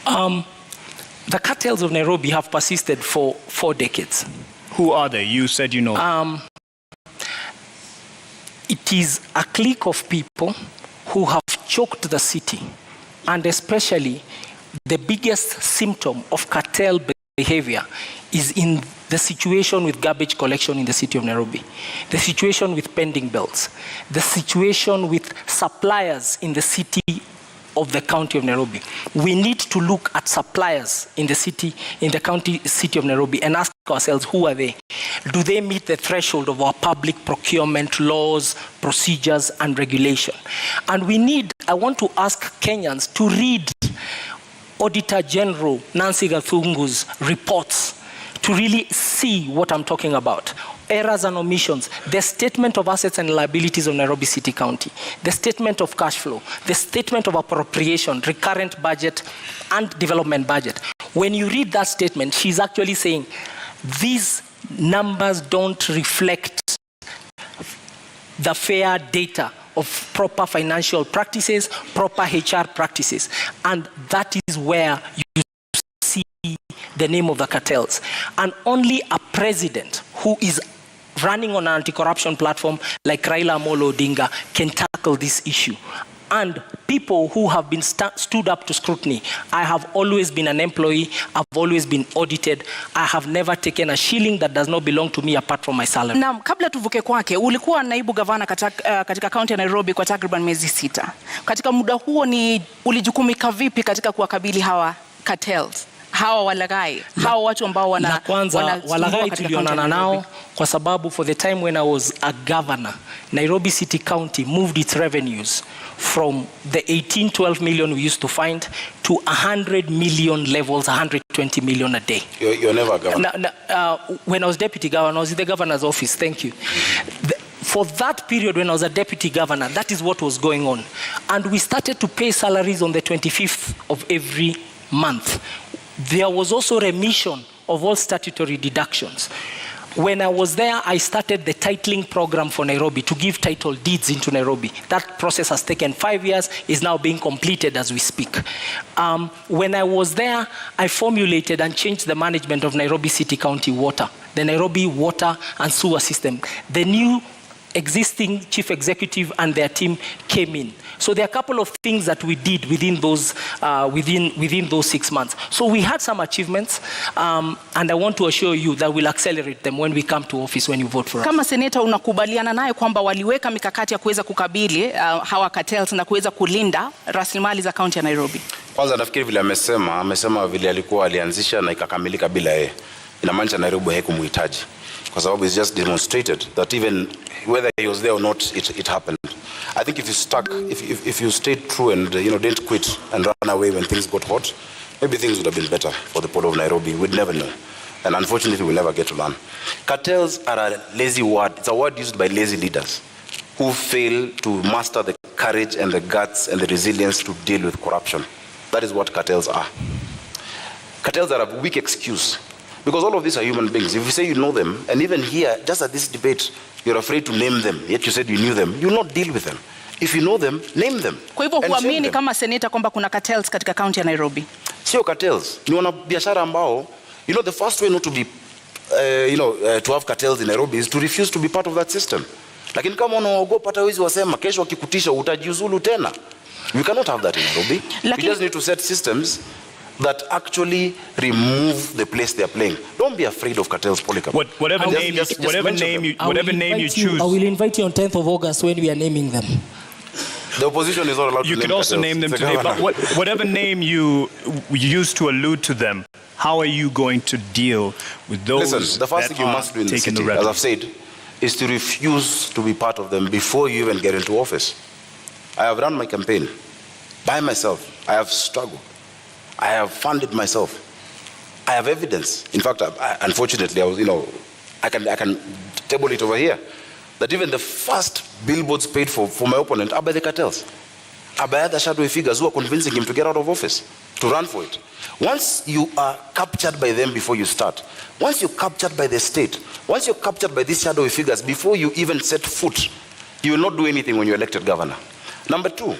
The cartels of Nairobi have persisted for 4 decades. Who are they? You said you know. It is a clique of people who have choked the city, and especially the biggest symptom of cartel behavior is in the situation with garbage collection in the city of Nairobi, the situation with pending bills, the situation with suppliers in the city of the county of Nairobi. We need to look at suppliers in the city, in the county city of Nairobi, and ask ourselves, who are they? Do they meet the threshold of our public procurement laws, procedures, and regulation? And I want to ask Kenyans to read Auditor General Nancy Gathungu's reports to really see what I'm talking about. Errors and omissions, the statement of assets and liabilities of Nairobi City County, the statement of cash flow, the statement of appropriation, recurrent budget, and development budget. When you read that statement, she's actually saying these numbers don't reflect the fair data of proper financial practices, proper HR practices. And that is where you see the name of the cartels. And only a president who is running on an anti-corruption platform like Raila Amolo Odinga can tackle this issue. And people who have been stood up to scrutiny. I have always been an employee. I've always been audited. I have never taken a shilling that does not belong to me apart from my salary. Na kabla tuvuke kwake, ulikuwa naibu gavana katika kaunti ya Nairobi kwa takriban miezi 6. Katika muda huo ulijukumika vipi katika kuwakabili hawa cartels? Hawa walaghai, hawa watu ambao wana kwanza walaghai tulionana nao kwa sababu for the time when I was a governor, Nairobi City County moved its revenues from the 18-12 million we used to find to 100 million levels, 120 million a day. You're never a governor. When I was deputy governor, I was in the governor's office. Thank you. For that period when I was a deputy governor, that is what was going on. And we started to pay salaries on the 25th of every month. There was also remission of all statutory deductions. When I was there, I started the titling program for Nairobi to give title deeds into Nairobi. That process has taken 5 years, is now being completed as we speak. When I was there, I formulated and changed the management of Nairobi City County Water, the Nairobi Water and Sewer System. The new existing chief executive and their team came in. So there are a couple of things that we did within those 6 months. So we had some achievements, and I want to assure you that we'll accelerate them when we come to office, when you vote for us. Kama seneta unakubaliana naye kwamba waliweka mikakati ya kuweza kukabili hawa cartels na kuweza kulinda rasilimali za kaunti ya Nairobi? Kwanza nafikiri vile amesema vile alikuwa alianzisha na ikakamilika bila yeye. Inamaanisha Nairobi haikumhitaji. Kwa sababu it's just demonstrated that even whether he was there or not, it happened. I think if you stayed true and didn't quit and run away when things got hot, maybe things would have been better for the people of Nairobi. We'd never know. And unfortunately, we'll never get to learn. Cartels are a lazy word. It's a word used by lazy leaders who fail to master the courage and the guts and the resilience to deal with corruption. That is what cartels are. Cartels are a weak excuse. Because all of these are human beings. If you say you know them, and even here, just at this debate, you're afraid to name them, yet you said you knew them, you will not deal with them. If you know them, name them. Kwa hivyo huamini kama seneta kwamba kuna cartels katika kaunti ya Nairobi? Sio cartels. Ni wanabiashara ambao, the first way not to be, to have cartels in Nairobi is to refuse to be part of that system. Lakini kama unaogopa hata wezi wasema, kesho wakikutisha utajiuzulu tena. We cannot have that in Nairobi. We just need to set systems that actually remove the place they are playing. Don't be afraid of cartels, Polycarp. Whatever name you choose. I will invite you on 10th of August when we are naming them. The opposition is not allowed to name You could also name them today, but whatever name you use to allude to them, how are you going to deal with those? Listen, the first thing you must do in the city, as I've said, is to refuse to be part of them before you even get into office. I have run my campaign by myself. I have struggled. I have funded myself. I have evidence. In fact, unfortunately, I can table it over here. That even the first billboards paid for my opponent are by the cartels, are by other shadowy figures who are convincing him to get out of office. to run for it. Once you are captured by them before you start, once you're captured by the state, once you're captured by these shadowy figures, before you even set foot, you will not do anything when you're elected governor. Number two,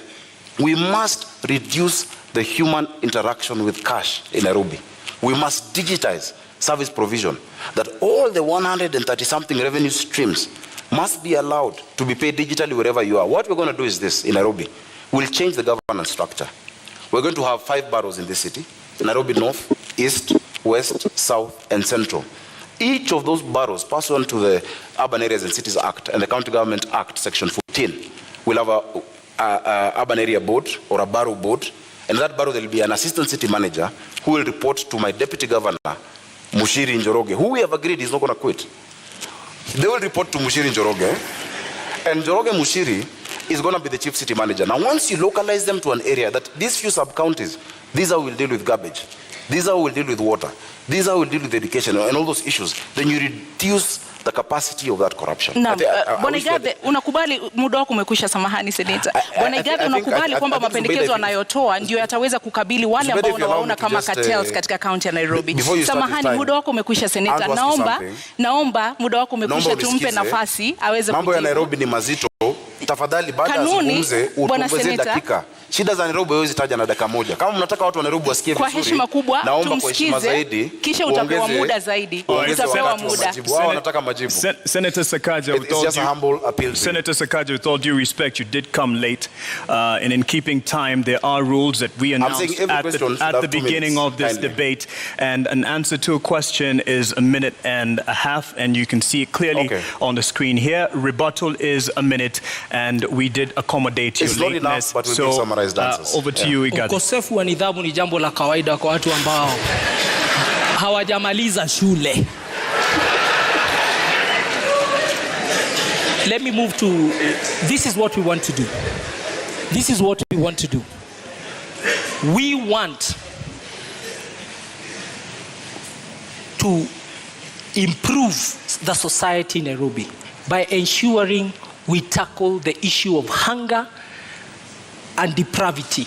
we must reduce the human interaction with cash in Nairobi. We must digitize service provision, that all the 130-something revenue streams must be allowed to be paid digitally wherever you are. What we're going to do is this in Nairobi. We'll change the governance structure. We're going to have 5 boroughs in this city: Nairobi North, East, West, South, and Central. Each of those boroughs, pursuant to the Urban Areas and Cities Act and the County Government Act, Section 14, will have a urban area board or a borough board. And that borough, there will be an assistant city manager who will report to my deputy governor, Mushiri Njoroge, who we have agreed is not going to quit. They will report to Mushiri Njoroge, and Njoroge Mushiri is going to be the chief city manager. Now, once you localize them to an area that these few sub-counties, these are how we'll deal with garbage, these are how we'll deal with water, these are how we'll deal with education and all those issues, then you reduce the capacity of that corruption. Na Bwana Igathe, unakubali muda wako umekwisha, samahani Seneta. Bwana Igathe, unakubali kwamba mapendekezo wanayotoa ndio yataweza kukabili wale ambao unawaona kama cartels katika kaunti ya Nairobi? Samahani, muda wako umekwisha Seneta. Naomba muda wako umekwisha, tumpe nafasi aweze. Mambo ya Nairobi ni mazito. Tafadhali baada ya zungumze utuongezee dakika. Shida za Nairobi hawezi taja na dakika moja. Kama mnataka watu wa Nairobi wasikie vizuri, kwa heshima kubwa, naomba kwa heshima zaidi, kisha utapewa muda zaidi. Utapewa muda. Wao wanataka majibu. Senator Sakaja, with all due respect, you did come late, and in keeping time, there are rules that we announced at the beginning of this debate, and an answer to a question is 1.5 minutes, and you can see it clearly on the screen here. Rebuttal is 1 minute, and we did accommodate your lateness. But we summarize answers. Over to you, Igathe. Ukosefu wa nidhamu ni jambo la kawaida kwa watu ambao hawajamaliza shule. Let me move to, this is what we want to do. This is what we want to do. We want to improve the society in Nairobi by ensuring we tackle the issue of hunger and depravity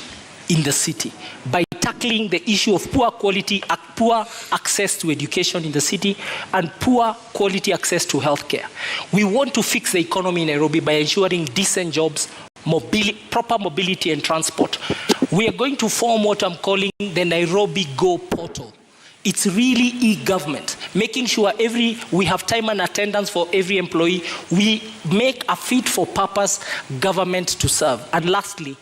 in the city, by tackling the issue of poor access to education in the city and poor quality access to healthcare. We want to fix the economy in Nairobi by ensuring decent jobs, proper mobility and transport. We are going to form what I'm calling the Nairobi Go portal. It's really e-government, making sure we have time and attendance for every employee. We make a fit-for-purpose government to serve. And lastly,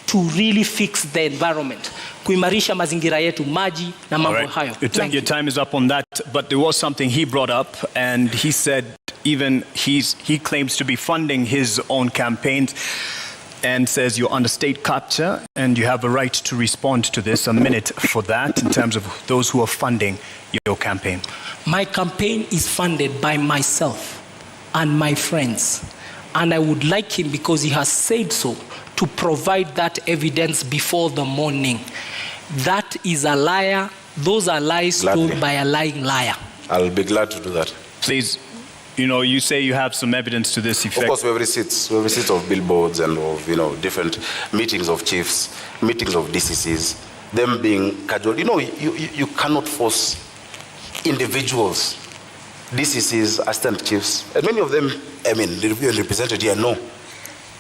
to really fix the environment, kuimarisha mazingira yetu, maji na mambo hayo. Your time is up on that, but there was something he brought up, and he said even he claims to be funding his own campaigns, and says you're under state capture and you have a right to respond to this. 1 minute for that in terms of those who are funding your campaign. My campaign is funded by myself and my friends, and I would like him, because he has said so, to provide that evidence before the morning. That is a liar. Those are lies told by a lying liar. I'll be glad to do that. Please. You say you have some evidence to this effect. Of course, we have receipts. We have receipts of billboards and of, different meetings of chiefs, meetings of DCCs, them being casual. You cannot force individuals, DCCs, assistant chiefs, and many of them, represented here, know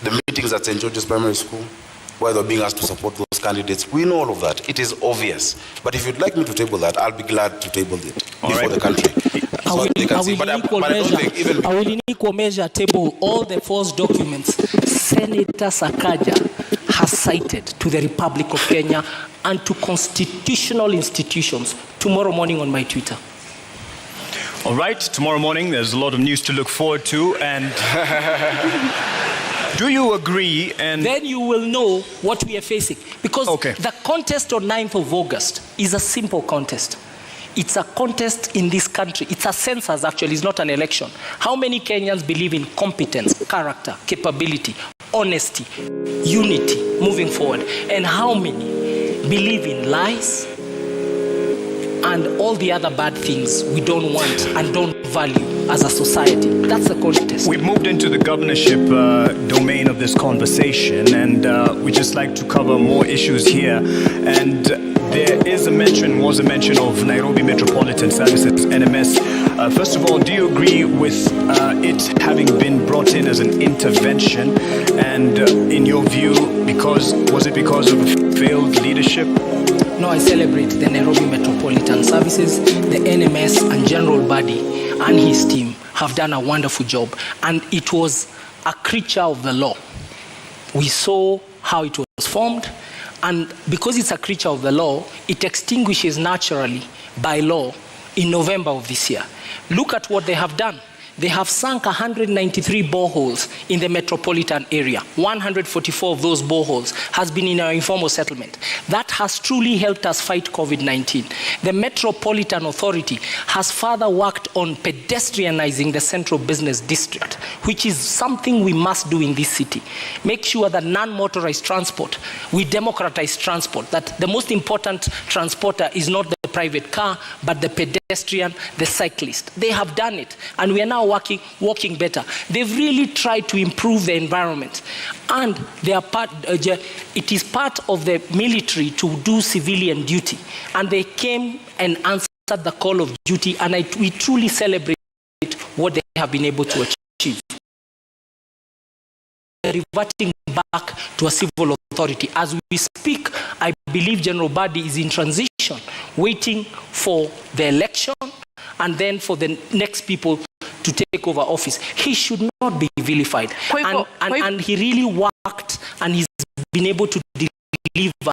the meetings at St. George's Primary School, where they're being asked to support those candidates. We know all of that. It is obvious. But if you'd like me to table that, I'll be glad to table it before the country. I will in equal measure table all the false documents Senator Sakaja has cited to the Republic of Kenya and to constitutional institutions tomorrow morning on my Twitter. All right, tomorrow morning there's a lot of news to look forward to, and do you agree? And then you will know what we are facing, because the contest on 9th of August is a simple contest. It's a contest in this country. It's a census, actually. It's not an election. How many Kenyans believe in competence, character, capability, honesty, unity moving forward? And how many believe in lies and all the other bad things we don't want and don't value? as a society. That's the contest. We've moved into the governorship domain of this conversation, and we just like to cover more issues here. And there was a mention of Nairobi Metropolitan Services, NMS. First of all, do you agree with it having been brought in as an intervention? And in your view, was it because of failed leadership? No, I celebrate the Nairobi Metropolitan Services, the NMS and General Body and his team have done a wonderful job. And it was a creature of the law. We saw how it was formed. And because it's a creature of the law, it extinguishes naturally by law in November of this year. Look at what they have done. They have sunk 193 boreholes in the metropolitan area. 144 of those boreholes has been in our informal settlement. That has truly helped us fight COVID-19. The Metropolitan Authority has further worked on pedestrianizing the central business district, which is something we must do in this city. Make sure that non-motorized transport, we democratize transport, that the most important transporter is not the private car, but the pedestrian, the cyclist. They have done it, and we are now walking better. They've really tried to improve the environment, and they are it is part of the military to do civilian duty, and they came and answered the call of duty, and we truly celebrate what they have been able to achieve. Reverting back to a civil authority. As we speak, I believe General Badi is in transition, waiting for the election and then for the next people to take over office. He should not be vilified. And he really worked, and he's been able to deliver.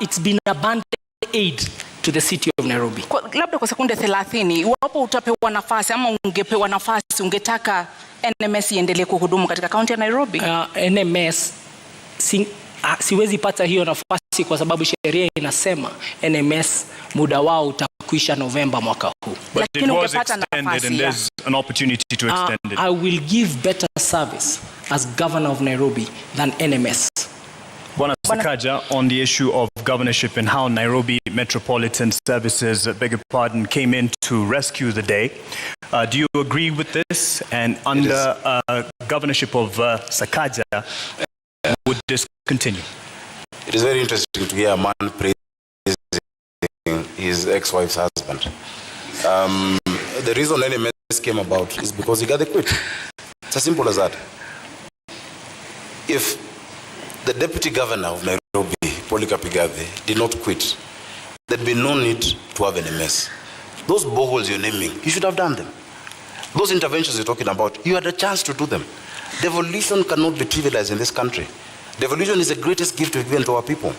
It's been a band-aid to the city of Nairobi. Labda kwa sekunde 30, iwapo utapewa nafasi ama ungepewa nafasi, ungetaka NMS iendelee kuhudumu katika kaunti ya Nairobi? NMS siwezi pata hiyo nafasi kwa sababu sheria inasema NMS muda wao utakwisha Novemba mwaka huu. But it was extended and there's an opportunity to extend it. I will give better service as governor of Nairobi than NMS. Bwana Sakaja, on the issue of governorship and how Nairobi Metropolitan Services, beg your pardon, came in to rescue the day. Do you agree with this? And under governorship of Sakaja, would this continue? It is very interesting to hear a man praising his ex-wife's husband. The reason NMS came about is because Igathe quit. It's as simple as that. If the deputy governor of Nairobi, Polycarp Igathe, did not quit, there'd be no need to have NMS. Those boreholes you're naming, you should have done them. Those interventions you're talking about, you had a chance to do them. Devolution cannot be trivialized in this country. Devolution is the greatest gift we've given to our people.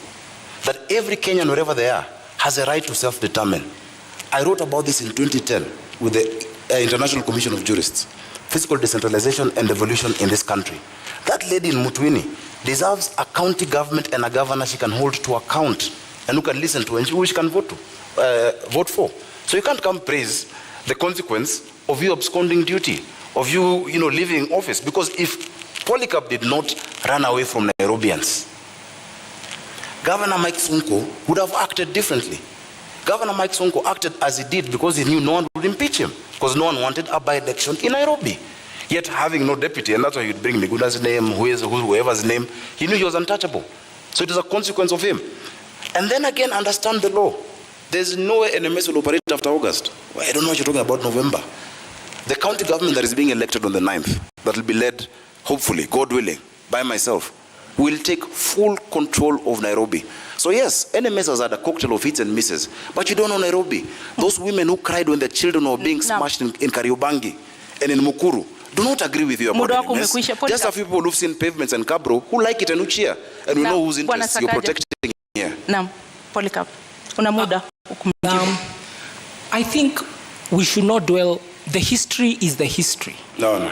That every Kenyan, wherever they are, has a right to self-determine. I wrote about this in 2010 with the International Commission of Jurists. Physical decentralization and devolution in this country. That lady in Mutwini deserves a county government and a governor she can hold to account and who can listen to and who she can vote for. So you can't come praise the consequence of you absconding duty, of you leaving office. Because if Polycarp did not run away from Nairobians, Governor Mike Sonko would have acted differently. Governor Mike Sonko acted as he did because he knew no one would impeach him, because no one wanted a by-election in Nairobi. Yet having no deputy, and that's why he'd bring Miguna's name, whoever's name, he knew he was untouchable. So it is a consequence of him. And then again, understand the law. There's no way NMS will operate after August. Well, I don't know what you're talking about November. The county government that is being elected on the 9th, that will be led, hopefully, God willing, by myself, will take full control of Nairobi. So yes, NMS has had a cocktail of hits and misses, but you don't know Nairobi. Those women who cried when their children were being smashed in Kariobangi and in Mukuru, do not agree with you about NMS. Just a few people who've seen pavements and Cabro who like it and who cheer, and we know whose interests you're protecting here. Polycarp, una muda. I think we should not dwell. The history is the history. No.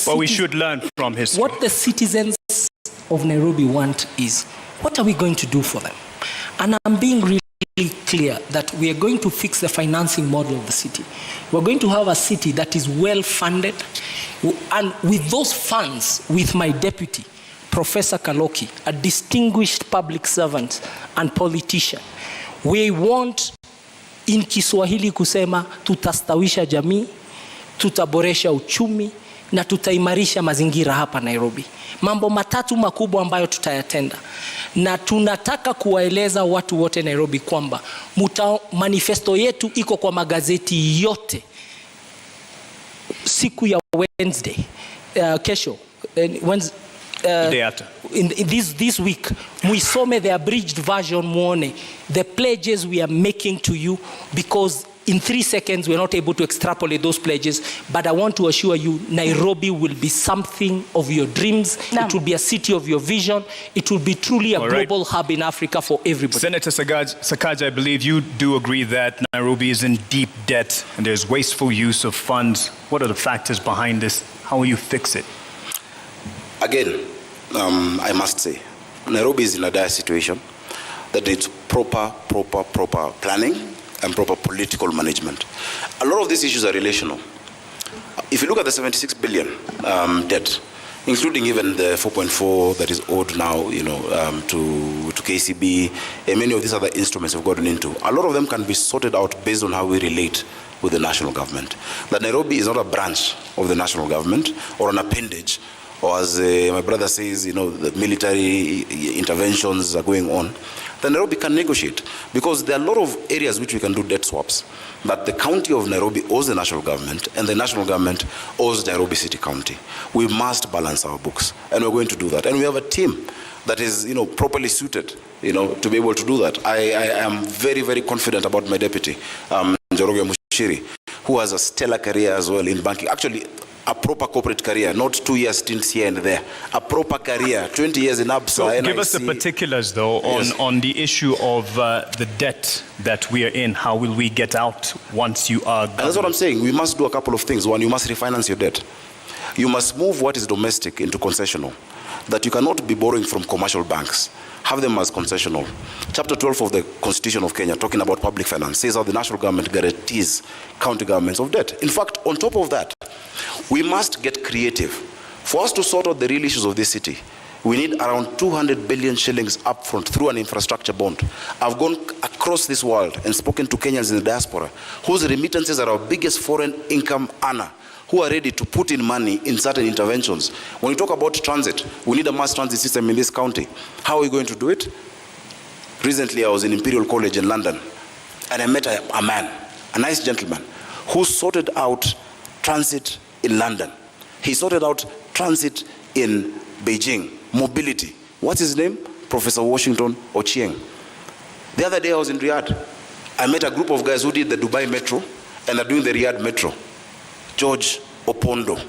But we should learn from history. What the citizens of Nairobi want is, what are we going to do for them? And I'm being really clear that we are going to fix the financing model of the city. We're going to have a city that is well funded, and with those funds, with my deputy, Professor Kaloki, a distinguished public servant and politician, we want in Kiswahili kusema tutastawisha jamii, tutaboresha uchumi na tutaimarisha mazingira hapa Nairobi. Mambo matatu makubwa ambayo tutayatenda, na tunataka kuwaeleza watu wote Nairobi kwamba manifesto yetu iko kwa magazeti yote siku ya Wednesday, kesho, Wednesday, in this week, muisome the abridged version, muone the pledges we are making to you, because in 3 seconds we're not able to extrapolate those pledges, but I want to assure you Nairobi will be something of your dreams. It will be a city of your vision. It will be truly a global hub in Africa for everybody. Senator Sakaja, I believe you do agree that Nairobi is in deep debt and there's wasteful use of funds. What are the factors behind this? How will you fix it? Again, I must say, Nairobi is in a dire situation that needs proper planning and proper political management. A lot of these issues are relational. If you look at the 76 billion debt, including even the 4.4 that is owed now, to KCB, and many of these other instruments we've gotten into, a lot of them can be sorted out based on how we relate with the national government. That Nairobi is not a branch of the national government or an appendage, or as my brother says, the military interventions are going on. Then Nairobi can negotiate, because there are a lot of areas which we can do debt swaps, that the county of Nairobi owes the national government and the national government owes Nairobi City County. We must balance our books, and we're going to do that. And we have a team that is properly suited to be able to do that. I am very, very confident about my deputy, Njoroge Mushiri, who has a stellar career as well in banking. Actually, a proper corporate career, not 2 year stints here and there. A proper career, 20 years in ABSA. So give us the particulars, though, on the issue of the debt that we are in. How will we get out once you are government? And that's what I'm saying. We must do a couple of things. One, you must refinance your debt. You must move what is domestic into concessional. That you cannot be borrowing from commercial banks. Have them as concessional. Chapter 12 of the Constitution of Kenya, talking about public finance, says how the national government guarantees county governments of debt. In fact, on top of that, we must get creative. For us to sort out the real issues of this city, we need around 200 billion shillings upfront through an infrastructure bond. I've gone across this world and spoken to Kenyans in the diaspora, whose remittances are our biggest foreign income earner, who are ready to put in money in certain interventions. When you talk about transit, we need a mass transit system in this county. How are we going to do it? Recently, I was in Imperial College in London, and I met a man, a nice gentleman, who sorted out transit in London. He sorted out transit in Beijing, mobility. What's his name? Professor Washington Ochieng. The other day I was in Riyadh. I met a group of guys who did the Dubai Metro and are doing the Riyadh Metro. George Opondo.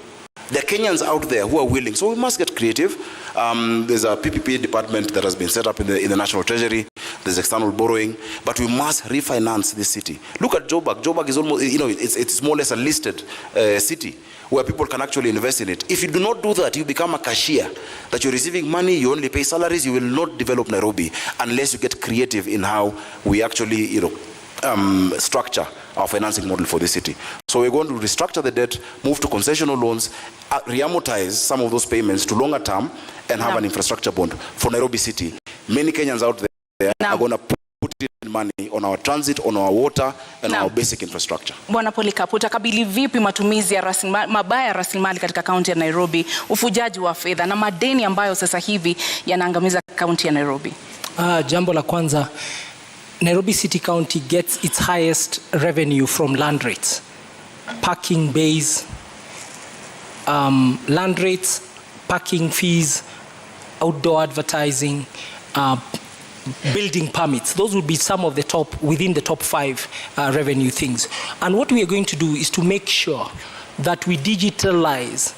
There are Kenyans out there who are willing. So we must get creative. There's a PPP department that has been set up in the National Treasury. There's external borrowing. But we must refinance this city. Look at Joburg. Joburg is almost, it's more or less a listed city where people can actually invest in it. If you do not do that, you become a cashier. That you're receiving money, you only pay salaries, you will not develop Nairobi unless you get creative in how we actually, structure our financing model for the city. So we're going to restructure the debt, move to concessional loans, re-amortize some of those payments to longer term, and have an infrastructure bond for Nairobi City. Many Kenyans out there are going to put in money on our transit, on our water, and our basic infrastructure. Bwana Polycarp, utakabili vipi matumizi ya mabaya ya rasilimali katika kaunti ya Nairobi, ufujaji wa fedha na madeni ambayo sasa hivi yanaangamiza kaunti ya Nairobi? Jambo la kwanza, Nairobi City County gets its highest revenue from land rates, parking bays, land rates, parking fees, outdoor advertising, building permits. Those would be some of the within the top 5 revenue things. And what we are going to do is to make sure that we digitalize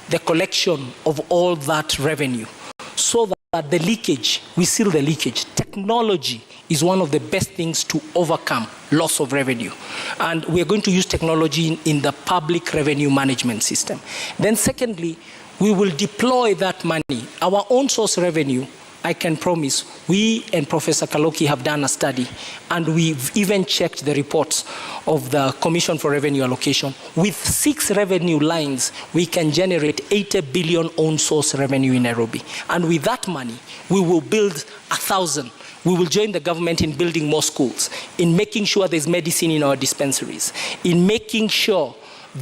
the collection of all that revenue, so that the leakage, we seal the leakage. Technology is one of the best things to overcome loss of revenue. And we are going to use technology in the public revenue management system. Then secondly, we will deploy that money. Our own source revenue, I can promise, we and Professor Kaloki have done a study, and we've even checked the reports of the Commission for Revenue Allocation. With 6 revenue lines, we can generate 80 billion own source revenue in Nairobi. And with that money, we will build 1,000. We will join the government in building more schools, in making sure there's medicine in our dispensaries, in making sure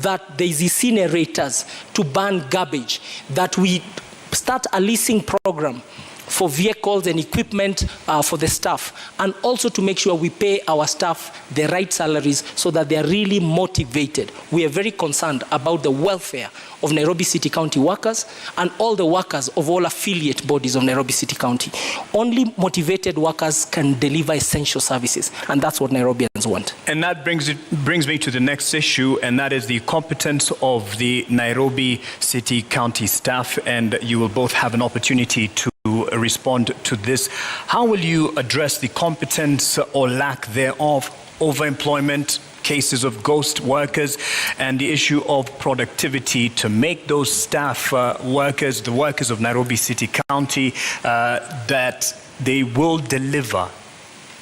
that there is incinerators to burn garbage, that we start a leasing program for vehicles and equipment for the staff, and also to make sure we pay our staff the right salaries so that they are really motivated. We are very concerned about the welfare of Nairobi City County workers and all the workers of all affiliate bodies of Nairobi City County. Only motivated workers can deliver essential services, and that's what Nairobians want. And that brings me to the next issue, and that is the competence of the Nairobi City County staff, and you will both have an opportunity to respond to this. How will you address the competence or lack thereof, overemployment, cases of ghost workers, and the issue of productivity to make those staff workers, the workers of Nairobi City County, that they will deliver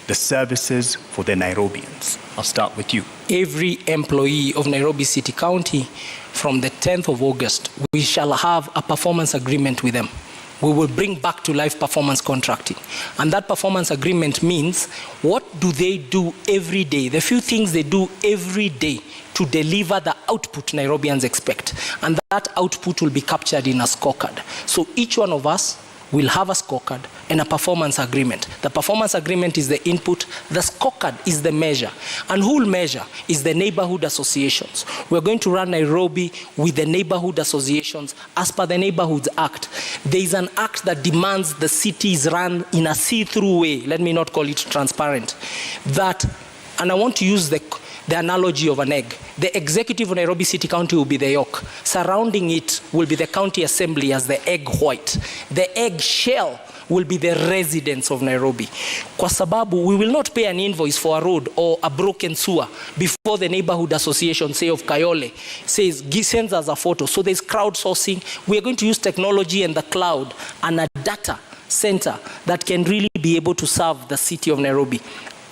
the services for the Nairobians? I'll start with you. Every employee of Nairobi City County, from the 10th of August, we shall have a performance agreement with them. We will bring back to life performance contracting. And that performance agreement means what do they do every day, the few things they do every day to deliver the output Nairobians expect. And that output will be captured in a scorecard. So each one of us will have a scorecard and a performance agreement. The performance agreement is the input, the scorecard is the measure. And who will measure is the neighborhood associations. We're going to run Nairobi with the neighborhood associations as per the Neighborhoods Act. There is an act that demands the city is run in a see-through way, let me not call it transparent, that, and I want to use the analogy of an egg. The executive of Nairobi City County will be the yolk. Surrounding it will be the county assembly as the egg white. The egg shell will be the residents of Nairobi. Kwa sababu, we will not pay an invoice for a road or a broken sewer before the neighborhood association, say of Kayole, sends us a photo. So there's crowdsourcing. We are going to use technology and the cloud and a data center that can really be able to serve the city of Nairobi.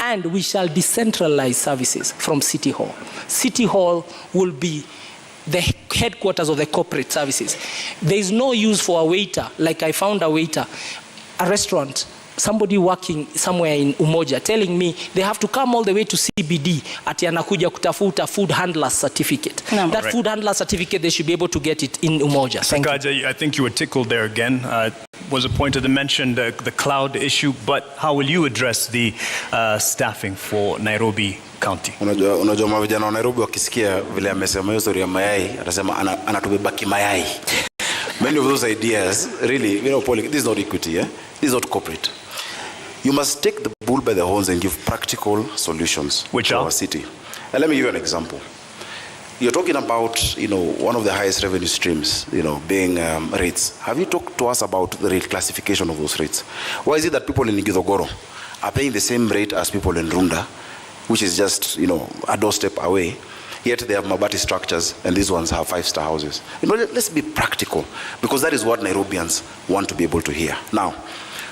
And we shall decentralize services from City Hall. City Hall will be the headquarters of the corporate services. There is no use for a waiter, like I found a waiter, a restaurant, somebody working somewhere in Umoja, telling me they have to come all the way to CBD ati anakuja kutafuta food handler certificate. No. That food handler certificate, they should be able to get it in Umoja. Sakaja, I think you were tickled there again. Was a point to mention the cloud issue, but how will you address the staffing for Nairobi County? Unajua mavijana wa Nairobi wakisikia vile amesema hiyo story ya mayai, atasema anatubeba kimayai. Many of those ideas, really, you know, this is not equity, this is not corporate. You must take the bull by the horns and give practical solutions to our city. And let me give you an example. You're talking about, you know, one of the highest revenue streams, you know, being rates. Have you talked to us about the rate classification of those rates? Why is it that people in Igathe are paying the same rate as people in Runda, which is just, you know, a doorstep away, yet they have Mabati structures and these ones have 5-star houses? You know, let's be practical, because that is what Nairobians want to be able to hear. Now,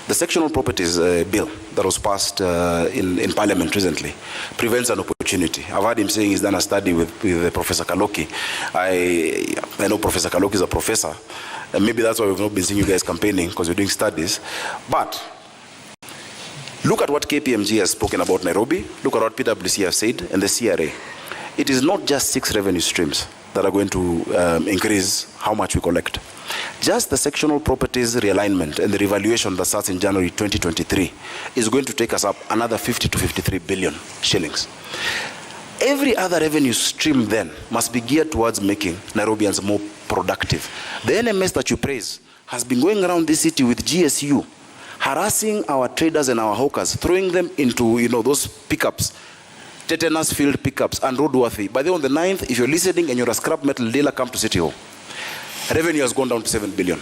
the sectional properties bill that was passed in Parliament recently prevents an opportunity. I've heard him saying he's done a study with Professor Kaloki. I know Professor Kaloki is a professor, and maybe that's why we've not been seeing you guys campaigning, because you're doing studies. But look at what KPMG has spoken about Nairobi, look at what PwC has said, and the CRA. It is not just 6 revenue streams that are going to increase how much we collect. Just the sectional properties realignment and the revaluation that starts in January 2023 is going to take us up another 50 to 53 billion shillings. Every other revenue stream then must be geared towards making Nairobians more productive. The NMS that you praise has been going around this city with GSU, harassing our traders and our hawkers, throwing them into, you know, those pickups, tetanus field pickups and roadworthy. By the way, on the 9th, if you're listening and you're a scrap metal dealer, come to City Hall. Revenue has gone down to 7 billion.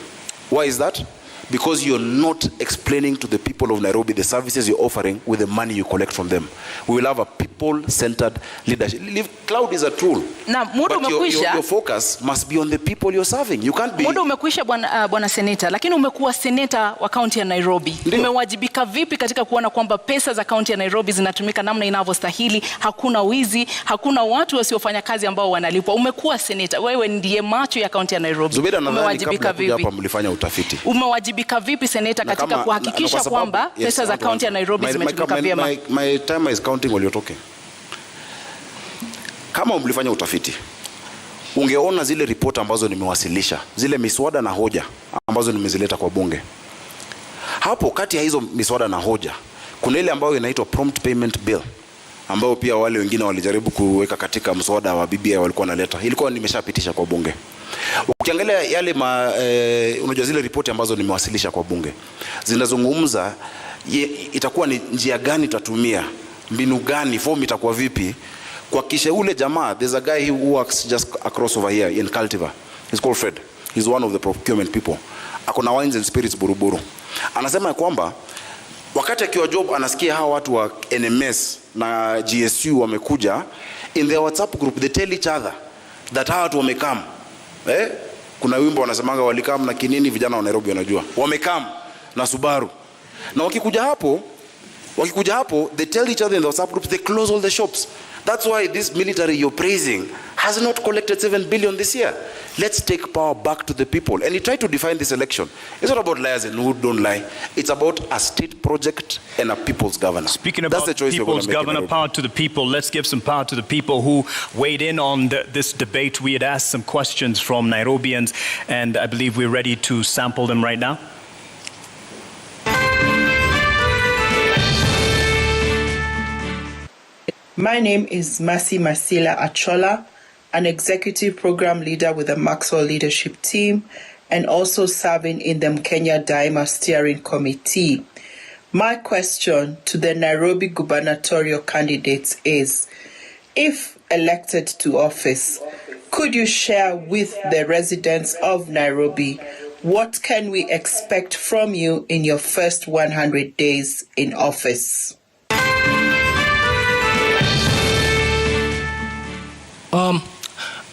Why is that? Because you're not explaining to the people of Nairobi the services you're offering with the money you collect from them. We will have a people-centered leadership. Cloud is a tool. Na muda umekwisha. Your focus must be on the people you're serving. You can't be. Muda umekwisha bwana seneta, lakini umekuwa seneta wa kaunti ya Nairobi. Umewajibika vipi katika kuona kwamba pesa za kaunti ya Nairobi zinatumika namna inavyostahili, hakuna wizi, hakuna watu wasiofanya kazi ambao wanalipwa? Umekuwa seneta, wewe ndiye macho ya kaunti ya Nairobi. Zubeda, nadhani kabla kuja hapa mlifanya utafiti. Umewajibika vipi seneta katika kuhakikisha kwamba pesa za kaunti ya Nairobi zimetumika vyema? My time is counting while you're talking. Kama mlifanya utafiti, ungeona zile ripoti ambazo nimewasilisha, zile miswada na hoja ambazo nimezileta kwa bunge. Hapo kati ya hizo miswada na hoja kuna ile ambayo inaitwa prompt payment bill, ambayo pia wale wengine walijaribu kuweka katika mswada wa BBI walikuwa naleta. Ilikuwa nimeshapitisha kwa bunge. Ukiangalia yale unajua zile ripoti ambazo nimewasilisha kwa bunge zinazungumza itakuwa ni njia gani tutatumia, mbinu gani, form itakuwa vipi kwa kisha ule jamaa. There's a guy who works just across over here in Cultivar. He's called Fred. He's one of the procurement people. Akona wines and spirits Buruburu. Anasema kwamba wakati akiwa job anasikia hawa watu wa NMS na GSU wamekuja, in their WhatsApp group they tell each other that hawa watu wamekam. Kuna wimbo wanasemanga walikam na kinini, vijana wa Nairobi wanajua. Wamekam na Subaru. Na wakikuja hapo they tell each other in the WhatsApp groups, they close all the shops. That's why this military you're praising has not collected 7 billion this year. Let's take power back to the people. And he tried to define this election. It's not about liars and who don't lie. It's about a state project and a people's governor. Speaking about people's governor, power to the people, let's give some power to the people who weighed in on this debate. We had asked some questions from Nairobians, and I believe we're ready to sample them right now. My name is Mercy Masila Achola, an executive program leader with the Maxwell leadership team and also serving in the Kenya Daima Steering Committee. My question to the Nairobi gubernatorial candidates is, if elected to office, could you share with the residents of Nairobi what can we expect from you in your first 100 days in office?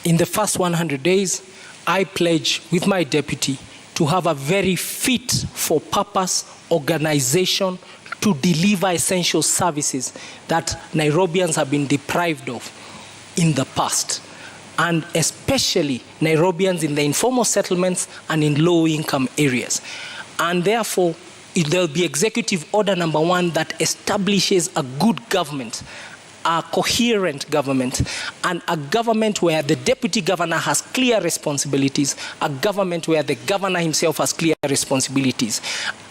In the first 100 days, I pledge with my deputy to have a very fit for purpose organization to deliver essential services that Nairobians have been deprived of in the past, and especially Nairobians in the informal settlements and in low-income areas. And therefore, there'll be Executive Order number 1 that establishes a good government, a coherent government, and a government where the deputy governor has clear responsibilities, a government where the governor himself has clear responsibilities,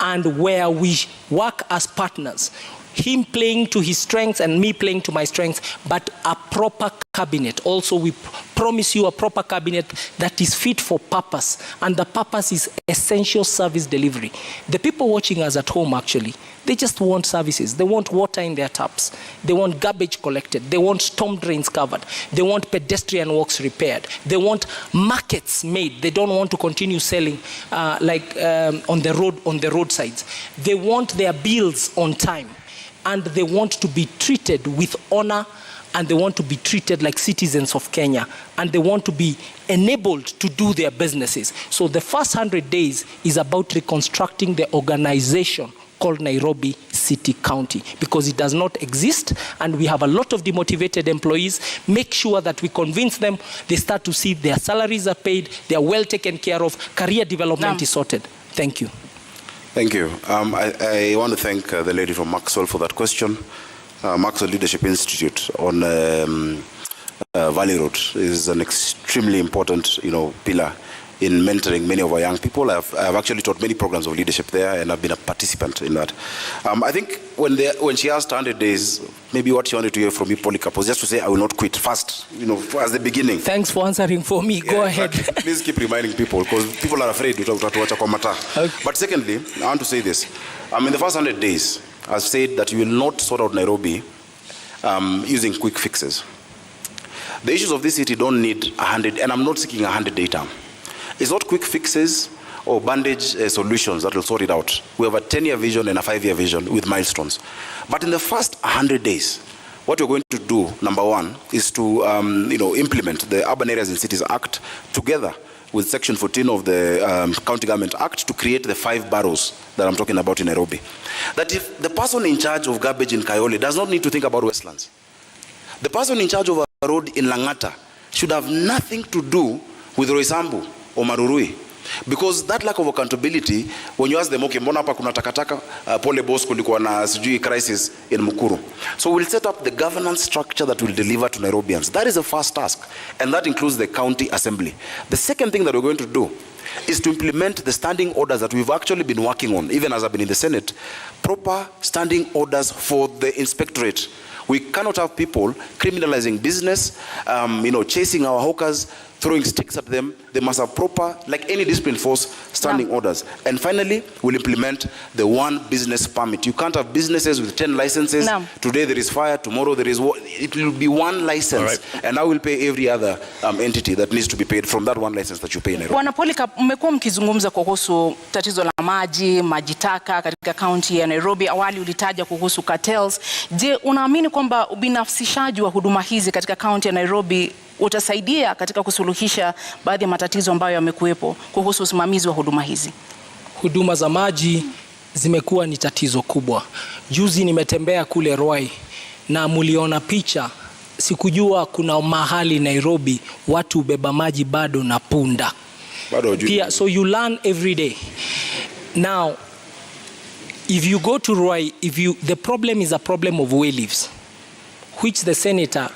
and where we work as partners, him playing to his strengths and me playing to my strengths, but a proper cabinet. Also, we promise you a proper cabinet that is fit for purpose, and the purpose is essential service delivery. The people watching us at home, actually, they just want services. They want water in their taps. They want garbage collected. They want storm drains covered. They want pedestrian walks repaired. They want markets made. They don't want to continue selling on the roadsides. They want their bills on time, and they want to be treated with honor, and they want to be treated like citizens of Kenya, and they want to be enabled to do their businesses. So the first 100 days is about reconstructing the organization called Nairobi City County, because it does not exist, and we have a lot of demotivated employees. Make sure that we convince them, they start to see their salaries are paid, they are well taken care of, career development is sorted. Thank you. Thank you. I want to thank the lady from Maxwell for that question. Maxwell Leadership Institute on Valley Road is an extremely important, pillar in mentoring many of our young people. I've actually taught many programs of leadership there, and I've been a participant in that. I think when she asked 100 days, maybe what she wanted to hear from me, Polycarp, was just to say, I will not quit fast, as the beginning. Thanks for answering for me. Go ahead. Please keep reminding people, because people are afraid to watch a komata. But secondly, I want to say this. In the first 100 days, I've said that you will not sort out Nairobi using quick fixes. The issues of this city don't need 100, and I'm not seeking a 100-day term. It's not quick fixes or bandage solutions that will sort it out. We have a 10-year vision and a 5-year vision with milestones. But in the first 100 days, what we're going to do, number 1, is to implement the Urban Areas and Cities Act together with Section 14 of the County Government Act to create the 5 boroughs that I'm talking about in Nairobi. That if the person in charge of garbage in Kayole does not need to think about Westlands, the person in charge of a road in Langata should have nothing to do with Roysambu or Marurui. Because that lack of accountability, when you ask them, okay, mbona hapa kuna takataka, pole boss kulikuwa na sijui crisis in Mukuru. So we'll set up the governance structure that will deliver to Nairobians. That is the first task, and that includes the county assembly. The second thing that we're going to do is to implement the standing orders that we've actually been working on, even as I've been in the Senate, proper standing orders for the inspectorate. We cannot have people criminalizing business, chasing our hawkers, throwing sticks at them. They must have proper, like any discipline force, standing orders. And finally, we'll implement the one business permit. You can't have businesses with 10 licenses. Today there is fire, tomorrow there is war. It will be one license. And I will pay every other entity that needs to be paid from that one license that you pay in Nairobi. Bwana Polycarp, mmekuwa mkizungumza kuhusu tatizo la maji taka katika kaunti ya Nairobi. Awali ulitaja kuhusu cartels. Je, unaamini kwamba ubinafsishaji wa huduma hizi katika kaunti ya Nairobi utasaidia katika kusuluhisha baadhi ya matatizo ambayo yamekuwepo kuhusu usimamizi wa huduma hizi? Huduma za maji zimekuwa ni tatizo kubwa. Juzi nimetembea kule Ruai na muliona picha. Sikujua kuna mahali Nairobi watu ubeba maji bado na punda. Pia, so you learn every day. Now, if you go to Ruai, the problem is a problem of way leaves, which the senator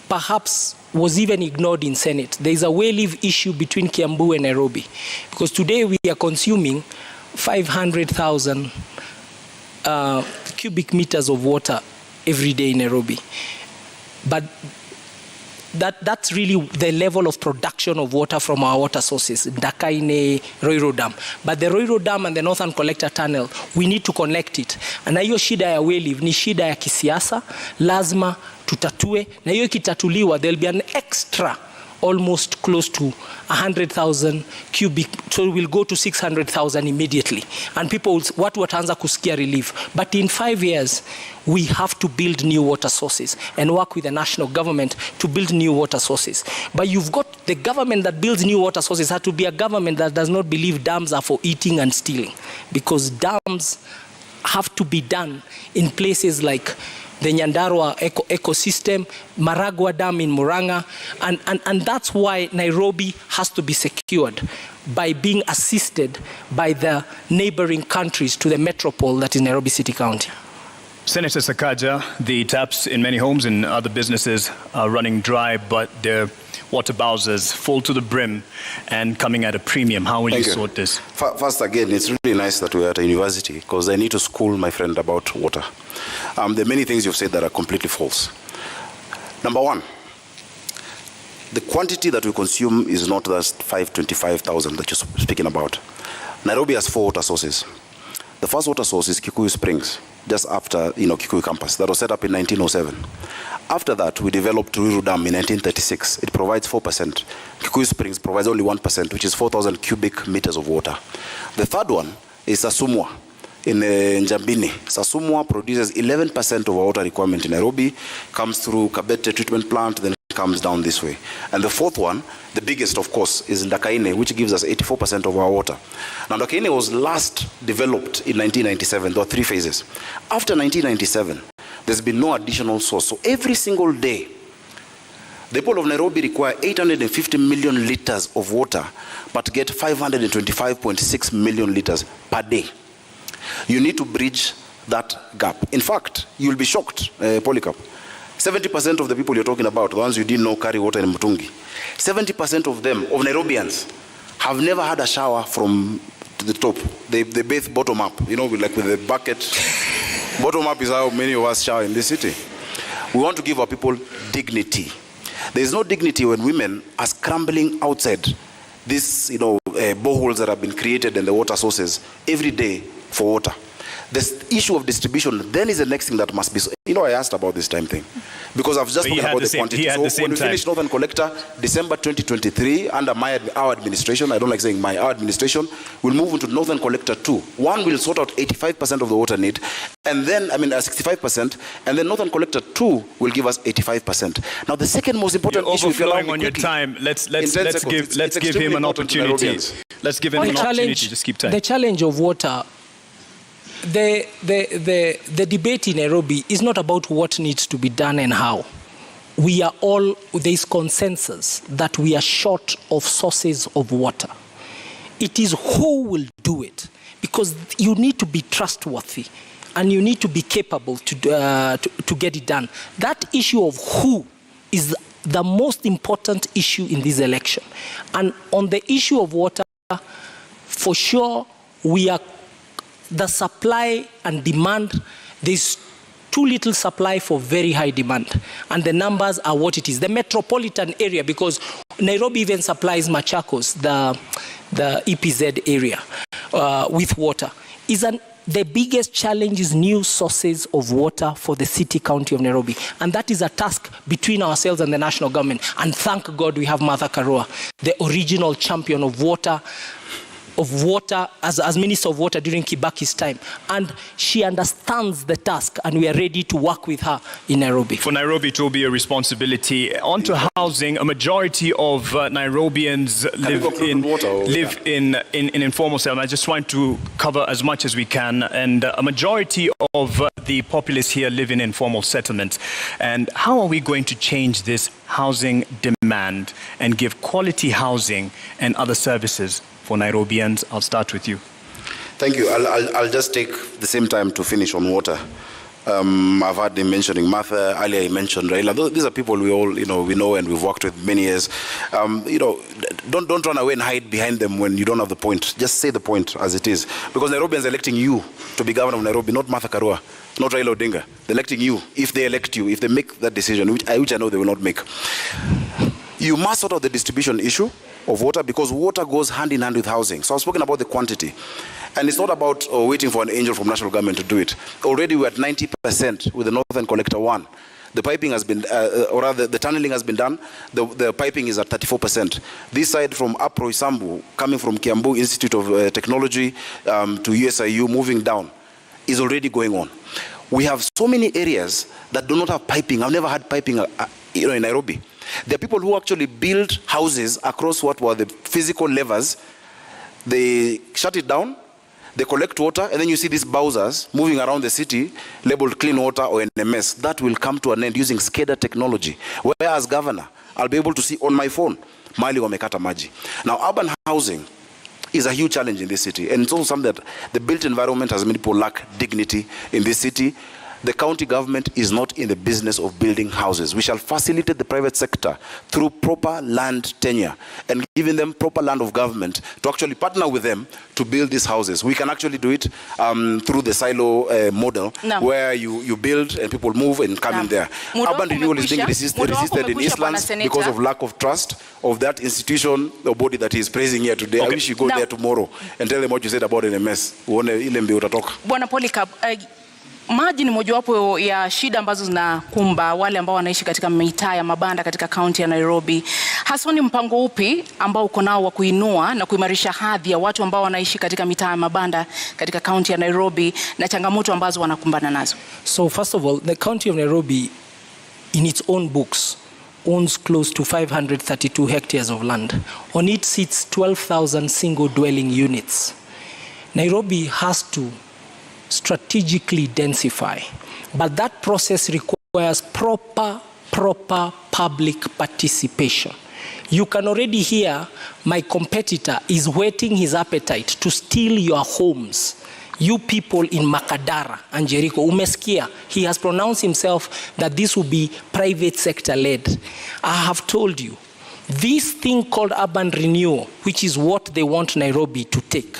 perhaps was even ignored in Senate. There is a way leave issue between Kiambu and Nairobi, because today we are consuming 500,000 cubic meters of water every day in Nairobi. But that's really the level of production of water from our water sources, Ndakaine, Roiro Dam. But the Roiro Dam and the Northern Collector Tunnel, we need to connect it. Na hiyo shida ya way leave ni shida ya kisiasa, lazima tutatue. Na hiyo kitatuliwa, there'll be an extra almost close to 100,000 cubic, so we'll go to 600,000 immediately. And people, watu wataanza kusikia relief. But in 5 years, we have to build new water sources and work with the national government to build new water sources. But you've got the government that builds new water sources has to be a government that does not believe dams are for eating and stealing, because dams have to be done in places like the Nyandarua ecosystem, Maragua Dam in Murang'a, and that's why Nairobi has to be secured by being assisted by the neighboring countries to the metropole that is Nairobi City County. Senator Sakaja, the taps in many homes and other businesses are running dry, but their water bowsers full to the brim and coming at a premium. How will you sort this? First, again, it's really nice that we're at a university, because I need to school my friend about water. There are many things you've said that are completely false. Number one, the quantity that we consume is not just 525,000 that you're speaking about. Nairobi has 4 water sources. The first water source is Kikuyu Springs, just after Kikuyu campus. That was set up in 1907. After that, we developed Ruiru Dam in 1936. It provides 4%. Kikuyu Springs provides only 1%, which is 4,000 cubic meters of water. The third one is Sasumwa in Njambini. Sasumwa produces 11% of our water requirement in Nairobi, comes through Kabete treatment plant, then comes down this way. And the fourth one, the biggest of course, is Ndakaine, which gives us 84% of our water. Now Ndakaine was last developed in 1997. There were 3 phases. After 1997, there's been no additional source. So every single day, the people of Nairobi require 850 million liters of water, but get 525.6 million liters per day. You need to bridge that gap. In fact, you'll be shocked, Polycarp. 70% of the people you're talking about, the ones you didn't know carry water in Mutungi, 70% of them, of Nairobians, have never had a shower from the top. They bathe bottom up, like with a bucket. Bottom up is how many of us shower in this city. We want to give our people dignity. There is no dignity when women are scrambling outside these, boreholes that have been created and the water sources every day for water. The issue of distribution then is the next thing that must be. I asked about this time thing because I've just spoken about the quantity. So when we finish Northern Collector, December 2023, under our administration, I don't like saying our administration, we'll move into Northern Collector 2. One will sort out 85% of the water need, and then 65%, and then Northern Collector 2 will give us 85%. Now the second most important issue, if you allow me quickly, on your time, let's give him an opportunity. Let's give him an opportunity. Just keep time. The challenge of water. The debate in Nairobi is not about what needs to be done and how. There is consensus that we are short of sources of water. It is who will do it, because you need to be trustworthy and you need to be capable to get it done. That issue of who is the most important issue in this election. And on the issue of water, for sure, the supply and demand, there's too little supply for very high demand. And the numbers are what it is. The metropolitan area, because Nairobi even supplies Machakos, the EPZ area, with water, the biggest challenge is new sources of water for the city county of Nairobi. And that is a task between ourselves and the national government. And thank God we have Martha Karua, the original champion of water as Minister of Water during Kibaki's time. And she understands the task, and we are ready to work with her in Nairobi. For Nairobi, it will be a responsibility. On to housing, a majority of Nairobians live in informal settlement. I just want to cover as much as we can. And a majority of the populace here live in informal settlements. And how are we going to change this housing demand and give quality housing and other services for Nairobians? I'll start with you. Thank you. I'll just take the same time to finish on water. I've heard him mentioning Martha, earlier he mentioned Raila. These are people we all, we know and we've worked with many years. Don't run away and hide behind them when you don't have the point. Just say the point as it is. Because Nairobians are electing you to be governor of Nairobi, not Martha Karua, not Raila Odinga. They're electing you. If they elect you, if they make that decision, which I know they will not make, you must sort out the distribution issue of water, because water goes hand in hand with housing. So I've spoken about the quantity. And it's not about waiting for an angel from national government to do it. Already we're at 90% with the Northern Collector 1. The piping has been, or rather the tunneling has been done. The piping is at 34%. This side from Apro Isambu, coming from Kiambu Institute of Technology to USIU, moving down, is already going on. We have so many areas that do not have piping. I've never had piping in Nairobi. There are people who actually build houses across what were the physical levers. They shut it down, they collect water, and then you see these bowsers moving around the city labeled clean water or NMS. That will come to an end using SCADA technology. Where as governor, I'll be able to see on my phone, Mali wamekata maji. Now, urban housing is a huge challenge in this city. And it's also something that the built environment has made people lack dignity in this city. The county government is not in the business of building houses. We shall facilitate the private sector through proper land tenure and giving them proper land of government to actually partner with them to build these houses. We can actually do it through the silo model, where you build and people move and come in there. Urban renewal is being resisted in Eastlands because of lack of trust of that institution or body that he is praising here today. I wish you go there tomorrow and tell them what you said about NMS. Bwana Polycarp, maji ni mojawapo ya shida ambazo zinakumba wale ambao wanaishi katika mitaa ya mabanda katika kaunti ya Nairobi. Haswa ni mpango upi ambao uko nao wa kuinua na kuimarisha hadhi ya watu ambao wanaishi katika mitaa ya mabanda katika kaunti ya Nairobi na changamoto ambazo wanakumbana nazo? So first of all, the county of Nairobi in its own books owns close to 532 hectares of land. On it sits 12,000 single dwelling units. Nairobi has to strategically densify, but that process requires proper public participation. You can already hear my competitor is whetting his appetite to steal your homes. You people in Makadara and Jericho, umesikia, he has pronounced himself that this will be private sector led. I have told you, this thing called urban renewal, which is what they want Nairobi to take,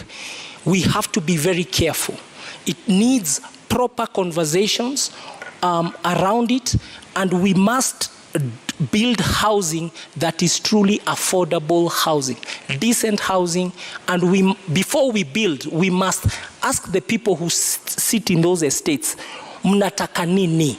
we have to be very careful. It needs proper conversations around it, and we must build housing that is truly affordable housing, decent housing. And before we build, we must ask the people who sit in those estates, mnataka nini?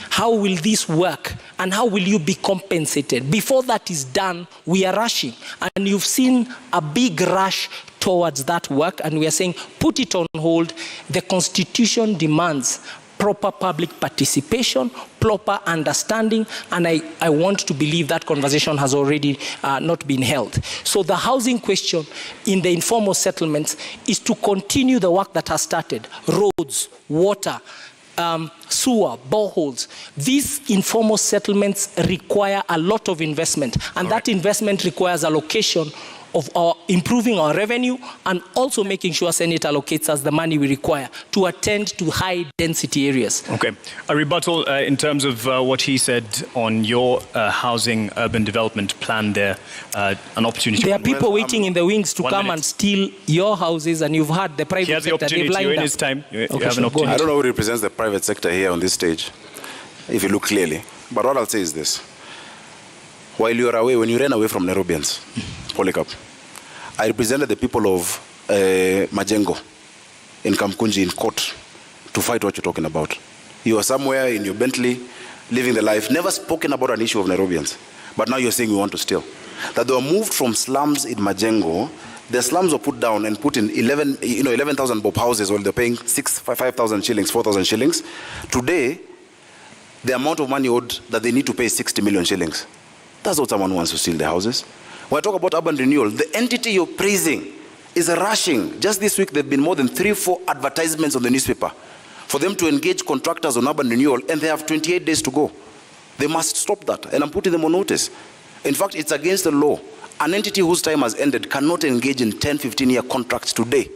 How will this work? And how will you be compensated? Before that is done, we are rushing. And you've seen a big rush towards that work. And we are saying, put it on hold. The Constitution demands proper public participation, proper understanding. And I want to believe that conversation has already not been held. So the housing question in the informal settlements is to continue the work that has started. Roads, water, sewer, boreholes. These informal settlements require a lot of investment, and that investment requires allocation of our improving our revenue and also making sure Senate allocates us the money we require to attend to high density areas. Okay. A rebuttal in terms of what he said on your housing urban development plan there, an opportunity. There are people waiting in the wings to come and steal your houses, and you've had the private he has the sector. opportunity. You're in his time. You have an opportunity. I don't know who represents the private sector here on this stage, if you look clearly. But what I'll say is this. While you are away, when you ran away from Nairobians, Polycarp, I represented the people of Majengo in Kamkunji in court to fight what you're talking about. You were somewhere in your Bentley, living the life, never spoken about an issue of Nairobians. But now you're saying you want to steal. That they were moved from slums in Majengo. The slums were put down and put in 11,000 bob houses while they're paying 5,000 shillings, 4,000 shillings. Today, the amount of money owed that they need to pay is 60 million shillings. That's what someone wants to steal the houses. When I talk about urban renewal, the entity you're praising is rushing. Just this week, there have been more than 3-4 advertisements on the newspaper for them to engage contractors on urban renewal, and they have 28 days to go. They must stop that, and I'm putting them on notice. In fact, it's against the law. An entity whose time has ended cannot engage in 10, 15-year contracts today.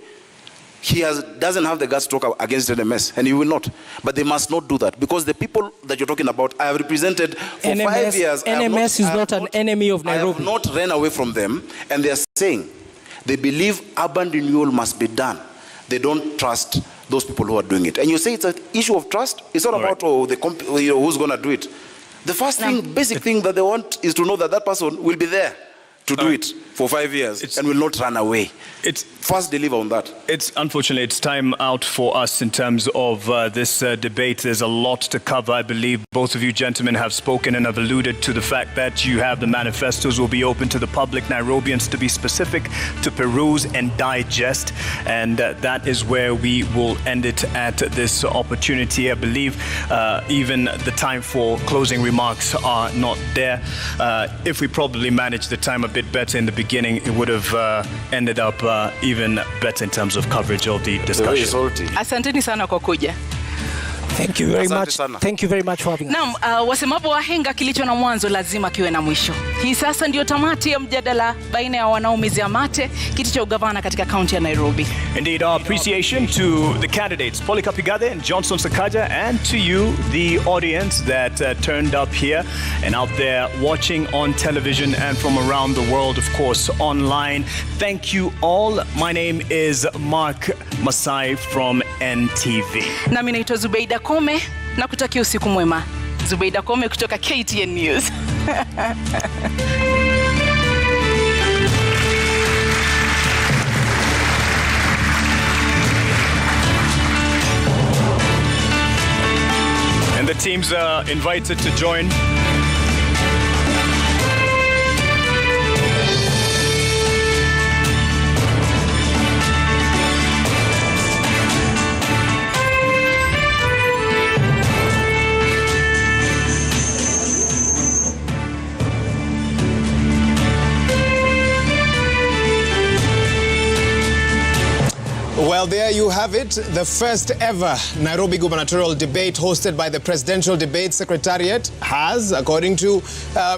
He doesn't have the guts to talk against NMS, and he will not. But they must not do that, because the people that you're talking about, I have represented for NMS, 5 years. NMS is not an enemy of Nairobi. I have not ran away from them, and they are saying they believe urban renewal must be done. They don't trust those people who are doing it. And you say it's an issue of trust? It's not about who's going to do it. The first thing, basic thing that they want is to know that that person will be there to do it for 5 years and will not run away. First deliver on that. It's unfortunately, it's time out for us in terms of this debate. There's a lot to cover. I believe both of you gentlemen have spoken and have alluded to the fact that you have the manifestos will be open to the public, Nairobians to be specific, to peruse and digest. And that is where we will end it at this opportunity. I believe even the time for closing remarks are not there. If we probably managed the time a bit better in the beginning, it would have ended up even better in terms of coverage of the discussion. Asanteni sana kwa kuja. Thank you very much. Thank you very much for having us. Naam, wasemapo wahenga kilicho na mwanzo lazima kiwe na mwisho. Hii sasa ndio tamati ya mjadala baina ya wanaomezea mate kiti cha ugavana katika kaunti ya Nairobi. Indeed, our appreciation to the candidates, Polycarp Igathe and Johnson Sakaja, and to you, the audience that turned up here and out there watching on television and from around the world, of course, online. Thank you all. My name is Mark Masai from NTV. Nami naitwa Zubeida Kome na kutakia usiku mwema. Zubeida Kome kutoka KTN News. And the teams are invited to join. Well, there you have it, the first ever Nairobi gubernatorial debate hosted by the Presidential Debate Secretariat has, according to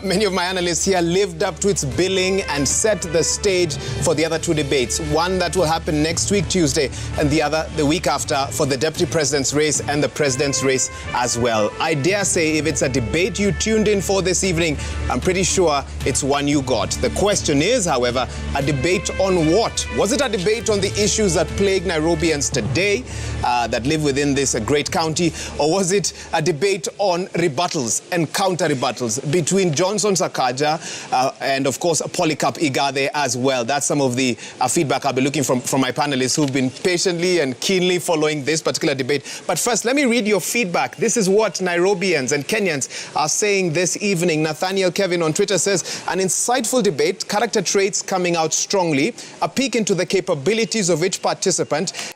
many of my analysts here, lived up to its billing and set the stage for the other two debates. One that will happen next week, Tuesday, and the other the week after for the Deputy President's race and the President's race as well. I dare say if it's a debate you tuned in for this evening, I'm pretty sure it's one you got. The question is, however, a debate on what? Was it a debate on the issues that plague Nairobians today that live within this great county, or was it a debate on rebuttals and counter-rebuttals between Johnson Sakaja and, of course, Polycarp Igathe as well? That's some of the feedback I'll be looking from my panelists who've been patiently and keenly following this particular debate. But first, let me read your feedback. This is what Nairobians and Kenyans are saying this evening. Nathaniel Kevin on Twitter says, an insightful debate, character traits coming out strongly, a peek into the capabilities of each participant,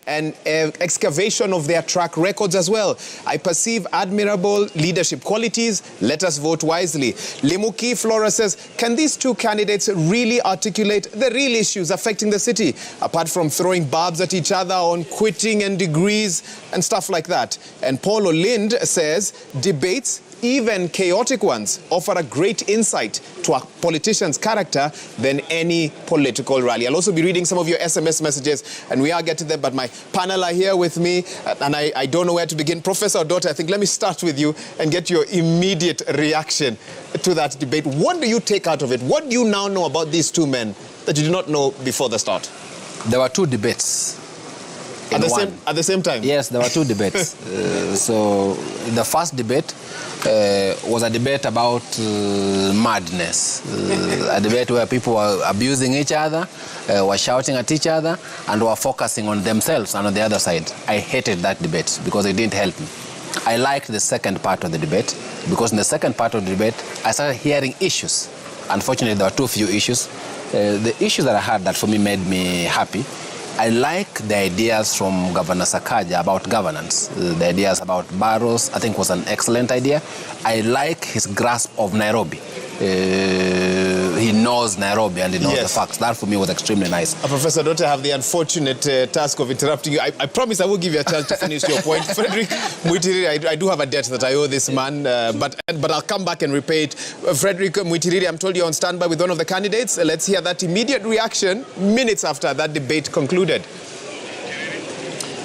and excavation of their track records as well. I perceive admirable leadership qualities. Let us vote wisely. Limuki Flora says, can these two candidates really articulate the real issues affecting the city, apart from throwing barbs at each other on quitting and degrees and stuff like that? And Paulo Lind says, debates even chaotic ones, offer a great insight to a politician's character than any political rally. I'll also be reading some of your SMS messages, and we are getting them, but my panel are here with me, and I don't know where to begin. Professor Igathe, I think let me start with you and get your immediate reaction to that debate. What do you take out of it? What do you now know about these two men that you did not know before the start? There were two debates. At the same time? Yes, there were two debates. So the first debate was a debate about madness. A debate where people were abusing each other, were shouting at each other, and were focusing on themselves and on the other side. I hated that debate because it didn't help me. I liked the second part of the debate because in the second part of the debate, I started hearing issues. Unfortunately, there were too few issues. The issues that I had that for me made me happy. I like the ideas from Governor Sakaja about governance. The ideas about Barrows, I think, was an excellent idea. I like his grasp of Nairobi. He knows Nairobi and he knows the facts. That for me was extremely nice. Professor Igathe, I have the unfortunate task of interrupting you. I promise I will give you a chance to finish your point. Frederick Muitiriri, I do have a debt that I owe this man, but I'll come back and repay it. Frederick Muitiriri, I'm told you're on standby with one of the candidates. Let's hear that immediate reaction minutes after that debate concluded.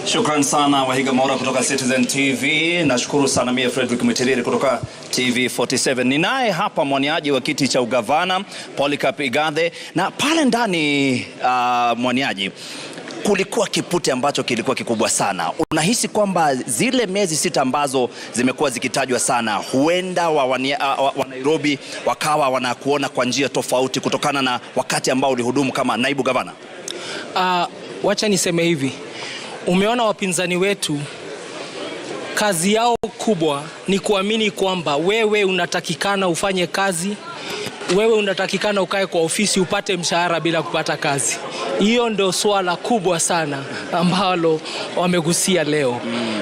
Shukran sana Wahiga Mora kutoka Citizen TV. Nashukuru sana mie Frederick Muitiriri kutoka TV 47. Ninaye hapa mwaniaji wa kiti cha ugavana Polycarp Igathe, na pale ndani mwaniaji kulikuwa kipute ambacho kilikuwa kikubwa sana. Unahisi kwamba zile miezi 6 ambazo zimekuwa zikitajwa sana, huenda wa Nairobi wakawa wanakuona kwa njia tofauti kutokana na wakati ambao ulihudumu kama naibu gavana? Wacha niseme hivi. Umeona wapinzani wetu, kazi yao kubwa ni kuamini kwamba wewe unatakikana ufanye kazi, wewe unatakikana ukae kwa ofisi upate mshahara bila kupata kazi. Hiyo ndio swala kubwa sana ambalo wamegusia leo.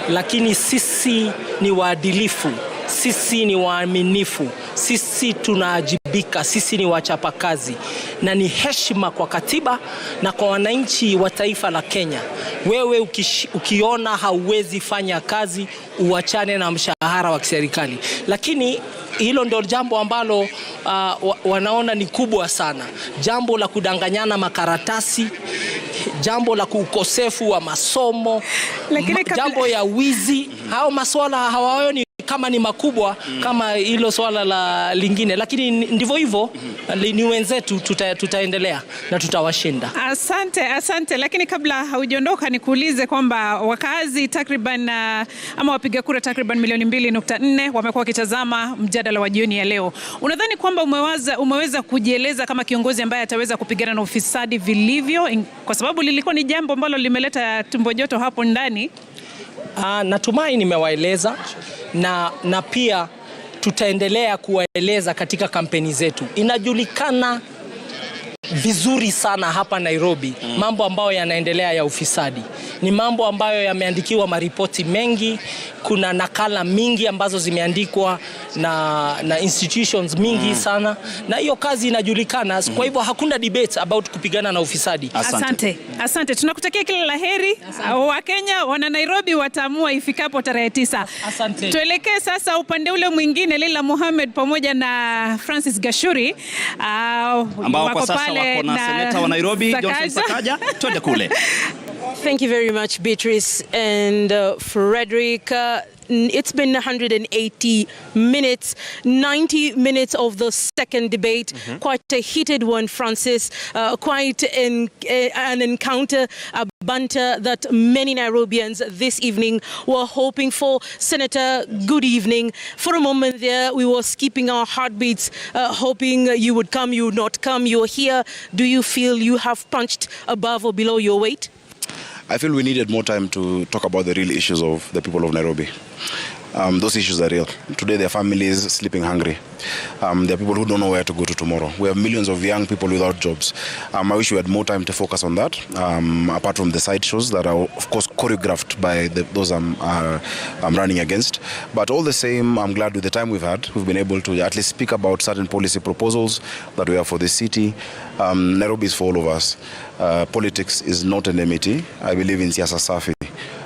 Lakini sisi ni waadilifu, sisi ni waaminifu, sisi tunaajibika, sisi ni wachapakazi, na ni heshima kwa katiba na kwa wananchi wa taifa la Kenya. Wewe ukiona hauwezi fanya kazi, uachane na mshahara wa kiserikali. Lakini hilo ndio jambo ambalo wanaona ni kubwa sana. Jambo la kudanganyana makaratasi, jambo la ukosefu wa masomo, jambo ya wizi. Hao masuala hawaoni kama ni makubwa kama hilo swala la lingine, lakini ndivyo hivyo, ni wenzetu, tutaendelea na tutawashinda. Asante. Lakini kabla haujaondoka nikuulize kwamba wakazi takriban ama wapiga kura takriban milioni 2.4 wamekuwa wakitazama mjadala wa jioni ya leo. Unadhani kwamba umeweza kujieleza kama kiongozi ambaye ataweza kupigana na ufisadi vilivyo, kwa sababu lilikuwa ni jambo ambalo limeleta tumbo joto hapo ndani? Natumai nimewaeleza na pia tutaendelea kuwaeleza katika kampeni zetu. Inajulikana vizuri sana hapa Nairobi mambo ambayo yanaendelea ya ufisadi. Ni mambo ambayo yameandikiwa maripoti mengi, kuna nakala mingi ambazo zimeandikwa na institutions mingi sana, na hiyo kazi inajulikana. Kwa hivyo hakuna debate about kupigana na ufisadi. Asante. Tunakutakia kila laheri. Wa Kenya, wana Nairobi wataamua ifikapo tarehe 9. Asante. Tuelekee sasa upande ule mwingine, Leila Mohamed pamoja na Francis Gashuri ambao kwa sasa wako na seneta wa Nairobi Johnson Sakaja. Twende kule. Thank you very much, Beatrice and Frederick. It's been 180 minutes, 90 minutes of the second debate. Quite a heated one, Francis. Quite an encounter, a banter that many Nairobians this evening were hoping for. Senator, good evening. For a moment there, we were skipping our heartbeats, hoping you would come, you would not come. You're here. Do you feel you have punched above or below your weight? I feel we needed more time to talk about the real issues of the people of Nairobi. Those issues are real. Today, their families sleeping hungry. There are people who don't know where to go to tomorrow. We have millions of young people without jobs. I wish we had more time to focus on that, apart from the side shows that are, of course, choreographed by those I'm running against. But all the same, I'm glad with the time we've had. We've been able to at least speak about certain policy proposals that we have for this city. Nairobi is for all of us. Politics is not an enmity. I believe in siasa safi.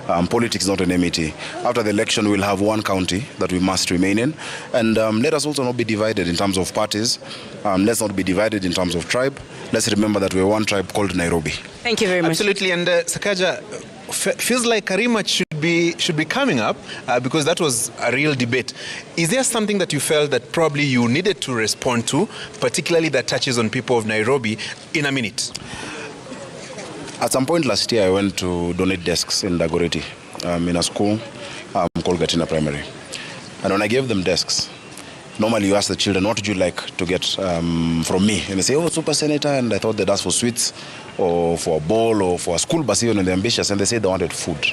Politics is not an enmity. After the election, we'll have one county that we must remain in. And let us also not be divided in terms of parties. Let's not be divided in terms of tribe. Let's remember that we're one tribe called Nairobi. Thank you very much. Absolutely. And Sakaja, feels like a rematch should be coming up because that was a real debate. Is there something that you felt that probably you needed to respond to, particularly that touches on people of Nairobi, in a minute? At some point last year, I went to donate desks in Dagoretti, in a school called Gatina Primary. And when I gave them desks, normally you ask the children, what would you like to get from me? And they say, oh, Super Senator. And I thought they'd ask for sweets or for a bowl or for a school bus, even when they're ambitious. And they said they wanted food.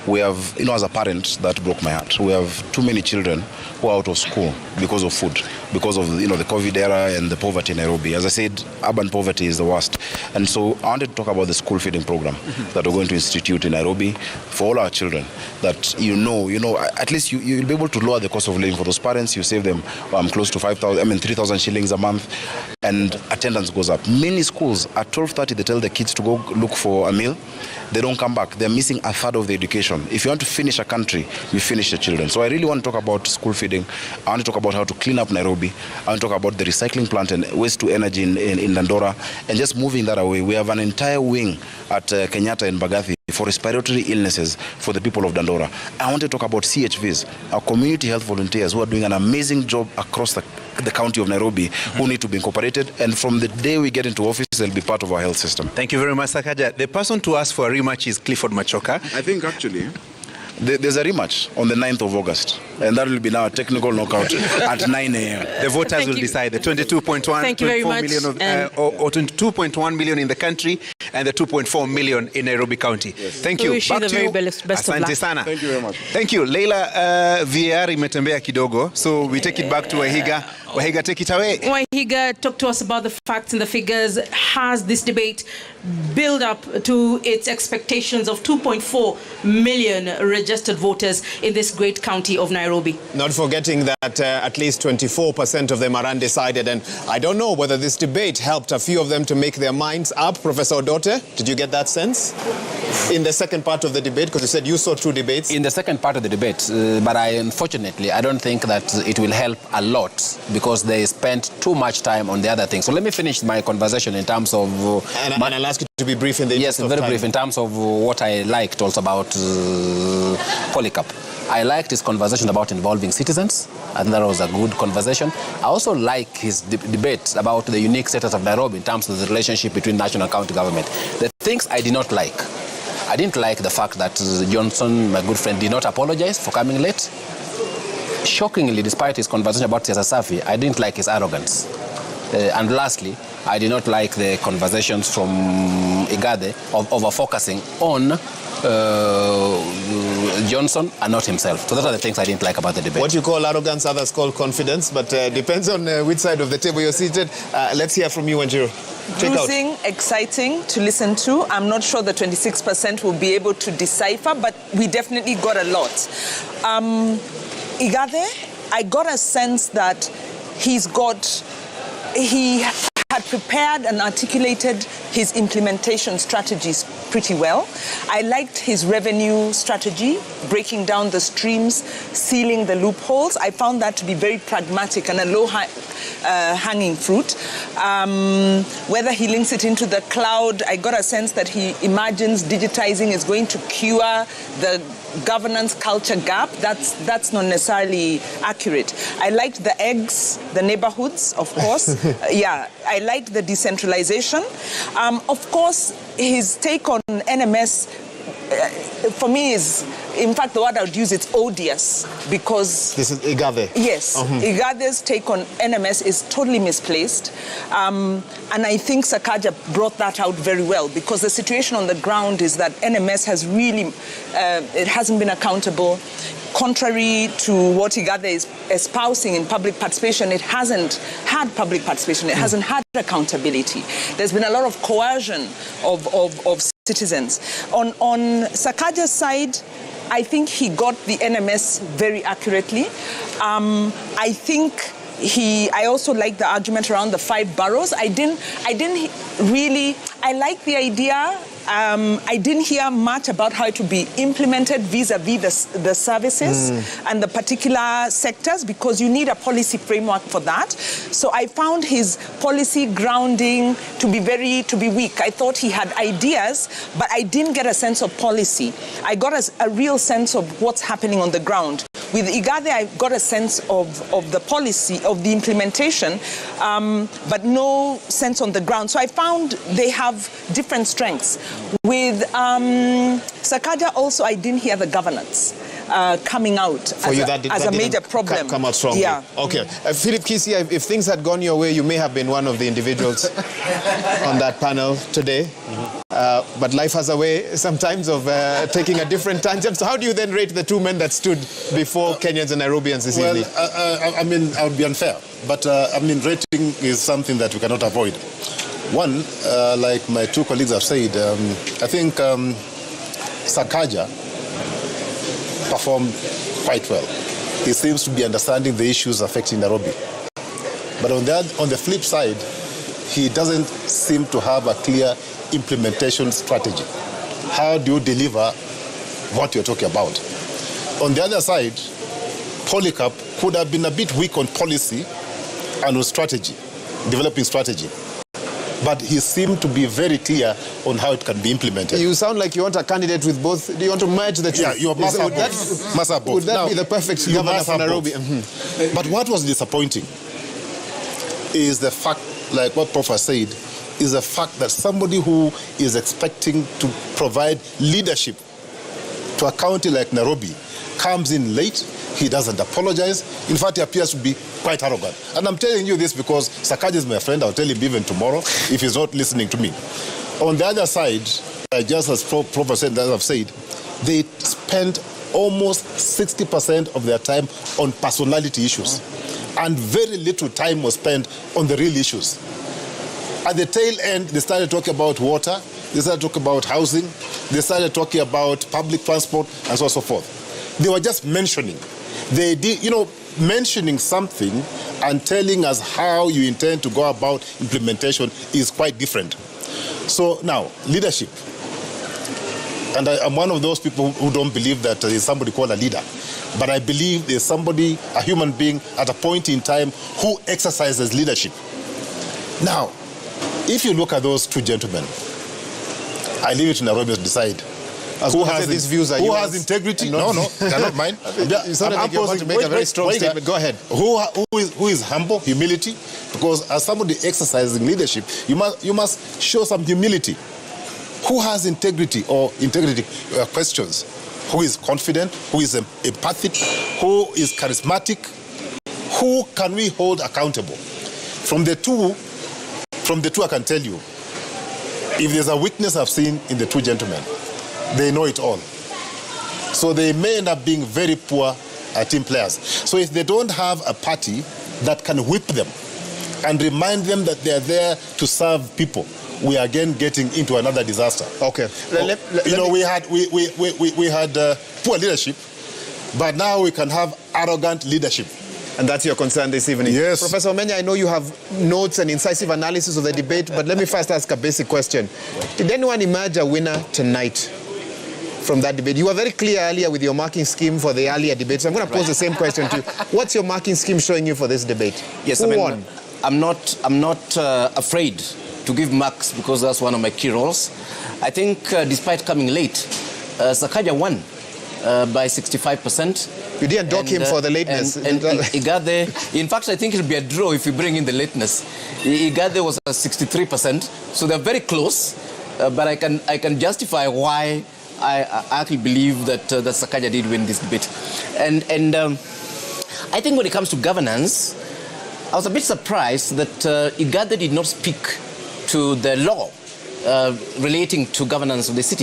We have, as a parent, that broke my heart. We have too many children who are out of school because of food, because of, the COVID era and the poverty in Nairobi. As I said, urban poverty is the worst. And so I wanted to talk about the school feeding program that we're going to institute in Nairobi for all our children, that, at least you'll be able to lower the cost of living for those parents. You save them close to 3,000 shillings a month, and attendance goes up. Many schools, at 12:30, they tell the kids to go look for a meal. They don't come back. They're missing a third of the education. If you want to finish a country, you finish the children. So I really want to talk about school feeding. I want to talk about how to clean up Nairobi. I want to talk about the recycling plant and waste to energy in Dandora, and just moving that away. We have an entire wing at Kenyatta and Igathe for respiratory illnesses for the people of Dandora. I want to talk about CHVs, our community health volunteers who are doing an amazing job across the county of Nairobi, who need to be incorporated. And from the day we get into office, they'll be part of our health system. Thank you very much, Sakaja. The person to ask for a rematch is Clifford Machoka. I think actually there's a rematch on the 9th of August, and that will be now a technical knockout at 9 a.m. The voters will decide. The 22.1 million in the country and the 2.4 million in Nairobi County. Yes. Thank you. We wish you the very best of luck. Asante sana. Thank you very much. Thank you. Leila, VAR imetembea kidogo, so we take it back to Wahiga. Wahiga, take it away. Wahiga, talk to us about the facts and the figures. Has this debate build up to its expectations of 2.4 million registered voters in this great county of Nairobi? Not forgetting that at least 24% of them are undecided, and I don't know whether this debate helped a few of them to make their minds up. Professor Odote, did you get that sense in the second part of the debate? Because you said you saw two debates. In the second part of the debate, but unfortunately, I don't think that it will help a lot because they spent too much time on the other things. So let me finish my conversation in terms of... and I'll ask you to be brief in the Yes, very brief in terms of what I liked also about Polycarp. I liked his conversation about involving citizens. I think that was a good conversation. I also like his debate about the unique status of Nairobi in terms of the relationship between national and county government. The things I did not like, I didn't like the fact that Johnson, my good friend, did not apologize for coming late. Shockingly, despite his conversation about Siasa Safi, I didn't like his arrogance. And lastly, I did not like the conversations from Igathe of over-focusing on Johnson and not himself. So those are the things I didn't like about the debate. What you call arrogance, others call confidence, but depends on which side of the table you're seated. Let's hear from you, Wanjiru. Bruising, exciting to listen to. I'm not sure the 26% will be able to decipher, but we definitely got a lot. Igathe, I got a sense that he had prepared and articulated his implementation strategies pretty well. I liked his revenue strategy, breaking down the streams, sealing the loopholes. I found that to be very pragmatic and a low-hanging fruit. Whether he links it into the cloud, I got a sense that he imagines digitizing is going to cure the governance culture gap. That's not necessarily accurate. I liked the eggs, the neighborhoods, of course. Yeah, I liked the decentralization. Of course, his take on NMS, for me, is, in fact, the word I would use, it's odious, because... This is Igathe. Yes. Igathe's take on NMS is totally misplaced. And I think Sakaja brought that out very well, because the situation on the ground is that NMS has really, it hasn't been accountable. Contrary to what Igathe is espousing in public participation, it hasn't had public participation. It hasn't had accountability. There's been a lot of coercion of citizens. On Sakaja's side, I think he got the NMS very accurately. I think I also like the argument around the 5 boroughs. I like the idea. I didn't hear much about how it would be implemented vis-a-vis the services and the particular sectors, because you need a policy framework for that. So I found his policy grounding to be weak. I thought he had ideas, but I didn't get a sense of policy. I got a real sense of what's happening on the ground. With Igathe, I got a sense of the policy, of the implementation, but no sense on the ground. So I found they have different strengths. With Sakaja also, I didn't hear the governance coming out as a major problem. Come out strongly. Yeah. Okay. Philip Kisia, if things had gone your way, you may have been one of the individuals on that panel today. But life has a way sometimes of taking a different tangent. So how do you then rate the two men that stood before Kenyans and Nairobians this evening? I mean, I would be unfair. But, I mean, rating is something that we cannot avoid. One, like my two colleagues have said, I think Sakaja performed quite well. He seems to be understanding the issues affecting Nairobi. But on the flip side, he doesn't seem to have a clear implementation strategy. How do you deliver what you're talking about? On the other side, Polycarp could have been a bit weak on policy and on strategy, developing strategy. But he seemed to be very clear on how it can be implemented. You sound like you want a candidate with both. Do you want to merge the two? Yeah, you must have both. Would that be the perfect governor for Nairobi? But what was disappointing is the fact, like what Prof said, is the fact that somebody who is expecting to provide leadership to a county like Nairobi comes in late. He doesn't apologize. In fact, he appears to be quite arrogant. And I'm telling you this because Sakaja is my friend. I'll tell him even tomorrow if he's not listening to me. On the other side, just as Prof said, as I've said, they spend almost 60% of their time on personality issues. And very little time was spent on the real issues. At the tail end, they started talking about water, they started talking about housing, they started talking about public transport, and so on and so forth. They were just mentioning. They did, mentioning something and telling us how you intend to go about implementation is quite different. So now, leadership. And I'm one of those people who don't believe that there is somebody called a leader. But I believe there's somebody, a human being, at a point in time who exercises leadership. Now, if you look at those two gentlemen, I leave it to Nairobi to decide. Who has integrity? No, they're not mine. You sounded like you're about to make a very strong statement. Go ahead. Who is humble, humility? Because as somebody exercising leadership, you must show some humility. Who has integrity or integrity questions? Who is confident? Who is empathic? Who is charismatic? Who can we hold accountable? From the two, I can tell you, if there's a weakness I've seen in the two gentlemen, they know it all. So they may end up being very poor team players. So if they don't have a party that can whip them and remind them that they are there to serve people, we are again getting into another disaster. Okay. We had poor leadership, but now we can have arrogant leadership. And that's your concern this evening. Yes. Professor Omenya, I know you have notes and incisive analysis of the debate, but let me first ask a basic question. Did anyone emerge a winner tonight from that debate? You were very clear earlier with your marking scheme for the earlier debates. I'm going to pose the same question to you. What's your marking scheme showing you for this debate? Yes, Who won? I'm not afraid to give marks because that's one of my key roles. I think despite coming late, Sakaja won by 65%. You didn't dock him for the lateness. And Igathe, in fact, I think it'll be a draw if you bring in the lateness. Igathe was at 63%, so they're very close. But I can justify why I actually believe that Sakaja did win this debate. And I think when it comes to governance, I was a bit surprised that Igathe did not speak to the law relating to governance of the city.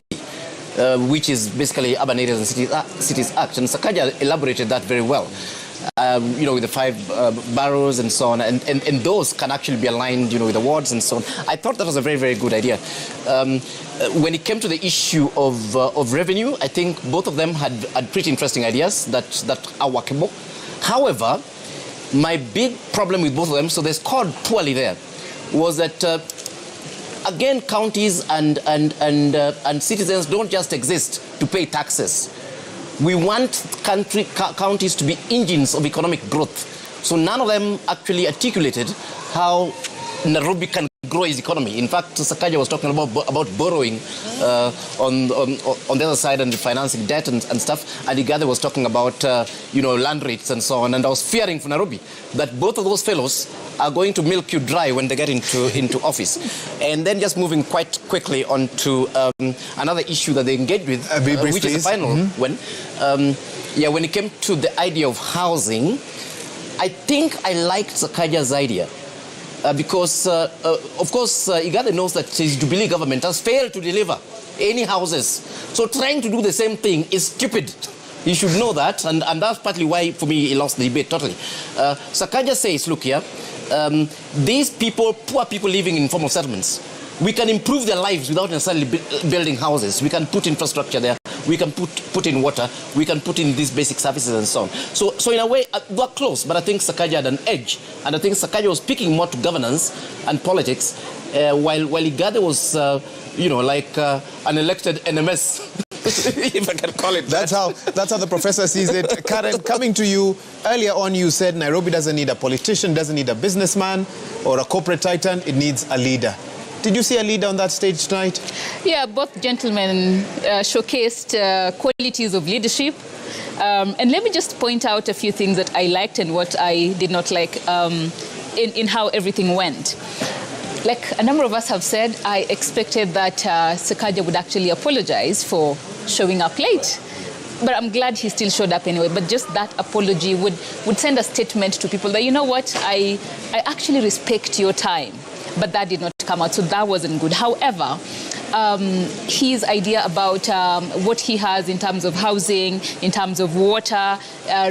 Which is basically Urban Areas and Cities Act. And Sakaja elaborated that very well, with the 5 boroughs and so on. And those can actually be aligned, with the wards and so on. I thought that was a very, very good idea. When it came to the issue of revenue, I think both of them had pretty interesting ideas that are workable. However, my big problem with both of them, so they scored poorly there, was that again, counties and citizens don't just exist to pay taxes. We want counties to be engines of economic growth. So none of them actually articulated how Nairobi can grow its economy. In fact, Sakaja was talking about borrowing on the other side and financing debt and stuff. And Igathe was talking about land rates and so on. And I was fearing for Nairobi that both of those fellows are going to milk you dry when they get into office. And then just moving quite quickly on to another issue that they engaged with, which is the final one. When it came to the idea of housing, I think I liked Sakaja's idea. Because, of course, Igathe knows that his Jubilee government has failed to deliver any houses. So trying to do the same thing is stupid. You should know that, and that's partly why, for me, he lost the debate totally. Sakaja says, look here, these people, poor people living in formal settlements, we can improve their lives without necessarily building houses. We can put infrastructure there. We can put in water. We can put in these basic services and so on. So in a way, we're close, but I think Sakaja had an edge. And I think Sakaja was speaking more to governance and politics, while Igathe was, like an elected NMS. If I can call it that's how the professor sees it. Karen, coming to you, earlier on you said Nairobi doesn't need a politician, doesn't need a businessman or a corporate titan, it needs a leader. Did you see a leader on that stage tonight? Yeah, both gentlemen showcased qualities of leadership. And let me just point out a few things that I liked and what I did not like in how everything went. Like a number of us have said, I expected that Sakaja would actually apologize for showing up late. But I'm glad he still showed up anyway. But just that apology would send a statement to people that, you know what, I actually respect your time. But that did not come out, so that wasn't good. However, his idea about what he has in terms of housing, in terms of water,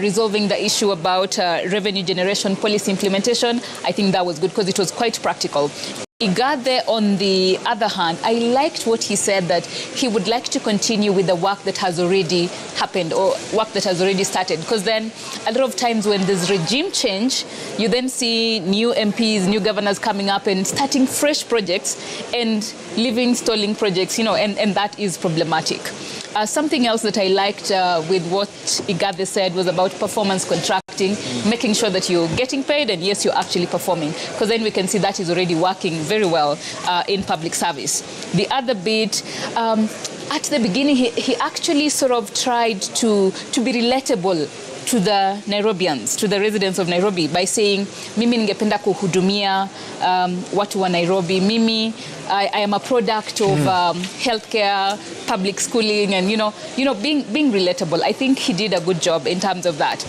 resolving the issue about revenue generation policy implementation, I think that was good because it was quite practical. Igathe, on the other hand, I liked what he said, that he would like to continue with the work that has already happened or work that has already started. Because then a lot of times when there's regime change, you then see new MPs, new governors coming up and starting fresh projects and leaving stalling projects, and that is problematic. Something else that I liked with what Igathe said was about performance contracting, making sure that you're getting paid and yes, you're actually performing, because then we can see that is already working very well in public service. The other bit, at the beginning, he actually sort of tried to be relatable to the Nairobians, to the residents of Nairobi, by saying, mimi ningependa kuhudumia watu wa Nairobi. Mimi, I am a product of healthcare, public schooling, and being relatable. I think he did a good job in terms of that.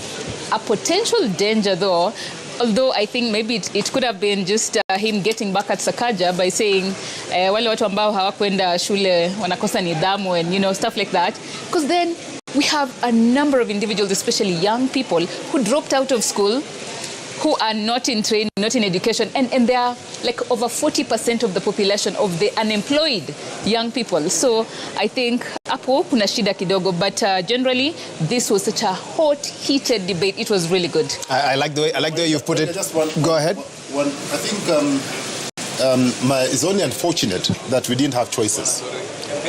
A potential danger, though, although I think maybe it could have been just him getting back at Sakaja by saying wale watu ambao hawakwenda shule wanakosa nidhamu and stuff like that, because then we have a number of individuals, especially young people, who dropped out of school, who are not in training, not in education, and they are like over 40% of the population of the unemployed young people. So I think hapo kuna shida kidogo, but generally this was such a hot, heated debate. It was really good. I like the way you've put it. Just one. Go ahead. I think it's only unfortunate that we didn't have choices.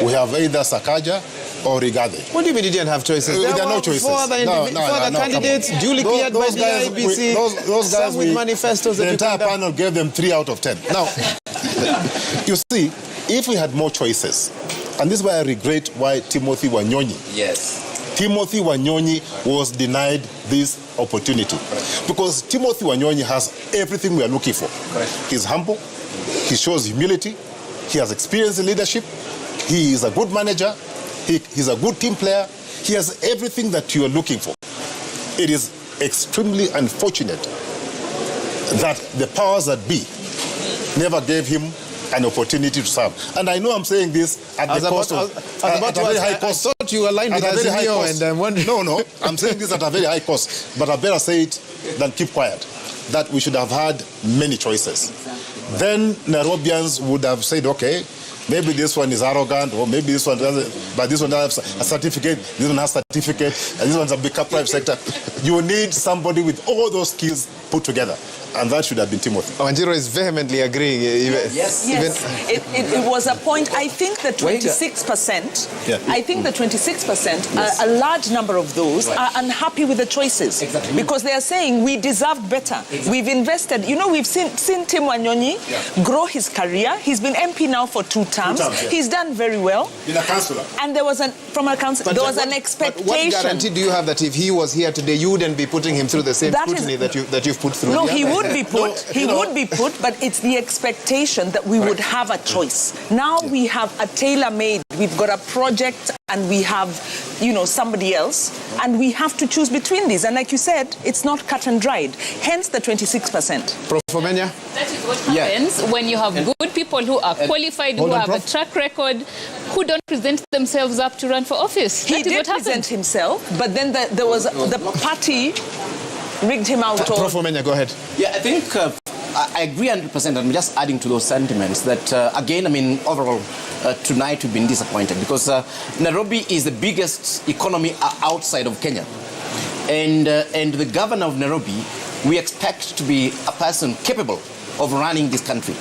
We have either Sakaja or Igathe. What do you mean you didn't have choices? There are no choices. Four other candidates, duly cleared by the IBC, those guys with manifestos. The entire panel gave them 3 out of 10. Now, you see, if we had more choices, and this is why I regret why Timothy Wanyonyi. Yes. Timothy Wanyonyi was denied this opportunity. Because Timothy Wanyonyi has everything we are looking for. Correct. He's humble, he shows humility, he has experience in leadership, he is a good manager, he's a good team player, he has everything that you are looking for. It is extremely unfortunate that the powers that be never gave him an opportunity to serve. And I know I'm saying this at the cost of a very high cost. I thought you aligned with Azimio. No, I'm saying this at a very high cost. But I better say it than keep quiet. That we should have had many choices. Then Nairobians would have said, okay, maybe this one is arrogant, or maybe this one doesn't, but this one has a certificate, this one has a certificate, and this one's a big private sector. You need somebody with all those skills put together. And that should have been Timothy. Wanjiru is vehemently agreeing. Yes. It was a point. I think the 26%, I think the 26%, a large number of those are unhappy with the choices. Exactly. Because they are saying we deserved better. Exactly. We've invested. You know, we've seen Tim Wanyonyi grow his career. He's been MP now for 2 terms. He's done very well. Been a councillor. And there was an expectation. But what guarantee do you have that if he was here today, you wouldn't be putting him through the same scrutiny that you've put through? No, he would be put. He would be put, but it's the expectation that we would have a choice. Now we have a tailor-made. We've got a project, and we have, somebody else, and we have to choose between these. And like you said, it's not cut and dried. Hence the 26%. Prof. Omenya? That is what happens when you have good people who are qualified, who have a track record, who don't present themselves up to run for office. He did present himself, but then there was the party rigged him out. Prof. Omenya, go ahead. Yeah, I think I agree 100%. I'm just adding to those sentiments that, again, overall, tonight we've been disappointed because Nairobi is the biggest economy outside of Kenya. And the governor of Nairobi, we expect to be a person capable of running this country.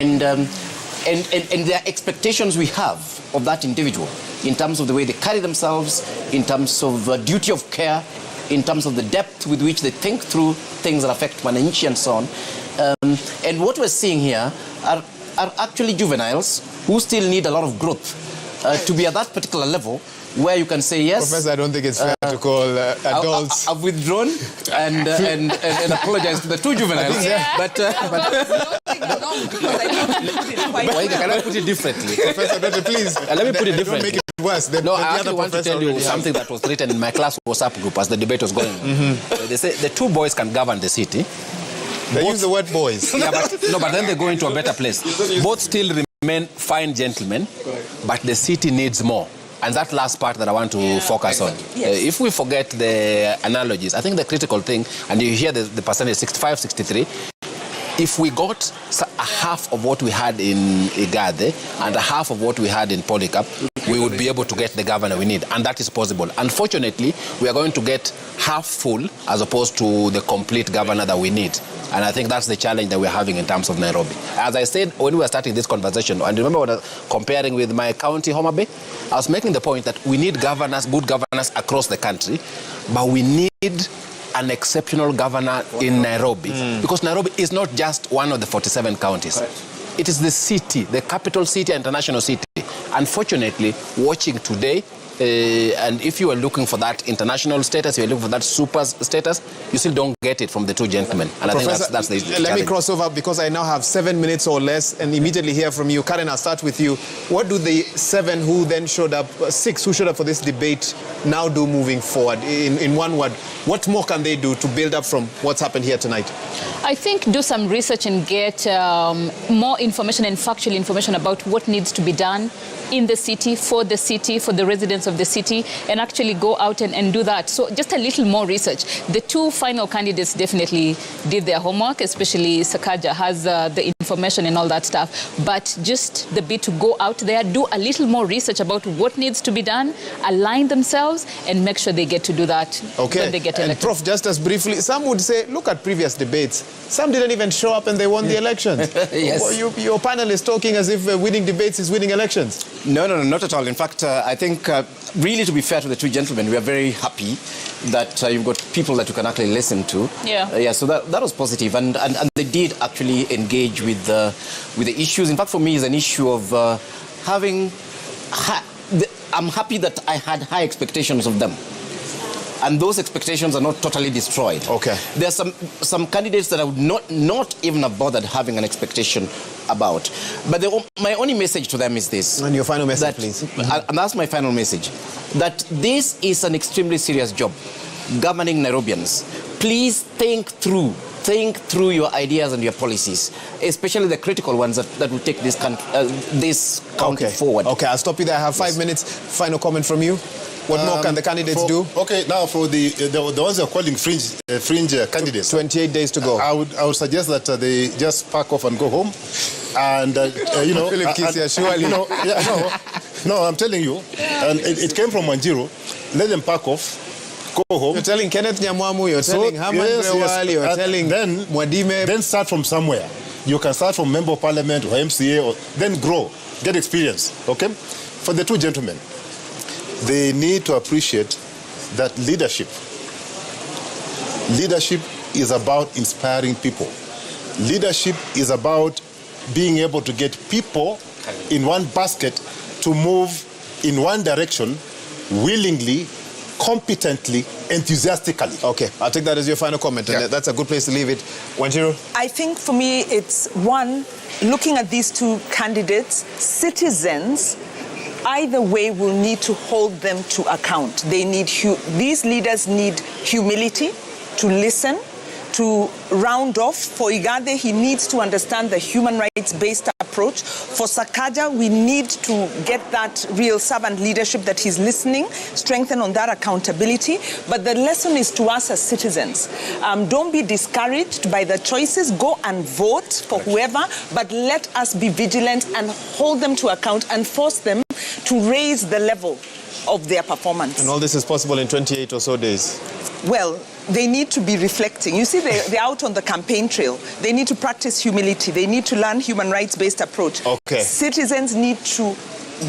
And the expectations we have of that individual in terms of the way they carry themselves, in terms of duty of care, in terms of the depth with which they think through things that affect Wananchi and so on. And what we're seeing here are actually juveniles who still need a lot of growth to be at that particular level where you can say yes. Professor, I don't think it's fair to call adults. I've withdrawn and apologize to the 2 juveniles. But can I put it differently? Professor Debate, please. Let me put it differently. Don't make it worse. No, I actually want to tell you something that was written in my class WhatsApp group as the debate was going on. They say the 2 boys can govern the city. They use the word boys. But then they go into a better place. Both still remain fine gentlemen, but the city needs more. And that last part that I want to focus on. If we forget the analogies, I think the critical thing, and you hear the percentage 65, 63, if we got a half of what we had in Igathe and a half of what we had in Polycarp, we would be able to get the governor we need, and that is possible. Unfortunately, we are going to get half full as opposed to the complete governor that we need. And I think that's the challenge that we're having in terms of Nairobi. As I said when we were starting this conversation, and remember when I was comparing with my county, Homa Bay, I was making the point that we need governors, good governors across the country, but we need an exceptional governor in Nairobi. Because Nairobi is not just one of the 47 counties. It is the city, the capital city, international city. Unfortunately, watching today, and if you are looking for that international status, you are looking for that super status, you still don't get it from the 2 gentlemen. And Professor, I think that's the challenge. Let me cross over because I now have 7 minutes or less and immediately hear from you. Karen, I'll start with you. What do the 7 who then showed up, 6 who showed up for this debate now do moving forward? In one word, what more can they do to build up from what's happened here tonight? I think do some research and get more information and factual information about what needs to be done in the city, for the residents of the city, and actually go out and do that. So just a little more research. The 2 final candidates definitely did their homework, especially Sakaja has the information and all that stuff. But just the bit to go out there, do a little more research about what needs to be done, align themselves, and make sure they get to do that when they get elected. And Prof, just as briefly, some would say, look at previous debates. Some didn't even show up and they won the elections. Yes. Your panel is talking as if winning debates is winning elections. No, not at all. In fact, I think, really, to be fair to the 2 gentlemen, we are very happy that you've got people that you can actually listen to. So that was positive. And they did actually engage with the issues. In fact, for me, it's an issue of I'm happy that I had high expectations of them. And those expectations are not totally destroyed. There are some candidates that I would not even have bothered having an expectation about. But my only message to them is this. And your final message, please. And that's my final message. That this is an extremely serious job, governing Nairobians. Please think through your ideas and your policies, especially the critical ones that will take this county forward. I'll stop you there. I have 5 minutes. Final comment from you. What more can the candidates do? Now for the ones who are calling fringe candidates. 28 days to go. I would suggest that they just pack off and go home. And, Philip Kisia, surely. No, I'm telling you. And it came from Wanjiru. Let them pack off, go home. You're telling Kenneth Nyamwamu, you're telling Herman Grewal, you're telling Mwadime. Then start from somewhere. You can start from Member of Parliament or MCA, or then grow, get experience, okay? For the two gentlemen, they need to appreciate that leadership is about inspiring people. Leadership is about being able to get people in one basket to move in one direction willingly, competently, enthusiastically. Okay, I'll take that as your final comment, and that's a good place to leave it. Wanjiru? I think for me, it's one, looking at these two candidates, citizens, either way will need to hold them to account. They need, these leaders need humility to listen, to round off. For Igathe, he needs to understand the human rights-based approach. For Sakaja, we need to get that real servant leadership that he's listening, strengthen on that accountability. But the lesson is to us as citizens. Don't be discouraged by the choices. Go and vote for whoever, but let us be vigilant and hold them to account and force them to raise the level of their performance. And all this is possible in 28 or so days. Well, they need to be reflecting. You see, they're out on the campaign trail. They need to practice humility. They need to learn human rights-based approach. Okay. Citizens need to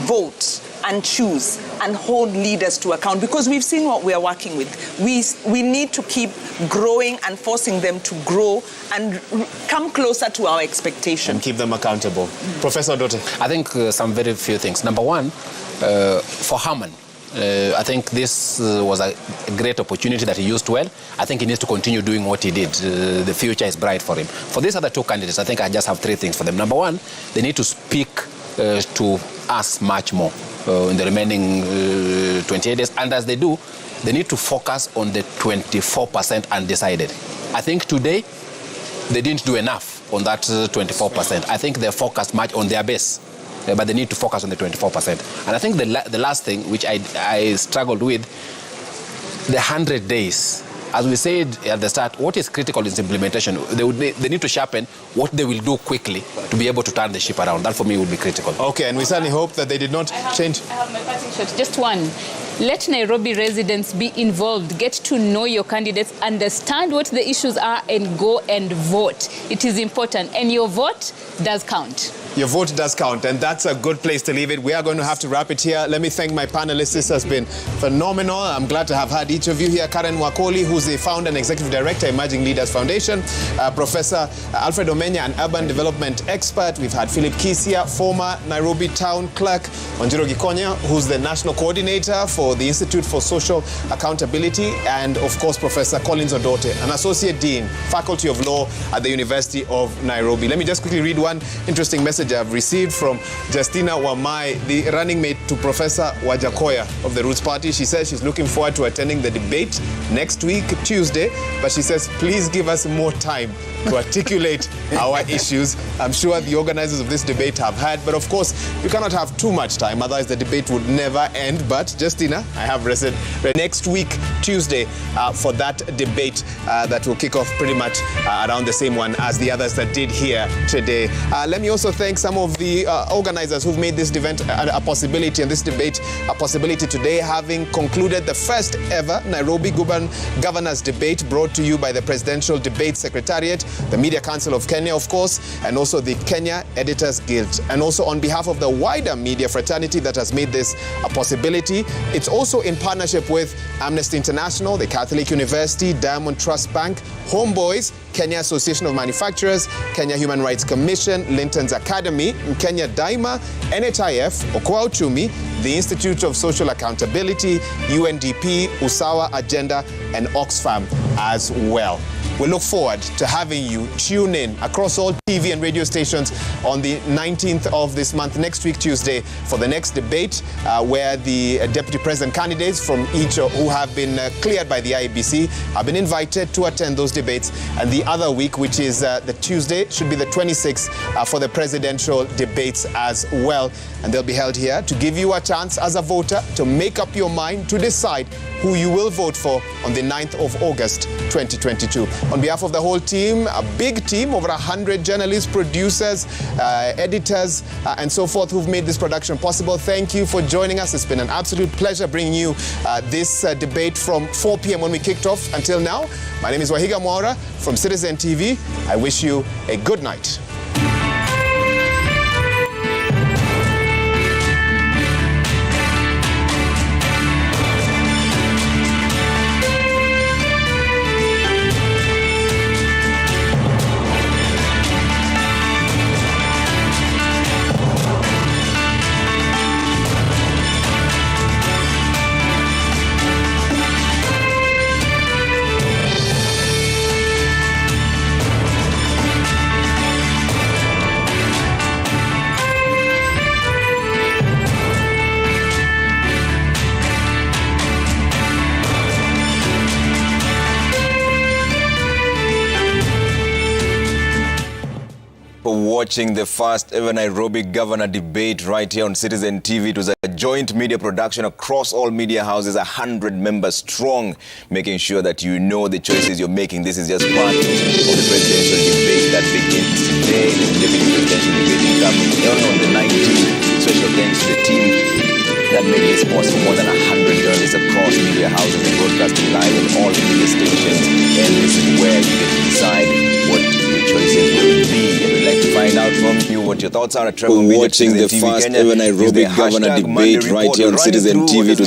vote and choose and hold leaders to account, because we've seen what we are working with. We need to keep growing and forcing them to grow and come closer to our expectations. And keep them accountable. Professor Dote. I think some very few things. Number one, for Herman, I think this was a great opportunity that he used well. I think he needs to continue doing what he did. The future is bright for him. For these other two candidates, I think I just have three things for them. Number one, they need to speak to us much more in the remaining 28 days. And as they do, they need to focus on the 24% undecided. I think today, they didn't do enough on that 24%. I think they focused much on their base. But they need to focus on the 24%. And I think the last thing, which I struggled with, the 100 days. As we said at the start, what is critical is implementation. They need to sharpen what they will do quickly to be able to turn the ship around. That, for me, would be critical. Okay, and we certainly hope that they did not change. I have my parting shot. Just one. Let Nairobi residents be involved. Get to know your candidates, understand what the issues are, and go and vote. It is important, and your vote does count. Your vote does count, and that's a good place to leave it. We are going to have to wrap it here. Let me thank my panelists. This has been phenomenal. I'm glad to have had each of you here. Karen Wakoli, who's the founder and executive director, Emerging Leaders Foundation. Professor Alfred Omenya, an urban development expert. We've had Philip Kisia, former Nairobi town clerk. Wanjiru Gikonya, who's the national coordinator for the Institute for Social Accountability. And, of course, Professor Collins Odote, an associate dean, Faculty of Law at the University of Nairobi. Let me just quickly read one interesting message I've received from Justina Wamai, the running mate to Professor Wajakoya of the Roots Party. She says she's looking forward to attending the debate next week, Tuesday, but she says, please give us more time to articulate our issues. I'm sure the organizers of this debate have had, but of course, we cannot have too much time, otherwise the debate would never end. But Justina, I have rested next week, Tuesday, for that debate that will kick off pretty much around the same one as the others that did here today. Let me also thank some of the organizers who've made this event a possibility and this debate a possibility today, having concluded the first ever Nairobi Governor's Debate, brought to you by the Presidential Debate Secretariat, the Media Council of Kenya, of course, and also the Kenya Editors Guild. And also on behalf of the wider media fraternity that has made this a possibility, it's also in partnership with Amnesty International, the Catholic University, Diamond Trust Bank, Homeboys, Kenya Association of Manufacturers, Kenya Human Rights Commission, Linton's Academy, Kenya Daima, NHIF, Okoa Uchumi, the Institute of Social Accountability, UNDP, Usawa Agenda, and Oxfam as well. We look forward to having you tune in across all TV and radio stations on the 19th of this month, next week, Tuesday, for the next debate, where the deputy president candidates from each who have been cleared by the IEBC have been invited to attend those debates. And the other week, which is the Tuesday, should be the 26th for the presidential debates as well. And they'll be held here to give you a chance as a voter to make up your mind to decide who you will vote for on the 9th of August 2022. On behalf of the whole team, a big team, over 100 journalists, producers, editors, and so forth who've made this production possible, thank you for joining us. It's been an absolute pleasure bringing you this debate from 4 p.m. when we kicked off until now. My name is Wahiga Mwaura from Citizen TV. I wish you a good night. Watching the first ever Nairobi Governor Debate right here on Citizen TV. It was a joint media production across all media houses, 100 members strong, making sure that you know the choices you're making. This is just part of the presidential debate that begins today. The deputy presidential debate coming on the 19th. Special thanks to the team that made this possible. More than 100 journalists across media houses and broadcasting live on all the media stations. And this is where you get to decide what your choices will be. And we'd like to find out from you what your thoughts are at Trevor. Watching the first ever Nairobi Governor Debate right here on Citizen TV.